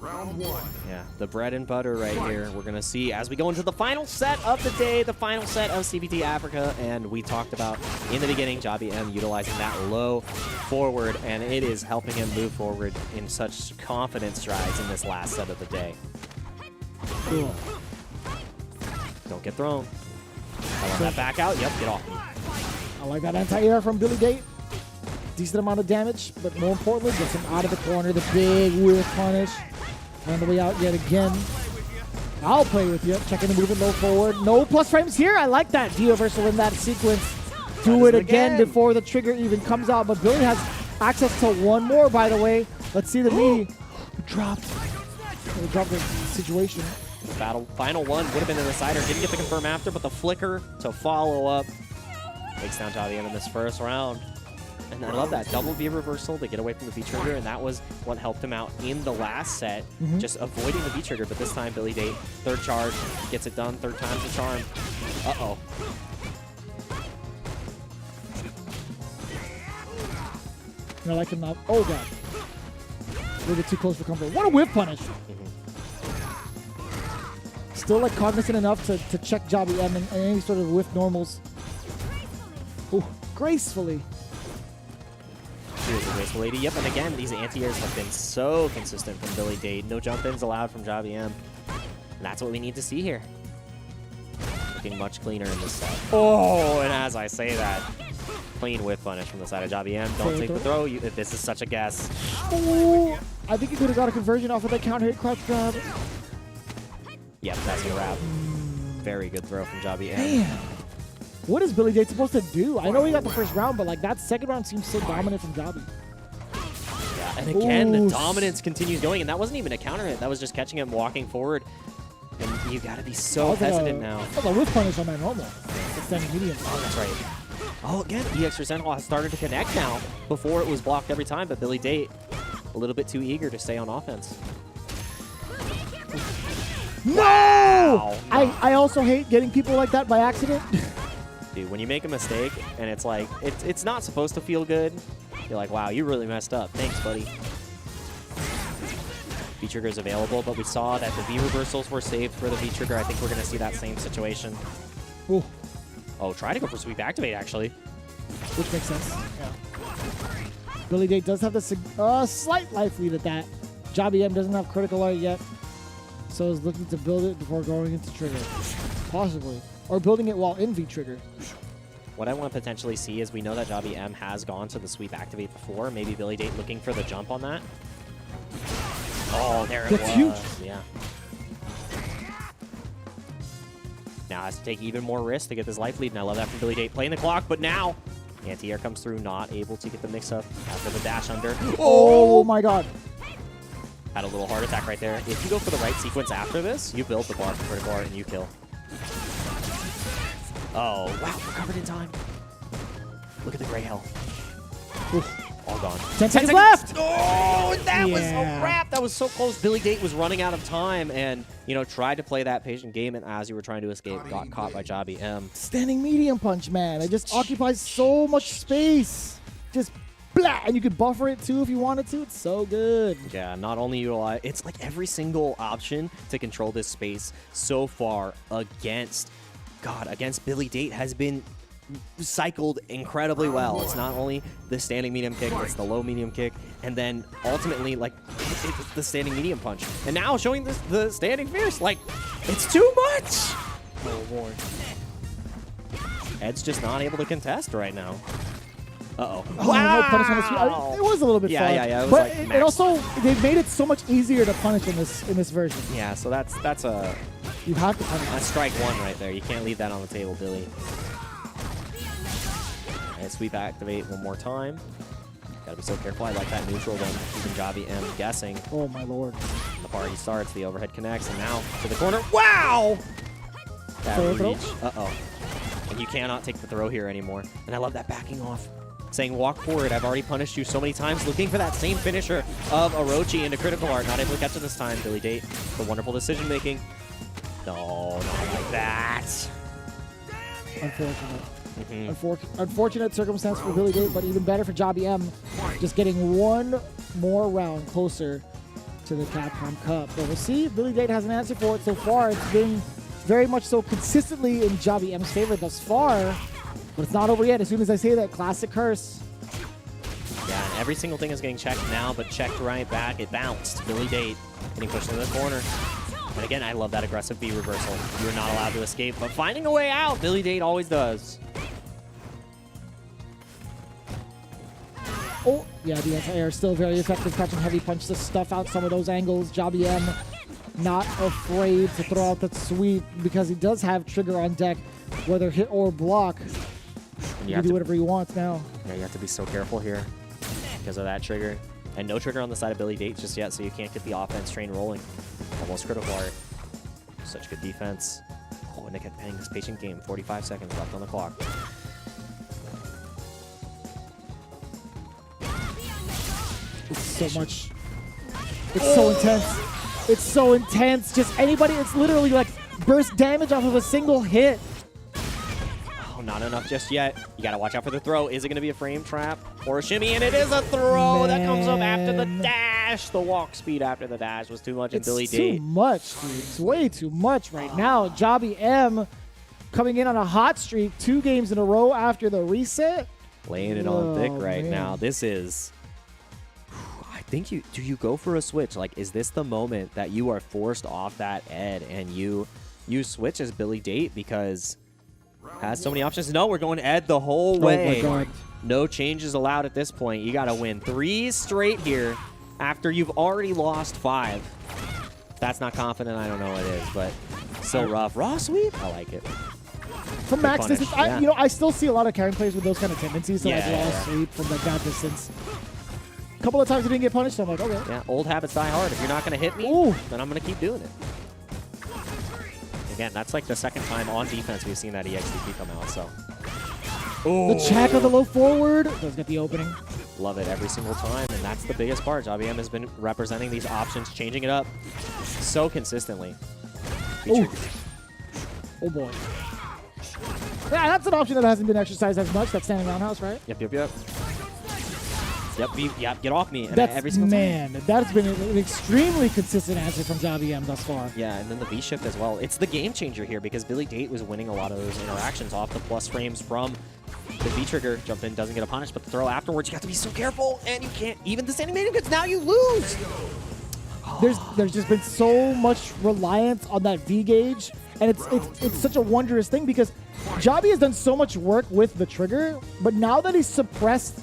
Round 1. Yeah, the bread and butter right here. We're going to see as we go into the final set of the day, the final set of CBT Africa, and we talked about in the beginning, Jobby M utilizing that low forward, and it is helping him move forward in such confident strides in this last set of the day. Cool. Don't get thrown. I want that back out. Yep, get off me. I like that anti-air from Billy Date. Decent amount of damage, but more importantly, gets him out of the corner. The big whiff punish. On the way out yet again. I'll play with you. Checking the movement low forward. No plus frames here. I like that D-reversal in that sequence. Do it again before the trigger even comes out. But Billy has access to one more, by the way. Let's see the knee. Dropped the situation. Final one would have been in the sider. Didn't get the confirm after, but the flicker to follow up takes down Jobby M in this first round. And I love that double V reversal to get away from the V trigger, and that was what helped him out in the last set, just avoiding the V trigger. But this time, Billy Date, third charge, gets it done, third time's the charm. Uh-oh. I like him now. Oh, God. A little bit too close for comfort. What a whip punish. Still like cognizant enough to check Jobby M and any sort of whiff normals. Ooh, gracefully. Here's the graceful lady. Yep, and again, these anti-airs have been so consistent from Billy Date. No jump-ins allowed from Jobby M. And that's what we need to see here. Looking much cleaner in this set. Oh, and as I say that, clean whiff punish from the side of Jobby M. Don't take the throw. This is such a guess. Ooh, I think he could have got a conversion off of that counter hit crouch grab. Yep, that's gonna wrap. Very good throw from Jobby M. Man, what is Billy Date supposed to do? I know he got the first round, but like that second round seems so dominant from Jobby. Yeah, and again, Ooh. the dominance continues going, and that wasn't even a counter hit. That was just catching him walking forward. And you got to be so hesitant now. That was a whiff punish on that normal. Extended medium. Oh, that's right. Oh, again, EX Sentinel has started to connect now. Before it was blocked every time, but Billy Date a little bit too eager to stay on offense. No! Wow. I also hate getting people like that by accident. Dude, when you make a mistake and it's like, it's not supposed to feel good, you're like, wow, you really messed up. Thanks, buddy. V-Trigger is available, but we saw that the V-reversals were saved for the V-Trigger. I think we're going to see that same situation. Ooh. Oh, try to go for sweep activate, actually. Which makes sense. Yeah. Billy Date does have the slight life lead at that. Jobby M doesn't have critical art yet, so is looking to build it before going into trigger. Possibly. Or building it while in V-Trigger. What I want to potentially see is we know that Jobby M has gone to the sweep activate before. Maybe Billy Date looking for the jump on that. Oh, there it was. Huge. Yeah. Now has to take even more risk to get this life lead, and I love that from Billy Date. Playing the clock, but now anti-air comes through, not able to get the mix-up after the dash under. Oh my god. Had a little heart attack right there. If you go for the right sequence after this, you build the bar for critical art and you kill. Oh, wow, recovered in time. Look at the gray health. Oof. All gone. 10 seconds left! Oh, that was a wrap. That was so close. Billy Date was running out of time and, you know, tried to play that patient game, and as you were trying to escape, got caught by Jobby M. Standing medium punch, man. It just occupies so much space. Just blah, and you could buffer it too if you wanted to. It's so good. Yeah, not only utilize, it's like every single option to control this space so far against Billy Date has been cycled incredibly well. It's not only the standing medium kick, it's the low medium kick, and then ultimately, like, it's the standing medium punch. And now showing this, the standing fierce, like, it's too much! Oh, boy. Ed's just not able to contest right now. Uh-oh. Oh, wow. No punish on the sweep. It was a little bit fun. Yeah, it was but like it also, they've made it so much easier to punish in this version. Yeah, so that's a... You have to punish. That's strike one right there. You can't leave that on the table, Billy. And sweep activate one more time. Gotta be so careful. I like that neutral then. Even Jobby M guessing. Oh my lord. The party starts, the overhead connects, and now to the corner. Wow! That reach. Uh-oh. And you cannot take the throw here anymore. And I love that backing off. Saying, walk forward. I've already punished you so many times. Looking for that same finisher of Orochi into critical art. Not able to catch it this time. Billy Date, the wonderful decision making. No, not like that. Unfortunate. Unfortunate circumstance for Billy Date, but even better for Jobby M. Just getting one more round closer to the Capcom Cup. But we'll see. Billy Date has an answer for it so far. It's been very much so consistently in Jobby M's favor thus far. But it's not over yet. As soon as I say that, classic curse. Yeah, and every single thing is getting checked now, but checked right back. It bounced. Billy Date getting pushed into the corner. And again, I love that aggressive B reversal. You're not allowed to escape, but finding a way out, Billy Date always does. Oh, yeah, the anti-air is still very effective, catching heavy punch to stuff out some of those angles. Jobby M not afraid to throw out that sweep because he does have trigger on deck, whether hit or block. You can do whatever he wants now. Yeah, you have to be so careful here because of that trigger. And no trigger on the side of Billy Date just yet, so you can't get the offense train rolling. Almost critical art. Such good defense. Oh, and they kept playing this patient game. 45 seconds left on the clock. It's so much. It's so intense. It's so intense. Just anybody, it's literally like burst damage off of a single hit. Oh, not enough just yet. You gotta watch out for the throw. Is it gonna be a frame trap or a shimmy? And it is a throw that comes up after the dash. The walk speed after the dash was too much in Billy Date. It's too much, dude. It's way too much right now. Jobby M coming in on a hot streak, 2 games in a row after the reset. Laying it on thick right now. This is... I think do you go for a switch? Like, is this the moment that you are forced off that Ed and you switch as Billy Date because has so many options? No, we're going Ed the whole way. Oh my God. No changes allowed at this point. You got to win 3 straight here after you've already lost 5. If that's not confident, I don't know what it is, but So rough. Raw sweep? I like it. From Good max punish, distance, yeah. I still see a lot of carrying players with those kind of tendencies to like Yeah, raw yeah. sweep from like that distance. A couple of times he didn't get punished, I'm like, okay. Yeah, old habits die hard. If you're not going to hit me, Ooh. then I'm going to keep doing it. Again, that's like the second time on defense we've seen that EXDP come out, so. The check of the low forward does get the opening. Love it every single time, and that's the biggest part. JaVM has been representing these options, changing it up so consistently. Ooh. Oh boy. Yeah, that's an option that hasn't been exercised as much. That standing roundhouse, right? Yep. Yep, get off me. And That's, every single time. man, that's been an extremely consistent answer from JaVM thus far. Yeah, and then the V-shift as well. It's the game changer here because Billy Date was winning a lot of those interactions off the plus frames from the V-trigger. Jump in, doesn't get a punish, but the throw afterwards, you have to be so careful, and you can't even the standing medium because now you lose. There's just been so much reliance on that V gauge, and it's such a wondrous thing because Javi has done so much work with the trigger, but now that he's suppressed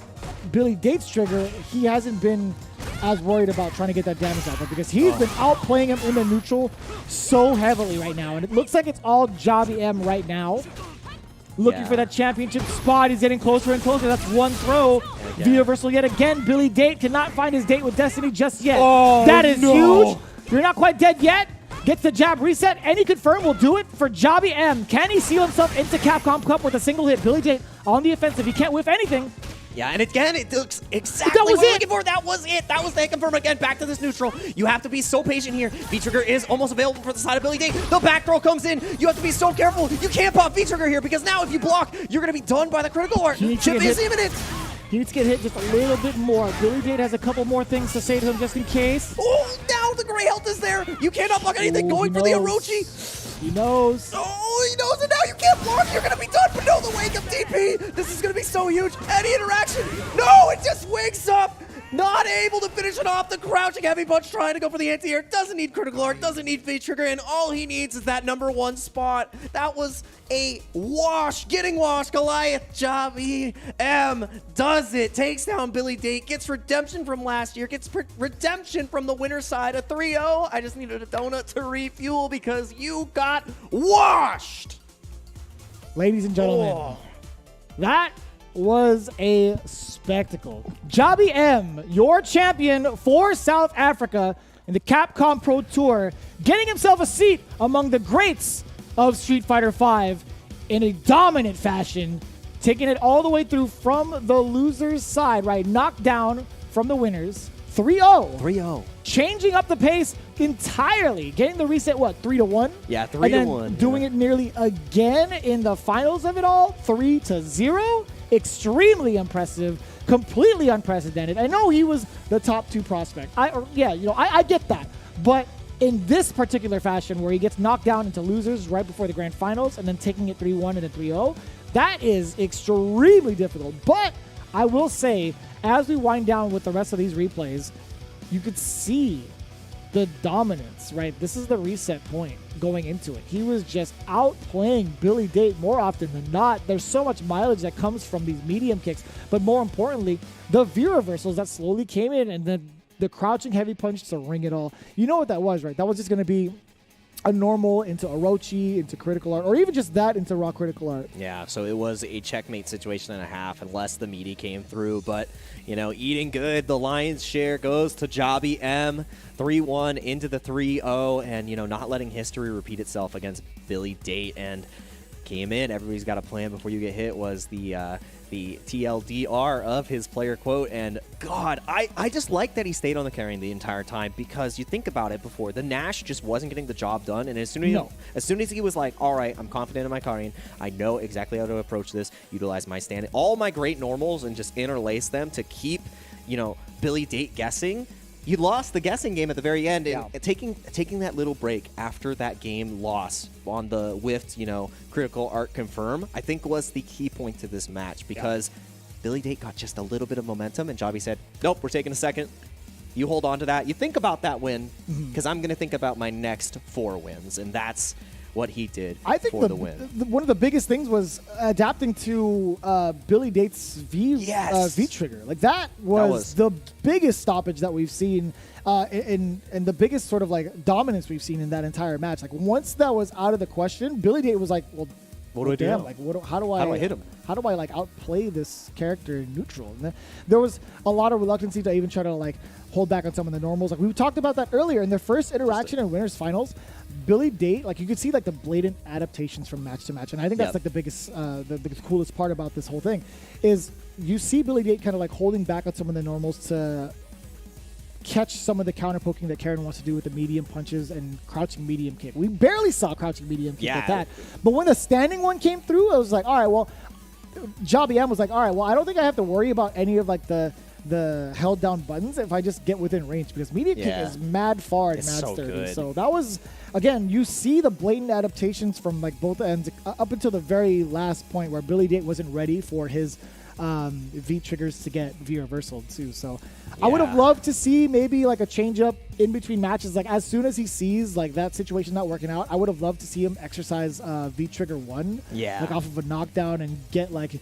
Billy Date's trigger, he hasn't been as worried about trying to get that damage out there because he's been outplaying him in the neutral so heavily right now, and it looks like it's all Javi M right now. Looking for that championship spot. He's getting closer and closer. That's one throw. V reversal yet again. Billy Date cannot find his date with Destiny just yet. Oh, that is no. huge. You're not quite dead yet. Gets the jab reset. Any confirm will do it for Javi M. Can he seal himself into Capcom Cup with a single hit? Billy Date on the offensive. He can't whiff anything. Yeah, and again, it looks exactly what we're looking for. That was it. That was the confirm again. Back to this neutral. You have to be so patient here. V-trigger is almost available for the side of Billy Date. The back throw comes in. You have to be so careful. You can't pop V-trigger here because now if you block, you're going to be done by the critical art. Chip is imminent. He needs to get hit just a little bit more. Billy Date has a couple more things to say to him just in case. Oh, now the gray health is there. You cannot block anything. Going for the Orochi. He knows. Oh, he knows, and now you can't block. You're going to be done, but no, the wake up DP. This is going to be so huge. Any interaction. No, it just wakes up. Not able to finish it off. The crouching heavy punch trying to go for the anti-air. Doesn't need critical art. Doesn't need V-trigger. And all he needs is that #1 spot. That was a wash. Getting washed. Goliath Javi M does it. Takes down Billy Date. Gets redemption from last year. Gets redemption from the winner's side. A 3-0. I just needed a donut to refuel because you got washed. Ladies and gentlemen, that was a spectacle. Javi M, your champion for South Africa in the Capcom Pro Tour, getting himself a seat among the greats of Street Fighter V in a dominant fashion, taking it all the way through from the loser's side, right? Knocked down from the winners. 3-0. 3-0. Changing up the pace entirely. Getting the reset, 3-1? Yeah, 3-1. And then doing it nearly again in the finals of it all, 3-0. Extremely impressive, completely unprecedented. I know he was the top 2 prospect. I get that. But in this particular fashion where he gets knocked down into losers right before the grand finals and then taking it 3-1 and then 3-0, that is extremely difficult. But I will say, as we wind down with the rest of these replays, you could see the dominance, right? This is the reset point going into it. He was just outplaying Billy Date more often than not. There's so much mileage that comes from these medium kicks, but more importantly, the V reversals that slowly came in and then the crouching heavy punch to ring it all. You know what that was, right? That was just going to be a normal into Orochi, into critical art, or even just that into raw critical art. Yeah, so it was a checkmate situation and a half unless the meaty came through. But, eating good. The lion's share goes to Javi M. 3-1 into the 3-0 and, not letting history repeat itself against Billy Date. And came in. Everybody's got a plan before you get hit was the TLDR of his player quote. And God, I just like that he stayed on the carrying the entire time because you think about it before, the Nash just wasn't getting the job done. And as soon as he was like, all right, I'm confident in my carrying, I know exactly how to approach this, utilize my stand, all my great normals and just interlace them to keep, Billy Date guessing. You lost the guessing game at the very end, and taking that little break after that game loss on the whiffed, critical art confirm, I think was the key point to this match because Billy Date got just a little bit of momentum, and Javi said, nope, we're taking a second. You hold on to that. You think about that win because I'm going to think about my next 4 wins, and that's what he did I think for the win. One of the biggest things was adapting to Billy Date's V trigger. Like that was the biggest stoppage that we've seen, and the biggest sort of like dominance we've seen in that entire match. Like once that was out of the question, Billy Date was like, well, what do I do? Damn, like how do I hit him? How do I like outplay this character in neutral? And there was a lot of reluctancy to even try to like hold back on some of the normals. Like we talked about that earlier in their first interaction in winners finals. Billy Date, like you could see like the blatant adaptations from match to match, and I think that's like the biggest, the coolest part about this whole thing, is you see Billy Date kind of like holding back on some of the normals to catch some of the counter poking that Karen wants to do with the medium punches and crouching medium kick. We barely saw crouching medium kick like that, but when the standing one came through, I was like, all right, well, Jobby M was like, all right, well, I don't think I have to worry about any of like the held down buttons if I just get within range, because medium kick is mad far and mad sturdy. So that was, again, you see the blatant adaptations from like both ends up until the very last point where Billy Date wasn't ready for his V triggers to get V reversal too. So I would have loved to see maybe like a change up in between matches. Like as soon as he sees like that situation not working out, I would have loved to see him exercise V trigger 1, like off of a knockdown and get like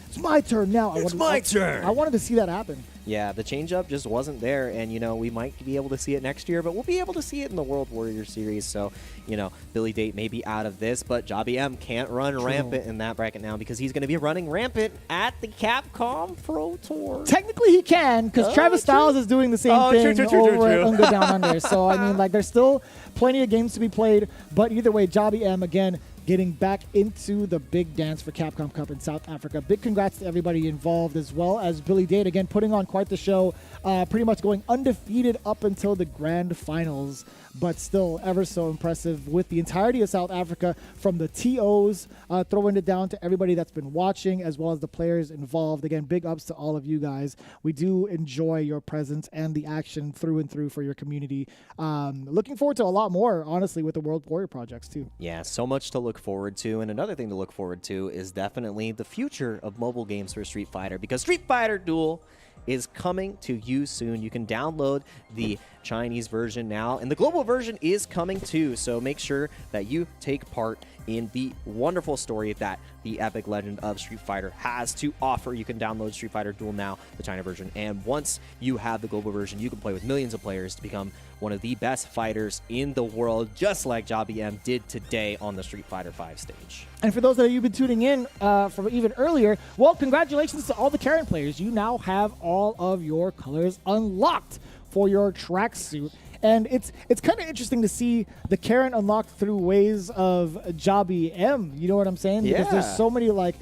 it's my turn now. It's my turn. I wanted to see that happen. Yeah, the change-up just wasn't there, and, you know, we might be able to see it next year, but we'll be able to see it in the World Warrior Series, so, you know, Billy Date may be out of this, but Jobby M can't run rampant in that bracket now because he's going to be running rampant at the Capcom Pro Tour. Technically he can, because Travis Styles is doing the same thing over at Ungo Down Under, so, I mean, like, there's still plenty of games to be played, but either way, Jobby M, again, getting back into the big dance for Capcom Cup in South Africa. Big congrats to everybody involved, as well as Billy Date, again, putting on quite the show, pretty much going undefeated up until the grand finals, but still ever so impressive with the entirety of South Africa, from the TOs, throwing it down to everybody that's been watching, as well as the players involved. Again, big ups to all of you guys. We do enjoy your presence and the action through and through for your community. Looking forward to a lot more, honestly, with the World Warrior projects, too. Yeah, so much to look forward to, and another thing to look forward to is definitely the future of mobile games for Street Fighter, because Street Fighter Duel is coming to you soon. You can download the Chinese version now, and the global version is coming too, so make sure that you take part in the wonderful story that the epic legend of Street Fighter has to offer. You can download Street Fighter Duel now, the China version, and once you have the global version, you can play with millions of players to become one of the best fighters in the world, just like Jobby M did today on the Street Fighter V stage. And for those that you've been tuning in from even earlier, well, congratulations to all the Karen players. You now have all of your colors unlocked for your tracksuit. And it's kind of interesting to see the Karen unlocked through ways of Jobby M. You know what I'm saying? Yeah. Because there's so many like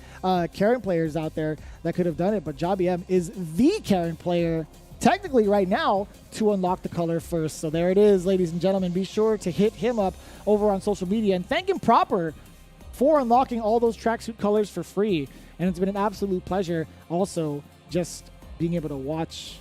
Karen players out there that could have done it, but Jobby M is the Karen player technically right now to unlock the color first. So there it is, ladies and gentlemen. Be sure to hit him up over on social media and thank him proper for unlocking all those tracksuit colors for free. And it's been an absolute pleasure also just being able to watch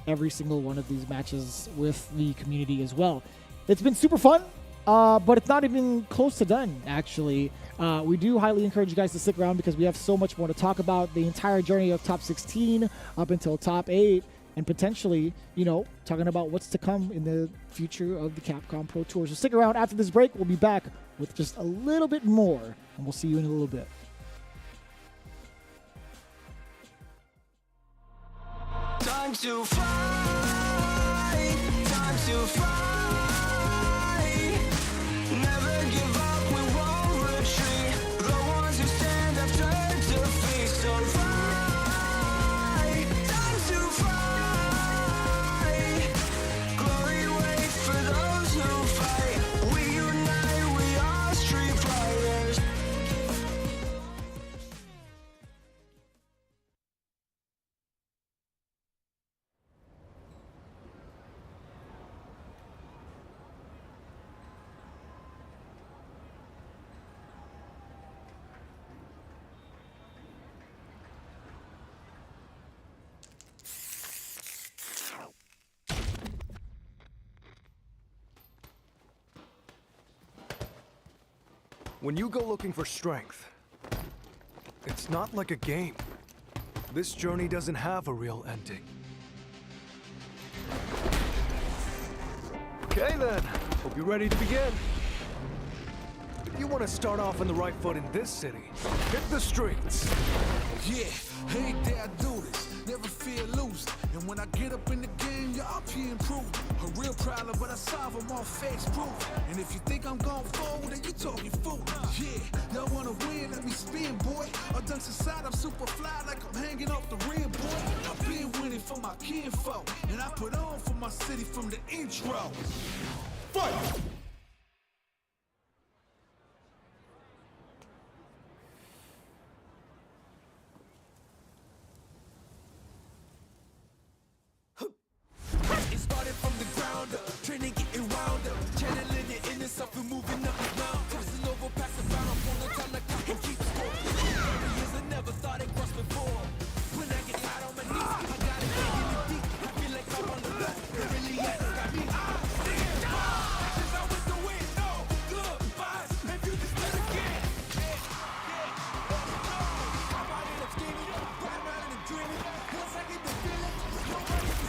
every single one of these matches with the community as well. It's been super fun, but it's not even close to done, actually. We do highly encourage you guys to stick around because we have so much more to talk about. The entire journey of top 16 up until top 8, and potentially, you know, talking about what's to come in the future of the Capcom Pro Tour. So stick around. After this break, we'll be back with just a little bit more, and we'll see you in a little bit. Time to fight, time to fight. Never give up, we won't retreat. The ones who stand have turned defeat. So fight, time to fight. Glory waits for those who fight. We unite, we are Street Fighters. When you go looking for strength, it's not like a game. This journey doesn't have a real ending. Okay then, hope you're ready to begin. you want to start off on the right foot in this city, hit the streets. Yeah, ain't there I do this. Never feel loose. And when I get up in the game, y'all be improved. A real problem, but I solve them all facts proof. And if you think I'm gon' fold, then you talking fool. Yeah, y'all wanna win, let me spin, boy. Or dunks aside, I'm super fly like I'm hanging off the rim, boy. I've been winning for my kinfolk, and I put on for my city from the intro. Fight! It started from the ground up, training getting wound up, channeling the inner self and moving up and down, crossing over, passing bound, on the time the clock and keep score. 30 years I never thought it crossed before. When I get tired on my knees, I gotta get in the deep. I feel like I'm on the block, it really has got me. Since I went to win, no good vibes, if you just did again. I'm out here scheming, riding around and dreaming. Once I get the feeling,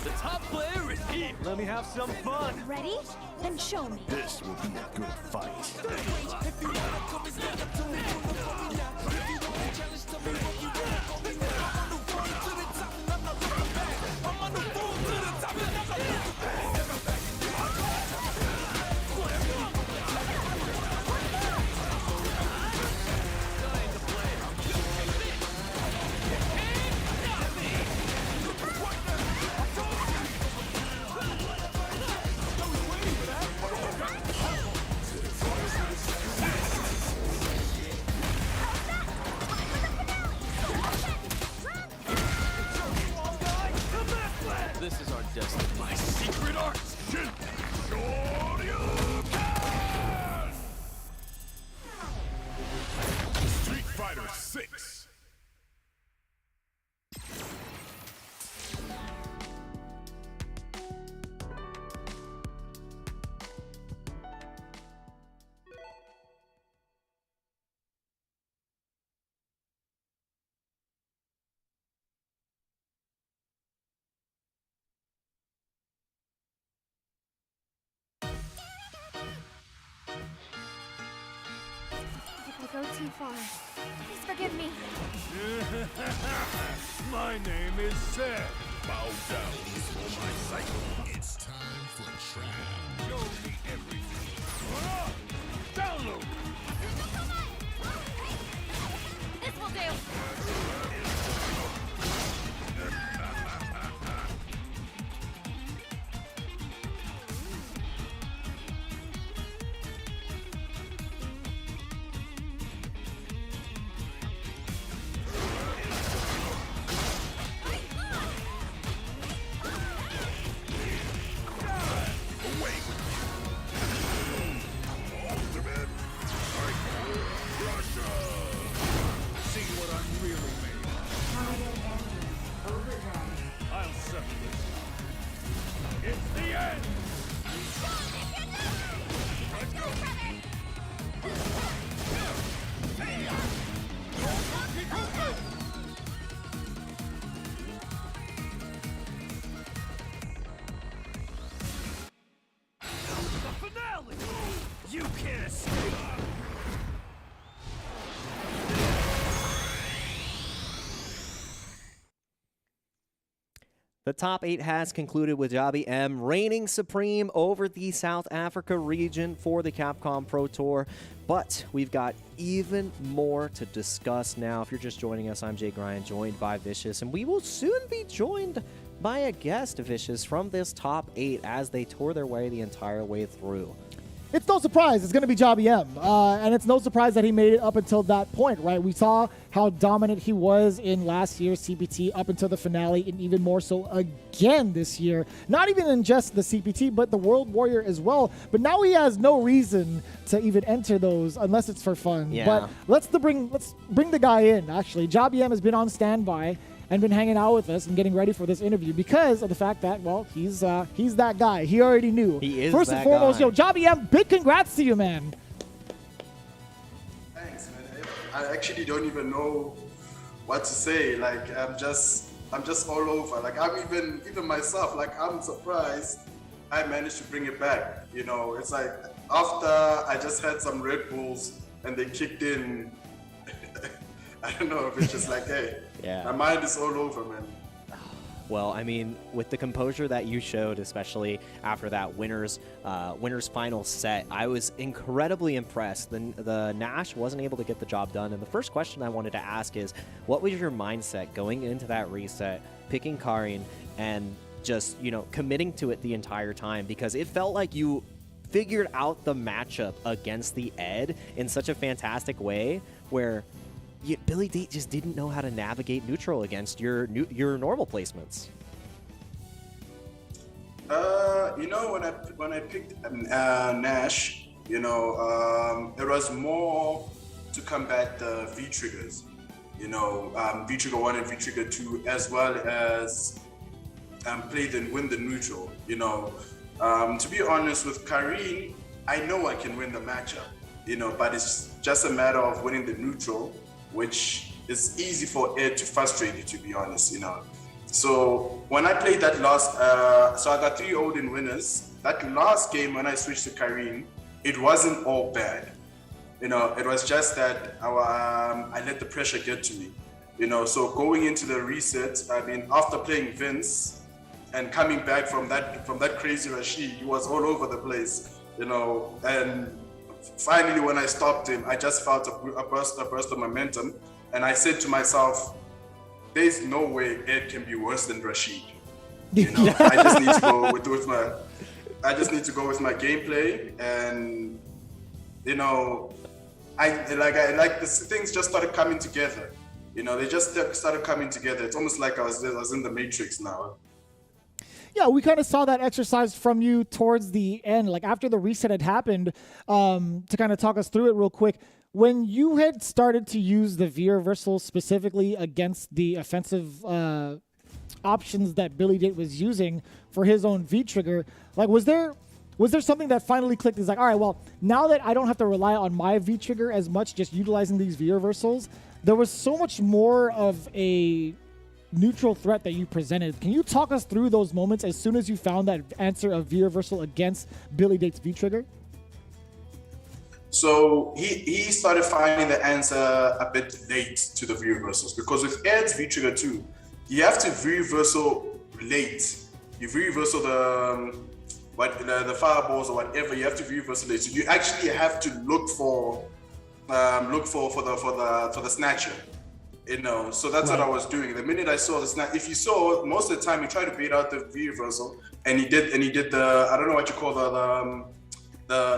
The top player is here. Let me have some fun. Ready? Then show me. This will be a good fight. if you wanna come and stand up to me, pull up on me now. If you wanna challenge, tell me what you want on me now. I'm on the road to the top and I'm not looking back. I'm on the road to the top and I'm not looking back. Never backing down. This is our destiny. My secret arts can Shoryuken! Street Fighter 6. If I go too far, please forgive me. My name is Seth. Bow down for my cycle. It's time for trap. Show me everything. Download. This will do. See what I'm really made of. I'll settle this. It's the end. Let's go. The finale. You can't escape. The top 8 has concluded with Jabi M reigning supreme over the South Africa region for the Capcom Pro Tour. But we've got even more to discuss now. If you're just joining us, I'm Jay Grian, joined by Vicious, and we will soon be joined by a guest, Vicious, from this top 8 as they tour their way the entire way through. It's no surprise it's going to be Jabi M. And it's no surprise that he made it up until that point, right? We saw how dominant he was in last year's CPT up until the finale, and even more so again this year. Not even in just the CPT, but the World Warrior as well. But now he has no reason to even enter those unless it's for fun. Yeah. But let's bring the guy in, actually. Jabi M has been on standby and been hanging out with us and getting ready for this interview because of the fact that, well, he's that guy. He already knew. He is First that and foremost, guy. yo, Jabi M, big congrats to you, man. Thanks, man. I actually don't even know what to say. Like, I'm just all over. Like, I'm even myself, like, I'm surprised I managed to bring it back. You know, it's like after I just had some Red Bulls and they kicked in, I don't know if it's just like, hey, Yeah. my mind is all over, man. Well, I mean, with the composure that you showed, especially after that winners final set, I was incredibly impressed. The Nash wasn't able to get the job done. And the first question I wanted to ask is, what was your mindset going into that reset, picking Karin, and just, committing to it the entire time? Because it felt like you figured out the matchup against the Ed in such a fantastic way where Billy Date just didn't know how to navigate neutral against your normal placements. When I picked Nash, it was more to combat the V triggers, V trigger 1 and V trigger 2, as well as win the neutral. To be honest, with Karin, I know I can win the matchup, but it's just a matter of winning the neutral, which is easy for Ed to frustrate you, to be honest, So when I played that last, so I got 3 Odin winners. That last game when I switched to Karin, it wasn't all bad. It was just that I let the pressure get to me. So going into the reset, I mean, after playing Vince and coming back from that crazy Rashid, he was all over the place, and finally, when I stopped him, I just felt a burst of momentum, and I said to myself, "There's no way Ed can be worse than Rashid." I just need to go with my gameplay, and things just started coming together. They just started coming together. It's almost like I was in the Matrix now. Yeah, we kind of saw that exercise from you towards the end, like after the reset had happened, to kind of talk us through it real quick. When you had started to use the V reversal specifically against the offensive options that Billy Date was using for his own V trigger, like was there something that finally clicked? It's like, all right, well, now that I don't have to rely on my V trigger as much, just utilizing these V reversals, there was so much more of a neutral threat that you presented. Can you talk us through those moments as soon as you found that answer of V reversal against Billy Date's V trigger? So he started finding the answer a bit late to the V reversals, because with Ed's V trigger 2, you have to V reversal late. You V reversal the fireballs or whatever. You have to V reversal late. So you actually have to look for the snatcher. So that's what I was doing. The minute I saw the snap, if you saw, most of the time he tried to bait out the V reversal, and he did the, I don't know what you call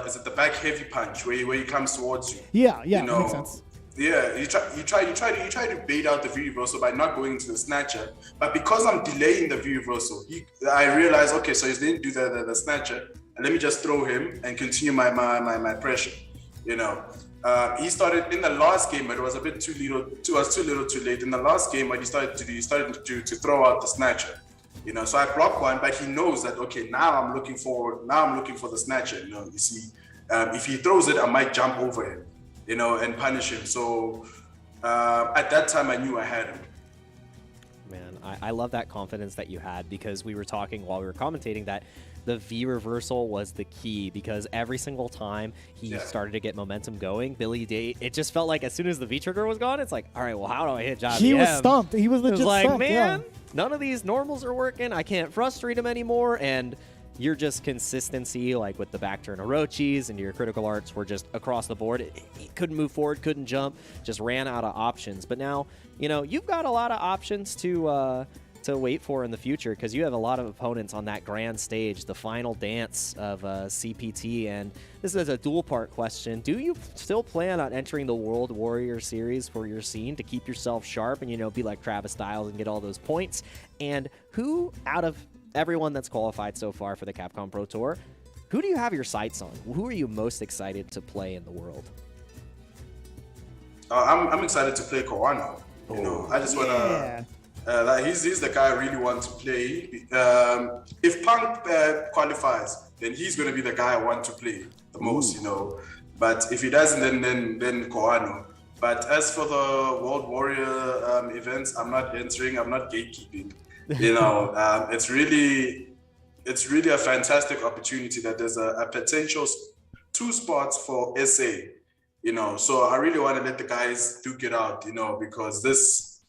is it the back heavy punch where he comes towards you? Yeah, that makes sense. Yeah, you try to bait out the V reversal by not going into the snatcher, but because I'm delaying the V reversal, I realized, okay, so he's going to do the snatcher, and let me just throw him and continue my pressure. He started in the last game, but it was a bit too little too late. In the last game, what he started to throw out the snatcher. So I blocked one, but he knows that, okay, now I'm looking for the snatcher. You see, if he throws it, I might jump over him, and punish him. So at that time, I knew I had him. Man, I love that confidence that you had, because we were talking while we were commentating that the V reversal was the key, because every single time he started to get momentum going, Billy Date, it just felt like as soon as the V trigger was gone, it's like, all right, well, how do I hit Job? He was stumped. He was legit stumped. Man, none of these normals are working. I can't frustrate him anymore. And your just consistency, like with the back turn Orochis and your critical arts, were just across the board. He couldn't move forward, couldn't jump, just ran out of options. But now, you've got a lot of options to wait for in the future, because you have a lot of opponents on that grand stage, the final dance of CPT. And this is a dual-part question. Do you still plan on entering the World Warrior Series for your scene to keep yourself sharp and, be like Travis Styles and get all those points? And who, out of everyone that's qualified so far for the Capcom Pro Tour, who do you have your sights on? Who are you most excited to play in the world? I'm excited to play Kawano. I just want to... he's the guy I really want to play. If Punk qualifies, then he's going to be the guy I want to play the most, But if he doesn't, then Koano. But as for the World Warrior events, I'm not entering. I'm not gatekeeping. It's really a fantastic opportunity that there's a potential 2 spots for SA. So I really want to let the guys duke it out, because this,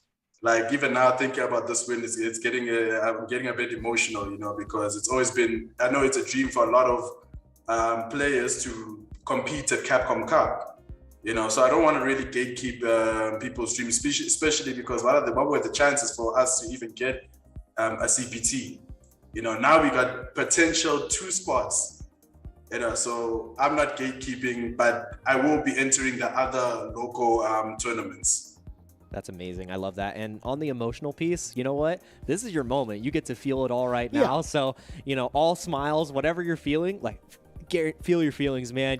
like, even now thinking about this win, it's getting I'm getting a bit emotional, because it's always been, I know it's a dream for a lot of players to compete at Capcom Cup, so I don't want to really gatekeep people's dreams, especially because what were the chances for us to even get a CPT? Now we got potential 2 spots. So I'm not gatekeeping, but I will be entering the other local tournaments. That's amazing. I love that. And on the emotional piece, you know what? This is your moment. You get to feel it all right now. So, all smiles, whatever you're feeling, like, feel your feelings, man.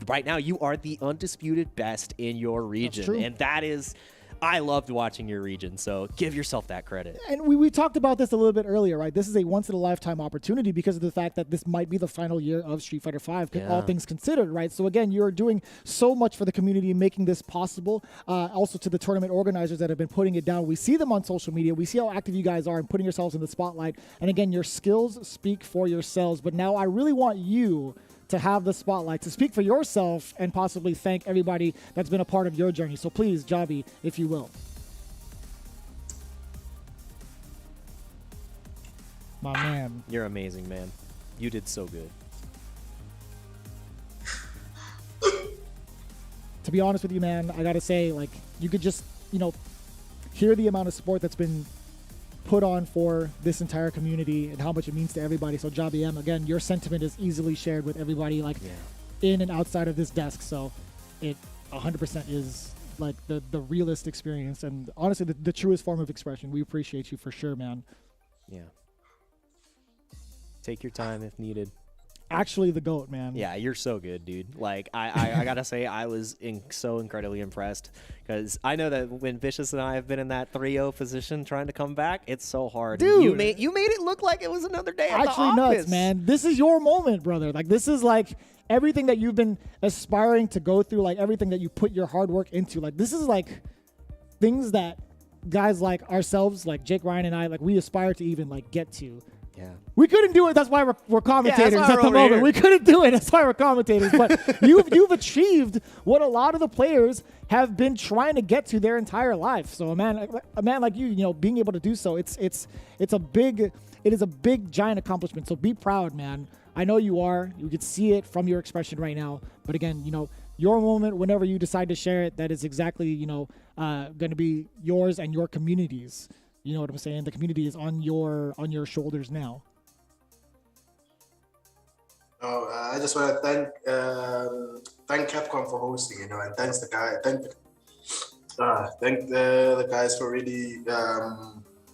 Right now, you are the undisputed best in your region. That's true. And that is... I loved watching your region, so give yourself that credit. And we talked about this a little bit earlier, right? This is a once-in-a-lifetime opportunity because of the fact that this might be the final year of Street Fighter V, all things considered, right? So again, you're doing so much for the community, making this possible. Also to the tournament organizers that have been putting it down. We see them on social media. We see how active you guys are and putting yourselves in the spotlight. And again, your skills speak for yourselves. But now I really want you to have the spotlight, to speak for yourself and possibly thank everybody that's been a part of your journey. So please, Javi, if you will. My man. You're amazing, man. You did so good. To be honest with you, man, I gotta say, like, you could just, hear the amount of support that's been put on for this entire community and how much it means to everybody. So Javi M, again, your sentiment is easily shared with everybody, like, in and outside of this desk. So it 100% is like the realest experience and honestly the truest form of expression. We appreciate you for sure, man. Yeah. Take your time if needed. Actually the GOAT, man. Yeah, you're so good, dude. Like, I gotta say, I was so incredibly impressed because I know that when Vicious and I have been in that 3-0 position trying to come back, it's so hard. Dude, you made it look like it was another day at actually the office. Nuts, man. This is your moment, brother. Like, this is like everything that you've been aspiring to go through, like everything that you put your hard work into. Like, this is like things that guys like ourselves, like Jake Ryan and I, like we aspire to even like get to. Yeah. We couldn't do it. That's why we're commentators at the moment. Here. We couldn't do it. That's why we're commentators. But you've achieved what a lot of the players have been trying to get to their entire life. So a man like you, being able to do so, it is a big giant accomplishment. So be proud, man. I know you are. You can see it from your expression right now. But again, your moment, whenever you decide to share it, that is exactly going to be yours and your community's. You know what I'm saying? The community is on your shoulders now. I just want to thank Capcom for hosting, and thank the guys for really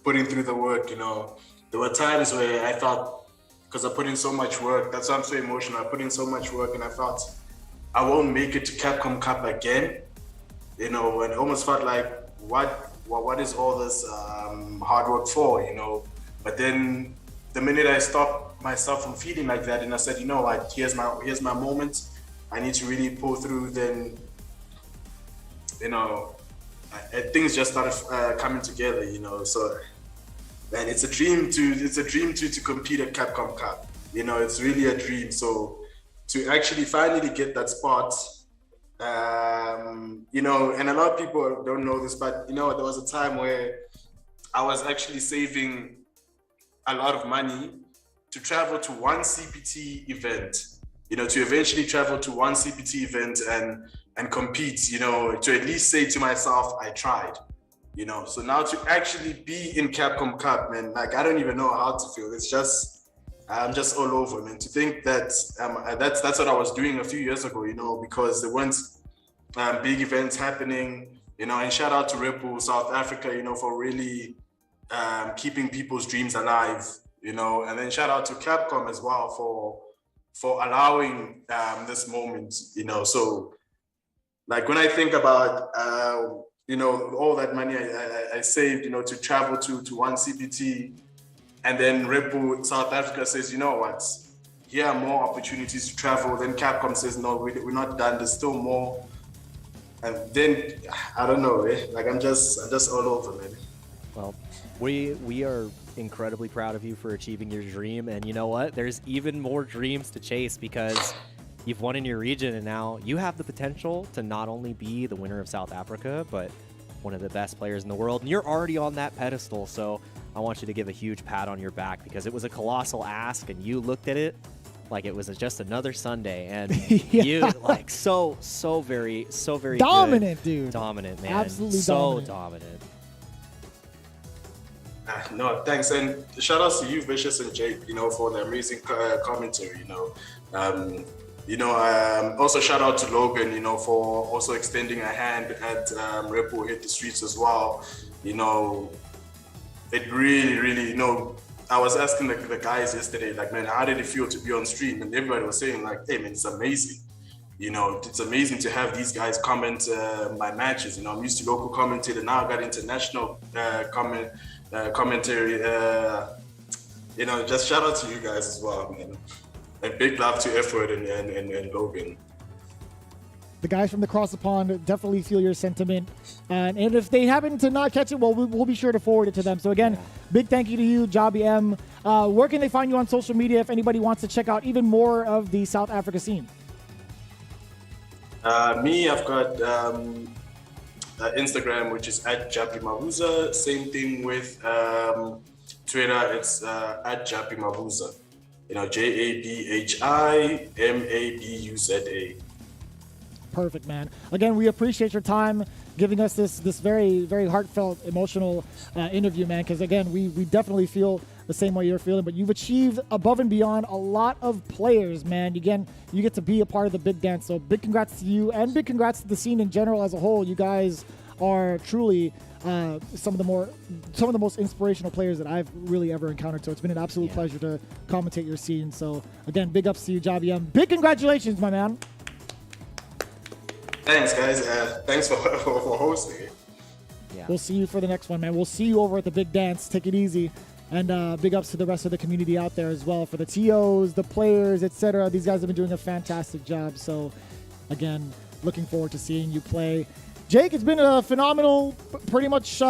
putting through the work. There were times where I felt, because I put in so much work, that's why I'm so emotional. I put in so much work, and I felt I won't make it to Capcom Cup again. And it almost felt like what is all this hard work for, But then the minute I stopped myself from feeling like that and I said, here's my moment, I need to really pull through, then, things just started coming together, So, man, it's a dream to compete at Capcom Cup. It's really a dream. So to actually finally get that spot, and a lot of people don't know this, but there was a time where I was actually saving a lot of money to travel to one CPT event, to eventually travel to one CPT event and compete, to at least say to myself, I tried, So now to actually be in Capcom Cup, man, like, I don't even know how to feel. It's just, I'm just all over, man. To think that that's what I was doing a few years ago, because there weren't big events happening, and shout out to Ripple South Africa, for really keeping people's dreams alive, and then shout out to Capcom as well for allowing this moment, So, like, when I think about all that money I saved, to travel to one CPT. And then Ripple South Africa says, you know what? Here are more opportunities to travel. Then Capcom says, no, we're not done. There's still more. And then I don't know. Like, I'm just all over, man. Well, we are incredibly proud of you for achieving your dream. And you know what? There's even more dreams to chase because you've won in your region, and now you have the potential to not only be the winner of South Africa, but one of the best players in the world. And you're already on that pedestal, so I want you to give a huge pat on your back because it was a colossal ask, and you looked at it like it was just another Sunday, and you like so very dominant, good. Dude. Dominant, man. Absolutely so dominant. No, thanks, and shout outs to you, Vicious and Jake, for the amazing commentary. Also shout out to Logan, for also extending a hand at Repo Hit the Streets as well. It really, I was asking the guys yesterday, like, man, how did it feel to be on stream? And everybody was saying, like, hey, man, it's amazing. It's amazing to have these guys comment my matches. I'm used to local commentator, now I got international commentary. Just shout out to you guys as well, man. And big love to Effort and Logan. The guys from across the pond definitely feel your sentiment. And if they happen to not catch it, well, we'll be sure to forward it to them. So again, big thank you to you, Jobby M. Where can they find you on social media if anybody wants to check out even more of the South Africa scene? I've got Instagram, which is at Jappy Mabuza. Same thing with Twitter, it's at Jappy Mabuza. JABHIMABUZA. Perfect, man. Again, we appreciate your time giving us this very, very heartfelt, emotional interview, man, because, again, we definitely feel the same way you're feeling, but you've achieved above and beyond a lot of players, man. Again, you get to be a part of the big dance, so big congrats to you, and big congrats to the scene in general as a whole. You guys are truly some of the most inspirational players that I've really ever encountered, so it's been an absolute pleasure to commentate your scene. So, again, big ups to you, Jobby M. Big congratulations, my man. Thanks, guys. Thanks for hosting it. Yeah. We'll see you for the next one, man. We'll see you over at the big dance. Take it easy. And big ups to the rest of the community out there as well, for the TOs, the players, etc. These guys have been doing a fantastic job. So, again, looking forward to seeing you play. Jake, it's been a phenomenal, pretty much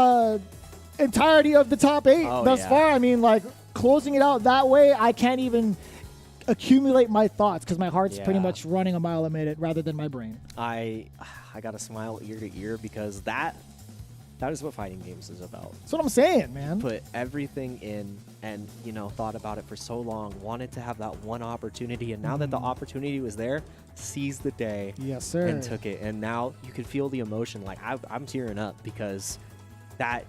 entirety of the top 8 thus far. I mean, like, closing it out that way, I can't even accumulate my thoughts because my heart's pretty much running a mile a minute rather than my brain. I got to smile ear to ear because that is what fighting games is about. That's what I'm saying, man. Put everything in and, thought about it for so long, wanted to have that one opportunity, and now that the opportunity was there, seized the day. Yes, sir. And took it. And now you can feel the emotion. Like, I'm tearing up because that,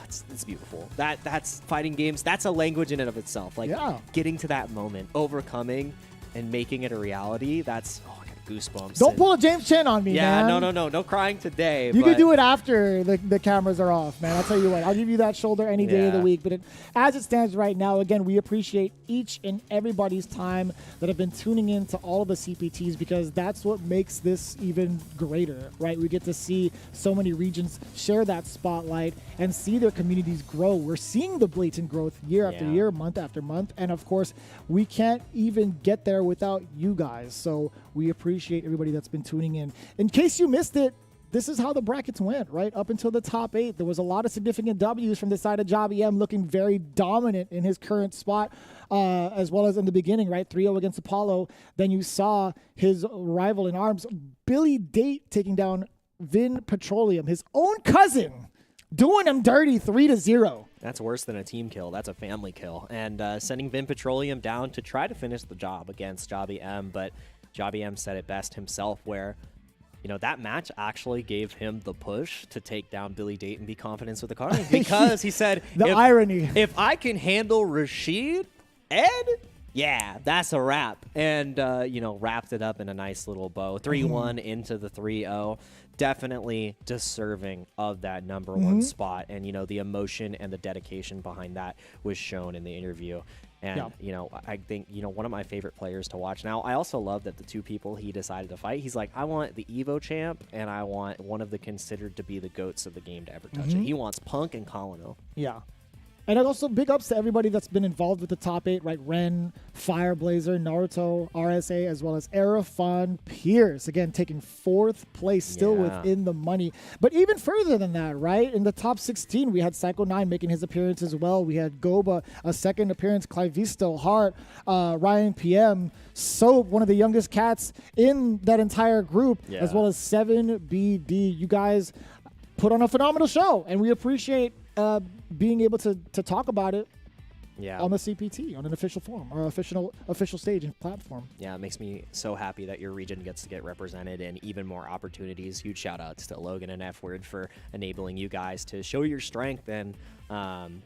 it's beautiful. That's fighting games. That's a language in and of itself. Like, getting to that moment, overcoming and making it a reality, that's, I got goosebumps. Don't pull a James Chen on me, man. No crying today. You can do it after the cameras are off, man. I'll tell you what. I'll give you that shoulder any day of the week. But as it stands right now, again, we appreciate each and everybody's time that have been tuning in to all of the CPTs because that's what makes this even greater, right? We get to see so many regions share that spotlight and see their communities grow. We're seeing the blatant growth year after year, month after month. And, of course, we can't even get there without you guys. So we appreciate everybody that's been tuning in. In case you missed it, this is how the brackets went, right? Up until the top 8, there was a lot of significant W's from the side of Jobby M, looking very dominant in his current spot, as well as in the beginning, right? 3-0 against Apollo. Then you saw his rival in arms, Billy Date, taking down Vin Petroleum, his own cousin, doing him dirty 3-0. That's worse than a team kill. That's a family kill. And sending Vin Petroleum down to try to finish the job against Jobby M, but Jobby M said it best himself where, that match actually gave him the push to take down Billy Date and be confident with the card because he said, irony. If I can handle Rashid, Ed, yeah, that's a wrap. And, wrapped it up in a nice little bow. 3-1 into the 3-0. Definitely deserving of that number one spot. And, the emotion and the dedication behind that was shown in the interview. And, I think, one of my favorite players to watch. Now, I also love that the two people he decided to fight, he's like, I want the Evo champ, and I want one of the considered to be the GOATs of the game to ever touch it. He wants Punk and Colino. Yeah. And also big ups to everybody that's been involved with the top 8, right? Ren, Fireblazer, Naruto, RSA, as well as Erafon Pierce. Again, taking 4th place, still within the money. But even further than that, right? In the top 16, we had Psycho 9 making his appearance as well. We had Goba, a second appearance, Clivisto, Hart, Ryan PM, Soap, one of the youngest cats in that entire group, as well as 7BD. You guys put on a phenomenal show, and we appreciate being able to talk about it on the CPT, on an official forum or official stage and platform. Yeah, it makes me so happy that your region gets to get represented and even more opportunities. Huge shout outs to Logan and F-Word for enabling you guys to show your strength and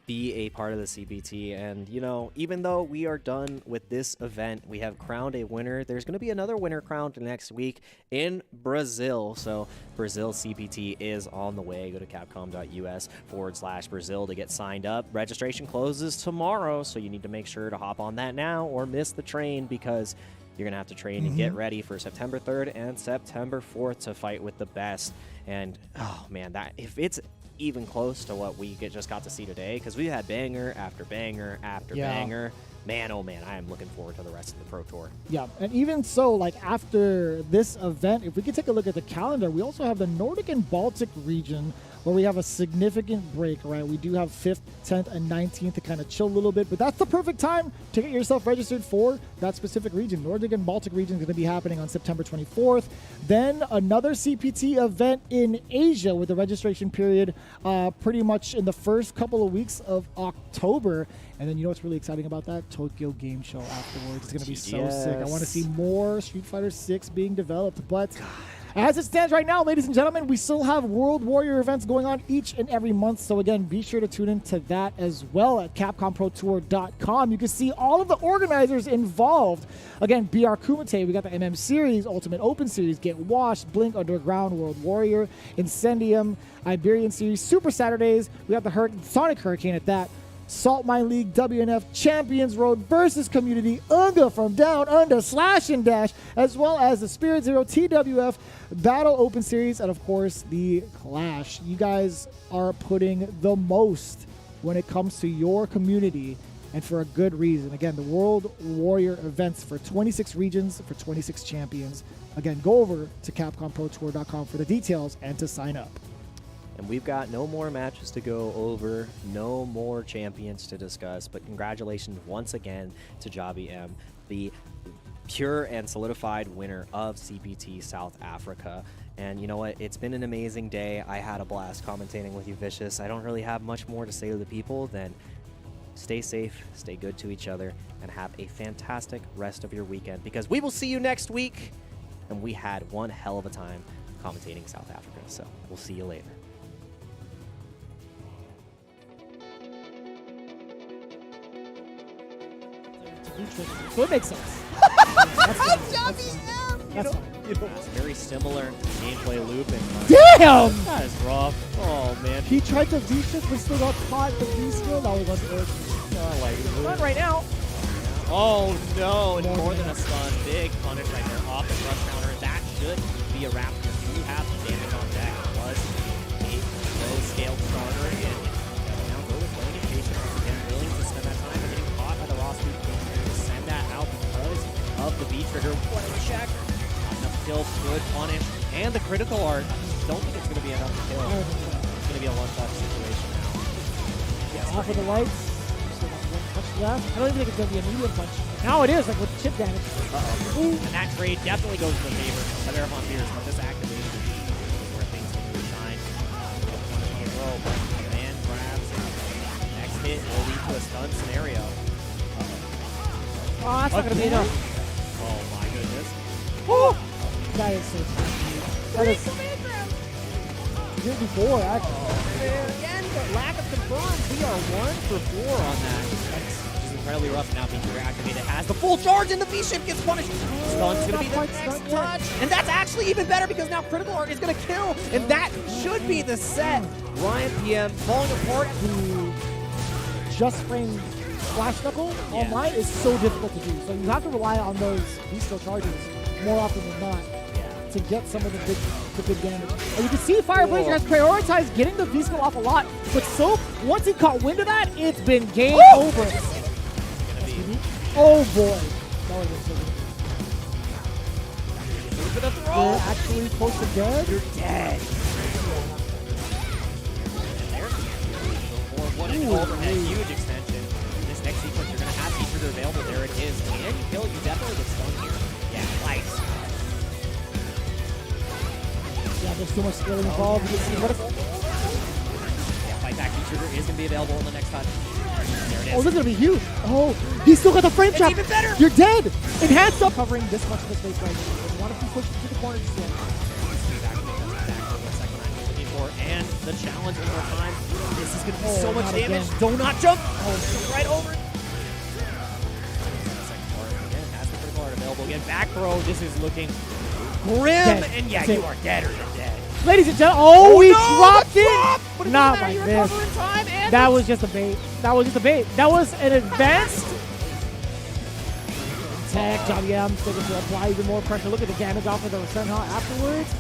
be a part of the CPT. And, you know, even though we are done with this event, we have crowned a winner. There's going to be another winner crowned next week in Brazil. So Brazil CPT is on the way. Go to capcom.us/Brazil to get signed up. Registration closes tomorrow, so you need to make sure to hop on that now or miss the train, because you're going to have to train and get ready for September 3rd and September 4th to fight with the best. And, oh, man, that if it's even close to what we just got to see today, because we had banger after banger after banger. Man, oh man, I am looking forward to the rest of the Pro Tour. Yeah, and even so, like after this event, if we could take a look at the calendar, we also have the Nordic and Baltic region where we have a significant break, right? We do have 5th, 10th, and 19th to kind of chill a little bit, but that's the perfect time to get yourself registered for that specific region. Nordic and Baltic region is going to be happening on September 24th. Then another CPT event in Asia with the registration period pretty much in the first couple of weeks of October. And then you know what's really exciting about that? Tokyo Game Show afterwards. It's going to be so sick. I want to see more Street Fighter 6 being developed. But as it stands right now, ladies and gentlemen, we still have World Warrior events going on each and every month. So again, be sure to tune into that as well at CapcomProTour.com. You can see all of the organizers involved. Again, BR Kumite, we got the MM Series, Ultimate Open Series, Get Washed, Blink Underground, World Warrior, Incendium, Iberian Series, Super Saturdays. We got the Sonic Hurricane at that. Salt Mine League, WNF, Champions Road versus Community, Unga from Down Under, Slash and Dash, as well as the Spirit Zero TWF Battle Open Series, and of course the Clash. You guys are putting the most when it comes to your community, and for a good reason. Again, the World Warrior events for 26 regions, for 26 champions. Again, go over to CapcomProTour.com for the details and to sign up. And we've got no more matches to go over, no more champions to discuss, but congratulations once again to Javi M, the pure and solidified winner of CPT South Africa. And you know what? It's been an amazing day. I had a blast commentating with you, Vicious. I don't really have much more to say to the people than stay safe, stay good to each other, and have a fantastic rest of your weekend, because we will see you next week. And we had one hell of a time commentating South Africa, so we'll see you later. So it makes sense. It's very similar gameplay loop. And, damn! That is rough. Oh, man. He tried to V-shift but still got caught the V-skill. That was unfortunate. Not right now. Oh, no. It's more than a stun. Big punish right there. Off the rush counter. That should be a wrap. You have damage on deck. It was a low-scaled starter. And now go with Lane and Patient once again. Willing to spend that time, but getting caught by the Raw Sweep. Send that out because of the V-trigger. What a check. Not enough kills. Good punish. And the critical art. Don't think it's going to be enough to kill. It's going to be a one-shot situation now. Yes, off of the lights. Still got one punch left. I don't even think it's going to be a medium punch. Now it is, like with chip damage. Uh-oh. And that trade definitely goes in the favor of Erafon Pierce, but this activation is where things can really shine. Punish on the row, but the man grabs it. Next hit will lead to a stun scenario. Oh, that's not going to be enough. Oh my goodness. Oh! That is so tough. That is... Did before, actually. Again, the lack of confirmed. We are 1 for 4 on that. Which is incredibly rough now. Being activated has the full charge, and the V-Ship gets punished. Stun's going to be the next touch. And that's actually even better, because now critical art is going to kill. And that should be the set. Ryan PM falling apart. To just frame Flash Knuckle online is so difficult to do. So you have to rely on those V-skill charges more often than not. Yeah. to get some of the big damage. And you can see Fireblazer has prioritized getting the V-skill off a lot, but Soap, once he caught wind of that, it's been game over. Oh boy. That was a They're actually close to dead. You're dead. One and overhead, huge extension. This next sequence, you're going to have features available. There it is. Can you kill it? You definitely get stunned here. Yeah, lights. Yeah, there's too much skill involved. Yeah, fight back feature is going to be available in the next touch. There it is. Oh, this is going to be huge. Oh, he's still got the frame trap. Even better. You're dead. Enhanced up covering this much of the space right now. You want to be pushed to the corner. And the challenge one more time. This is going to be so much damage. Again. Do not jump. Oh, right over it. Second part again has the critical art available again. Back throw. This is looking grim. Dead. And yeah, you are deader than dead. Ladies and gentlemen, he no, dropped it. But Not like this. That was just a bait. That was just a bait. That was an advanced tech. Johnny M still going to apply even more pressure. Look at the damage off of the Senha afterwards.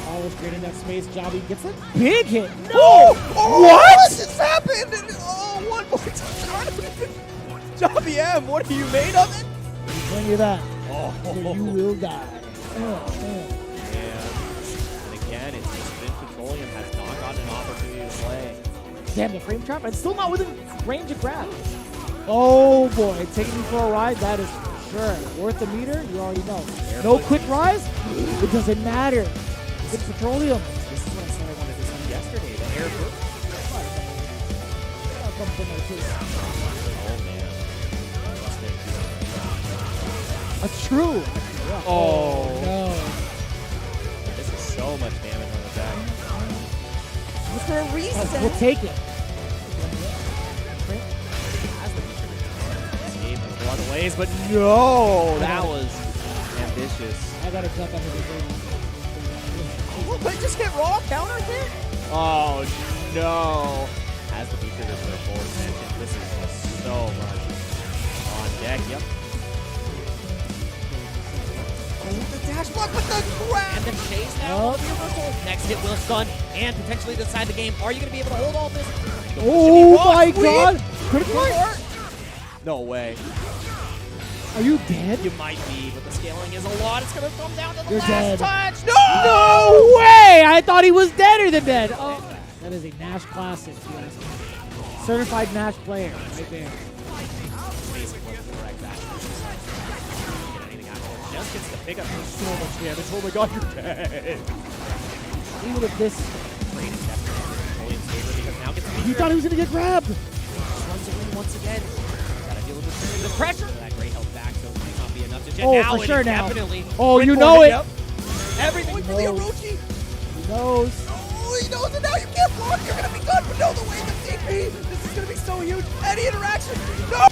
Always creating that space. Jobby gets a big hit. No! What just happened? Oh, 1 more time. Jobby M, what are you made of it? I'm telling you that. So you will die. Oh, man. And again, it's just Vin Petroleum has not gotten an opportunity to play. Damn, the frame trap. And still not within range of grab. Oh, boy. Taking me for a ride. That is for sure. Worth the meter? You already know. No quick rise? It doesn't matter. Vin Petroleum. This is what I said I wanted to see yesterday. The air burst. Oh, man. That's true. Oh. No. This is so much damage on the back. What's for a reset? We'll take it. Escape in a lot of ways, but no, that was ambitious. I gotta jump under the ring. Oh, but just hit raw counter hit? Oh no. Has the feature to the forward mentioned. This is just so much on deck. Yep. The dash block with the grab and the chase now. Next hit will stun and potentially decide the game. Are you going to be able to hold all this? Oh my god! Critical art? No way. Are you dead? You might be, but the scaling is a lot. It's going to come down to the You're last dead. touch. No! No way! I thought he was deader than dead. Oh, that is a Nash classic. Yes. Certified Nash player right there. Just gets to pick up so much damage. Oh my god, you're dead. Even if this. Now gets You thought he was going to get grabbed. Just runs away once again. Gotta deal with the pressure. That great health back, so it might not be enough to jet. Oh, now for sure now. Definitely. Oh, you know it. Yep. Everything for the Orochi. He knows. Oh, he knows it now. You can't block. You're gonna be done. But no, the way the DP. This is gonna be so huge. Any interaction. No.